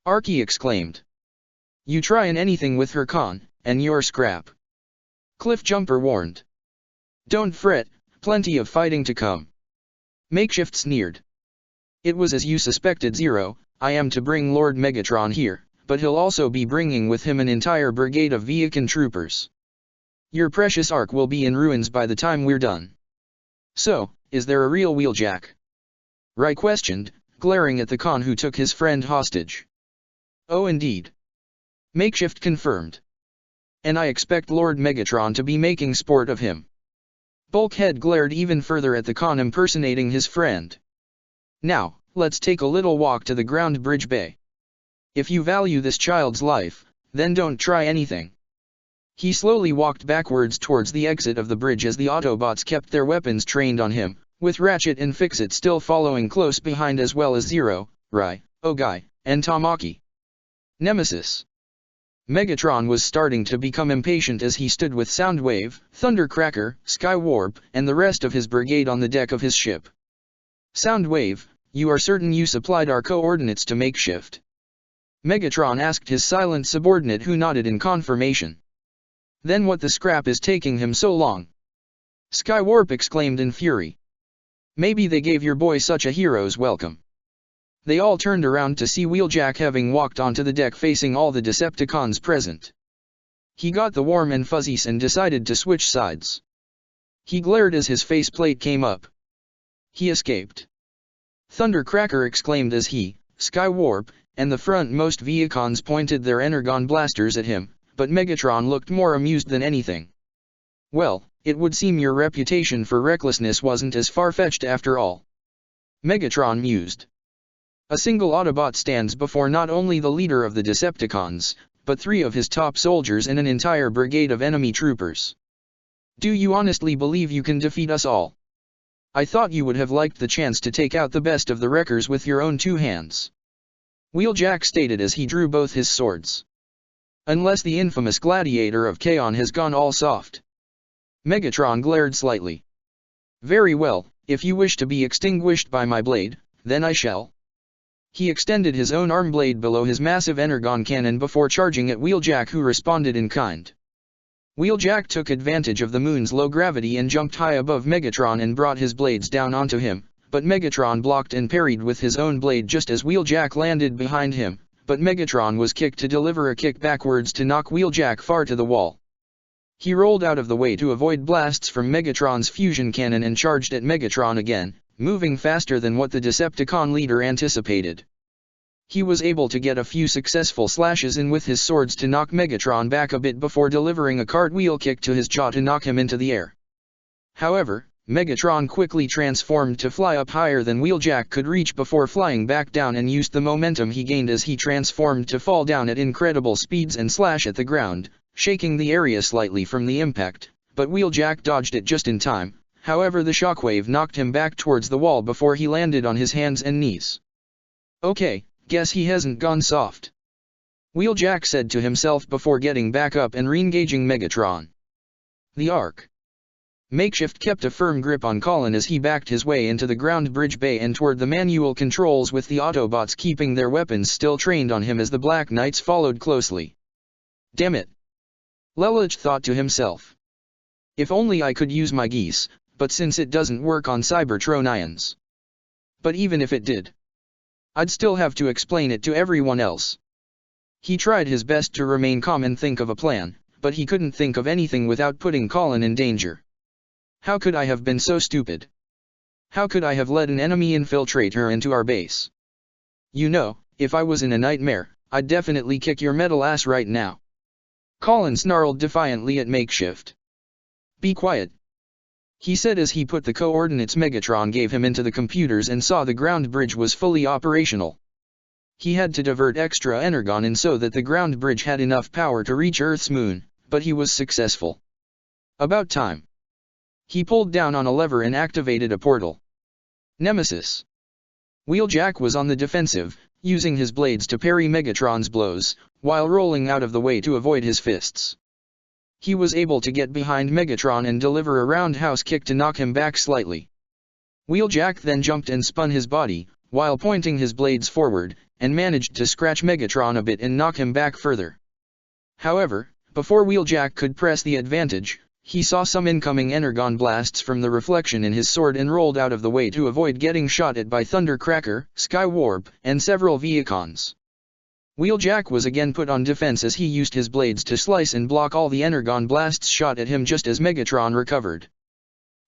Arky exclaimed. You tryin' anything with her con, and you're scrap. Cliffjumper warned. Don't fret, plenty of fighting to come. Makeshift sneered. It was as you suspected Zero, I am to bring Lord Megatron here, but he'll also be bringing with him an entire brigade of Viacan troopers. Your precious Ark will be in ruins by the time we're done. So, is there a real Wheeljack? Rai questioned, glaring at the con who took his friend hostage. Oh indeed. Makeshift confirmed. And I expect Lord Megatron to be making sport of him. Bulkhead glared even further at the con impersonating his friend. Now, let's take a little walk to the ground bridge bay. If you value this child's life, then don't try anything. He slowly walked backwards towards the exit of the bridge as the Autobots kept their weapons trained on him, with Ratchet and Fixit still following close behind as well as Zero, Rai, Ogai, and Tamaki. Nemesis. Megatron was starting to become impatient as he stood with Soundwave, Thundercracker, Skywarp, and the rest of his brigade on the deck of his ship. Soundwave, you are certain you supplied our coordinates to Makeshift? Megatron asked his silent subordinate who nodded in confirmation. Then what the scrap is taking him so long? Skywarp exclaimed in fury. Maybe they gave your boy such a hero's welcome. They all turned around to see Wheeljack having walked onto the deck facing all the Decepticons present. He got the warm and fuzzies and decided to switch sides. He glared as his faceplate came up. He escaped. Thundercracker exclaimed as he, Skywarp, and the frontmost Viacons pointed their Energon blasters at him, but Megatron looked more amused than anything. Well, it would seem your reputation for recklessness wasn't as far-fetched after all. Megatron mused. A single Autobot stands before not only the leader of the Decepticons, but 3 of his top soldiers and an entire brigade of enemy troopers. Do you honestly believe you can defeat us all? I thought you would have liked the chance to take out the best of the Wreckers with your own 2 hands. Wheeljack stated as he drew both his swords. Unless the infamous Gladiator of Kaon has gone all soft. Megatron glared slightly. Very well, if you wish to be extinguished by my blade, then I shall. He extended his own arm blade below his massive Energon cannon before charging at Wheeljack, who responded in kind. Wheeljack took advantage of the moon's low gravity and jumped high above Megatron and brought his blades down onto him, but Megatron blocked and parried with his own blade just as Wheeljack landed behind him, but Megatron was kicked to deliver a kick backwards to knock Wheeljack far to the wall. He rolled out of the way to avoid blasts from Megatron's fusion cannon and charged at Megatron again, moving faster than what the Decepticon leader anticipated. He was able to get a few successful slashes in with his swords to knock Megatron back a bit before delivering a cartwheel kick to his jaw to knock him into the air. However, Megatron quickly transformed to fly up higher than Wheeljack could reach before flying back down, and used the momentum he gained as he transformed to fall down at incredible speeds and slash at the ground, shaking the area slightly from the impact, but Wheeljack dodged it just in time. However, the shockwave knocked him back towards the wall before he landed on his hands and knees. Okay, guess he hasn't gone soft. Wheeljack said to himself before getting back up and re-engaging Megatron. The Ark. Makeshift kept a firm grip on Colin as he backed his way into the ground bridge bay and toward the manual controls, with the Autobots keeping their weapons still trained on him as the Black Knights followed closely. Damn it! Lelich thought to himself. If only I could use my geese, but since it doesn't work on Cybertronians. But even if it did, I'd still have to explain it to everyone else. He tried his best to remain calm and think of a plan, but he couldn't think of anything without putting Colin in danger. How could I have been so stupid? How could I have let an enemy infiltrate her into our base? You know, if I was in a nightmare, I'd definitely kick your metal ass right now. Colin snarled defiantly at Makeshift. Be quiet, he said as he put the coordinates Megatron gave him into the computers and saw the ground bridge was fully operational. He had to divert extra energon in so that the ground bridge had enough power to reach Earth's moon, but he was successful. About time. He pulled down on a lever and activated a portal. Nemesis. Wheeljack was on the defensive, using his blades to parry Megatron's blows, while rolling out of the way to avoid his fists. He was able to get behind Megatron and deliver a roundhouse kick to knock him back slightly. Wheeljack then jumped and spun his body, while pointing his blades forward, and managed to scratch Megatron a bit and knock him back further. However, before Wheeljack could press the advantage, he saw some incoming energon blasts from the reflection in his sword and rolled out of the way to avoid getting shot at by Thundercracker, Skywarp, and several Vehicons. Wheeljack was again put on defense as he used his blades to slice and block all the energon blasts shot at him just as Megatron recovered.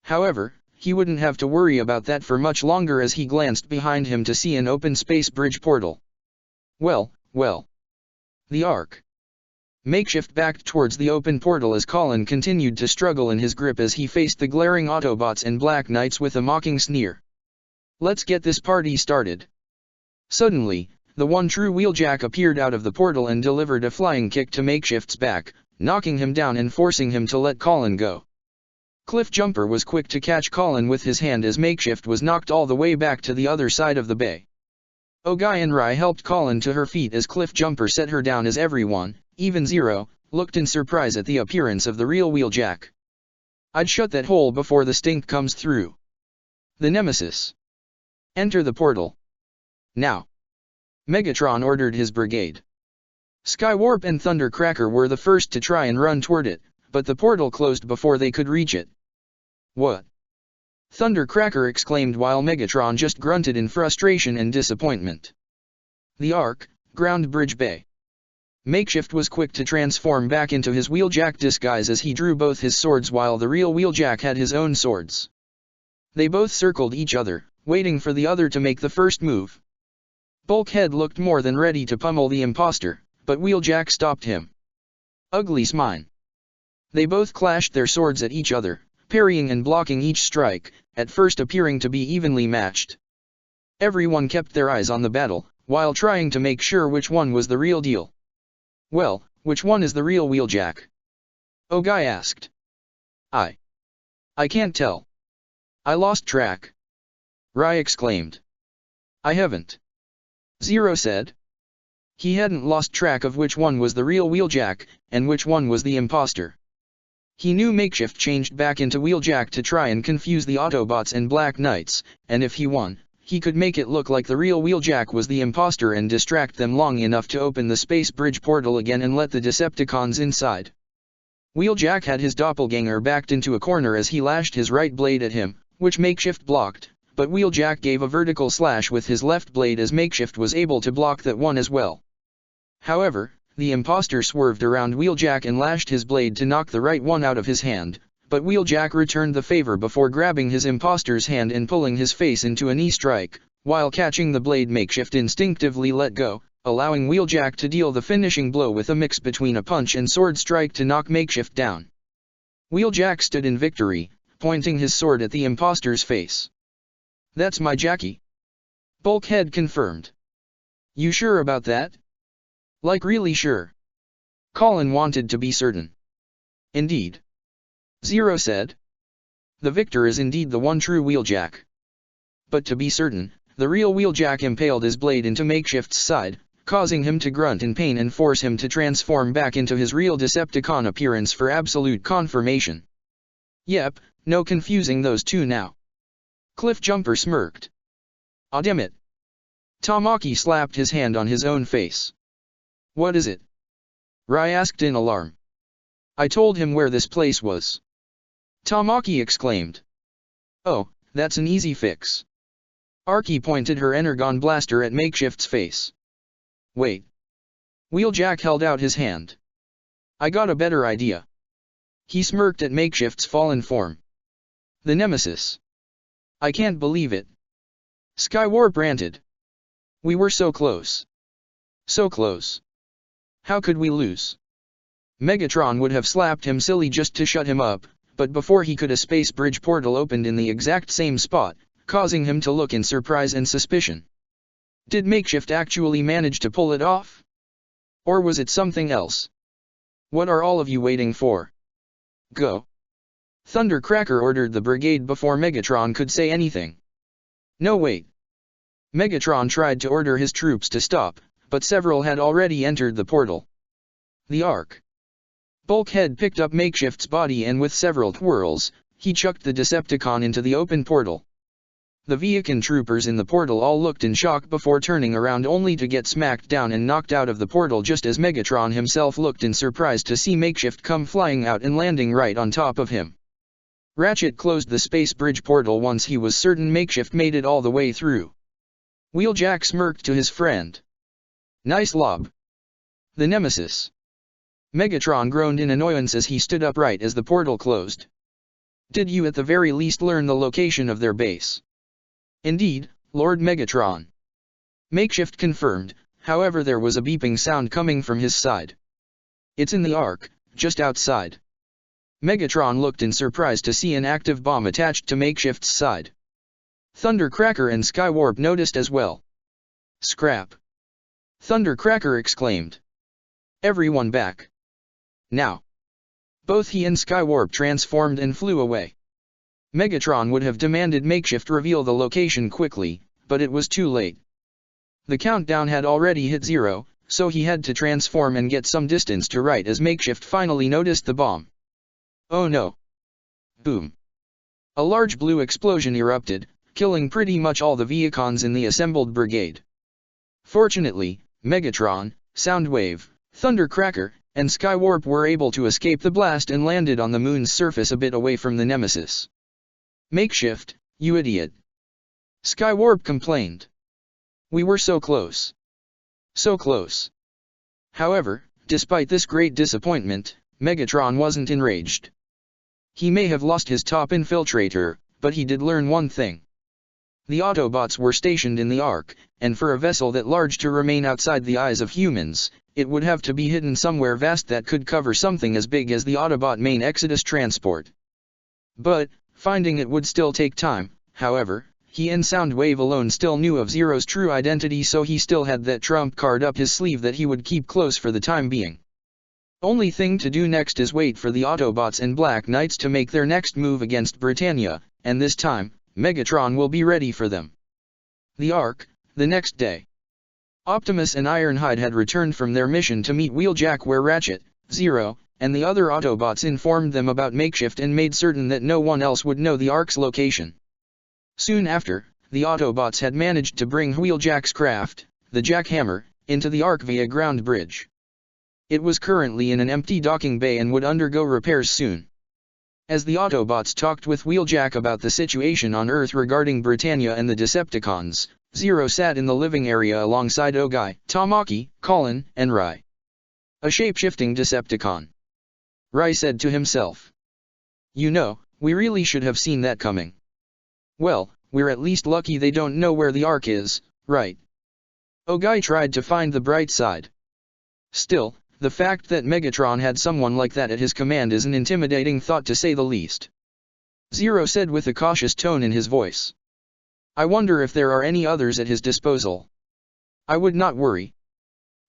However, he wouldn't have to worry about that for much longer as he glanced behind him to see an open space bridge portal. Well. The Ark. Makeshift backed towards the open portal as Colin continued to struggle in his grip as he faced the glaring Autobots and Black Knights with a mocking sneer. Let's get this party started. Suddenly, the one true Wheeljack appeared out of the portal and delivered a flying kick to Makeshift's back, knocking him down and forcing him to let Colin go. Cliffjumper was quick to catch Colin with his hand as Makeshift was knocked all the way back to the other side of the bay. Ogai helped Colin to her feet as Cliffjumper set her down as everyone, even Zero, looked in surprise at the appearance of the real Wheeljack. I'd shut that hole before the stink comes through. The Nemesis. Enter the portal. Now. Megatron ordered his brigade. Skywarp and Thundercracker were the first to try and run toward it, but the portal closed before they could reach it. What? Thundercracker exclaimed while Megatron just grunted in frustration and disappointment. The Ark, Ground Bridge Bay. Makeshift was quick to transform back into his Wheeljack disguise as he drew both his swords while the real Wheeljack had his own swords. They both circled each other, waiting for the other to make the first move. Bulkhead looked more than ready to pummel the imposter, but Wheeljack stopped him. Ugly smine. They both clashed their swords at each other, parrying and blocking each strike, at first appearing to be evenly matched. Everyone kept their eyes on the battle, while trying to make sure which one was the real deal. Well, which one is the real Wheeljack? Ogai asked. I can't tell. I lost track. Rai exclaimed. I haven't. Zero said. He hadn't lost track of which one was the real Wheeljack, and which one was the imposter. He knew Makeshift changed back into Wheeljack to try and confuse the Autobots and Black Knights, and if he won, he could make it look like the real Wheeljack was the imposter and distract them long enough to open the space bridge portal again and let the Decepticons inside. Wheeljack had his doppelganger backed into a corner as he lashed his right blade at him, which Makeshift blocked, but Wheeljack gave a vertical slash with his left blade as Makeshift was able to block that one as well. However, the imposter swerved around Wheeljack and lashed his blade to knock the right one out of his hand, but Wheeljack returned the favor before grabbing his imposter's hand and pulling his face into a knee strike, while catching the blade. Makeshift instinctively let go, allowing Wheeljack to deal the finishing blow with a mix between a punch and sword strike to knock Makeshift down. Wheeljack stood in victory, pointing his sword at the imposter's face. That's my Jackie. Bulkhead confirmed. You sure about that? Like really sure? Colin wanted to be certain. Indeed. Zero said. The victor is indeed the one true Wheeljack. But to be certain, the real Wheeljack impaled his blade into Makeshift's side, causing him to grunt in pain and force him to transform back into his real Decepticon appearance for absolute confirmation. Yep, no confusing those two now. Cliffjumper smirked. Aw damn it. Tamaki slapped his hand on his own face. What is it? Rai asked in alarm. I told him where this place was. Tamaki exclaimed. Oh, that's an easy fix. Arky pointed her Energon blaster at Makeshift's face. Wait. Wheeljack held out his hand. I got a better idea. He smirked at Makeshift's fallen form. The Nemesis. I can't believe it. Skywarp ranted. We were so close. So close. How could we lose? Megatron would have slapped him silly just to shut him up, but before he could a space bridge portal opened in the exact same spot, causing him to look in surprise and suspicion. Did Makeshift actually manage to pull it off? Or was it something else? What are all of you waiting for? Go. Thundercracker ordered the brigade before Megatron could say anything. No wait. Megatron tried to order his troops to stop, but several had already entered the portal. The Ark. Bulkhead picked up Makeshift's body and with several twirls, he chucked the Decepticon into the open portal. The Viacan troopers in the portal all looked in shock before turning around only to get smacked down and knocked out of the portal just as Megatron himself looked in surprise to see Makeshift come flying out and landing right on top of him. Ratchet closed the space bridge portal once he was certain Makeshift made it all the way through. Wheeljack smirked to his friend. Nice lob. The Nemesis. Megatron groaned in annoyance as he stood upright as the portal closed. Did you at the very least learn the location of their base? Indeed, Lord Megatron. Makeshift confirmed, however there was a beeping sound coming from his side. It's in the Ark, just outside. Megatron looked in surprise to see an active bomb attached to Makeshift's side. Thundercracker and Skywarp noticed as well. Scrap. Thundercracker exclaimed. Everyone back. Now. Both he and Skywarp transformed and flew away. Megatron would have demanded Makeshift reveal the location quickly, but it was too late. The countdown had already hit 0, so he had to transform and get some distance to right as Makeshift finally noticed the bomb. Oh no. Boom. A large blue explosion erupted, killing pretty much all the Viacons in the assembled brigade. Fortunately, Megatron, Soundwave, Thundercracker, and Skywarp were able to escape the blast and landed on the moon's surface a bit away from the Nemesis. Makeshift, you idiot. Skywarp complained. We were so close. So close. However, despite this great disappointment, Megatron wasn't enraged. He may have lost his top infiltrator, but he did learn one thing. The Autobots were stationed in the Ark, and for a vessel that large to remain outside the eyes of humans, it would have to be hidden somewhere vast that could cover something as big as the Autobot main Exodus transport. But, finding it would still take time. However, he and Soundwave alone still knew of Zero's true identity, so he still had that trump card up his sleeve that he would keep close for the time being. Only thing to do next is wait for the Autobots and Black Knights to make their next move against Britannia, and this time, Megatron will be ready for them. The Ark, the next day. Optimus and Ironhide had returned from their mission to meet Wheeljack, where Ratchet, Zero, and the other Autobots informed them about Makeshift and made certain that no one else would know the Ark's location. Soon after, the Autobots had managed to bring Wheeljack's craft, the Jackhammer, into the Ark via ground bridge. It was currently in an empty docking bay and would undergo repairs soon. As the Autobots talked with Wheeljack about the situation on Earth regarding Britannia and the Decepticons, Zero sat in the living area alongside Ogai, Tamaki, Colin, and Rai. A shape-shifting Decepticon. Rai said to himself. You know, we really should have seen that coming. Well, we're at least lucky they don't know where the Ark is, right? Ogai tried to find the bright side. Still, the fact that Megatron had someone like that at his command is an intimidating thought to say the least. Zero said with a cautious tone in his voice. I wonder if there are any others at his disposal. I would not worry.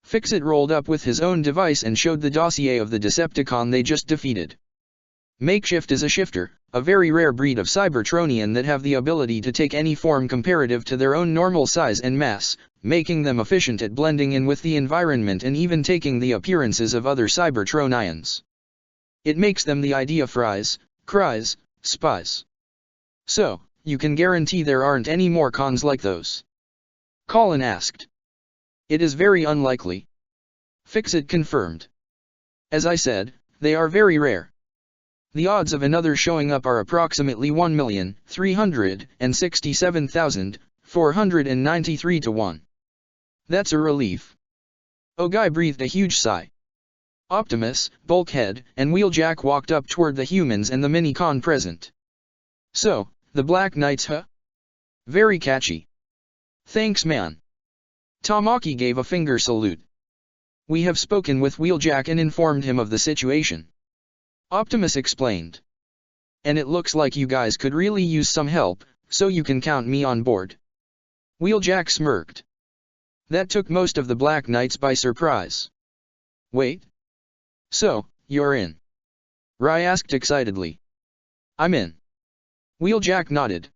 Fixit rolled up with his own device and showed the dossier of the Decepticon they just defeated. Makeshift is a shifter, a very rare breed of Cybertronian that have the ability to take any form comparative to their own normal size and mass, making them efficient at blending in with the environment and even taking the appearances of other Cybertronians. It makes them the idea fries, cries, spies. So, you can guarantee there aren't any more cons like those? Colin asked. It is very unlikely. Fixit confirmed. As I said, they are very rare. The odds of another showing up are approximately 1,367,493 to 1. That's a relief. Ogai breathed a huge sigh. Optimus, Bulkhead, and Wheeljack walked up toward the humans and the Minicon present. So, the Black Knights, huh? Very catchy. Thanks, man. Tamaki gave a finger salute. We have spoken with Wheeljack and informed him of the situation. Optimus explained. And it looks like you guys could really use some help, so you can count me on board. Wheeljack smirked. That took most of the Black Knights by surprise. Wait. So, you're in? Rai asked excitedly. I'm in. Wheeljack nodded.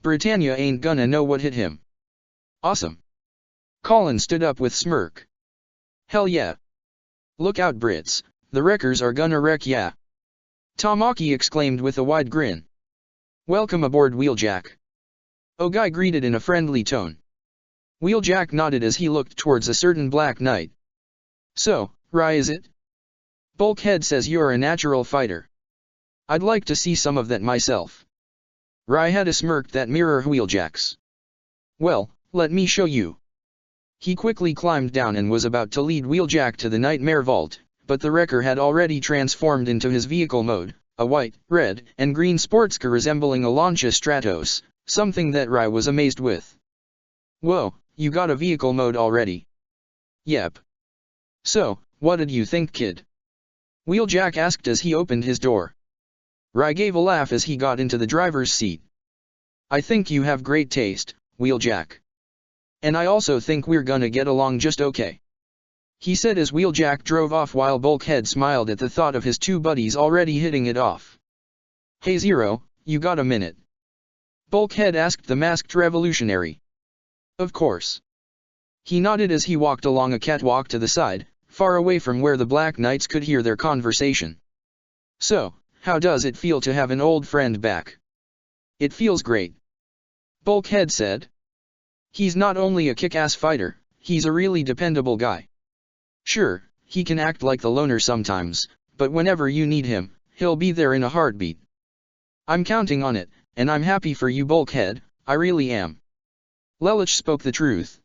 Britannia ain't gonna know what hit him. Awesome. Colin stood up with smirk. Hell yeah. Look out, Brits, the wreckers are gonna wreck ya. Tamaki exclaimed with a wide grin. Welcome aboard, Wheeljack. Ogai greeted in a friendly tone. Wheeljack nodded as he looked towards a certain Black Knight. So, Rai, is it? Bulkhead says you're a natural fighter. I'd like to see some of that myself. Rai had a smirk that mirrored Wheeljack's. Well, let me show you. He quickly climbed down and was about to lead Wheeljack to the Nightmare Vault, but the wrecker had already transformed into his vehicle mode, a white, red, and green sports car resembling a Lancia Stratos, something that Rai was amazed with. Whoa, you got a vehicle mode already? Yep. So, what did you think, kid? Wheeljack asked as he opened his door. Rai gave a laugh as he got into the driver's seat. I think you have great taste, Wheeljack. And I also think we're gonna get along just okay. He said as Wheeljack drove off while Bulkhead smiled at the thought of his two buddies already hitting it off. Hey Zero, you got a minute? Bulkhead asked the masked revolutionary. Of course. He nodded as he walked along a catwalk to the side, far away from where the Black Knights could hear their conversation. So, how does it feel to have an old friend back? It feels great. Bulkhead said. He's not only a kick-ass fighter, he's a really dependable guy. Sure, he can act like the loner sometimes, but whenever you need him, he'll be there in a heartbeat. I'm counting on it, and I'm happy for you, Bulkhead, I really am. Lelich spoke the truth.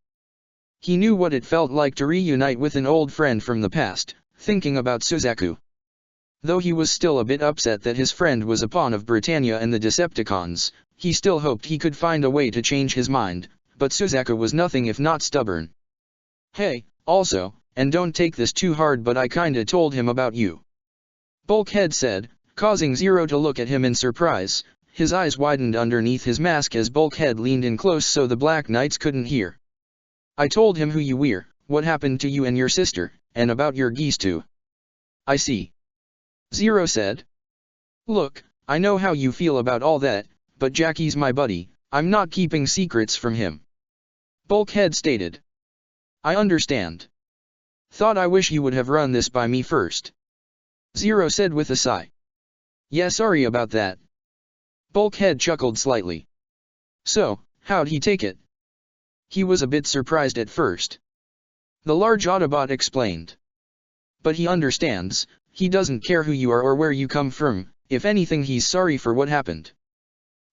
He knew what it felt like to reunite with an old friend from the past, thinking about Suzaku. Though he was still a bit upset that his friend was a pawn of Britannia and the Decepticons, he still hoped he could find a way to change his mind, but Suzaku was nothing if not stubborn. Hey, also, and don't take this too hard, but I kinda told him about you," Bulkhead said, causing Zero to look at him in surprise. His eyes widened underneath his mask as Bulkhead leaned in close so the Black Knights couldn't hear. "I told him who you were, what happened to you and your sister, and about your geese too." "I see," Zero said. "Look, I know how you feel about all that, but Jackie's my buddy, I'm not keeping secrets from him," Bulkhead stated. "I understand. Thought I wish you would have run this by me first," Zero said with a sigh. "Yeah, sorry about that." Bulkhead chuckled slightly. "So, how'd he take it?" He was a bit surprised at first. The large Autobot explained. "But he understands, he doesn't care who you are or where you come from, if anything he's sorry for what happened.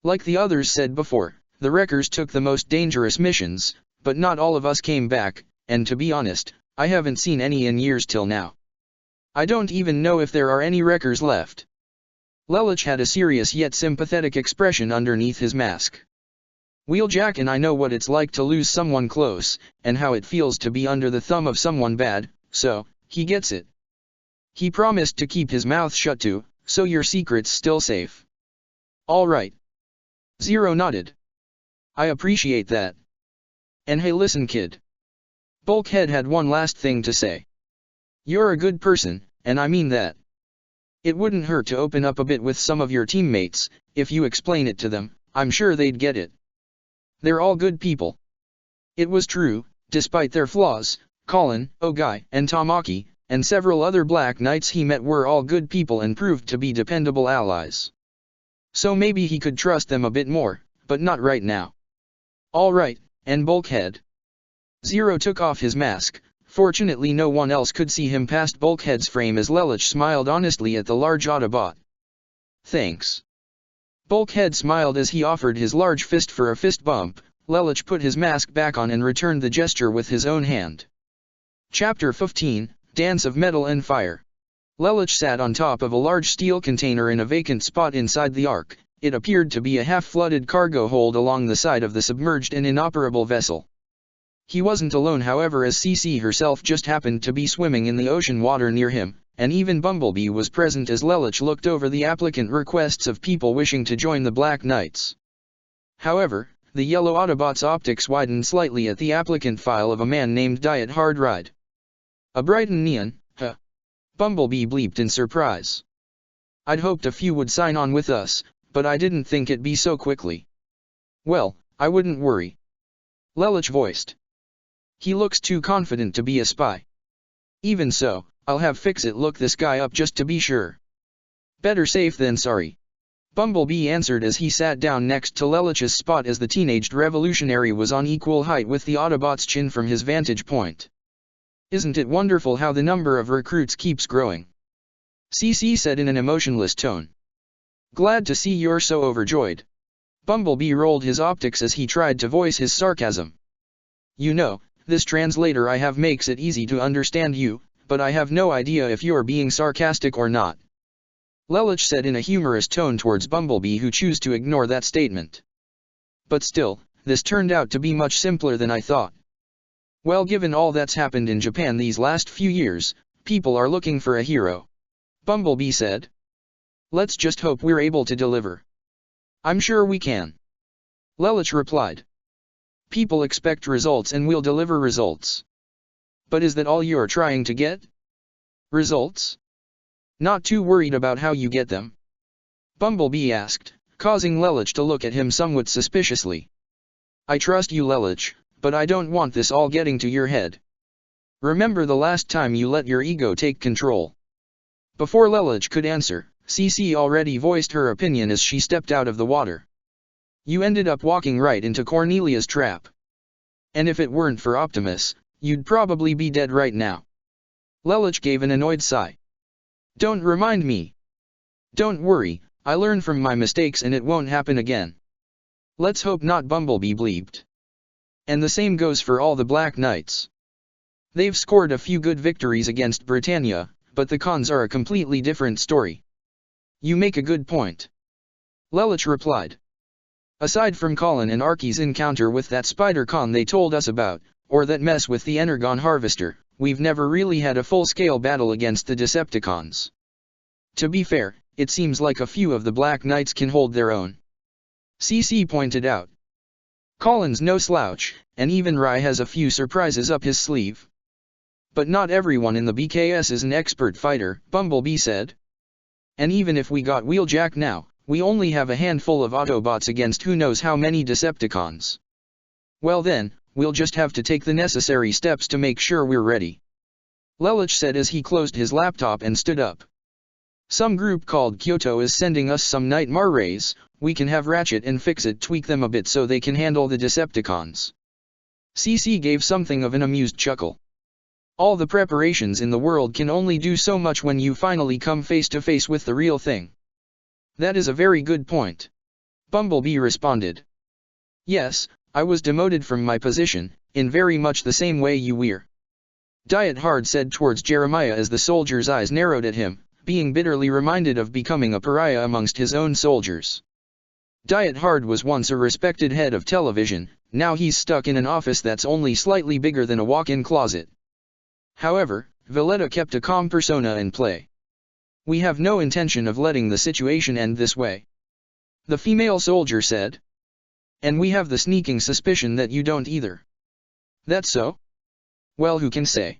Like the others said before, the Wreckers took the most dangerous missions, but not all of us came back, and to be honest, I haven't seen any in years till now. I don't even know if there are any Wreckers left." Lelich had a serious yet sympathetic expression underneath his mask. "Wheeljack and I know what it's like to lose someone close, and how it feels to be under the thumb of someone bad, so, he gets it. He promised to keep his mouth shut too, so your secret's still safe." "All right." Zero nodded. "I appreciate that. And hey, listen kid." Bulkhead had one last thing to say. "You're a good person, and I mean that. It wouldn't hurt to open up a bit with some of your teammates, if you explain it to them, I'm sure they'd get it. They're all good people." It was true, despite their flaws, Colin, Ogai, and Tamaki, and several other Black Knights he met were all good people and proved to be dependable allies. So maybe he could trust them a bit more, but not right now. "All right, and Bulkhead." Zero took off his mask. Fortunately no one else could see him past Bulkhead's frame as Lelich smiled honestly at the large Autobot. "Thanks." Bulkhead smiled as he offered his large fist for a fist bump. Lelich put his mask back on and returned the gesture with his own hand. Chapter 15, Dance of Metal and Fire. Lelich sat on top of a large steel container in a vacant spot inside the Ark. It appeared to be a half-flooded cargo hold along the side of the submerged and inoperable vessel. He wasn't alone however, as CC herself just happened to be swimming in the ocean water near him, and even Bumblebee was present as Lelich looked over the applicant requests of people wishing to join the Black Knights. However, the yellow Autobot's optics widened slightly at the applicant file of a man named Diet Hardride. "A Brighton Neon, huh?" Bumblebee bleeped in surprise. "I'd hoped a few would sign on with us, but I didn't think it'd be so quickly." "Well, I wouldn't worry," Lelich voiced. "He looks too confident to be a spy. Even so, I'll have Fix-It look this guy up just to be sure." "Better safe than sorry," Bumblebee answered as he sat down next to Lelich's spot as the teenaged revolutionary was on equal height with the Autobot's chin from his vantage point. "Isn't it wonderful how the number of recruits keeps growing?" CC said in an emotionless tone. "Glad to see you're so overjoyed." Bumblebee rolled his optics as he tried to voice his sarcasm. "You know, this translator I have makes it easy to understand you, but I have no idea if you're being sarcastic or not," Lelich said in a humorous tone towards Bumblebee, who chose to ignore that statement. "But still, this turned out to be much simpler than I thought. Well, given all that's happened in Japan these last few years, people are looking for a hero," Bumblebee said. "Let's just hope we're able to deliver." "I'm sure we can," Lelich replied. "People expect results and we'll deliver results." "But is that all you're trying to get? Results? Not too worried about how you get them?" Bumblebee asked, causing Lelich to look at him somewhat suspiciously. "I trust you, Lelich, but I don't want this all getting to your head. Remember the last time you let your ego take control?" Before Lelich could answer, CC already voiced her opinion as she stepped out of the water. "You ended up walking right into Cornelia's trap. And if it weren't for Optimus, you'd probably be dead right now." Lelich gave an annoyed sigh. "Don't remind me. Don't worry, I learn from my mistakes and it won't happen again." "Let's hope not," Bumblebee bleeped. "And the same goes for all the Black Knights. They've scored a few good victories against Britannia, but the cons are a completely different story." "You make a good point," Lelich replied. "Aside from Colin and Arky's encounter with that spider con they told us about, or that mess with the Energon Harvester, we've never really had a full-scale battle against the Decepticons. To be fair, it seems like a few of the Black Knights can hold their own. CC pointed out. Colin's no slouch, and even Rai has a few surprises up his sleeve. But not everyone in the BKS is an expert fighter, Bumblebee said. And even if we got Wheeljack now, we only have a handful of Autobots against who knows how many Decepticons. Well then, we'll just have to take the necessary steps to make sure we're ready. Lelich said as he closed his laptop and stood up. Some group called Kyoto is sending us some Nightmare rays. We can have Ratchet and Fix-It tweak them a bit so they can handle the Decepticons. CC gave something of an amused chuckle. All the preparations in the world can only do so much when you finally come face to face with the real thing. That is a very good point. Bumblebee responded. Yes, I was demoted from my position, in very much the same way you were. Diet Hard said towards Jeremiah as the soldier's eyes narrowed at him, being bitterly reminded of becoming a pariah amongst his own soldiers. Diet Hard was once a respected head of television, now he's stuck in an office that's only slightly bigger than a walk-in closet. However, Valletta kept a calm persona in play. We have no intention of letting the situation end this way. The female soldier said. And we have the sneaking suspicion that you don't either. That's so? Well, who can say?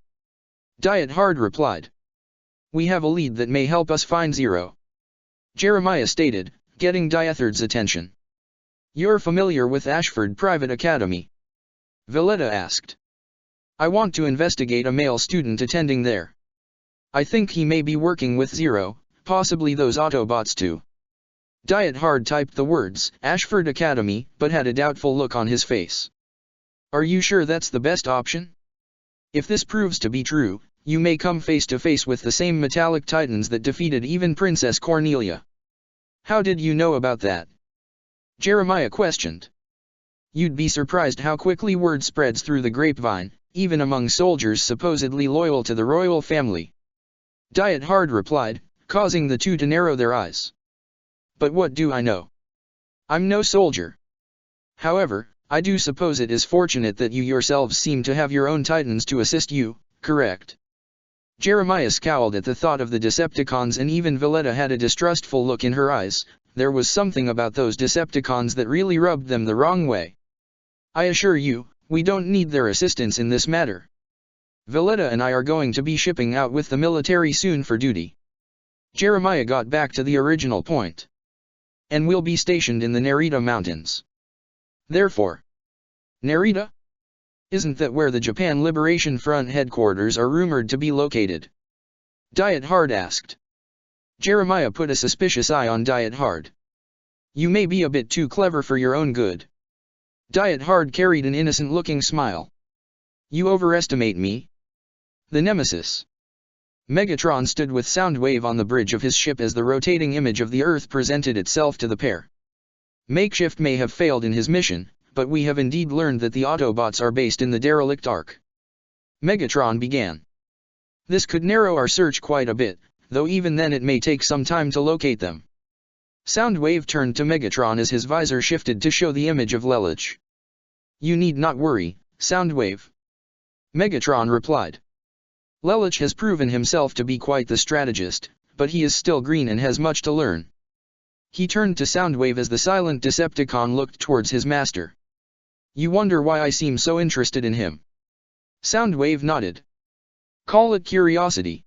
Diet Hard replied. We have a lead that may help us find Zero. Jeremiah stated, getting Diethard's attention. You're familiar with Ashford Private Academy? Valletta asked. I want to investigate a male student attending there. I think he may be working with Zero, possibly those Autobots too. Diet Hard typed the words, Ashford Academy, but had a doubtful look on his face. Are you sure that's the best option? If this proves to be true, you may come face to face with the same metallic titans that defeated even Princess Cornelia. How did you know about that? Jeremiah questioned. You'd be surprised how quickly word spreads through the grapevine, even among soldiers supposedly loyal to the royal family. Diet Hard replied, causing the two to narrow their eyes. But what do I know? I'm no soldier. However, I do suppose it is fortunate that you yourselves seem to have your own titans to assist you, correct? Jeremiah scowled at the thought of the Decepticons, and even Valletta had a distrustful look in her eyes. There was something about those Decepticons that really rubbed them the wrong way. I assure you, we don't need their assistance in this matter. Valletta and I are going to be shipping out with the military soon for duty. Jeremiah got back to the original point. And we'll be stationed in the Narita Mountains. Therefore, Narita? Isn't that where the Japan Liberation Front headquarters are rumored to be located? Diet Hard asked. Jeremiah put a suspicious eye on Diet Hard. You may be a bit too clever for your own good. Diet Hard carried an innocent-looking smile. You overestimate me. The Nemesis. Megatron stood with Soundwave on the bridge of his ship as the rotating image of the Earth presented itself to the pair. Makeshift may have failed in his mission, but we have indeed learned that the Autobots are based in the derelict Ark. Megatron began. This could narrow our search quite a bit, though even then it may take some time to locate them. Soundwave turned to Megatron as his visor shifted to show the image of Lelich. You need not worry, Soundwave. Megatron replied. Lelich has proven himself to be quite the strategist, but he is still green and has much to learn. He turned to Soundwave as the silent Decepticon looked towards his master. You wonder why I seem so interested in him? Soundwave nodded. Call it curiosity.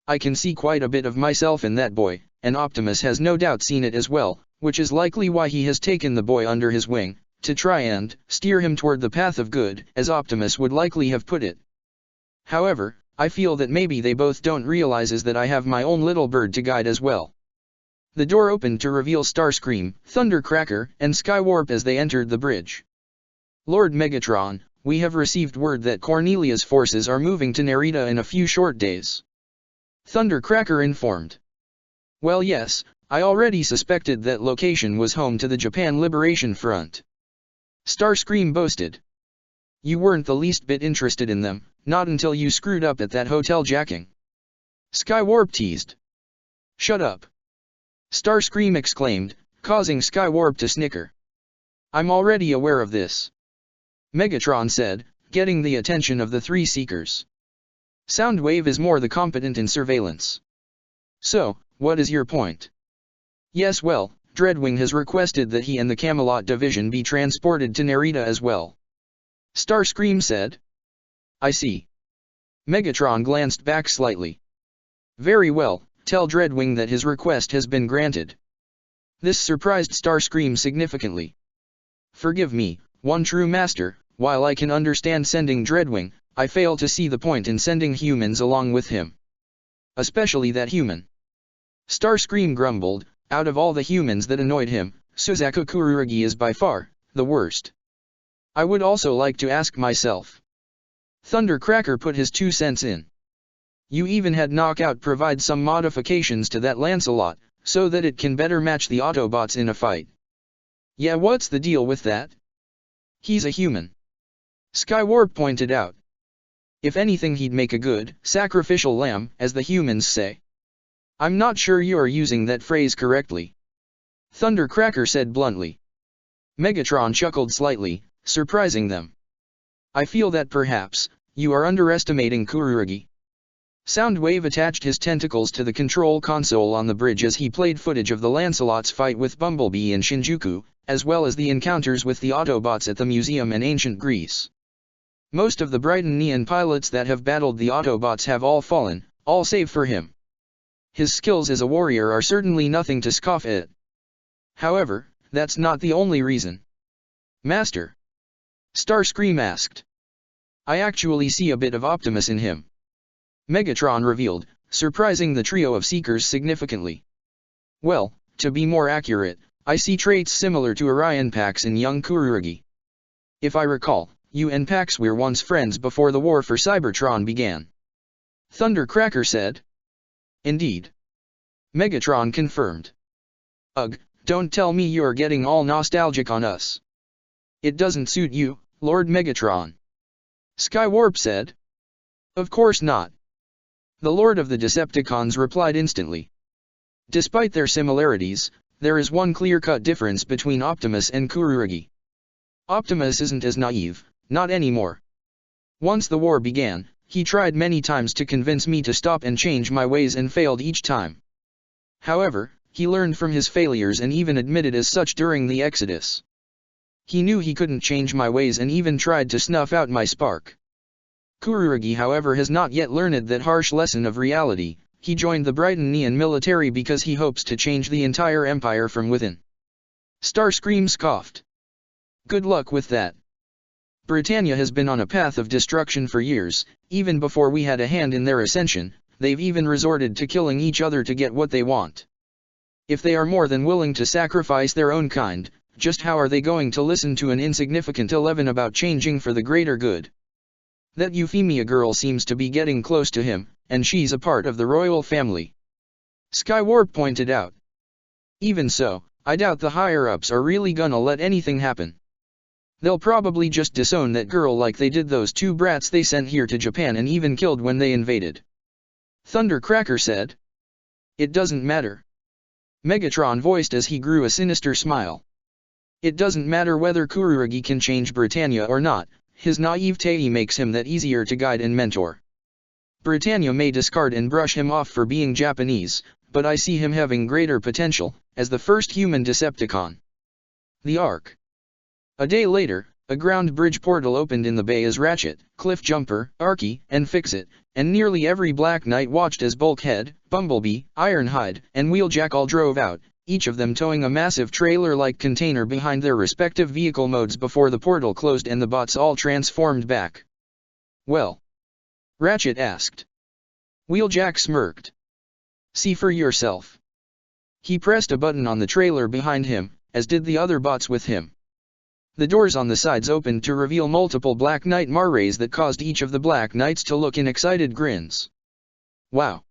I can see quite a bit of myself in that boy, and Optimus has no doubt seen it as well, which is likely why he has taken the boy under his wing, to try and steer him toward the path of good, as Optimus would likely have put it. However, I feel that maybe they both don't realize that I have my own little bird to guide as well. The door opened to reveal Starscream, Thundercracker, and Skywarp as they entered the bridge. Lord Megatron, we have received word that Cornelia's forces are moving to Narita in a few short days. Thundercracker informed. Well, yes, I already suspected that location was home to the Japan Liberation Front. Starscream boasted. You weren't the least bit interested in them, not until you screwed up at that hotel jacking. Skywarp teased. Shut up. Starscream exclaimed, causing Skywarp to snicker. I'm already aware of this. Megatron said, getting the attention of the three Seekers. Soundwave is more the competent in surveillance. So, what is your point? Yes, well, Dreadwing has requested that he and the Camelot division be transported to Narita as well. Starscream said. I see. Megatron glanced back slightly. Very well, tell Dreadwing that his request has been granted. This surprised Starscream significantly. Forgive me, one true master, while I can understand sending Dreadwing, I fail to see the point in sending humans along with him. Especially that human. Starscream grumbled, out of all the humans that annoyed him, Suzaku Kururugi is by far the worst. I would also like to ask myself. Thundercracker put his 2 cents in. You even had Knockout provide some modifications to that Lancelot, so that it can better match the Autobots in a fight. Yeah, what's the deal with that? He's a human. Skywarp pointed out. If anything, he'd make a good, sacrificial lamb, as the humans say. I'm not sure you're using that phrase correctly. Thundercracker said bluntly. Megatron chuckled slightly, surprising them. I feel that perhaps, you are underestimating Kururugi. Soundwave attached his tentacles to the control console on the bridge as he played footage of the Lancelot's fight with Bumblebee in Shinjuku, as well as the encounters with the Autobots at the museum in ancient Greece. Most of the Brightonian pilots that have battled the Autobots have all fallen, all save for him. His skills as a warrior are certainly nothing to scoff at. However, that's not the only reason. Master? Starscream asked. I actually see a bit of Optimus in him. Megatron revealed, surprising the trio of Seekers significantly. Well, to be more accurate, I see traits similar to Orion Pax in young Kururugi. If I recall, you and Pax were once friends before the war for Cybertron began. Thundercracker said. Indeed. Megatron confirmed. Ugh, don't tell me you're getting all nostalgic on us. It doesn't suit you, Lord Megatron. Skywarp said. Of course not. The Lord of the Decepticons replied instantly. Despite their similarities, there is one clear-cut difference between Optimus and Kururugi. Optimus isn't as naive, not anymore. Once the war began, he tried many times to convince me to stop and change my ways and failed each time. However, he learned from his failures and even admitted as such during the Exodus. He knew he couldn't change my ways and even tried to snuff out my spark. Kururugi, however, has not yet learned that harsh lesson of reality. He joined the Brightonian military because he hopes to change the entire empire from within. Starscream scoffed. Good luck with that. Britannia has been on a path of destruction for years. Even before we had a hand in their ascension, they've even resorted to killing each other to get what they want. If they are more than willing to sacrifice their own kind, just how are they going to listen to an insignificant 11 about changing for the greater good? That Euphemia girl seems to be getting close to him, and she's a part of the royal family. Skywarp pointed out. Even so, I doubt the higher-ups are really gonna let anything happen. They'll probably just disown that girl like they did those 2 brats they sent here to Japan and even killed when they invaded. Thundercracker said. It doesn't matter. Megatron voiced as he grew a sinister smile. It doesn't matter whether Kururugi can change Britannia or not, his naivete makes him that easier to guide and mentor. Britannia may discard and brush him off for being Japanese, but I see him having greater potential, as the first human Decepticon. The Ark. A day later, a ground bridge portal opened in the bay as Ratchet, Cliffjumper, Arky, and Fixit, and nearly every Black Knight watched as Bulkhead, Bumblebee, Ironhide, and Wheeljack all drove out, each of them towing a massive trailer-like container behind their respective vehicle modes before the portal closed and the bots all transformed back. Well? Ratchet asked. Wheeljack smirked. See for yourself. He pressed a button on the trailer behind him, as did the other bots with him. The doors on the sides opened to reveal multiple Black Knight Marrays that caused each of the Black Knights to look in excited grins. Wow!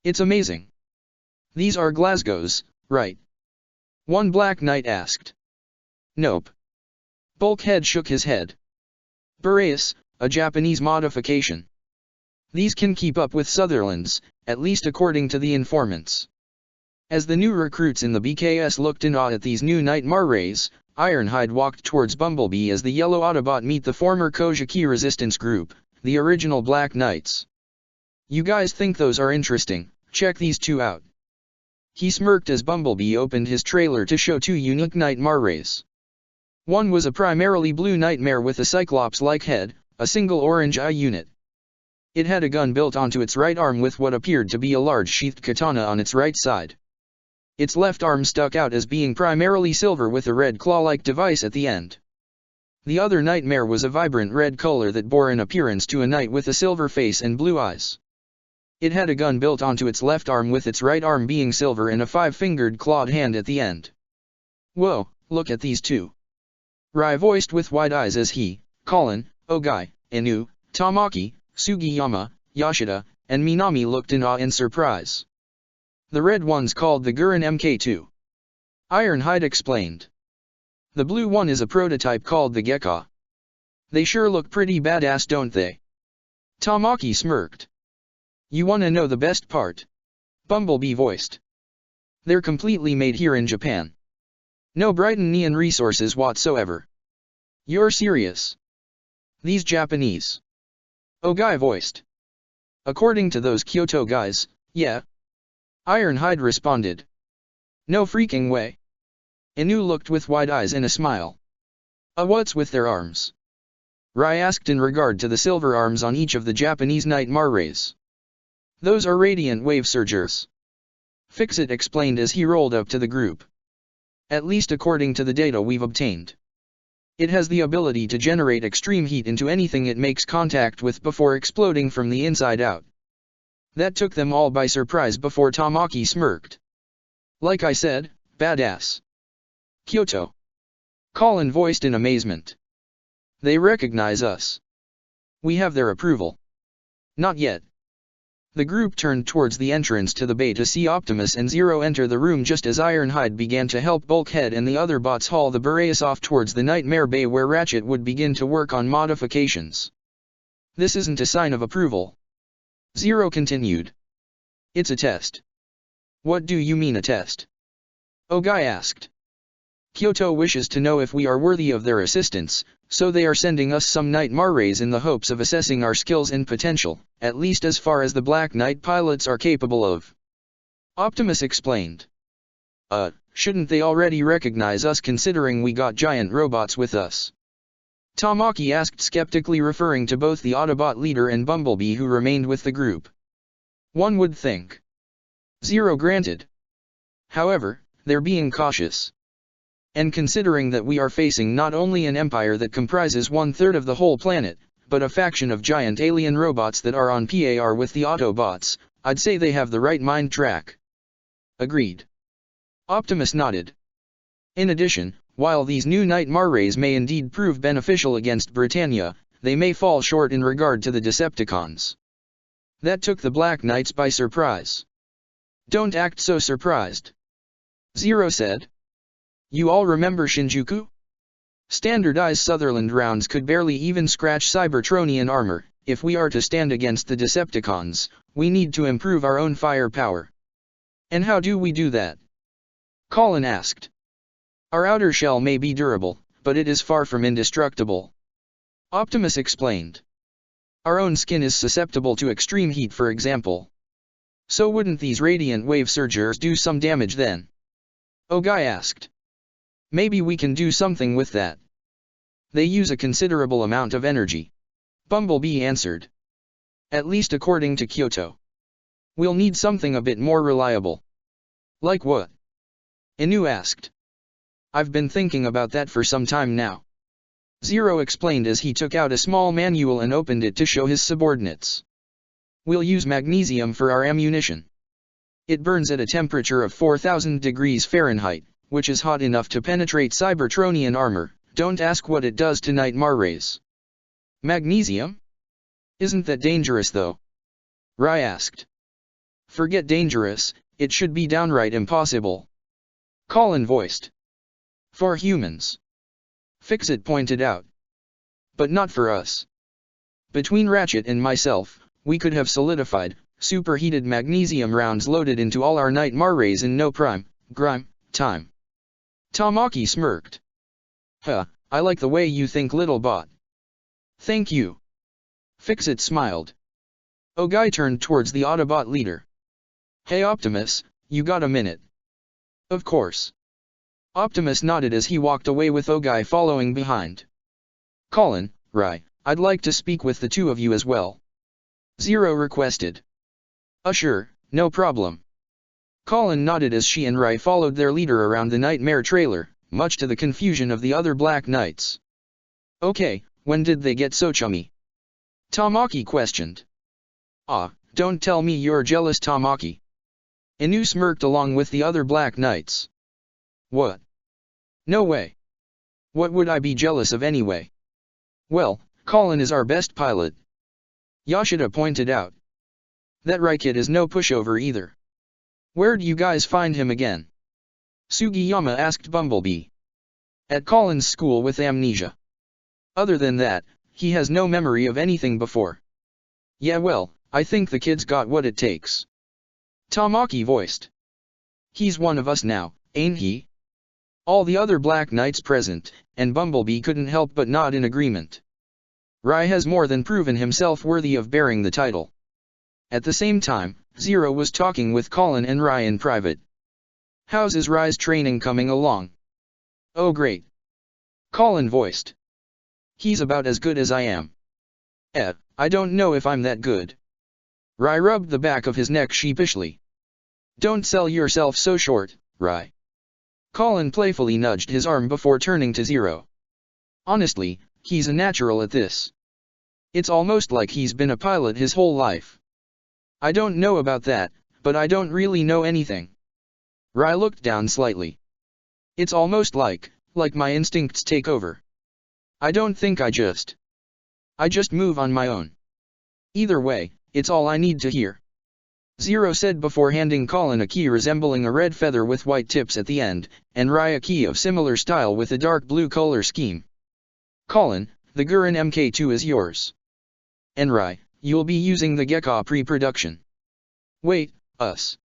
It's amazing. These are Glasgow's, right? One Black Knight asked. Nope. Bulkhead shook his head. Boreas, a Japanese modification. These can keep up with Sutherland's, at least according to the informants. As the new recruits in the BKS looked in awe at these new Knight Marrays, Ironhide walked towards Bumblebee as the yellow Autobot meet the former Kozhiki resistance group, the original Black Knights. You guys think those are interesting? Check these two out. He smirked as Bumblebee opened his trailer to show two unique Nightmare rays. One was a primarily blue Nightmare with a Cyclops-like head, a single orange eye unit. It had a gun built onto its right arm with what appeared to be a large sheathed katana on its right side. Its left arm stuck out as being primarily silver with a red claw-like device at the end. The other Nightmare was a vibrant red color that bore an appearance to a knight with a silver face and blue eyes. It had a gun built onto its left arm with its right arm being silver and a five-fingered clawed hand at the end. Whoa, look at these two. Rai voiced with wide eyes as he, Colin, Ogai, Inu, Tamaki, Sugiyama, Yoshida, and Minami looked in awe and surprise. The red one's called the Gurren MK2. Ironhide explained. The blue one is a prototype called the Gekka. They sure look pretty badass, don't they? Tamaki smirked. You wanna know the best part? Bumblebee voiced. They're completely made here in Japan. No Brighton Neon resources whatsoever. You're serious? These Japanese. Ogai voiced. According to those Kyoto guys, yeah. Ironhide responded. No freaking way. Inu looked with wide eyes and a smile. What's with their arms? Rai asked in regard to the silver arms on each of the Japanese Nightmare rays. Those are radiant wave surgers. Fixit explained as he rolled up to the group. At least according to the data we've obtained. It has the ability to generate extreme heat into anything it makes contact with before exploding from the inside out. That took them all by surprise before Tamaki smirked. Like I said, badass. Kyoto. Colin voiced in amazement. They recognize us. We have their approval. Not yet. The group turned towards the entrance to the bay to see Optimus and Zero enter the room just as Ironhide began to help Bulkhead and the other bots haul the Boreas off towards the Nightmare Bay where Ratchet would begin to work on modifications. This isn't a sign of approval. Zero continued. It's a test. What do you mean a test? Ogai asked. Kyoto wishes to know if we are worthy of their assistance, so they are sending us some Nightmare rays in the hopes of assessing our skills and potential, at least as far as the Black Knight pilots are capable of. Optimus explained. Shouldn't they already recognize us considering we got giant robots with us? Tamaki asked skeptically, referring to both the Autobot leader and Bumblebee who remained with the group. One would think. Zero granted. However, they're being cautious. And considering that we are facing not only an empire that comprises 1/3 of the whole planet, but a faction of giant alien robots that are on par with the Autobots, I'd say they have the right mind track. Agreed. Optimus nodded. In addition, while these new Nightmare rays may indeed prove beneficial against Britannia, they may fall short in regard to the Decepticons. That took the Black Knights by surprise. Don't act so surprised. Zero said. You all remember Shinjuku? Standardized Sutherland rounds could barely even scratch Cybertronian armor. If we are to stand against the Decepticons, we need to improve our own firepower. And how do we do that? Colin asked. Our outer shell may be durable, but it is far from indestructible. Optimus explained. Our own skin is susceptible to extreme heat, for example. So wouldn't these radiant wave surgers do some damage then? Ogai asked. Maybe we can do something with that. They use a considerable amount of energy. Bumblebee answered. At least according to Kyoto. We'll need something a bit more reliable. Like what? Inu asked. I've been thinking about that for some time now. Zero explained as he took out a small manual and opened it to show his subordinates. We'll use magnesium for our ammunition. It burns at a temperature of 4,000 degrees Fahrenheit, which is hot enough to penetrate Cybertronian armor. Don't ask what it does to Nightmare rays. Magnesium? Isn't that dangerous though? Rai asked. Forget dangerous, it should be downright impossible. Colin voiced. For humans. Fixit pointed out. But not for us. Between Ratchet and myself, we could have solidified, superheated magnesium rounds loaded into all our Nightmare rays in no grime time. Tamaki smirked. I like the way you think, little bot. Thank you. Fixit smiled. Ogai turned towards the Autobot leader. Hey Optimus, you got a minute? Of course. Optimus nodded as he walked away with Ogai following behind. Colin, Rai, I'd like to speak with the two of you as well. Zero requested. Sure, no problem. Colin nodded as she and Rai followed their leader around the Nightmare trailer, much to the confusion of the other Black Knights. Okay, when did they get so chummy? Tamaki questioned. Don't tell me you're jealous, Tamaki. Inu smirked along with the other Black Knights. What? No way. What would I be jealous of anyway? Well, Colin is our best pilot. Yoshida pointed out. That Raikid is no pushover either. Where'd you guys find him again? Sugiyama asked Bumblebee. At Colin's school with amnesia. Other than that, he has no memory of anything before. Yeah well, I think the kid's got what it takes. Tamaki voiced. He's one of us now, ain't he? All the other Black Knights present, and Bumblebee couldn't help but nod in agreement. Rai has more than proven himself worthy of bearing the title. At the same time, Zero was talking with Colin and Rai in private. How's Rai's training coming along? Oh great. Colin voiced. He's about as good as I am. I don't know if I'm that good. Rai rubbed the back of his neck sheepishly. Don't sell yourself so short, Rai. Colin playfully nudged his arm before turning to Zero. Honestly, he's a natural at this. It's almost like he's been a pilot his whole life. I don't know about that, but I don't really know anything. Rai looked down slightly. It's almost like my instincts take over. I don't think I just move on my own. Either way, it's all I need to hear. Zero said before handing Colin a key resembling a red feather with white tips at the end, and Rai a key of similar style with a dark blue color scheme. Colin, the Gurren MK2 is yours. And Rai, you'll be using the Gekka pre-production. Wait, us?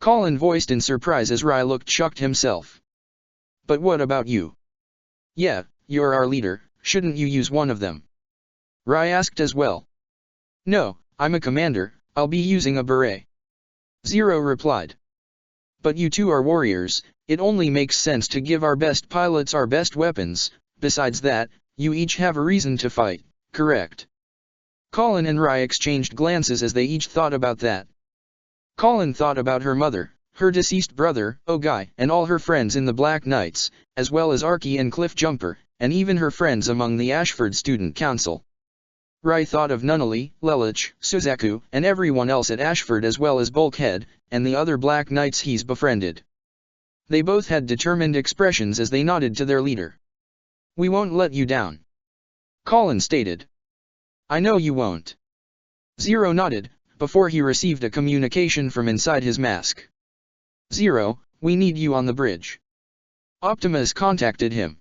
Colin voiced in surprise as Rai looked shocked himself. But what about you? Yeah, you're our leader, shouldn't you use one of them? Rai asked as well. No, I'm a commander, I'll be using a beret. Zero replied. But you two are warriors, it only makes sense to give our best pilots our best weapons, besides that, you each have a reason to fight, correct? Colin and Rai exchanged glances as they each thought about that. Colin thought about her mother, her deceased brother, Ogai, and all her friends in the Black Knights, as well as Arky and Cliffjumper, and even her friends among the Ashford Student Council. Rai thought of Nunnally, Lelich, Suzaku, and everyone else at Ashford as well as Bulkhead, and the other Black Knights he's befriended. They both had determined expressions as they nodded to their leader. We won't let you down. Colin stated. I know you won't. Zero nodded, before he received a communication from inside his mask. Zero, we need you on the bridge. Optimus contacted him.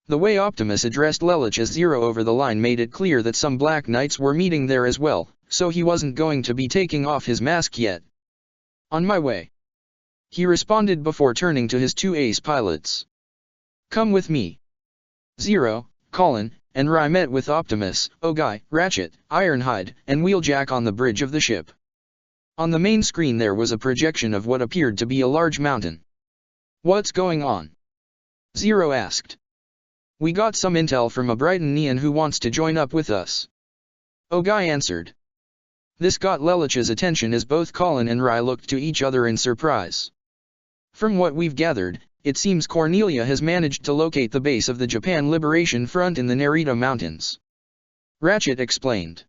The way Optimus addressed Lelich as Zero over the line made it clear that some Black Knights were meeting there as well, so he wasn't going to be taking off his mask yet. On my way. He responded before turning to his two ace pilots. Come with me. Zero, Colin, and Rai met with Optimus, Ogai, Ratchet, Ironhide, and Wheeljack on the bridge of the ship. On the main screen there was a projection of what appeared to be a large mountain. What's going on? Zero asked. We got some intel from a Brighton Neon who wants to join up with us. Ogai answered. This got Lelich's attention as both Colin and Rai looked to each other in surprise. From what we've gathered, it seems Cornelia has managed to locate the base of the Japan Liberation Front in the Narita Mountains. Ratchet explained.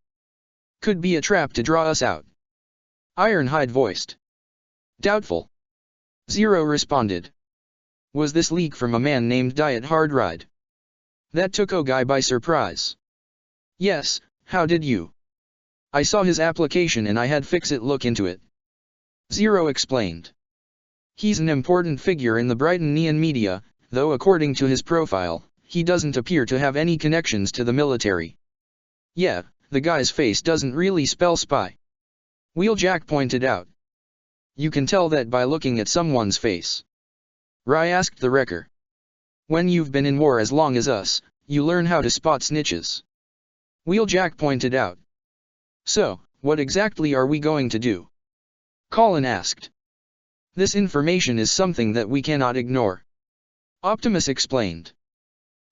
Could be a trap to draw us out. Ironhide voiced. Doubtful. Zero responded. Was this leak from a man named Diet Hardride? That took Ogai by surprise. Yes, how did you? I saw his application and I had Fix-It look into it. Zero explained. He's an important figure in the Brighton Neon media, though according to his profile, he doesn't appear to have any connections to the military. Yeah, the guy's face doesn't really spell spy. Wheeljack pointed out. You can tell that by looking at someone's face. Rai asked the wrecker. When you've been in war as long as us, you learn how to spot snitches. Wheeljack pointed out. So, What exactly are we going to do? Colin asked. This information is something that we cannot ignore. Optimus explained.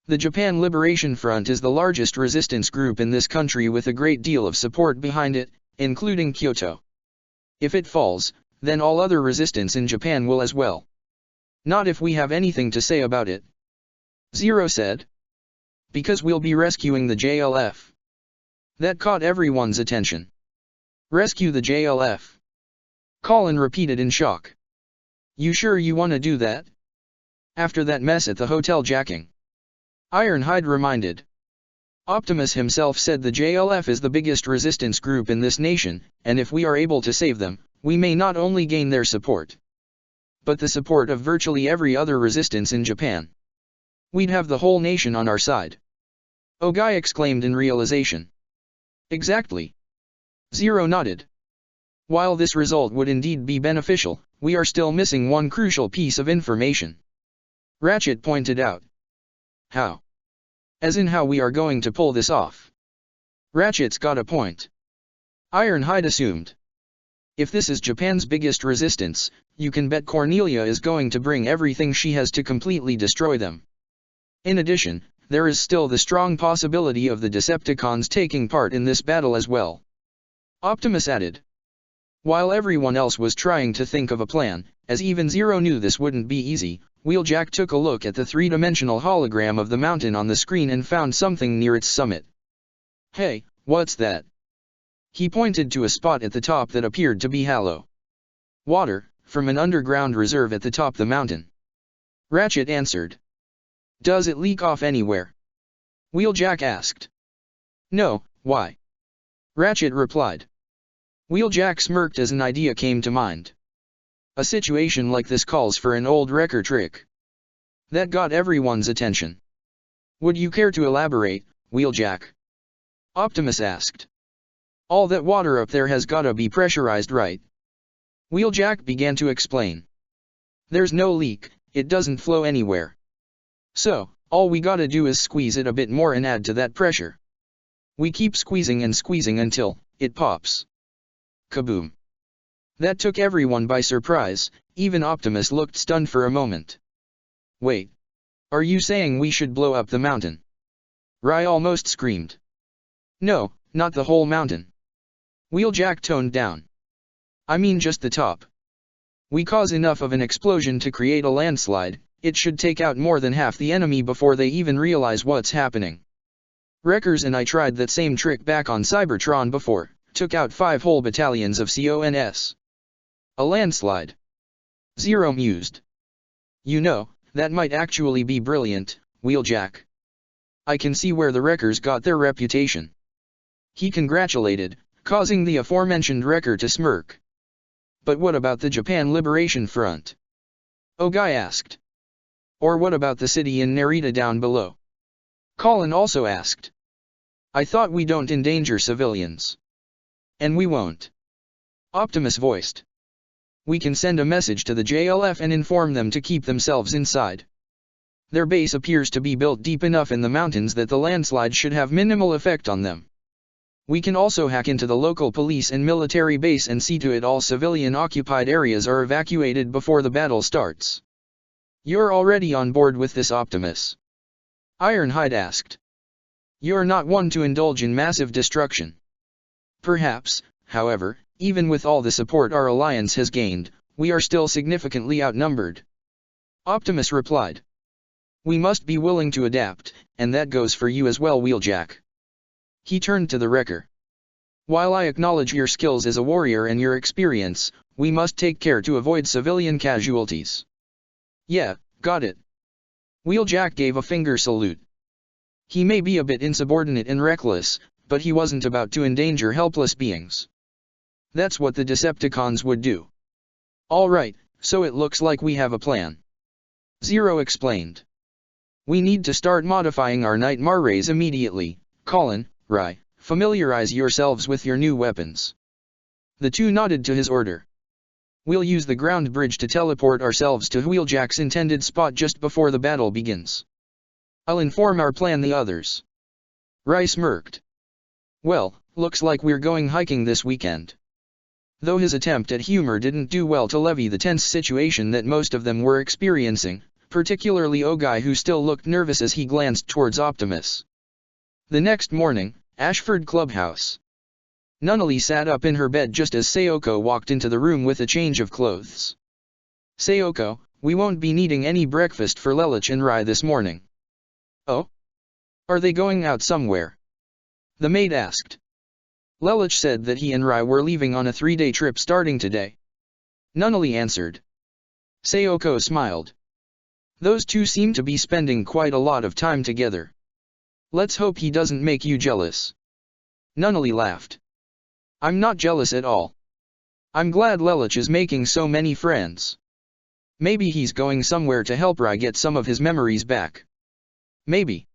The Japan Liberation Front is the largest resistance group in this country with a great deal of support behind it, including Kyoto. If it falls, then all other resistance in Japan will as well. Not if we have anything to say about it. Zero said. Because we'll be rescuing the JLF. That caught everyone's attention. Rescue the JLF. Colin repeated in shock. You sure you want to do that? After that mess at the hotel jacking. Ironhide reminded. Optimus himself said the JLF is the biggest resistance group in this nation, and if we are able to save them, we may not only gain their support, but the support of virtually every other resistance in Japan. We'd have the whole nation on our side. Ogai exclaimed in realization. Exactly. Zero nodded. While this result would indeed be beneficial, we are still missing one crucial piece of information. Ratchet pointed out. How? As in how we are going to pull this off. Ratchet's got a point. Ironhide assumed. If this is Japan's biggest resistance, you can bet Cornelia is going to bring everything she has to completely destroy them. In addition, there is still the strong possibility of the Decepticons taking part in this battle as well. Optimus added. While everyone else was trying to think of a plan, as even Zero knew this wouldn't be easy, Wheeljack took a look at the three-dimensional hologram of the mountain on the screen and found something near its summit. Hey, what's that? He pointed to a spot at the top that appeared to be hollow. Water, from an underground reserve at the top of the mountain. Ratchet answered. Does it leak off anywhere? Wheeljack asked. No, why? Ratchet replied. Wheeljack smirked as an idea came to mind. A situation like this calls for an old wrecker trick. That got everyone's attention. Would you care to elaborate, Wheeljack? Optimus asked. All that water up there has gotta be pressurized, right? Wheeljack began to explain. There's no leak, it doesn't flow anywhere. So, all we gotta do is squeeze it a bit more and add to that pressure. We keep squeezing and squeezing until it pops. Kaboom. That took everyone by surprise, even Optimus looked stunned for a moment. Wait. Are you saying we should blow up the mountain? Rai almost screamed. No, not the whole mountain. Wheeljack toned down. I mean just the top. We cause enough of an explosion to create a landslide, it should take out more than half the enemy before they even realize what's happening. Wreckers and I tried that same trick back on Cybertron before, took out 5 whole battalions of CONS. A landslide. Zero mused. You know, that might actually be brilliant, Wheeljack. I can see where the Wreckers got their reputation. He congratulated, causing the aforementioned Wrecker to smirk. But what about the Japan Liberation Front? Ogai asked. Or what about the city in Narita down below? Colin also asked. I thought we don't endanger civilians. And we won't. Optimus voiced. We can send a message to the JLF and inform them to keep themselves inside. Their base appears to be built deep enough in the mountains that the landslide should have minimal effect on them. We can also hack into the local police and military base and see to it all civilian-occupied areas are evacuated before the battle starts. You're already on board with this, Optimus? Ironhide asked. You're not one to indulge in massive destruction. Perhaps, however, even with all the support our alliance has gained, we are still significantly outnumbered. Optimus replied. We must be willing to adapt, and that goes for you as well, Wheeljack. He turned to the Wrecker. While I acknowledge your skills as a warrior and your experience, we must take care to avoid civilian casualties. Yeah, got it. Wheeljack gave a finger salute. He may be a bit insubordinate and reckless, but he wasn't about to endanger helpless beings. That's what the Decepticons would do. Alright, so it looks like we have a plan. Zero explained. We need to start modifying our Nightmare rays immediately. Colin, Rai, familiarize yourselves with your new weapons. The two nodded to his order. We'll use the ground bridge to teleport ourselves to Wheeljack's intended spot just before the battle begins. I'll inform our plan the others. Rai smirked. Well, looks like we're going hiking this weekend." Though his attempt at humor didn't do well to levy the tense situation that most of them were experiencing, particularly Ogai, who still looked nervous as he glanced towards Optimus. The next morning, Ashford Clubhouse. Nunnally sat up in her bed just as Sayoko walked into the room with a change of clothes. "Sayoko, we won't be needing any breakfast for Lelich and Rai this morning." "Oh? Are they going out somewhere?" the maid asked. Lelich said that he and Rai were leaving on a 3-day trip starting today. Nunnally answered. Sayoko smiled. "Those two seem to be spending quite a lot of time together. Let's hope he doesn't make you jealous." Nunnally laughed. "I'm not jealous at all. I'm glad Lelich is making so many friends. Maybe he's going somewhere to help Rai get some of his memories back." "Maybe."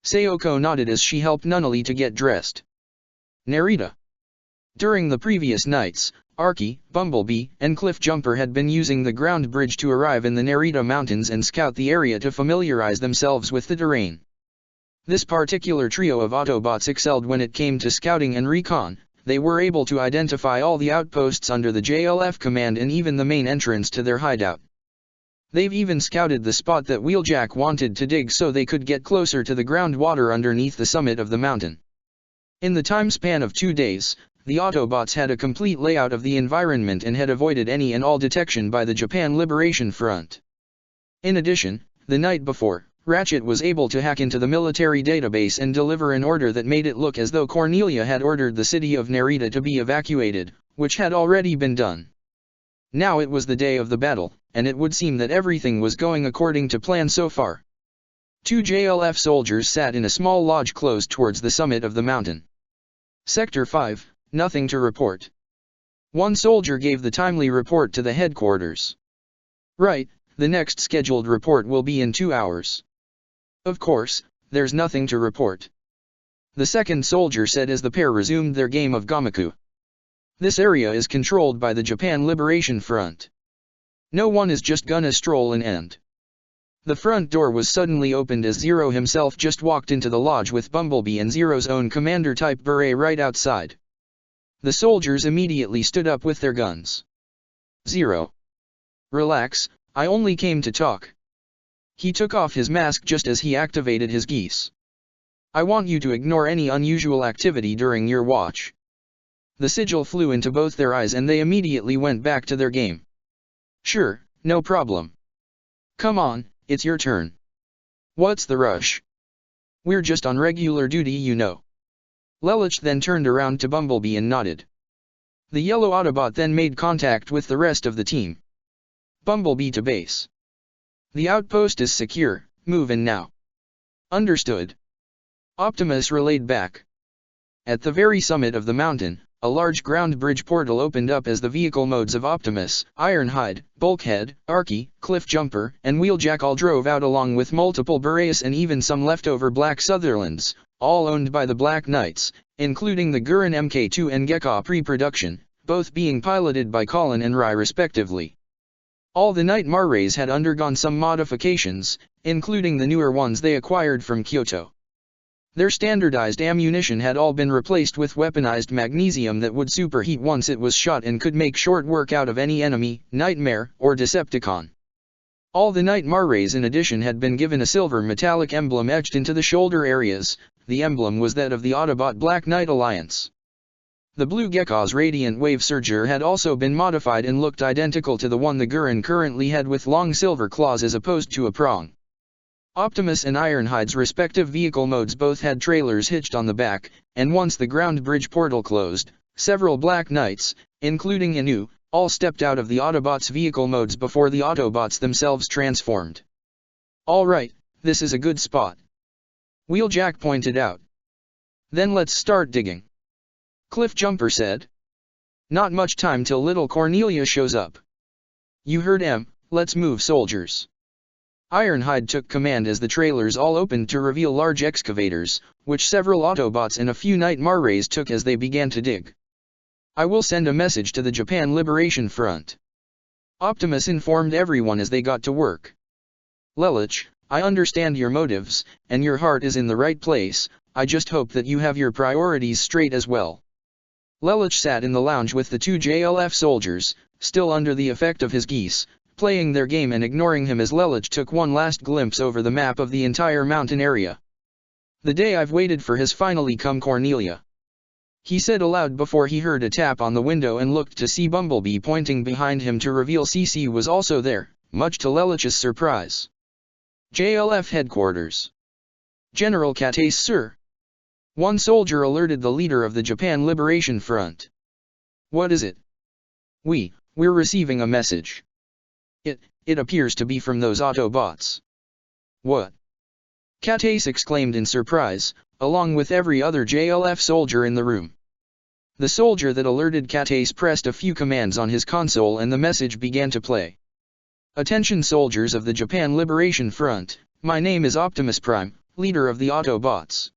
Sayoko nodded as she helped Nunnally to get dressed. Narita. During the previous nights, Arky, Bumblebee, and Cliffjumper had been using the ground bridge to arrive in the Narita Mountains and scout the area to familiarize themselves with the terrain. This particular trio of Autobots excelled when it came to scouting and recon. They were able to identify all the outposts under the JLF command and even the main entrance to their hideout. They've even scouted the spot that Wheeljack wanted to dig so they could get closer to the groundwater underneath the summit of the mountain. In the time span of 2 days, the Autobots had a complete layout of the environment and had avoided any and all detection by the Japan Liberation Front. In addition, the night before, Ratchet was able to hack into the military database and deliver an order that made it look as though Cornelia had ordered the city of Narita to be evacuated, which had already been done. Now it was the day of the battle, and it would seem that everything was going according to plan so far. 2 JLF soldiers sat in a small lodge close towards the summit of the mountain. Sector 5, nothing to report. One soldier gave the timely report to the headquarters. "Right, the next scheduled report will be in 2 hours. "Of course, there's nothing to report," the second soldier said as the pair resumed their game of Gomaku. "This area is controlled by the Japan Liberation Front. No one is just gonna stroll in and." The front door was suddenly opened as Zero himself just walked into the lodge with Bumblebee and Zero's own commander-type beret right outside. The soldiers immediately stood up with their guns. "Zero. Relax, I only came to talk." He took off his mask just as he activated his geese. "I want you to ignore any unusual activity during your watch." The sigil flew into both their eyes and they immediately went back to their game. "Sure, no problem. Come on, it's your turn." "What's the rush? We're just on regular duty, you know." Lelich then turned around to Bumblebee and nodded. The yellow Autobot then made contact with the rest of the team. "Bumblebee to base. The outpost is secure, move in now." "Understood." Optimus relayed back. At the very summit of the mountain, a large ground bridge portal opened up as the vehicle modes of Optimus, Ironhide, Bulkhead, Arky, Cliffjumper, and Wheeljack all drove out along with multiple Boreas and even some leftover Black Sutherlands, all owned by the Black Knights, including the Gurren Mk2 and Gekka pre-production, both being piloted by Colin and Rai respectively. All the Night Marrays had undergone some modifications, including the newer ones they acquired from Kyoto. Their standardized ammunition had all been replaced with weaponized magnesium that would superheat once it was shot and could make short work out of any enemy, nightmare, or Decepticon. All the Night Marrays in addition had been given a silver metallic emblem etched into the shoulder areas. The emblem was that of the Autobot Black Knight Alliance. The blue Gekka's Radiant Wave Surger had also been modified and looked identical to the one the Gurren currently had with long silver claws as opposed to a prong. Optimus and Ironhide's respective vehicle modes both had trailers hitched on the back, and once the ground bridge portal closed, several Black Knights, including Inu, all stepped out of the Autobots' vehicle modes before the Autobots themselves transformed. "Alright, this is a good spot," Wheeljack pointed out. "Then let's start digging," Cliffjumper said. "Not much time till little Cornelia shows up." "You heard him, let's move, soldiers." Ironhide took command as the trailers all opened to reveal large excavators, which several Autobots and a few Night Marrays took as they began to dig. "I will send a message to the Japan Liberation Front," Optimus informed everyone as they got to work. "Lelich, I understand your motives, and your heart is in the right place, I just hope that you have your priorities straight as well. Lelich sat in the lounge with the two JLF soldiers, still under the effect of his geese, playing their game and ignoring him as Lelich took one last glimpse over the map of the entire mountain area. "The day I've waited for has finally come, Cornelia," he said aloud before he heard a tap on the window and looked to see Bumblebee pointing behind him to reveal CC was also there, much to Lelich's surprise. JLF headquarters. "General Kataise, sir." One soldier alerted the leader of the Japan Liberation Front. "What is it?" We're receiving a message. It appears to be from those Autobots." "What?" Kataise exclaimed in surprise, along with every other JLF soldier in the room. The soldier that alerted Kataise pressed a few commands on his console and the message began to play. "Attention soldiers of the Japan Liberation Front, my name is Optimus Prime, leader of the Autobots.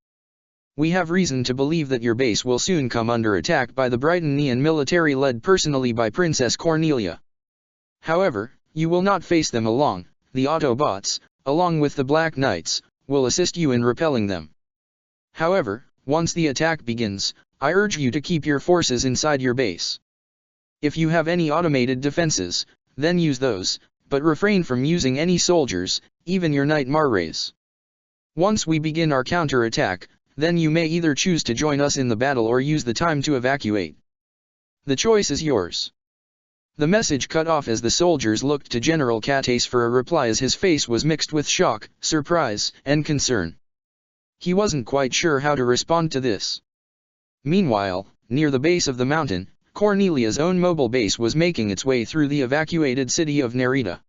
We have reason to believe that your base will soon come under attack by the Brightonian military led personally by Princess Cornelia. However, you will not face them alone. The Autobots, along with the Black Knights, will assist you in repelling them. However, once the attack begins, I urge you to keep your forces inside your base. If you have any automated defenses, then use those, but refrain from using any soldiers, even your Night Marrays. Once we begin our counterattack, then you may either choose to join us in the battle or use the time to evacuate. The choice is yours." The message cut off as the soldiers looked to General Kataise for a reply as his face was mixed with shock, surprise, and concern. He wasn't quite sure how to respond to this. Meanwhile, near the base of the mountain, Cornelia's own mobile base was making its way through the evacuated city of Narita.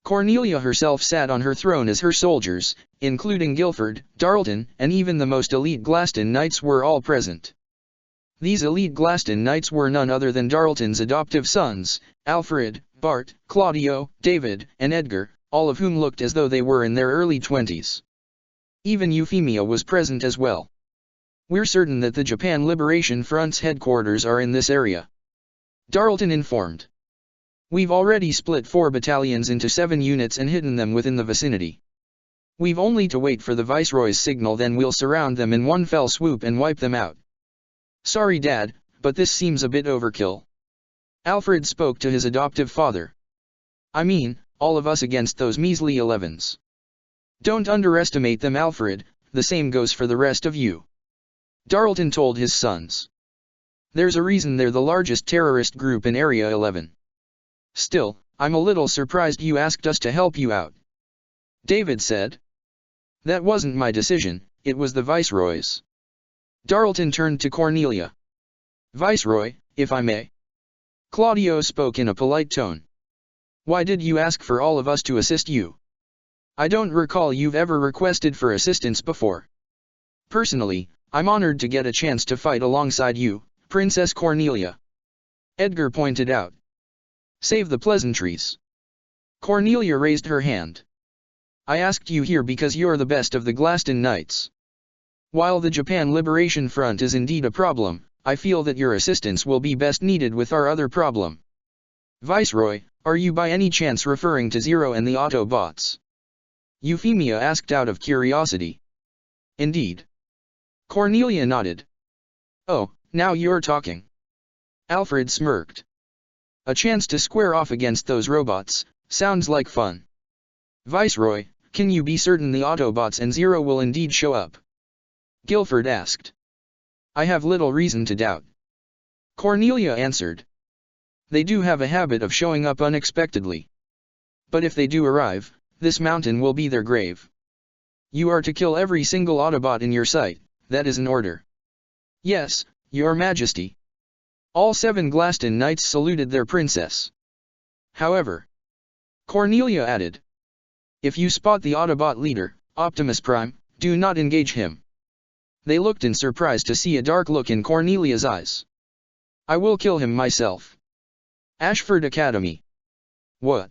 Cornelia herself sat on her throne as her soldiers, including Guilford, Darlton, and even the most elite Glaston Knights were all present. These elite Glaston Knights were none other than Darlton's adoptive sons, Alfred, Bart, Claudio, David, and Edgar, all of whom looked as though they were in their early 20s. Even Euphemia was present as well. "We're certain that the Japan Liberation Front's headquarters are in this area," Darlton informed. "We've already split 4 battalions into 7 units and hidden them within the vicinity. We've only to wait for the Viceroy's signal, then we'll surround them in one fell swoop and wipe them out." "Sorry Dad, but this seems a bit overkill." Alfred spoke to his adoptive father. "I mean, all of us against those measly 11s. Don't underestimate them, Alfred, the same goes for the rest of you," Darlton told his sons. "There's a reason they're the largest terrorist group in Area 11. Still, I'm a little surprised you asked us to help you out," David said. "That wasn't my decision, it was the Viceroy's." Darlton turned to Cornelia. "Viceroy, if I may." Claudio spoke in a polite tone. "Why did you ask for all of us to assist you? I don't recall you've ever requested for assistance before. Personally, I'm honored to get a chance to fight alongside you, Princess Cornelia," Edgar pointed out. "Save the pleasantries." Cornelia raised her hand. "I asked you here because you're the best of the Glaston Knights. While the Japan Liberation Front is indeed a problem, I feel that your assistance will be best needed with our other problem." "Viceroy, are you by any chance referring to Zero and the Autobots?" Euphemia asked out of curiosity. "Indeed." Cornelia nodded. "Oh, now you're talking." Alfred smirked. "A chance to square off against those robots, sounds like fun. Viceroy, can you be certain the Autobots and Zero will indeed show up?" Guilford asked. "I have little reason to doubt," Cornelia answered. "They do have a habit of showing up unexpectedly. But if they do arrive, this mountain will be their grave. You are to kill every single Autobot in your sight, that is an order." "Yes, Your Majesty." All 7 Glaston Knights saluted their princess. "However," Cornelia added, "if you spot the Autobot leader, Optimus Prime, do not engage him." They looked in surprise to see a dark look in Cornelia's eyes. "I will kill him myself." Ashford Academy. "What?"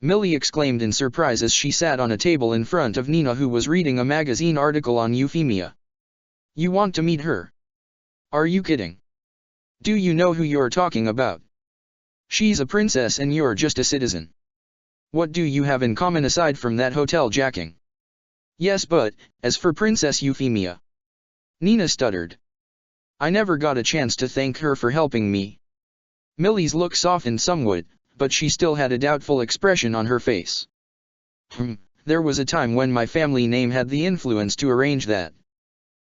Millie exclaimed in surprise as she sat on a table in front of Nina, who was reading a magazine article on Euphemia. "You want to meet her? Are you kidding? Do you know who you're talking about? She's a princess and you're just a citizen. What do you have in common aside from that hotel jacking?" "Yes, but, as for Princess Euphemia, Nina stuttered. I never got a chance to thank her for helping me. Millie's look softened somewhat, but she still had a doubtful expression on her face. There was a time when my family name had the influence to arrange that.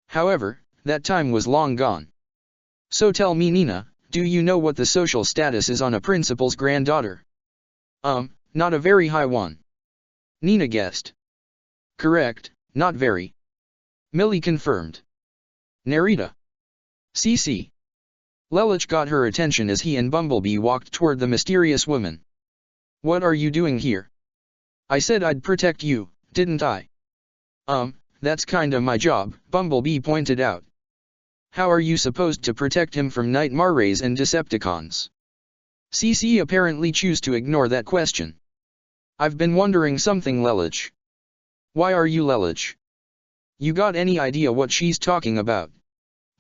However, that time was long gone. So tell me, Nina, do you know what the social status is on a principal's granddaughter? Not a very high one. Nina guessed. Correct, not very. Millie confirmed. Nerita. CC. Lelich got her attention as he and Bumblebee walked toward the mysterious woman. What are you doing here? I said I'd protect you, didn't I? That's kinda my job, Bumblebee pointed out. How are you supposed to protect him from Nightmare Rays and Decepticons? CC apparently chose to ignore that question. I've been wondering something, Lelich. Why are you Lelich? You got any idea what she's talking about?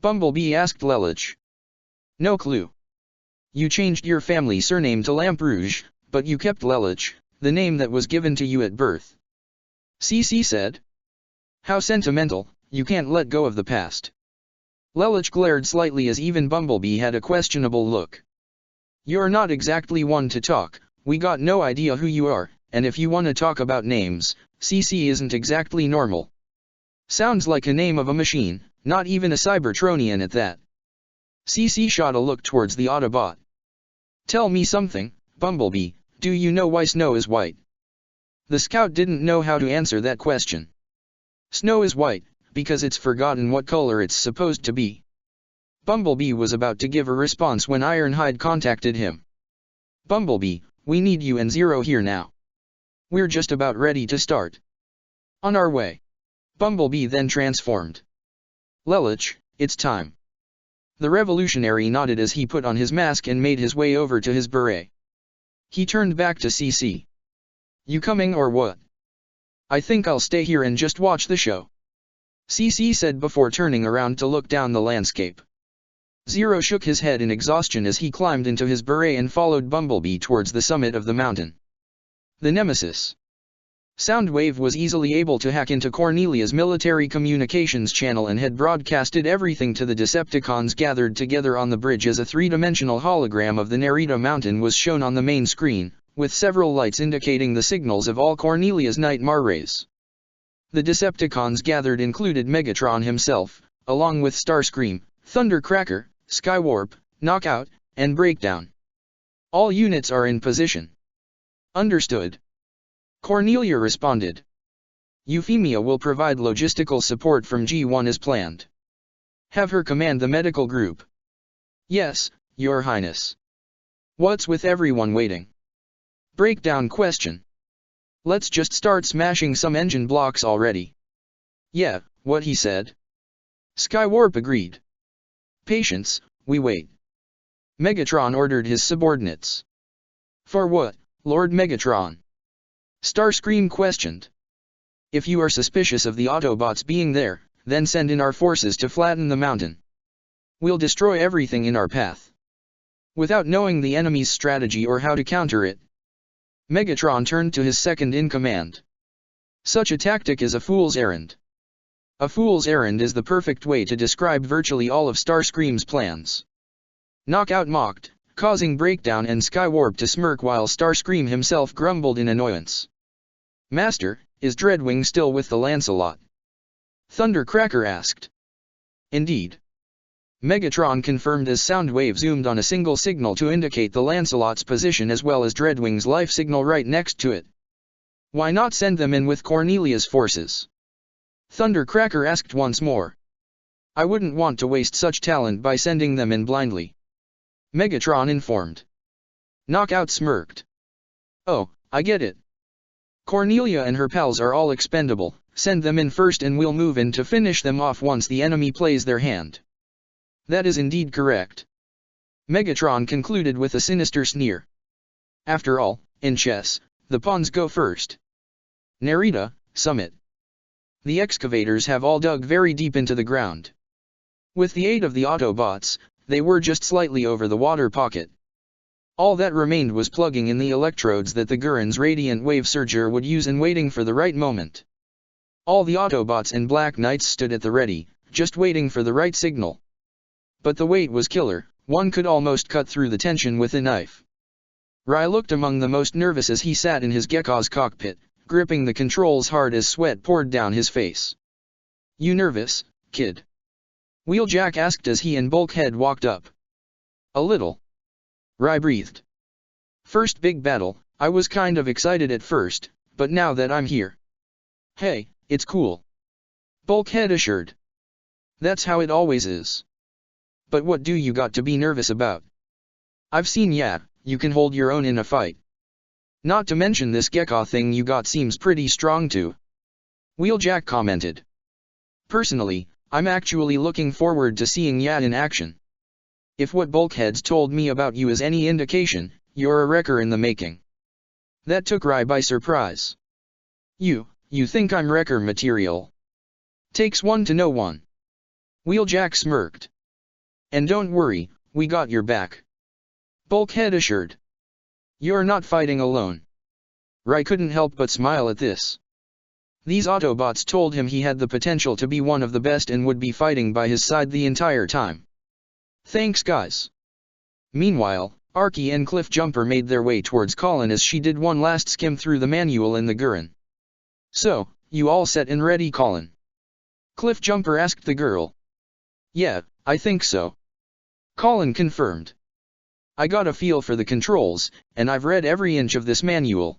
Bumblebee asked Lelich. No clue. You changed your family surname to Lamperouge, but you kept Lelich, the name that was given to you at birth. CC said. How sentimental, you can't let go of the past. Lelich glared slightly as even Bumblebee had a questionable look. You're not exactly one to talk, we got no idea who you are, and if you want to talk about names, CC isn't exactly normal. Sounds like a name of a machine, not even a Cybertronian at that. CC shot a look towards the Autobot. Tell me something, Bumblebee, do you know why snow is white? The scout didn't know how to answer that question. Snow is white, because it's forgotten what color it's supposed to be. Bumblebee was about to give a response when Ironhide contacted him. Bumblebee, we need you and Zero here now. We're just about ready to start. On our way. Bumblebee then transformed. Lelich, it's time. The revolutionary nodded as he put on his mask and made his way over to his beret. He turned back to CC. You coming or what? I think I'll stay here and just watch the show. CC said before turning around to look down the landscape. Zero shook his head in exhaustion as he climbed into his beret and followed Bumblebee towards the summit of the mountain. The Nemesis. Soundwave was easily able to hack into Cornelia's military communications channel and had broadcasted everything to the Decepticons gathered together on the bridge as a three-dimensional hologram of the Nerita Mountain was shown on the main screen, with several lights indicating the signals of all Cornelia's Nightmare Rays. The Decepticons gathered included Megatron himself, along with Starscream, Thundercracker, Skywarp, Knockout, and Breakdown. All units are in position. Understood. Cornelia responded. Euphemia will provide logistical support from G1 as planned. Have her command the medical group. Yes, Your Highness. What's with everyone waiting? Breakdown question. Let's just start smashing some engine blocks already. Yeah, what he said. Skywarp agreed. Patience, we wait. Megatron ordered his subordinates. For what, Lord Megatron? Starscream questioned. If you are suspicious of the Autobots being there, then send in our forces to flatten the mountain. We'll destroy everything in our path. Without knowing the enemy's strategy or how to counter it. Megatron turned to his second-in-command. Such a tactic is a fool's errand. A fool's errand is the perfect way to describe virtually all of Starscream's plans. Knockout mocked, causing Breakdown and Skywarp to smirk while Starscream himself grumbled in annoyance. Master, is Dreadwing still with the Lancelot? Thundercracker asked. Indeed. Megatron confirmed as Soundwave zoomed on a single signal to indicate the Lancelot's position as well as Dreadwing's life signal right next to it. Why not send them in with Cornelia's forces? Thundercracker asked once more. I wouldn't want to waste such talent by sending them in blindly. Megatron informed. Knockout smirked. Oh, I get it. Cornelia and her pals are all expendable, send them in first and we'll move in to finish them off once the enemy plays their hand. That is indeed correct. Megatron concluded with a sinister sneer. After all, in chess, the pawns go first. Nerita, Summit. The excavators have all dug very deep into the ground. With the aid of the Autobots, they were just slightly over the water pocket. All that remained was plugging in the electrodes that the Gurin's Radiant Wave Surger would use and waiting for the right moment. All the Autobots and Black Knights stood at the ready, just waiting for the right signal. But the wait was killer, one could almost cut through the tension with a knife. Rai looked among the most nervous as he sat in his Gekko's cockpit, gripping the controls hard as sweat poured down his face. "You nervous, kid?" Wheeljack asked as he and Bulkhead walked up. "A little," Rai breathed. "First big battle, I was kind of excited at first, but now that I'm here." "Hey, it's cool," Bulkhead assured. "That's how it always is. But what do you got to be nervous about? I've seen you can hold your own in a fight. Not to mention this Gekko thing you got seems pretty strong too," Wheeljack commented. "Personally, I'm actually looking forward to seeing Yat in action. If what Bulkhead's told me about you is any indication, you're a wrecker in the making." That took Rai by surprise. You think I'm wrecker material? Takes one to know one." Wheeljack smirked. "And don't worry, we got your back," Bulkhead assured. "You're not fighting alone." Rai couldn't help but smile at this. These Autobots told him he had the potential to be one of the best and would be fighting by his side the entire time. "Thanks guys." Meanwhile, Arky and Cliffjumper made their way towards Colin as she did one last skim through the manual in the Gurren. "So, you all set and ready, Colin?" Cliffjumper asked the girl. "Yeah, I think so," Colin confirmed. "I got a feel for the controls, and I've read every inch of this manual.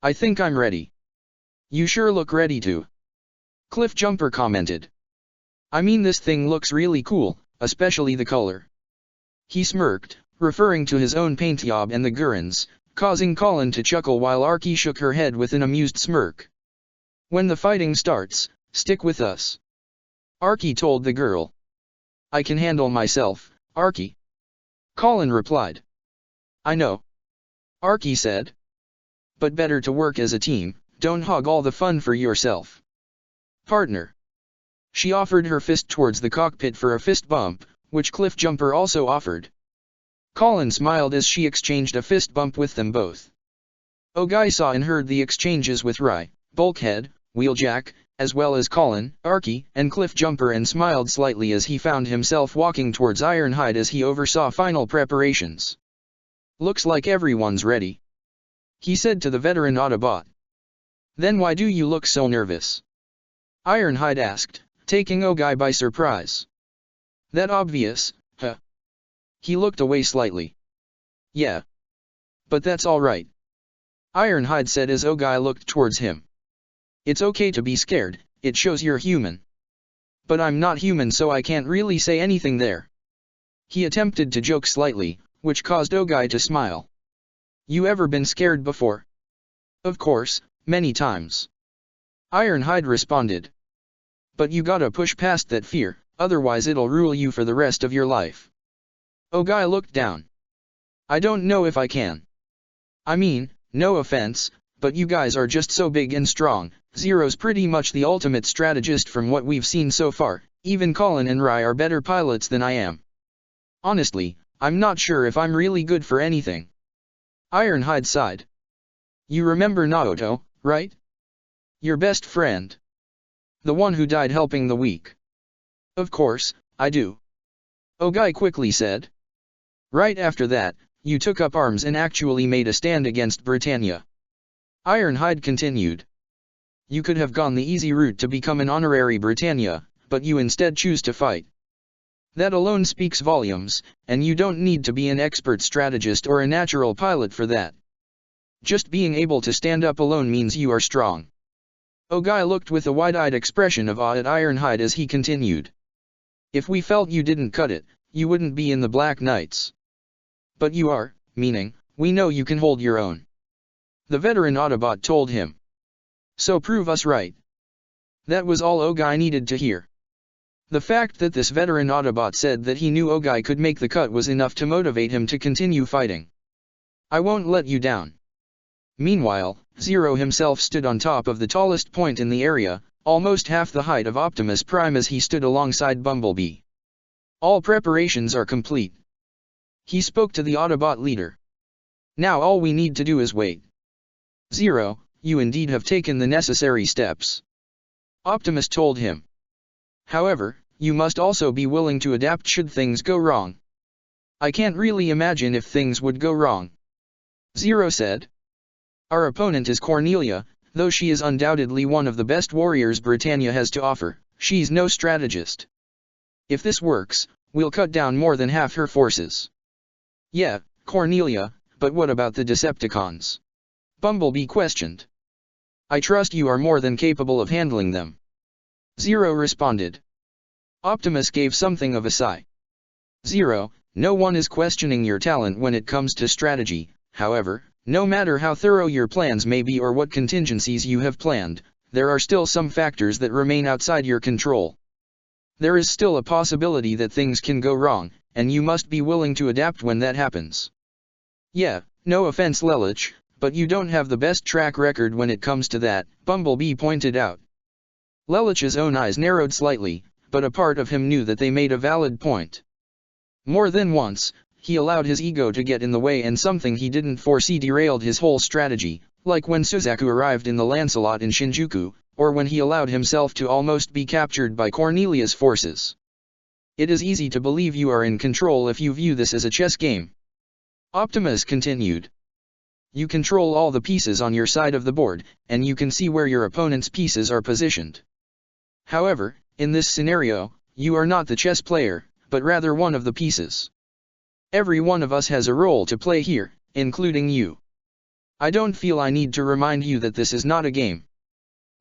I think I'm ready." "You sure look ready to," Cliffjumper commented. "I mean this thing looks really cool, especially the color." He smirked, referring to his own paint job and the Gurren's, causing Colin to chuckle while Arky shook her head with an amused smirk. "When the fighting starts, stick with us," Arky told the girl. "I can handle myself, Arky," Colin replied. "I know," Arky said. "But better to work as a team, don't hog all the fun for yourself, partner." She offered her fist towards the cockpit for a fist bump, which Cliffjumper also offered. Colin smiled as she exchanged a fist bump with them both. Ogai saw and heard the exchanges with Rai, Bulkhead, Wheeljack, as well as Colin, Arky, and Cliffjumper and smiled slightly as he found himself walking towards Ironhide as he oversaw final preparations. "Looks like everyone's ready," he said to the veteran Autobot. "Then why do you look so nervous?" Ironhide asked, taking Ogai by surprise. "That obvious, huh?" He looked away slightly. "Yeah. But that's alright," Ironhide said as Ogai looked towards him. "It's okay to be scared, it shows you're human." "But I'm not human so I can't really say anything there." He attempted to joke slightly, which caused Ogai to smile. "You ever been scared before?" "Of course, many times," Ironhide responded. "But you gotta push past that fear, otherwise it'll rule you for the rest of your life." Ogai looked down. "I don't know if I can. I mean, no offense, but you guys are just so big and strong. Zero's pretty much the ultimate strategist from what we've seen so far, even Colin and Rai are better pilots than I am. Honestly, I'm not sure if I'm really good for anything." Ironhide sighed. "You remember Naoto, right? Your best friend. The one who died helping the weak." "Of course, I do," Ogai quickly said. "Right after that, you took up arms and actually made a stand against Britannia." Ironhide continued. "You could have gone the easy route to become an honorary Britannia, but you instead choose to fight. That alone speaks volumes, and you don't need to be an expert strategist or a natural pilot for that. Just being able to stand up alone means you are strong." Ogai looked with a wide-eyed expression of awe at Ironhide as he continued. "If we felt you didn't cut it, you wouldn't be in the Black Knights. But you are, meaning, we know you can hold your own," the veteran Autobot told him. "So prove us right." That was all Ogai needed to hear. The fact that this veteran Autobot said that he knew Ogai could make the cut was enough to motivate him to continue fighting. "I won't let you down." Meanwhile, Zero himself stood on top of the tallest point in the area, almost half the height of Optimus Prime as he stood alongside Bumblebee. "All preparations are complete," he spoke to the Autobot leader. "Now all we need to do is wait." "Zero, you indeed have taken the necessary steps," Optimus told him. "However, you must also be willing to adapt should things go wrong. I can't really imagine if things would go wrong. Zero said. Our opponent is Cornelia, though she is undoubtedly one of the best warriors Britannia has to offer, she's no strategist. If this works, we'll cut down more than half her forces. Yeah, Cornelia, but what about the Decepticons? Bumblebee questioned. I trust you are more than capable of handling them. Zero responded. Optimus gave something of a sigh. Zero, no one is questioning your talent when it comes to strategy, however, no matter how thorough your plans may be or what contingencies you have planned, there are still some factors that remain outside your control. There is still a possibility that things can go wrong, and you must be willing to adapt when that happens. Yeah, no offense Lelich, but you don't have the best track record when it comes to that, Bumblebee pointed out. Lelich's own eyes narrowed slightly, but a part of him knew that they made a valid point. More than once, he allowed his ego to get in the way and something he didn't foresee derailed his whole strategy, like when Suzaku arrived in the Lancelot in Shinjuku, or when he allowed himself to almost be captured by Cornelia's forces. It is easy to believe you are in control if you view this as a chess game. Optimus continued. You control all the pieces on your side of the board, and you can see where your opponent's pieces are positioned. However, in this scenario, you are not the chess player, but rather one of the pieces. Every one of us has a role to play here, including you. I don't feel I need to remind you that this is not a game.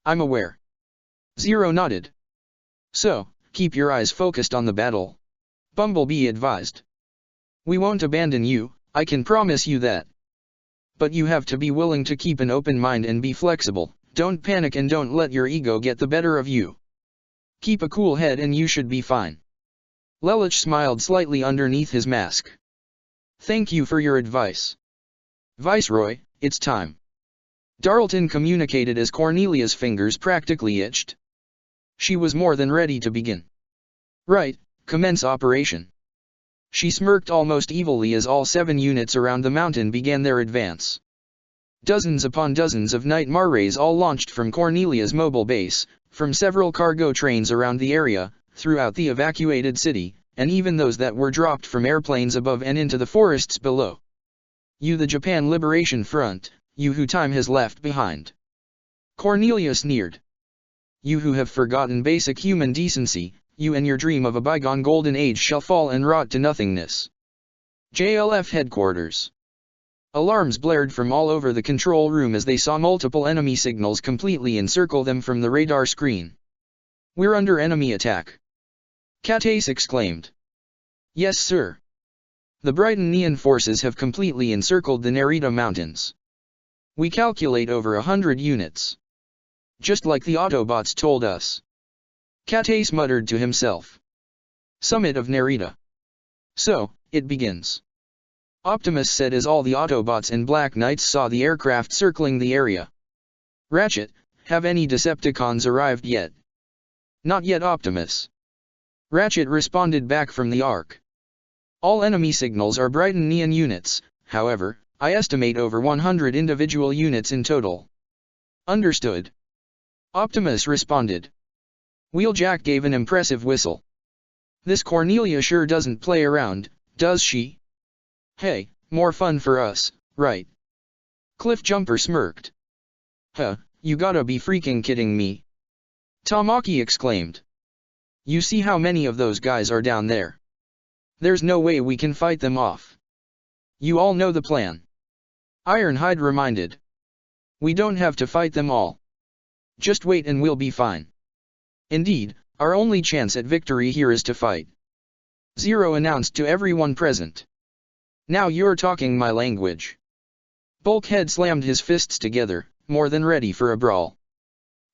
I'm aware. Zero nodded. So, keep your eyes focused on the battle. Bumblebee advised. We won't abandon you, I can promise you that. But you have to be willing to keep an open mind and be flexible, don't panic and don't let your ego get the better of you. Keep a cool head and you should be fine. Lelich smiled slightly underneath his mask. Thank you for your advice. Viceroy, it's time. Darlton communicated as Cornelia's fingers practically itched. She was more than ready to begin. Right, commence operation. She smirked almost evilly as all 7 units around the mountain began their advance. Dozens upon dozens of Night Marrays all launched from Cornelia's mobile base, from several cargo trains around the area, throughout the evacuated city, and even those that were dropped from airplanes above and into the forests below. You the Japan Liberation Front, you who time has left behind. Cornelia sneered. You who have forgotten basic human decency, you and your dream of a bygone golden age shall fall and rot to nothingness. JLF headquarters. Alarms blared from all over the control room as they saw multiple enemy signals completely encircle them from the radar screen. We're under enemy attack. Catace exclaimed. Yes sir. The Britannian forces have completely encircled the Narita Mountains. We calculate over 100 units. Just like the Autobots told us. Catace muttered to himself. Summit of Narita. So, it begins. Optimus said as all the Autobots and Black Knights saw the aircraft circling the area. Ratchet, have any Decepticons arrived yet? Not yet Optimus. Ratchet responded back from the Ark. All enemy signals are Britannian units, however, I estimate over 100 individual units in total. Understood. Optimus responded. Wheeljack gave an impressive whistle. This Cornelia sure doesn't play around, does she? Hey, more fun for us, right? Cliffjumper smirked. Huh, you gotta be freaking kidding me. Tamaki exclaimed. You see how many of those guys are down there? There's no way we can fight them off. You all know the plan. Ironhide reminded. We don't have to fight them all. Just wait and we'll be fine. Indeed, our only chance at victory here is to fight. Zero announced to everyone present. Now you're talking my language. Bulkhead slammed his fists together, more than ready for a brawl.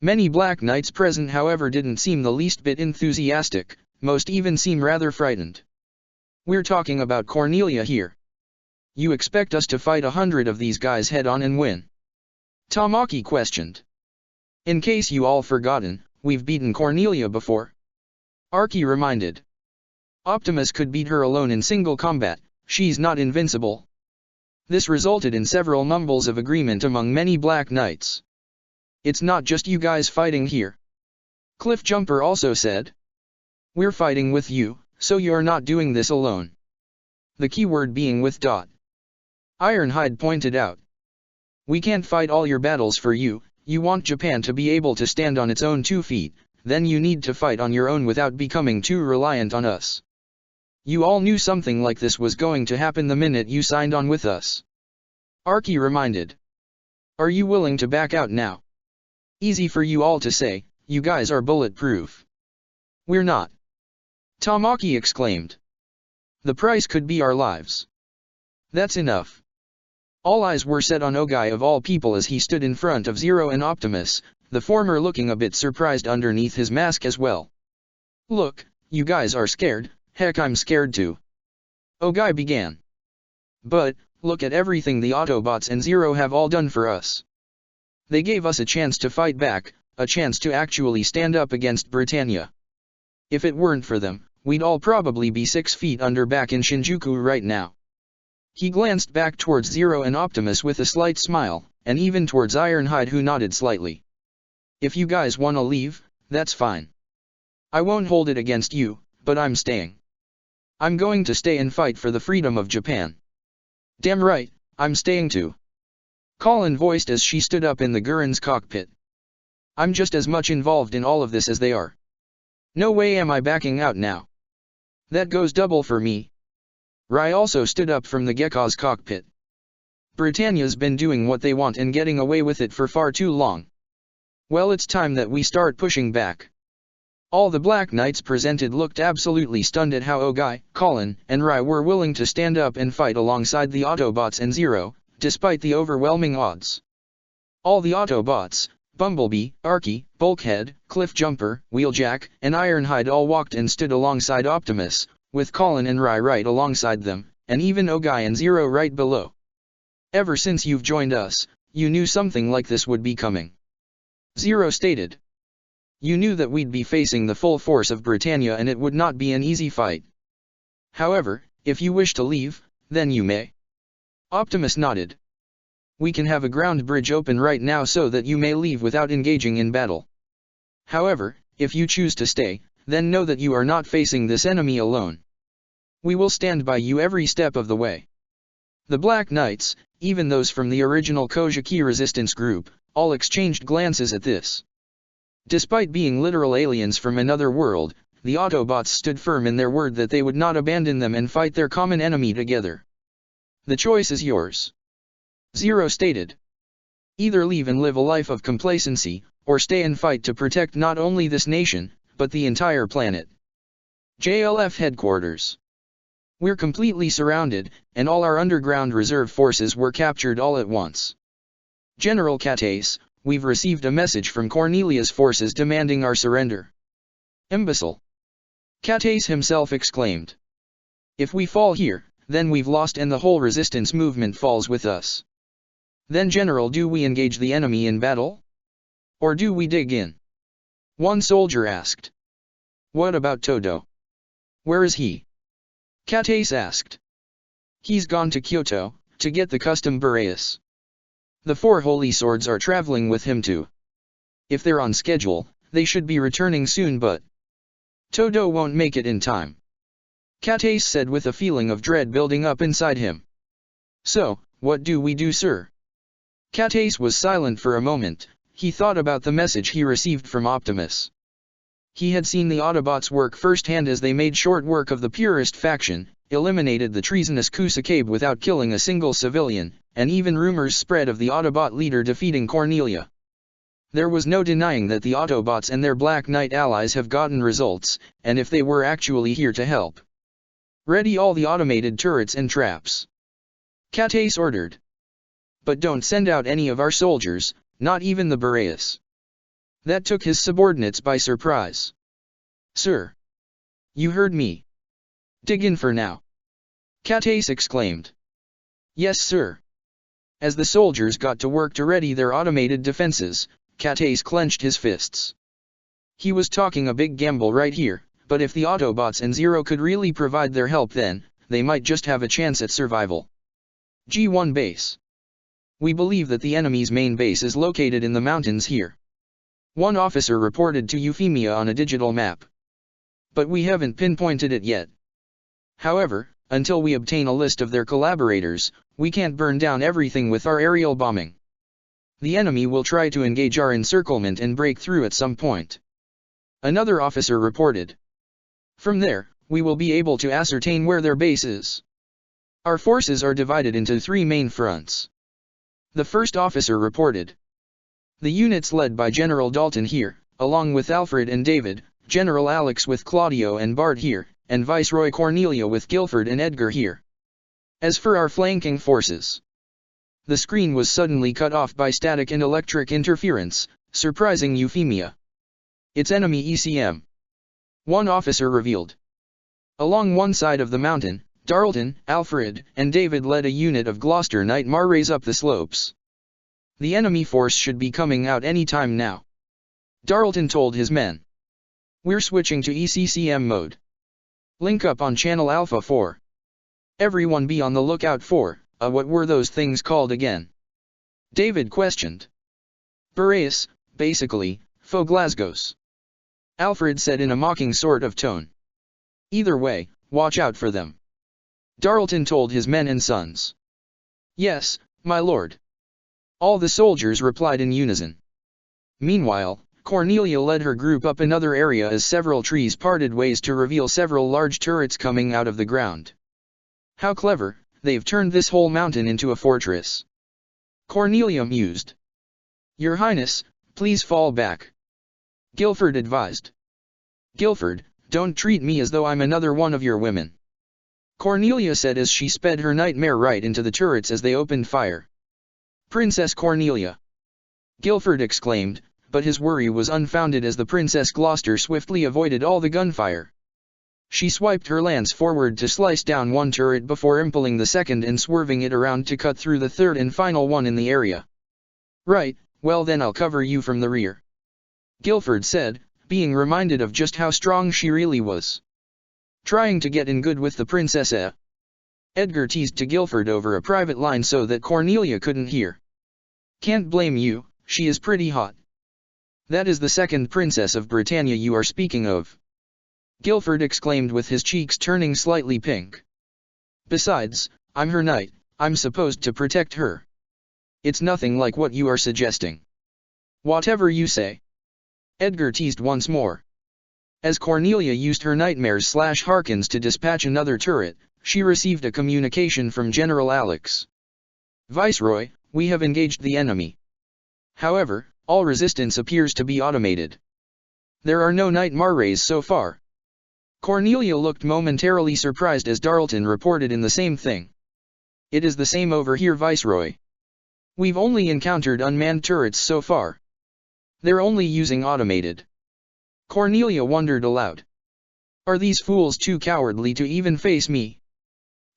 Many Black Knights present however didn't seem the least bit enthusiastic, most even seem rather frightened. We're talking about Cornelia here. You expect us to fight 100 of these guys head-on and win? Tamaki questioned. In case you all forgotten, we've beaten Cornelia before. Archie reminded. Optimus could beat her alone in single combat, she's not invincible. This resulted in several mumbles of agreement among many Black Knights. It's not just you guys fighting here. Cliffjumper also said. We're fighting with you, so you're not doing this alone. The keyword being with. Ironhide pointed out. We can't fight all your battles for you. You want Japan to be able to stand on its own 2 feet, then you need to fight on your own without becoming too reliant on us. You all knew something like this was going to happen the minute you signed on with us. Archie reminded. Are you willing to back out now? Easy for you all to say, you guys are bulletproof. We're not. Tamaki exclaimed. The price could be our lives. That's enough. All eyes were set on Ogai of all people as he stood in front of Zero and Optimus, the former looking a bit surprised underneath his mask as well. Look, you guys are scared, heck I'm scared too. Ogai began. But, look at everything the Autobots and Zero have all done for us. They gave us a chance to fight back, a chance to actually stand up against Britannia. If it weren't for them, we'd all probably be 6 feet under back in Shinjuku right now. He glanced back towards Zero and Optimus with a slight smile, and even towards Ironhide who nodded slightly. If you guys wanna leave, that's fine. I won't hold it against you, but I'm staying. I'm going to stay and fight for the freedom of Japan. Damn right, I'm staying too. Colin voiced as she stood up in the Gurin's cockpit. I'm just as much involved in all of this as they are. No way am I backing out now. That goes double for me. Rai also stood up from the Gekka's cockpit. Britannia's been doing what they want and getting away with it for far too long. Well, it's time that we start pushing back. All the Black Knights presented looked absolutely stunned at how Ogai, Colin, and Rai were willing to stand up and fight alongside the Autobots and Zero, despite the overwhelming odds. All the Autobots, Bumblebee, Archie, Bulkhead, Cliffjumper, Wheeljack, and Ironhide all walked and stood alongside Optimus, with Colin and Rai right alongside them, and even Ogai and Zero right below. Ever since you've joined us, you knew something like this would be coming. Zero stated. You knew that we'd be facing the full force of Britannia and it would not be an easy fight. However, if you wish to leave, then you may. Optimus nodded. We can have a ground bridge open right now so that you may leave without engaging in battle. However, if you choose to stay, then know that you are not facing this enemy alone. We will stand by you every step of the way. The Black Knights, even those from the original Kojiki resistance group, all exchanged glances at this. Despite being literal aliens from another world, the Autobots stood firm in their word that they would not abandon them and fight their common enemy together. The choice is yours. Zero stated. Either leave and live a life of complacency, or stay and fight to protect not only this nation, but the entire planet. JLF headquarters. We're completely surrounded, and all our underground reserve forces were captured all at once. General Katace, we've received a message from Cornelia's forces demanding our surrender. Imbecile. Katace himself exclaimed. If we fall here, then we've lost and the whole resistance movement falls with us. Then General, do we engage the enemy in battle? Or do we dig in? One soldier asked. What about Todo? Where is he? Katace asked. He's gone to Kyoto, to get the custom Boreas. The 4 holy swords are traveling with him too. If they're on schedule, they should be returning soon, but Todo won't make it in time. Katace said with a feeling of dread building up inside him. So, what do we do, sir? Katace was silent for a moment. He thought about the message he received from Optimus. He had seen the Autobots work firsthand as they made short work of the Purist faction, eliminated the treasonous Kusakabe without killing a single civilian, and even rumors spread of the Autobot leader defeating Cornelia. There was no denying that the Autobots and their Black Knight allies have gotten results, and if they were actually here to help. Ready all the automated turrets and traps. Katace ordered. But don't send out any of our soldiers, not even the Boreas. That took his subordinates by surprise. Sir. You heard me. Dig in for now. Katace exclaimed. Yes, sir. As the soldiers got to work to ready their automated defenses, Katace clenched his fists. He was talking a big gamble right here, but if the Autobots and Zero could really provide their help, then they might just have a chance at survival. G1 base. We believe that the enemy's main base is located in the mountains here. One officer reported to Euphemia on a digital map. but we haven't pinpointed it yet. However, until we obtain a list of their collaborators, we can't burn down everything with our aerial bombing. The enemy will try to engage our encirclement and break through at some point. Another officer reported. From there, we will be able to ascertain where their base is. Our forces are divided into 3 main fronts. The first officer reported. The units led by General Dalton here, along with Alfred and David, General Alex with Claudio and Bart here, and Viceroy Cornelia with Guilford and Edgar here. As for our flanking forces. The screen was suddenly cut off by static and electric interference, surprising Euphemia. It's enemy ECM. One officer revealed. Along one side of the mountain, Darlton, Alfred, and David led a unit of Gloucester Night Marays up the slopes. The enemy force should be coming out any time now. Darlton told his men. We're switching to ECCM mode. Link up on channel Alpha 4. Everyone be on the lookout for, what were those things called again? David questioned. Boreas, basically, faux Glasgows. Alfred said in a mocking sort of tone. Either way, watch out for them. Darlton told his men and sons. Yes, my lord. All the soldiers replied in unison. Meanwhile, Cornelia led her group up another area as several trees parted ways to reveal several large turrets coming out of the ground. How clever, they've turned this whole mountain into a fortress. Cornelia mused. Your Highness, please fall back. Guilford advised. Guilford, don't treat me as though I'm another one of your women. Cornelia said as she sped her nightmare right into the turrets as they opened fire. Princess Cornelia! Guilford exclaimed, but his worry was unfounded as the Princess Gloucester swiftly avoided all the gunfire. She swiped her lance forward to slice down one turret before impaling the second and swerving it around to cut through the third and final one in the area. Right, well then I'll cover you from the rear. Guilford said, being reminded of just how strong she really was. Trying to get in good with the princess. Edgar teased to Guilford over a private line so that Cornelia couldn't hear. Can't blame you, she is pretty hot. That is the second princess of Britannia you are speaking of. Guilford exclaimed with his cheeks turning slightly pink. Besides, I'm her knight, I'm supposed to protect her. It's nothing like what you are suggesting. Whatever you say. Edgar teased once more. As Cornelia used her nightmares/Harkins to dispatch another turret, she received a communication from General Alex. Viceroy, we have engaged the enemy. However, all resistance appears to be automated. There are no night Marays so far. Cornelia looked momentarily surprised as Darlton reported in the same thing. It is the same over here, Viceroy. We've only encountered unmanned turrets so far. They're only using automated. Cornelia wondered aloud. Are these fools too cowardly to even face me?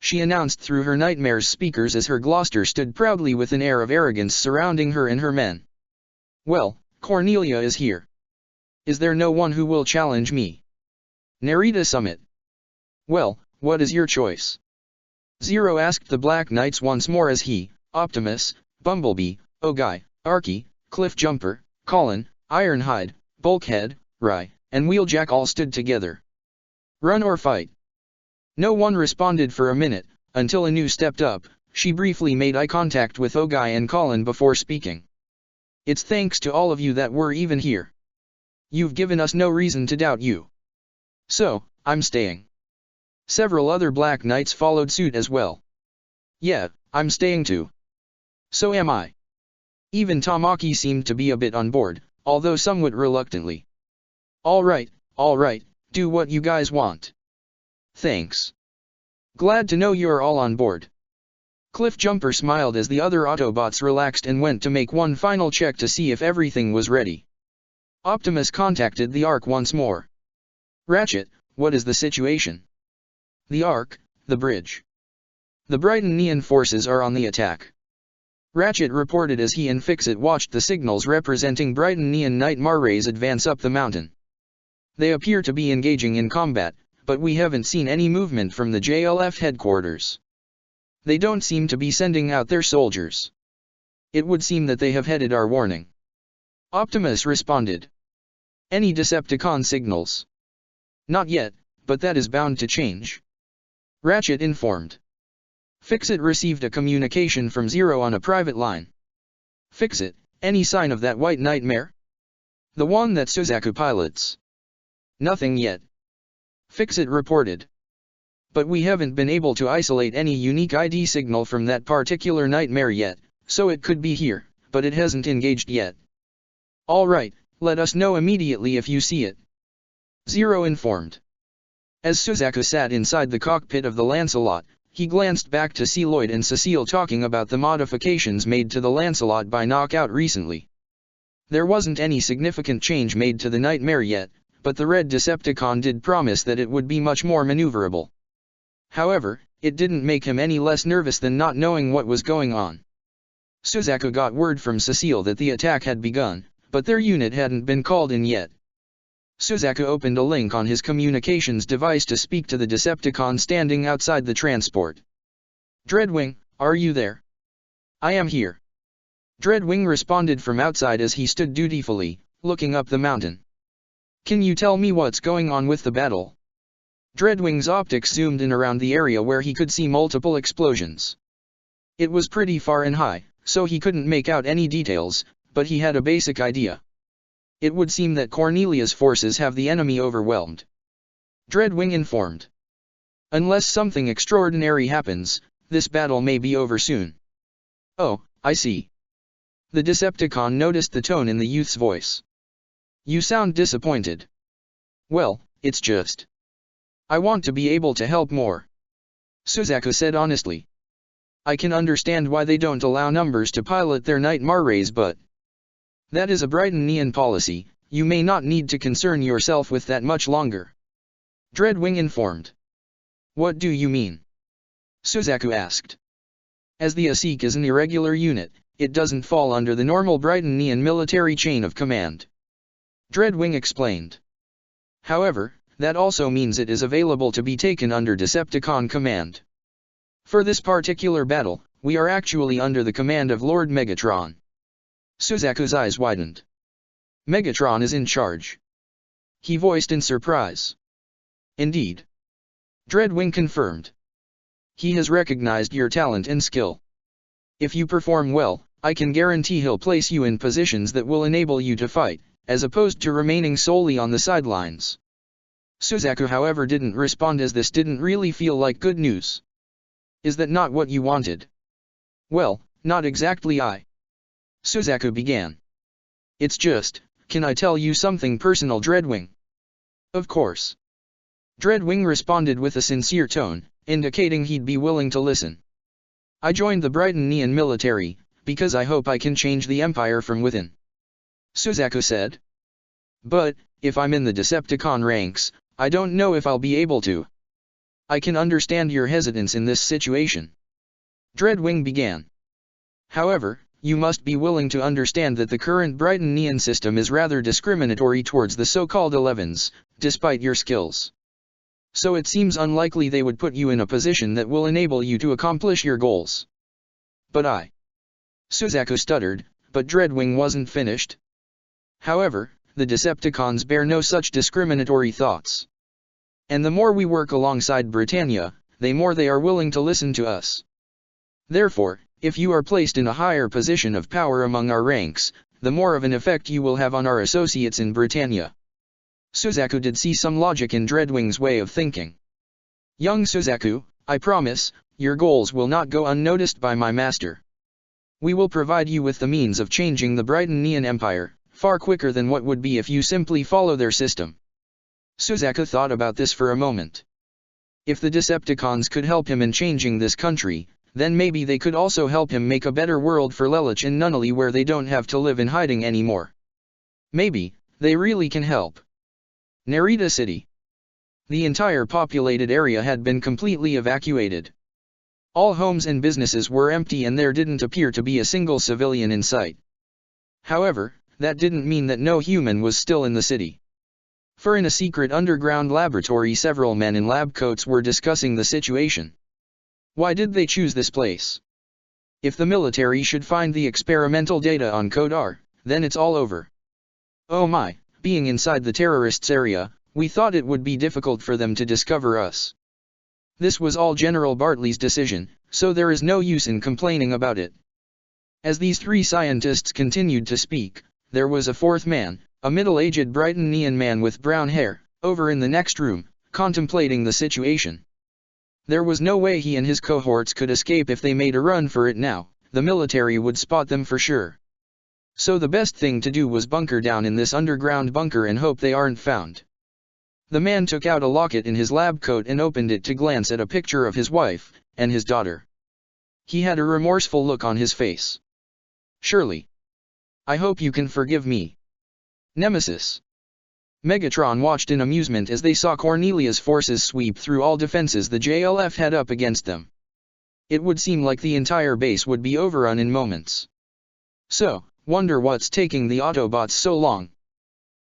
She announced through her nightmares speakers as her Gloucester stood proudly with an air of arrogance surrounding her and her men. Well, Cornelia is here. Is there no one who will challenge me? Nerita Summit. Well, what is your choice? Zero asked the Black Knights once more as he, Optimus, Bumblebee, Ogai, Archie, Cliffjumper, Colin, Ironhide, Bulkhead, Rye, and Wheeljack all stood together. Run or fight? No one responded for a minute, until Anu stepped up. She briefly made eye contact with Ogai and Colin before speaking. It's thanks to all of you that we're even here. You've given us no reason to doubt you. So, I'm staying. Several other Black Knights followed suit as well. Yeah, I'm staying too. So am I. Even Tamaki seemed to be a bit on board, although somewhat reluctantly. Alright, do what you guys want. Thanks. Glad to know you're all on board. Cliffjumper smiled as the other Autobots relaxed and went to make one final check to see if everything was ready. Optimus contacted the Ark once more. Ratchet, what is the situation? The Ark, the bridge. The Brightonian forces are on the attack. Ratchet reported as he and Fixit watched the signals representing Brightonian Night Marays advance up the mountain. They appear to be engaging in combat, but we haven't seen any movement from the JLF headquarters. They don't seem to be sending out their soldiers. It would seem that they have heeded our warning. Optimus responded. Any Decepticon signals? Not yet, but that is bound to change. Ratchet informed. Fix-It received a communication from Zero on a private line. Fix-It, any sign of that white nightmare? The one that Suzaku pilots. Nothing yet. Fix-It reported. But we haven't been able to isolate any unique ID signal from that particular nightmare yet, so it could be here, but it hasn't engaged yet. Alright, let us know immediately if you see it. Zero informed. As Suzaku sat inside the cockpit of the Lancelot, he glanced back to see Lloyd and Cecile talking about the modifications made to the Lancelot by Knockout recently. There wasn't any significant change made to the Nightmare yet, but the Red Decepticon did promise that it would be much more maneuverable. However, it didn't make him any less nervous than not knowing what was going on. Suzaku got word from Cecile that the attack had begun, but their unit hadn't been called in yet. Suzaku opened a link on his communications device to speak to the Decepticon standing outside the transport. Dreadwing, are you there? I am here. Dreadwing responded from outside as he stood dutifully, looking up the mountain. Can you tell me what's going on with the battle? Dreadwing's optics zoomed in around the area where he could see multiple explosions. It was pretty far and high, so he couldn't make out any details, but he had a basic idea. It would seem that Cornelia's forces have the enemy overwhelmed. Dreadwing informed. Unless something extraordinary happens, this battle may be over soon. Oh, I see. The Decepticon noticed the tone in the youth's voice. You sound disappointed. Well, it's just. I want to be able to help more. Suzaku said honestly. I can understand why they don't allow numbers to pilot their Nightmare rays, but that is a Brightonian policy. You may not need to concern yourself with that much longer. Dreadwing informed. What do you mean? Suzaku asked. As the ASIC is an irregular unit, it doesn't fall under the normal Brightonian military chain of command. Dreadwing explained. However, that also means it is available to be taken under Decepticon command. For this particular battle, we are actually under the command of Lord Megatron. Suzaku's eyes widened. Megatron is in charge. He voiced in surprise. Indeed. Dreadwing confirmed. He has recognized your talent and skill. If you perform well, I can guarantee he'll place you in positions that will enable you to fight, as opposed to remaining solely on the sidelines. Suzaku however didn't respond, as this didn't really feel like good news. Is that not what you wanted? Well, not exactly. Suzaku began. It's just, can I tell you something personal, Dreadwing? Of course. Dreadwing responded with a sincere tone, indicating he'd be willing to listen. I joined the Brightonian military, because I hope I can change the Empire from within. Suzaku said. But, if I'm in the Decepticon ranks, I don't know if I'll be able to. I can understand your hesitance in this situation. Dreadwing began. However, you must be willing to understand that the current Brightonian system is rather discriminatory towards the so-called 11s, despite your skills. So it seems unlikely they would put you in a position that will enable you to accomplish your goals. But Suzaku stuttered, but Dreadwing wasn't finished. However, the Decepticons bear no such discriminatory thoughts. And the more we work alongside Britannia, the more they are willing to listen to us. Therefore, if you are placed in a higher position of power among our ranks, the more of an effect you will have on our associates in Britannia. Suzaku did see some logic in Dreadwing's way of thinking. Young Suzaku, I promise, your goals will not go unnoticed by my master. We will provide you with the means of changing the Brightonian Empire, far quicker than what would be if you simply follow their system. Suzaku thought about this for a moment. If the Decepticons could help him in changing this country, then maybe they could also help him make a better world for Lelich and Nunnally, where they don't have to live in hiding anymore. Maybe they really can help. Narita City. The entire populated area had been completely evacuated. All homes and businesses were empty and there didn't appear to be a single civilian in sight. However, that didn't mean that no human was still in the city. For in a secret underground laboratory several men in lab coats were discussing the situation. Why did they choose this place? If the military should find the experimental data on Kodar, then it's all over. Oh my, being inside the terrorists' area, we thought it would be difficult for them to discover us. This was all General Bartley's decision, so there is no use in complaining about it. As these three scientists continued to speak, there was a fourth man, a middle-aged Brightonian man with brown hair, over in the next room, contemplating the situation. There was no way he and his cohorts could escape if they made a run for it now, the military would spot them for sure. So the best thing to do was bunker down in this underground bunker and hope they aren't found. The man took out a locket in his lab coat and opened it to glance at a picture of his wife and his daughter. He had a remorseful look on his face. Surely. I hope you can forgive me. Nemesis. Megatron watched in amusement as they saw Cornelia's forces sweep through all defenses the JLF had up against them. It would seem like the entire base would be overrun in moments. So, wonder what's taking the Autobots so long?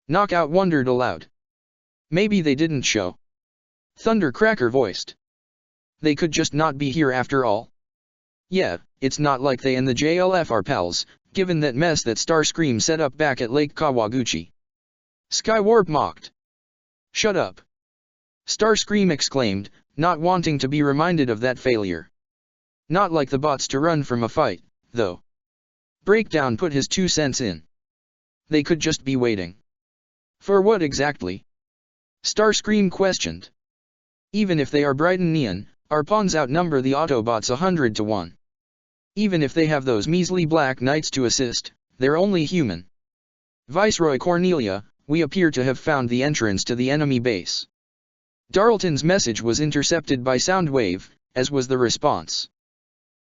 Knockout wondered aloud. Maybe they didn't show. Thundercracker voiced. They could just not be here after all. Yeah, it's not like they and the JLF are pals, given that mess that Starscream set up back at Lake Kawaguchi. Skywarp mocked. Shut up. Starscream exclaimed, not wanting to be reminded of that failure. Not like the bots to run from a fight, though. Breakdown put his 2 cents in. They could just be waiting. For what exactly? Starscream questioned. Even if they are Brightonian, our pawns outnumber the Autobots 100 to 1. Even if they have those measly Black Knights to assist, they're only human. Viceroy Cornelia, we appear to have found the entrance to the enemy base. Darlton's message was intercepted by Soundwave, as was the response.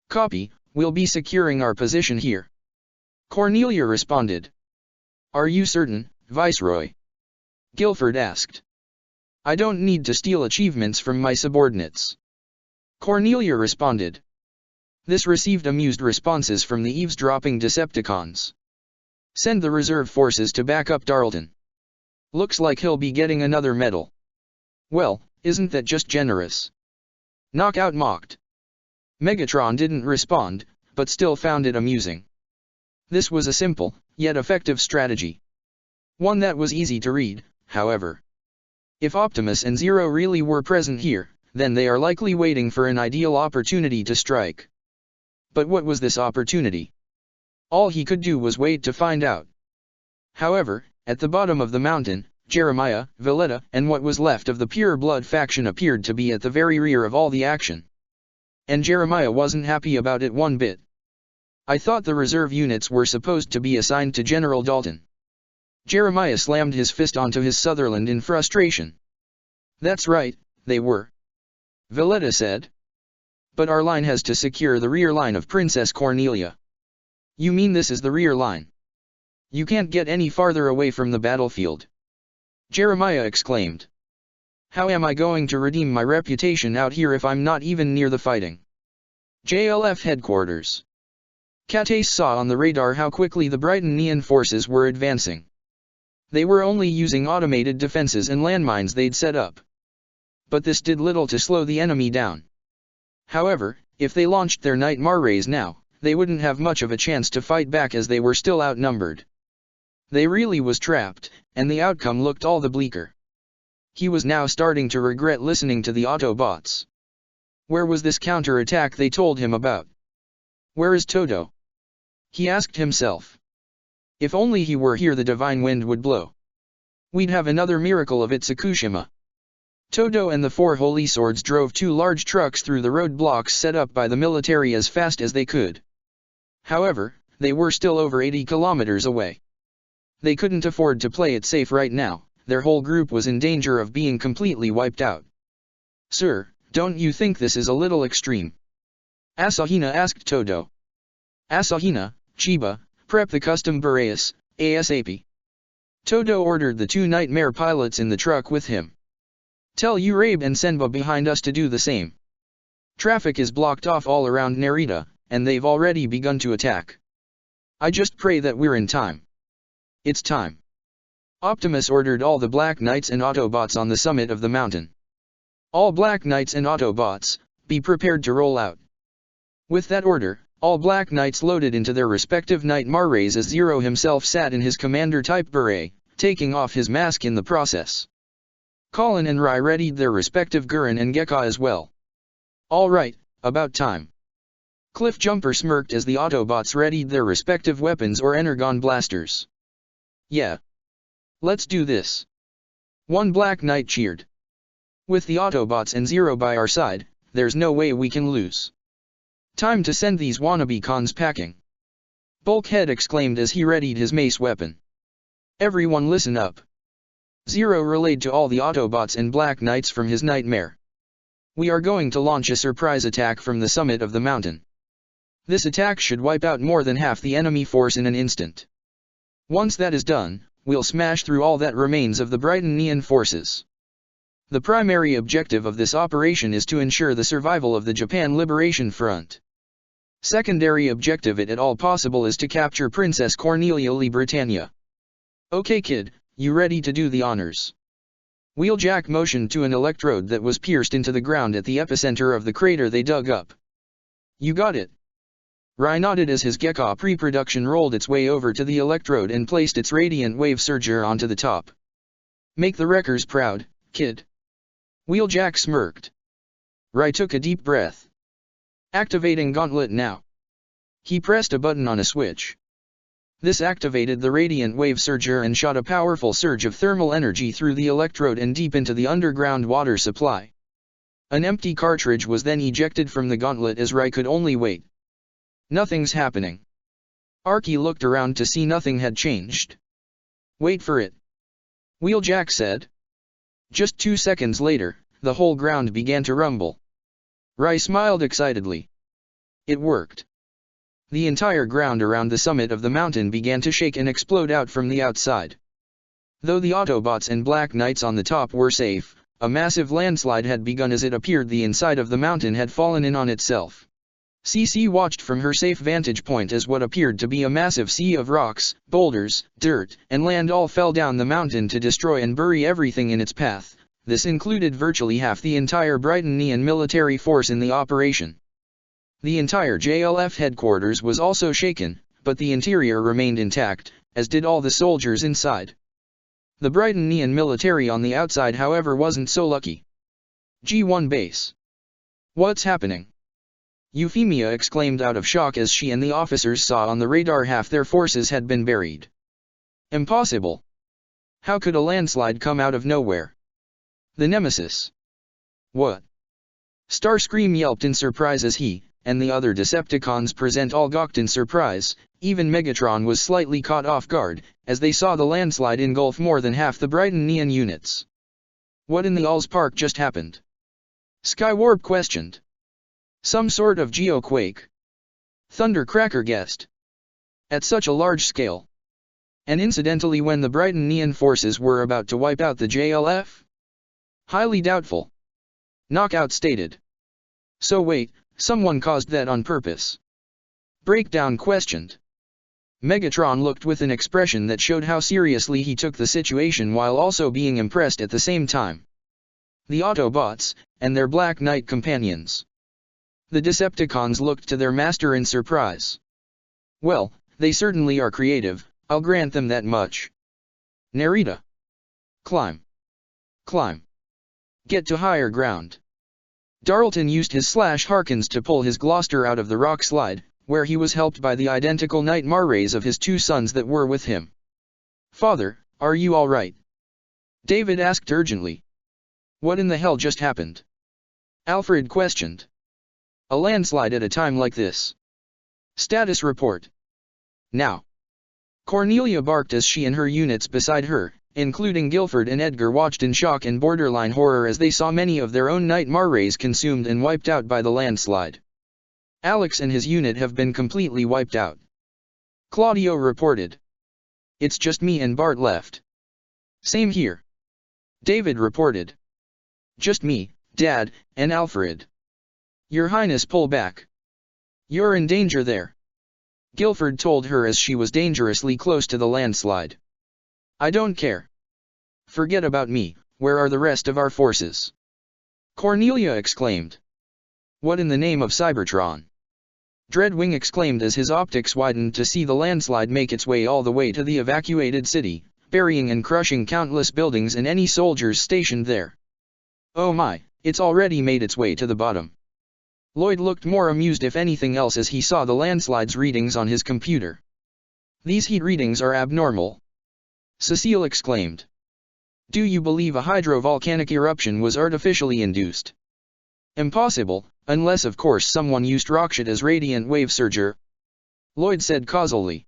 Copy, we'll be securing our position here. Cornelia responded. Are you certain, Viceroy? Guilford asked. I don't need to steal achievements from my subordinates. Cornelia responded. This received amused responses from the eavesdropping Decepticons. Send the reserve forces to back up Darlton. Looks like he'll be getting another medal. Well, isn't that just generous? Knockout mocked. Megatron didn't respond, but still found it amusing. This was a simple, yet effective strategy. One that was easy to read, however. If Optimus and Zero really were present here, then they are likely waiting for an ideal opportunity to strike. But what was this opportunity? All he could do was wait to find out. However, at the bottom of the mountain, Jeremiah, Valletta, and what was left of the Pure Blood faction appeared to be at the very rear of all the action. And Jeremiah wasn't happy about it one bit. I thought the reserve units were supposed to be assigned to General Dalton. Jeremiah slammed his fist onto his Sutherland in frustration. That's right, they were. Valletta said. But our line has to secure the rear line of Princess Cornelia. You mean this is the rear line? You can't get any farther away from the battlefield. Jeremiah exclaimed. How am I going to redeem my reputation out here if I'm not even near the fighting? JLF headquarters. Katace saw on the radar how quickly the Brightonian forces were advancing. They were only using automated defenses and landmines they'd set up. But this did little to slow the enemy down. However, if they launched their Nightmare rays now, they wouldn't have much of a chance to fight back as they were still outnumbered. They really was trapped, and the outcome looked all the bleaker. He was now starting to regret listening to the Autobots. Where was this counterattack they told him about? Where is Todo? He asked himself. If only he were here, the divine wind would blow. We'd have another miracle of Itsukushima. Todo and the 4 Holy Swords drove 2 large trucks through the roadblocks set up by the military as fast as they could. However, they were still over 80 kilometers away. They couldn't afford to play it safe right now, their whole group was in danger of being completely wiped out. Sir, don't you think this is a little extreme? Asahina asked Todo. Asahina, Chiba, prep the custom Boreas, ASAP. Todo ordered the 2 Nightmare pilots in the truck with him. Tell Urabe and Senba behind us to do the same. Traffic is blocked off all around Narita, and they've already begun to attack. I just pray that we're in time. It's time. Optimus ordered all the Black Knights and Autobots on the summit of the mountain. All Black Knights and Autobots, be prepared to roll out. With that order, all Black Knights loaded into their respective Nightmare rays as Zero himself sat in his commander-type beret, taking off his mask in the process. Colin and Rai readied their respective Gurren and Gekka as well. All right, about time. Cliffjumper smirked as the Autobots readied their respective weapons or Energon blasters. Yeah. Let's do this. One Black Knight cheered. With the Autobots and Zero by our side, there's no way we can lose. Time to send these wannabe cons packing. Bulkhead exclaimed as he readied his mace weapon. Everyone listen up. Zero relayed to all the Autobots and Black Knights from his nightmare. We are going to launch a surprise attack from the summit of the mountain. This attack should wipe out more than half the enemy force in an instant. Once that is done, we'll smash through all that remains of the Brightonian forces. The primary objective of this operation is to ensure the survival of the Japan Liberation Front. Secondary objective at all possible is to capture Princess Cornelia Lee Britannia. Okay kid, you ready to do the honors? Wheeljack motioned to an electrode that was pierced into the ground at the epicenter of the crater they dug up. You got it. Rai nodded as his Gekka pre-production rolled its way over to the electrode and placed its radiant wave surger onto the top. Make the wreckers proud, kid. Wheeljack smirked. Rai took a deep breath. Activating gauntlet now. He pressed a button on a switch. This activated the radiant wave surger and shot a powerful surge of thermal energy through the electrode and deep into the underground water supply. An empty cartridge was then ejected from the gauntlet as Rai could only wait. Nothing's happening. Arky looked around to see nothing had changed. Wait for it. Wheeljack said. Just 2 seconds later, the whole ground began to rumble. Rai smiled excitedly. It worked. The entire ground around the summit of the mountain began to shake and explode out from the outside. Though the Autobots and Black Knights on the top were safe, a massive landslide had begun as it appeared the inside of the mountain had fallen in on itself. CC watched from her safe vantage point as what appeared to be a massive sea of rocks, boulders, dirt, and land all fell down the mountain to destroy and bury everything in its path. This included virtually half the entire Brightonian military force in the operation. The entire JLF headquarters was also shaken, but the interior remained intact, as did all the soldiers inside. The Brightonian military on the outside however wasn't so lucky. G1 base. What's happening? Euphemia exclaimed out of shock as she and the officers saw on the radar half their forces had been buried. Impossible. How could a landslide come out of nowhere? The Nemesis. What? Starscream yelped in surprise as he, and the other Decepticons present all gawked in surprise. Even Megatron was slightly caught off guard, as they saw the landslide engulf more than half the Brightonian units. What in the Allspark just happened? Skywarp questioned. Some sort of geoquake. Thundercracker guessed. At such a large scale. And incidentally when the Brightonian forces were about to wipe out the JLF? Highly doubtful. Knockout stated. So wait, someone caused that on purpose? Breakdown questioned. Megatron looked with an expression that showed how seriously he took the situation while also being impressed at the same time. The Autobots, and their Black Knight companions. The Decepticons looked to their master in surprise. Well, they certainly are creative, I'll grant them that much. Narita. Climb. Climb. Get to higher ground. Darlton used his Harkins to pull his Gloucester out of the rock slide, where he was helped by the identical Nightmare rays of his 2 sons that were with him. Father, are you all right? David asked urgently. What in the hell just happened? Alfred questioned. A landslide at a time like this. Status report. Now. Cornelia barked as she and her units beside her, including Guilford and Edgar, watched in shock and borderline horror as they saw many of their own Nightmare rays consumed and wiped out by the landslide. Alex and his unit have been completely wiped out. Claudio reported. It's just me and Bart left. Same here. David reported. Just me, Dad, and Alfred. Your Highness, pull back. You're in danger there. Guilford told her as she was dangerously close to the landslide. I don't care. Forget about me, where are the rest of our forces? Cornelia exclaimed. What in the name of Cybertron? Dreadwing exclaimed as his optics widened to see the landslide make its way all the way to the evacuated city, burying and crushing countless buildings and any soldiers stationed there. Oh my, it's already made its way to the bottom. Lloyd looked more amused if anything else as he saw the landslide's readings on his computer. These heat readings are abnormal. Cecile exclaimed. Do you believe a hydrovolcanic eruption was artificially induced? Impossible, unless of course someone used rockshot as radiant wave surger. Lloyd said causally.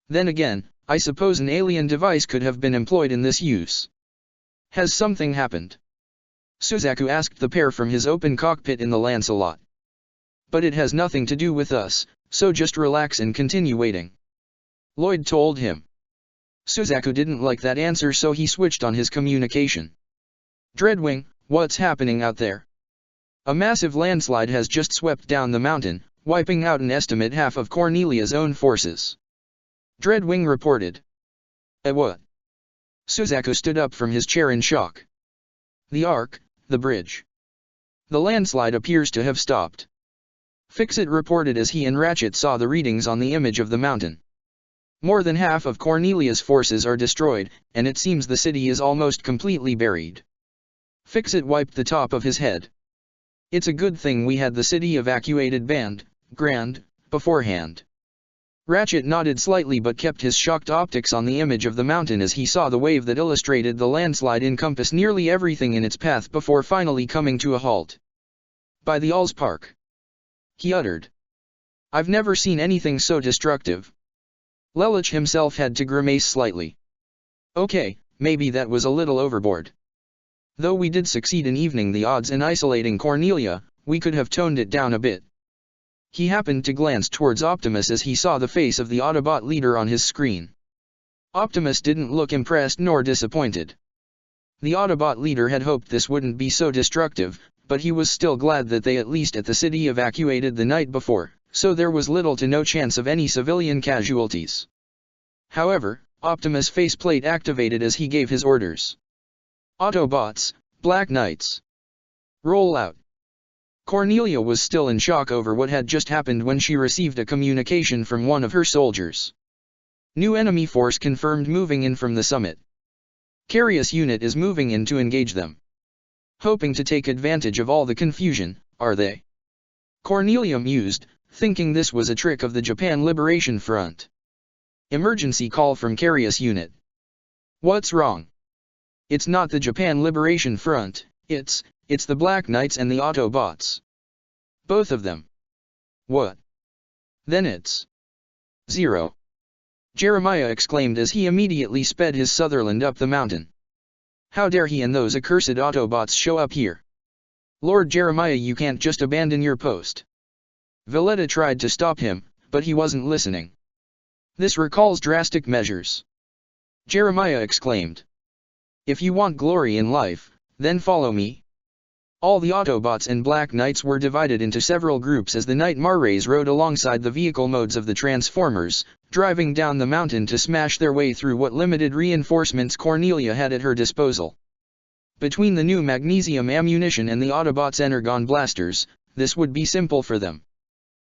Then again, I suppose an alien device could have been employed in this use. Has something happened? Suzaku asked the pair from his open cockpit in the Lancelot. But it has nothing to do with us, so just relax and continue waiting. Lloyd told him. Suzaku didn't like that answer, so he switched on his communication. Dreadwing, what's happening out there? A massive landslide has just swept down the mountain, wiping out an estimate half of Cornelia's own forces. Dreadwing reported. What? Suzaku stood up from his chair in shock. The Ark, the bridge. The landslide appears to have stopped. Fixit reported as he and Ratchet saw the readings on the image of the mountain. More than half of Cornelia's forces are destroyed, and it seems the city is almost completely buried. Fixit wiped the top of his head. It's a good thing we had the city evacuated grand, beforehand. Ratchet nodded slightly but kept his shocked optics on the image of the mountain as he saw the wave that illustrated the landslide encompass nearly everything in its path before finally coming to a halt. By the Allspark. He uttered. I've never seen anything so destructive. Lelich himself had to grimace slightly. Okay, maybe that was a little overboard. Though we did succeed in evening the odds in isolating Cornelia, we could have toned it down a bit. He happened to glance towards Optimus as he saw the face of the Autobot leader on his screen. Optimus didn't look impressed nor disappointed. The Autobot leader had hoped this wouldn't be so destructive, but he was still glad that they at least at the city evacuated the night before, so there was little to no chance of any civilian casualties. However, Optimus' faceplate activated as he gave his orders. Autobots, Black Knights. Roll out. Cornelia was still in shock over what had just happened when she received a communication from one of her soldiers. New enemy force confirmed moving in from the summit. Carius unit is moving in to engage them. Hoping to take advantage of all the confusion, are they? Cornelia mused, thinking this was a trick of the Japan Liberation Front. Emergency call from Carius unit. What's wrong? It's not the Japan Liberation Front, it's the Black Knights and the Autobots. Both of them. What? Then it's 0. Jeremiah exclaimed as he immediately sped his Sutherland up the mountain. How dare he and those accursed Autobots show up here? Lord Jeremiah, you can't just abandon your post. Valletta tried to stop him, but he wasn't listening. This recalls drastic measures. Jeremiah exclaimed. If you want glory in life, then follow me. All the Autobots and Black Knights were divided into several groups as the Night Marrays rode alongside the vehicle modes of the Transformers, driving down the mountain to smash their way through what limited reinforcements Cornelia had at her disposal. Between the new magnesium ammunition and the Autobots' energon blasters, this would be simple for them.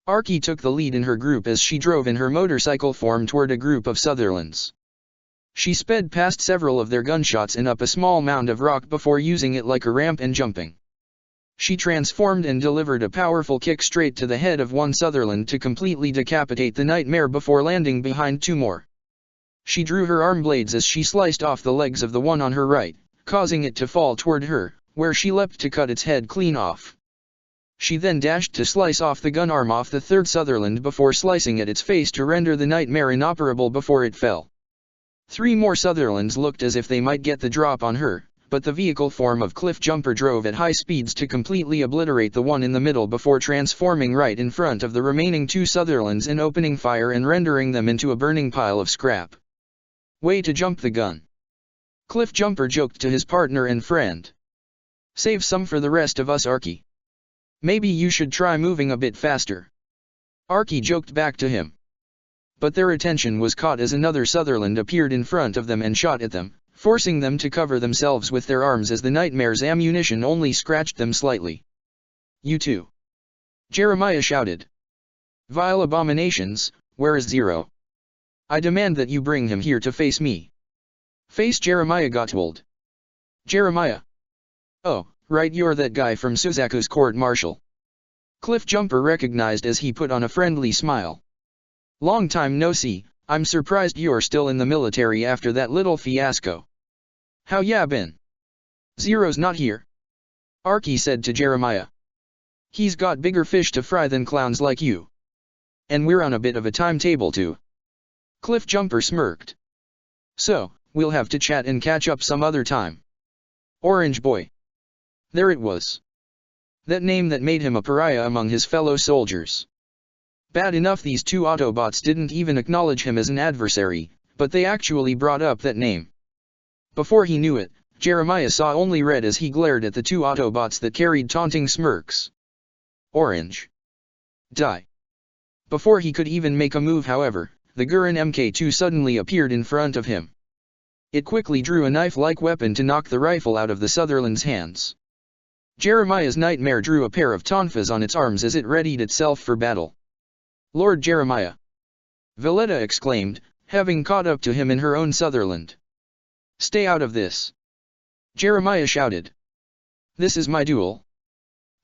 Arky took the lead in her group as she drove in her motorcycle form toward a group of Sutherlands. She sped past several of their gunshots and up a small mound of rock before using it like a ramp and jumping. She transformed and delivered a powerful kick straight to the head of one Sutherland to completely decapitate the nightmare before landing behind two more. She drew her arm blades as she sliced off the legs of the one on her right, causing it to fall toward her, where she leapt to cut its head clean off. She then dashed to slice off the gun arm off the third Sutherland before slicing at its face to render the nightmare inoperable before it fell. 3 more Sutherlands looked as if they might get the drop on her, but the vehicle form of Cliff Jumper drove at high speeds to completely obliterate the one in the middle before transforming right in front of the remaining 2 Sutherlands and opening fire and rendering them into a burning pile of scrap. Way to jump the gun. Cliff Jumper joked to his partner and friend. Save some for the rest of us, Arky. Maybe you should try moving a bit faster. Arky joked back to him. But their attention was caught as another Sutherland appeared in front of them and shot at them, forcing them to cover themselves with their arms as the Nightmare's ammunition only scratched them slightly. You too. Jeremiah shouted. Vile abominations, where is Zero? I demand that you bring him here to face me. Face Jeremiah Gottwald. Jeremiah. Oh, right, you're that guy from Suzaku's court-martial. Cliffjumper recognized as he put on a friendly smile. Long time no see, I'm surprised you're still in the military after that little fiasco. How ya been? Zero's not here. Arky said to Jeremiah. He's got bigger fish to fry than clowns like you. And we're on a bit of a timetable too. Cliffjumper smirked. So, we'll have to chat and catch up some other time. Orange Boy. There it was. That name that made him a pariah among his fellow soldiers. Bad enough these two Autobots didn't even acknowledge him as an adversary, but they actually brought up that name. Before he knew it, Jeremiah saw only red as he glared at the two Autobots that carried taunting smirks. Orange. Die. Before he could even make a move, however, the Gurren Mk2 suddenly appeared in front of him. It quickly drew a knife-like weapon to knock the rifle out of the Sutherland's hands. Jeremiah's nightmare drew a pair of tonfas on its arms as it readied itself for battle. Lord Jeremiah! Valletta exclaimed, having caught up to him in her own Sutherland. Stay out of this! Jeremiah shouted. This is my duel.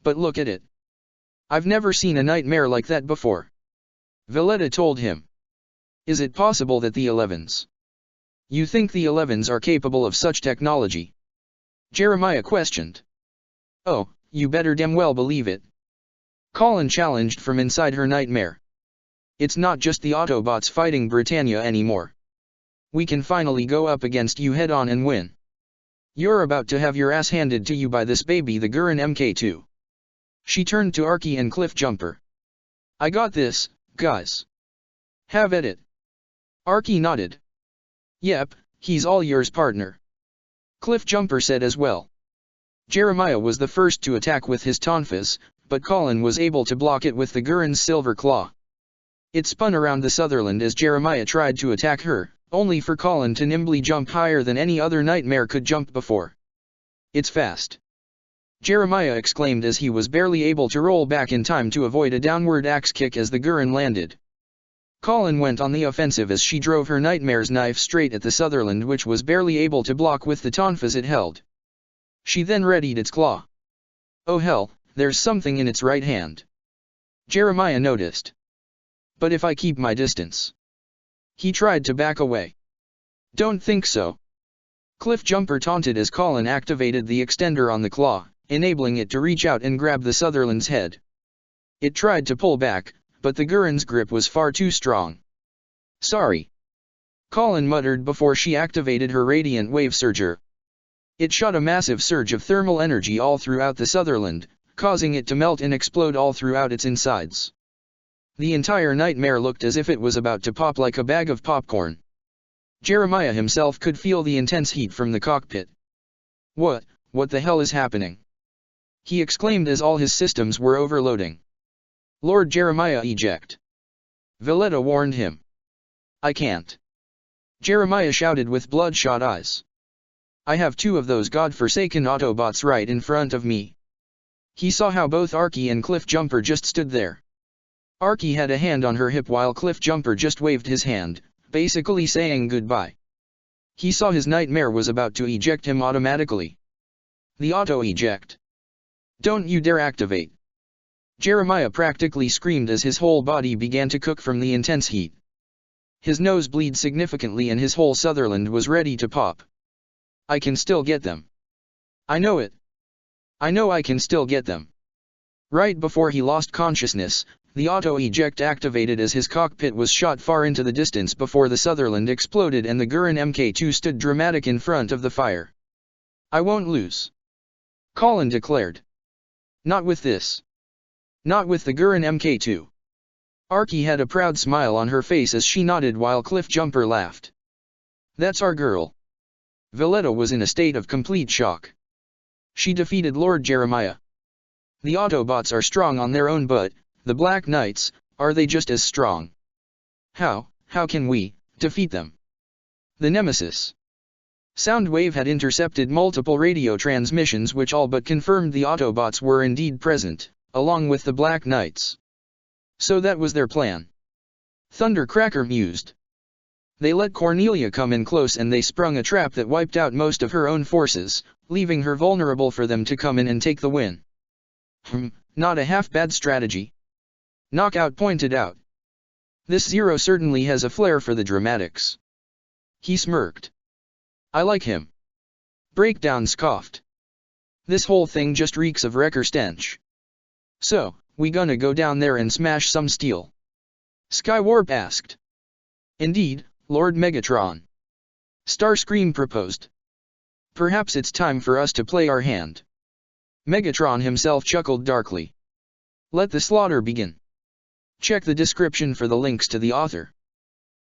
But look at it. I've never seen a nightmare like that before. Valletta told him. Is it possible that the 11s? You think the 11s are capable of such technology? Jeremiah questioned. Oh, you better damn well believe it. Colin challenged from inside her nightmare. It's not just the Autobots fighting Britannia anymore. We can finally go up against you head-on and win. You're about to have your ass handed to you by this baby, the Gurren Mk2. She turned to Arky and Cliffjumper. I got this, guys. Have at it. Arky nodded. Yep, he's all yours, partner. Cliffjumper said as well. Jeremiah was the first to attack with his tonfas, but Colin was able to block it with the Gurren's silver claw. It spun around the Sutherland as Jeremiah tried to attack her, only for Colin to nimbly jump higher than any other nightmare could jump before. It's fast. Jeremiah exclaimed as he was barely able to roll back in time to avoid a downward axe kick as the Gurren landed. Colin went on the offensive as she drove her nightmare's knife straight at the Sutherland, which was barely able to block with the tonfas it held. She then readied its claw. Oh hell, there's something in its right hand. Jeremiah noticed. But if I keep my distance? He tried to back away. Don't think so. Cliffjumper taunted as Colin activated the extender on the claw, enabling it to reach out and grab the Sutherland's head. It tried to pull back, but the Gurren's grip was far too strong. Sorry. Colin muttered before she activated her radiant wave surger. It shot a massive surge of thermal energy all throughout the Sutherland, causing it to melt and explode all throughout its insides. The entire nightmare looked as if it was about to pop like a bag of popcorn. Jeremiah himself could feel the intense heat from the cockpit. What the hell is happening? He exclaimed as all his systems were overloading. Lord Jeremiah, eject. Valletta warned him. I can't. Jeremiah shouted with bloodshot eyes. I have two of those godforsaken Autobots right in front of me. He saw how both Arky and Cliffjumper just stood there. Arky had a hand on her hip while Cliffjumper just waved his hand, basically saying goodbye. He saw his nightmare was about to eject him automatically. The auto-eject. Don't you dare activate. Jeremiah practically screamed as his whole body began to cook from the intense heat. His nose bled significantly and his whole Sutherland was ready to pop. I can still get them. I know it. I know I can still get them. Right before he lost consciousness, the auto-eject activated as his cockpit was shot far into the distance before the Sutherland exploded and the Gurren Mk2 stood dramatic in front of the fire. I won't lose. Colin declared. Not with this. Not with the Gurren Mk2. Arky had a proud smile on her face as she nodded while Cliffjumper laughed. That's our girl. Valletta was in a state of complete shock. She defeated Lord Jeremiah. The Autobots are strong on their own, but the Black Knights, are they just as strong? How can we defeat them? The Nemesis. Soundwave had intercepted multiple radio transmissions which all but confirmed the Autobots were indeed present, along with the Black Knights. So that was their plan. Thundercracker mused. They let Cornelia come in close and they sprung a trap that wiped out most of her own forces, leaving her vulnerable for them to come in and take the win. Not a half-bad strategy. Knockout pointed out. This Zero certainly has a flair for the dramatics. He smirked. I like him. Breakdown scoffed. This whole thing just reeks of wrecker stench. So, we gonna go down there and smash some steel? Skywarp asked. Indeed, Lord Megatron. Starscream proposed. Perhaps it's time for us to play our hand. Megatron himself chuckled darkly. Let the slaughter begin. Check the description for the links to the author.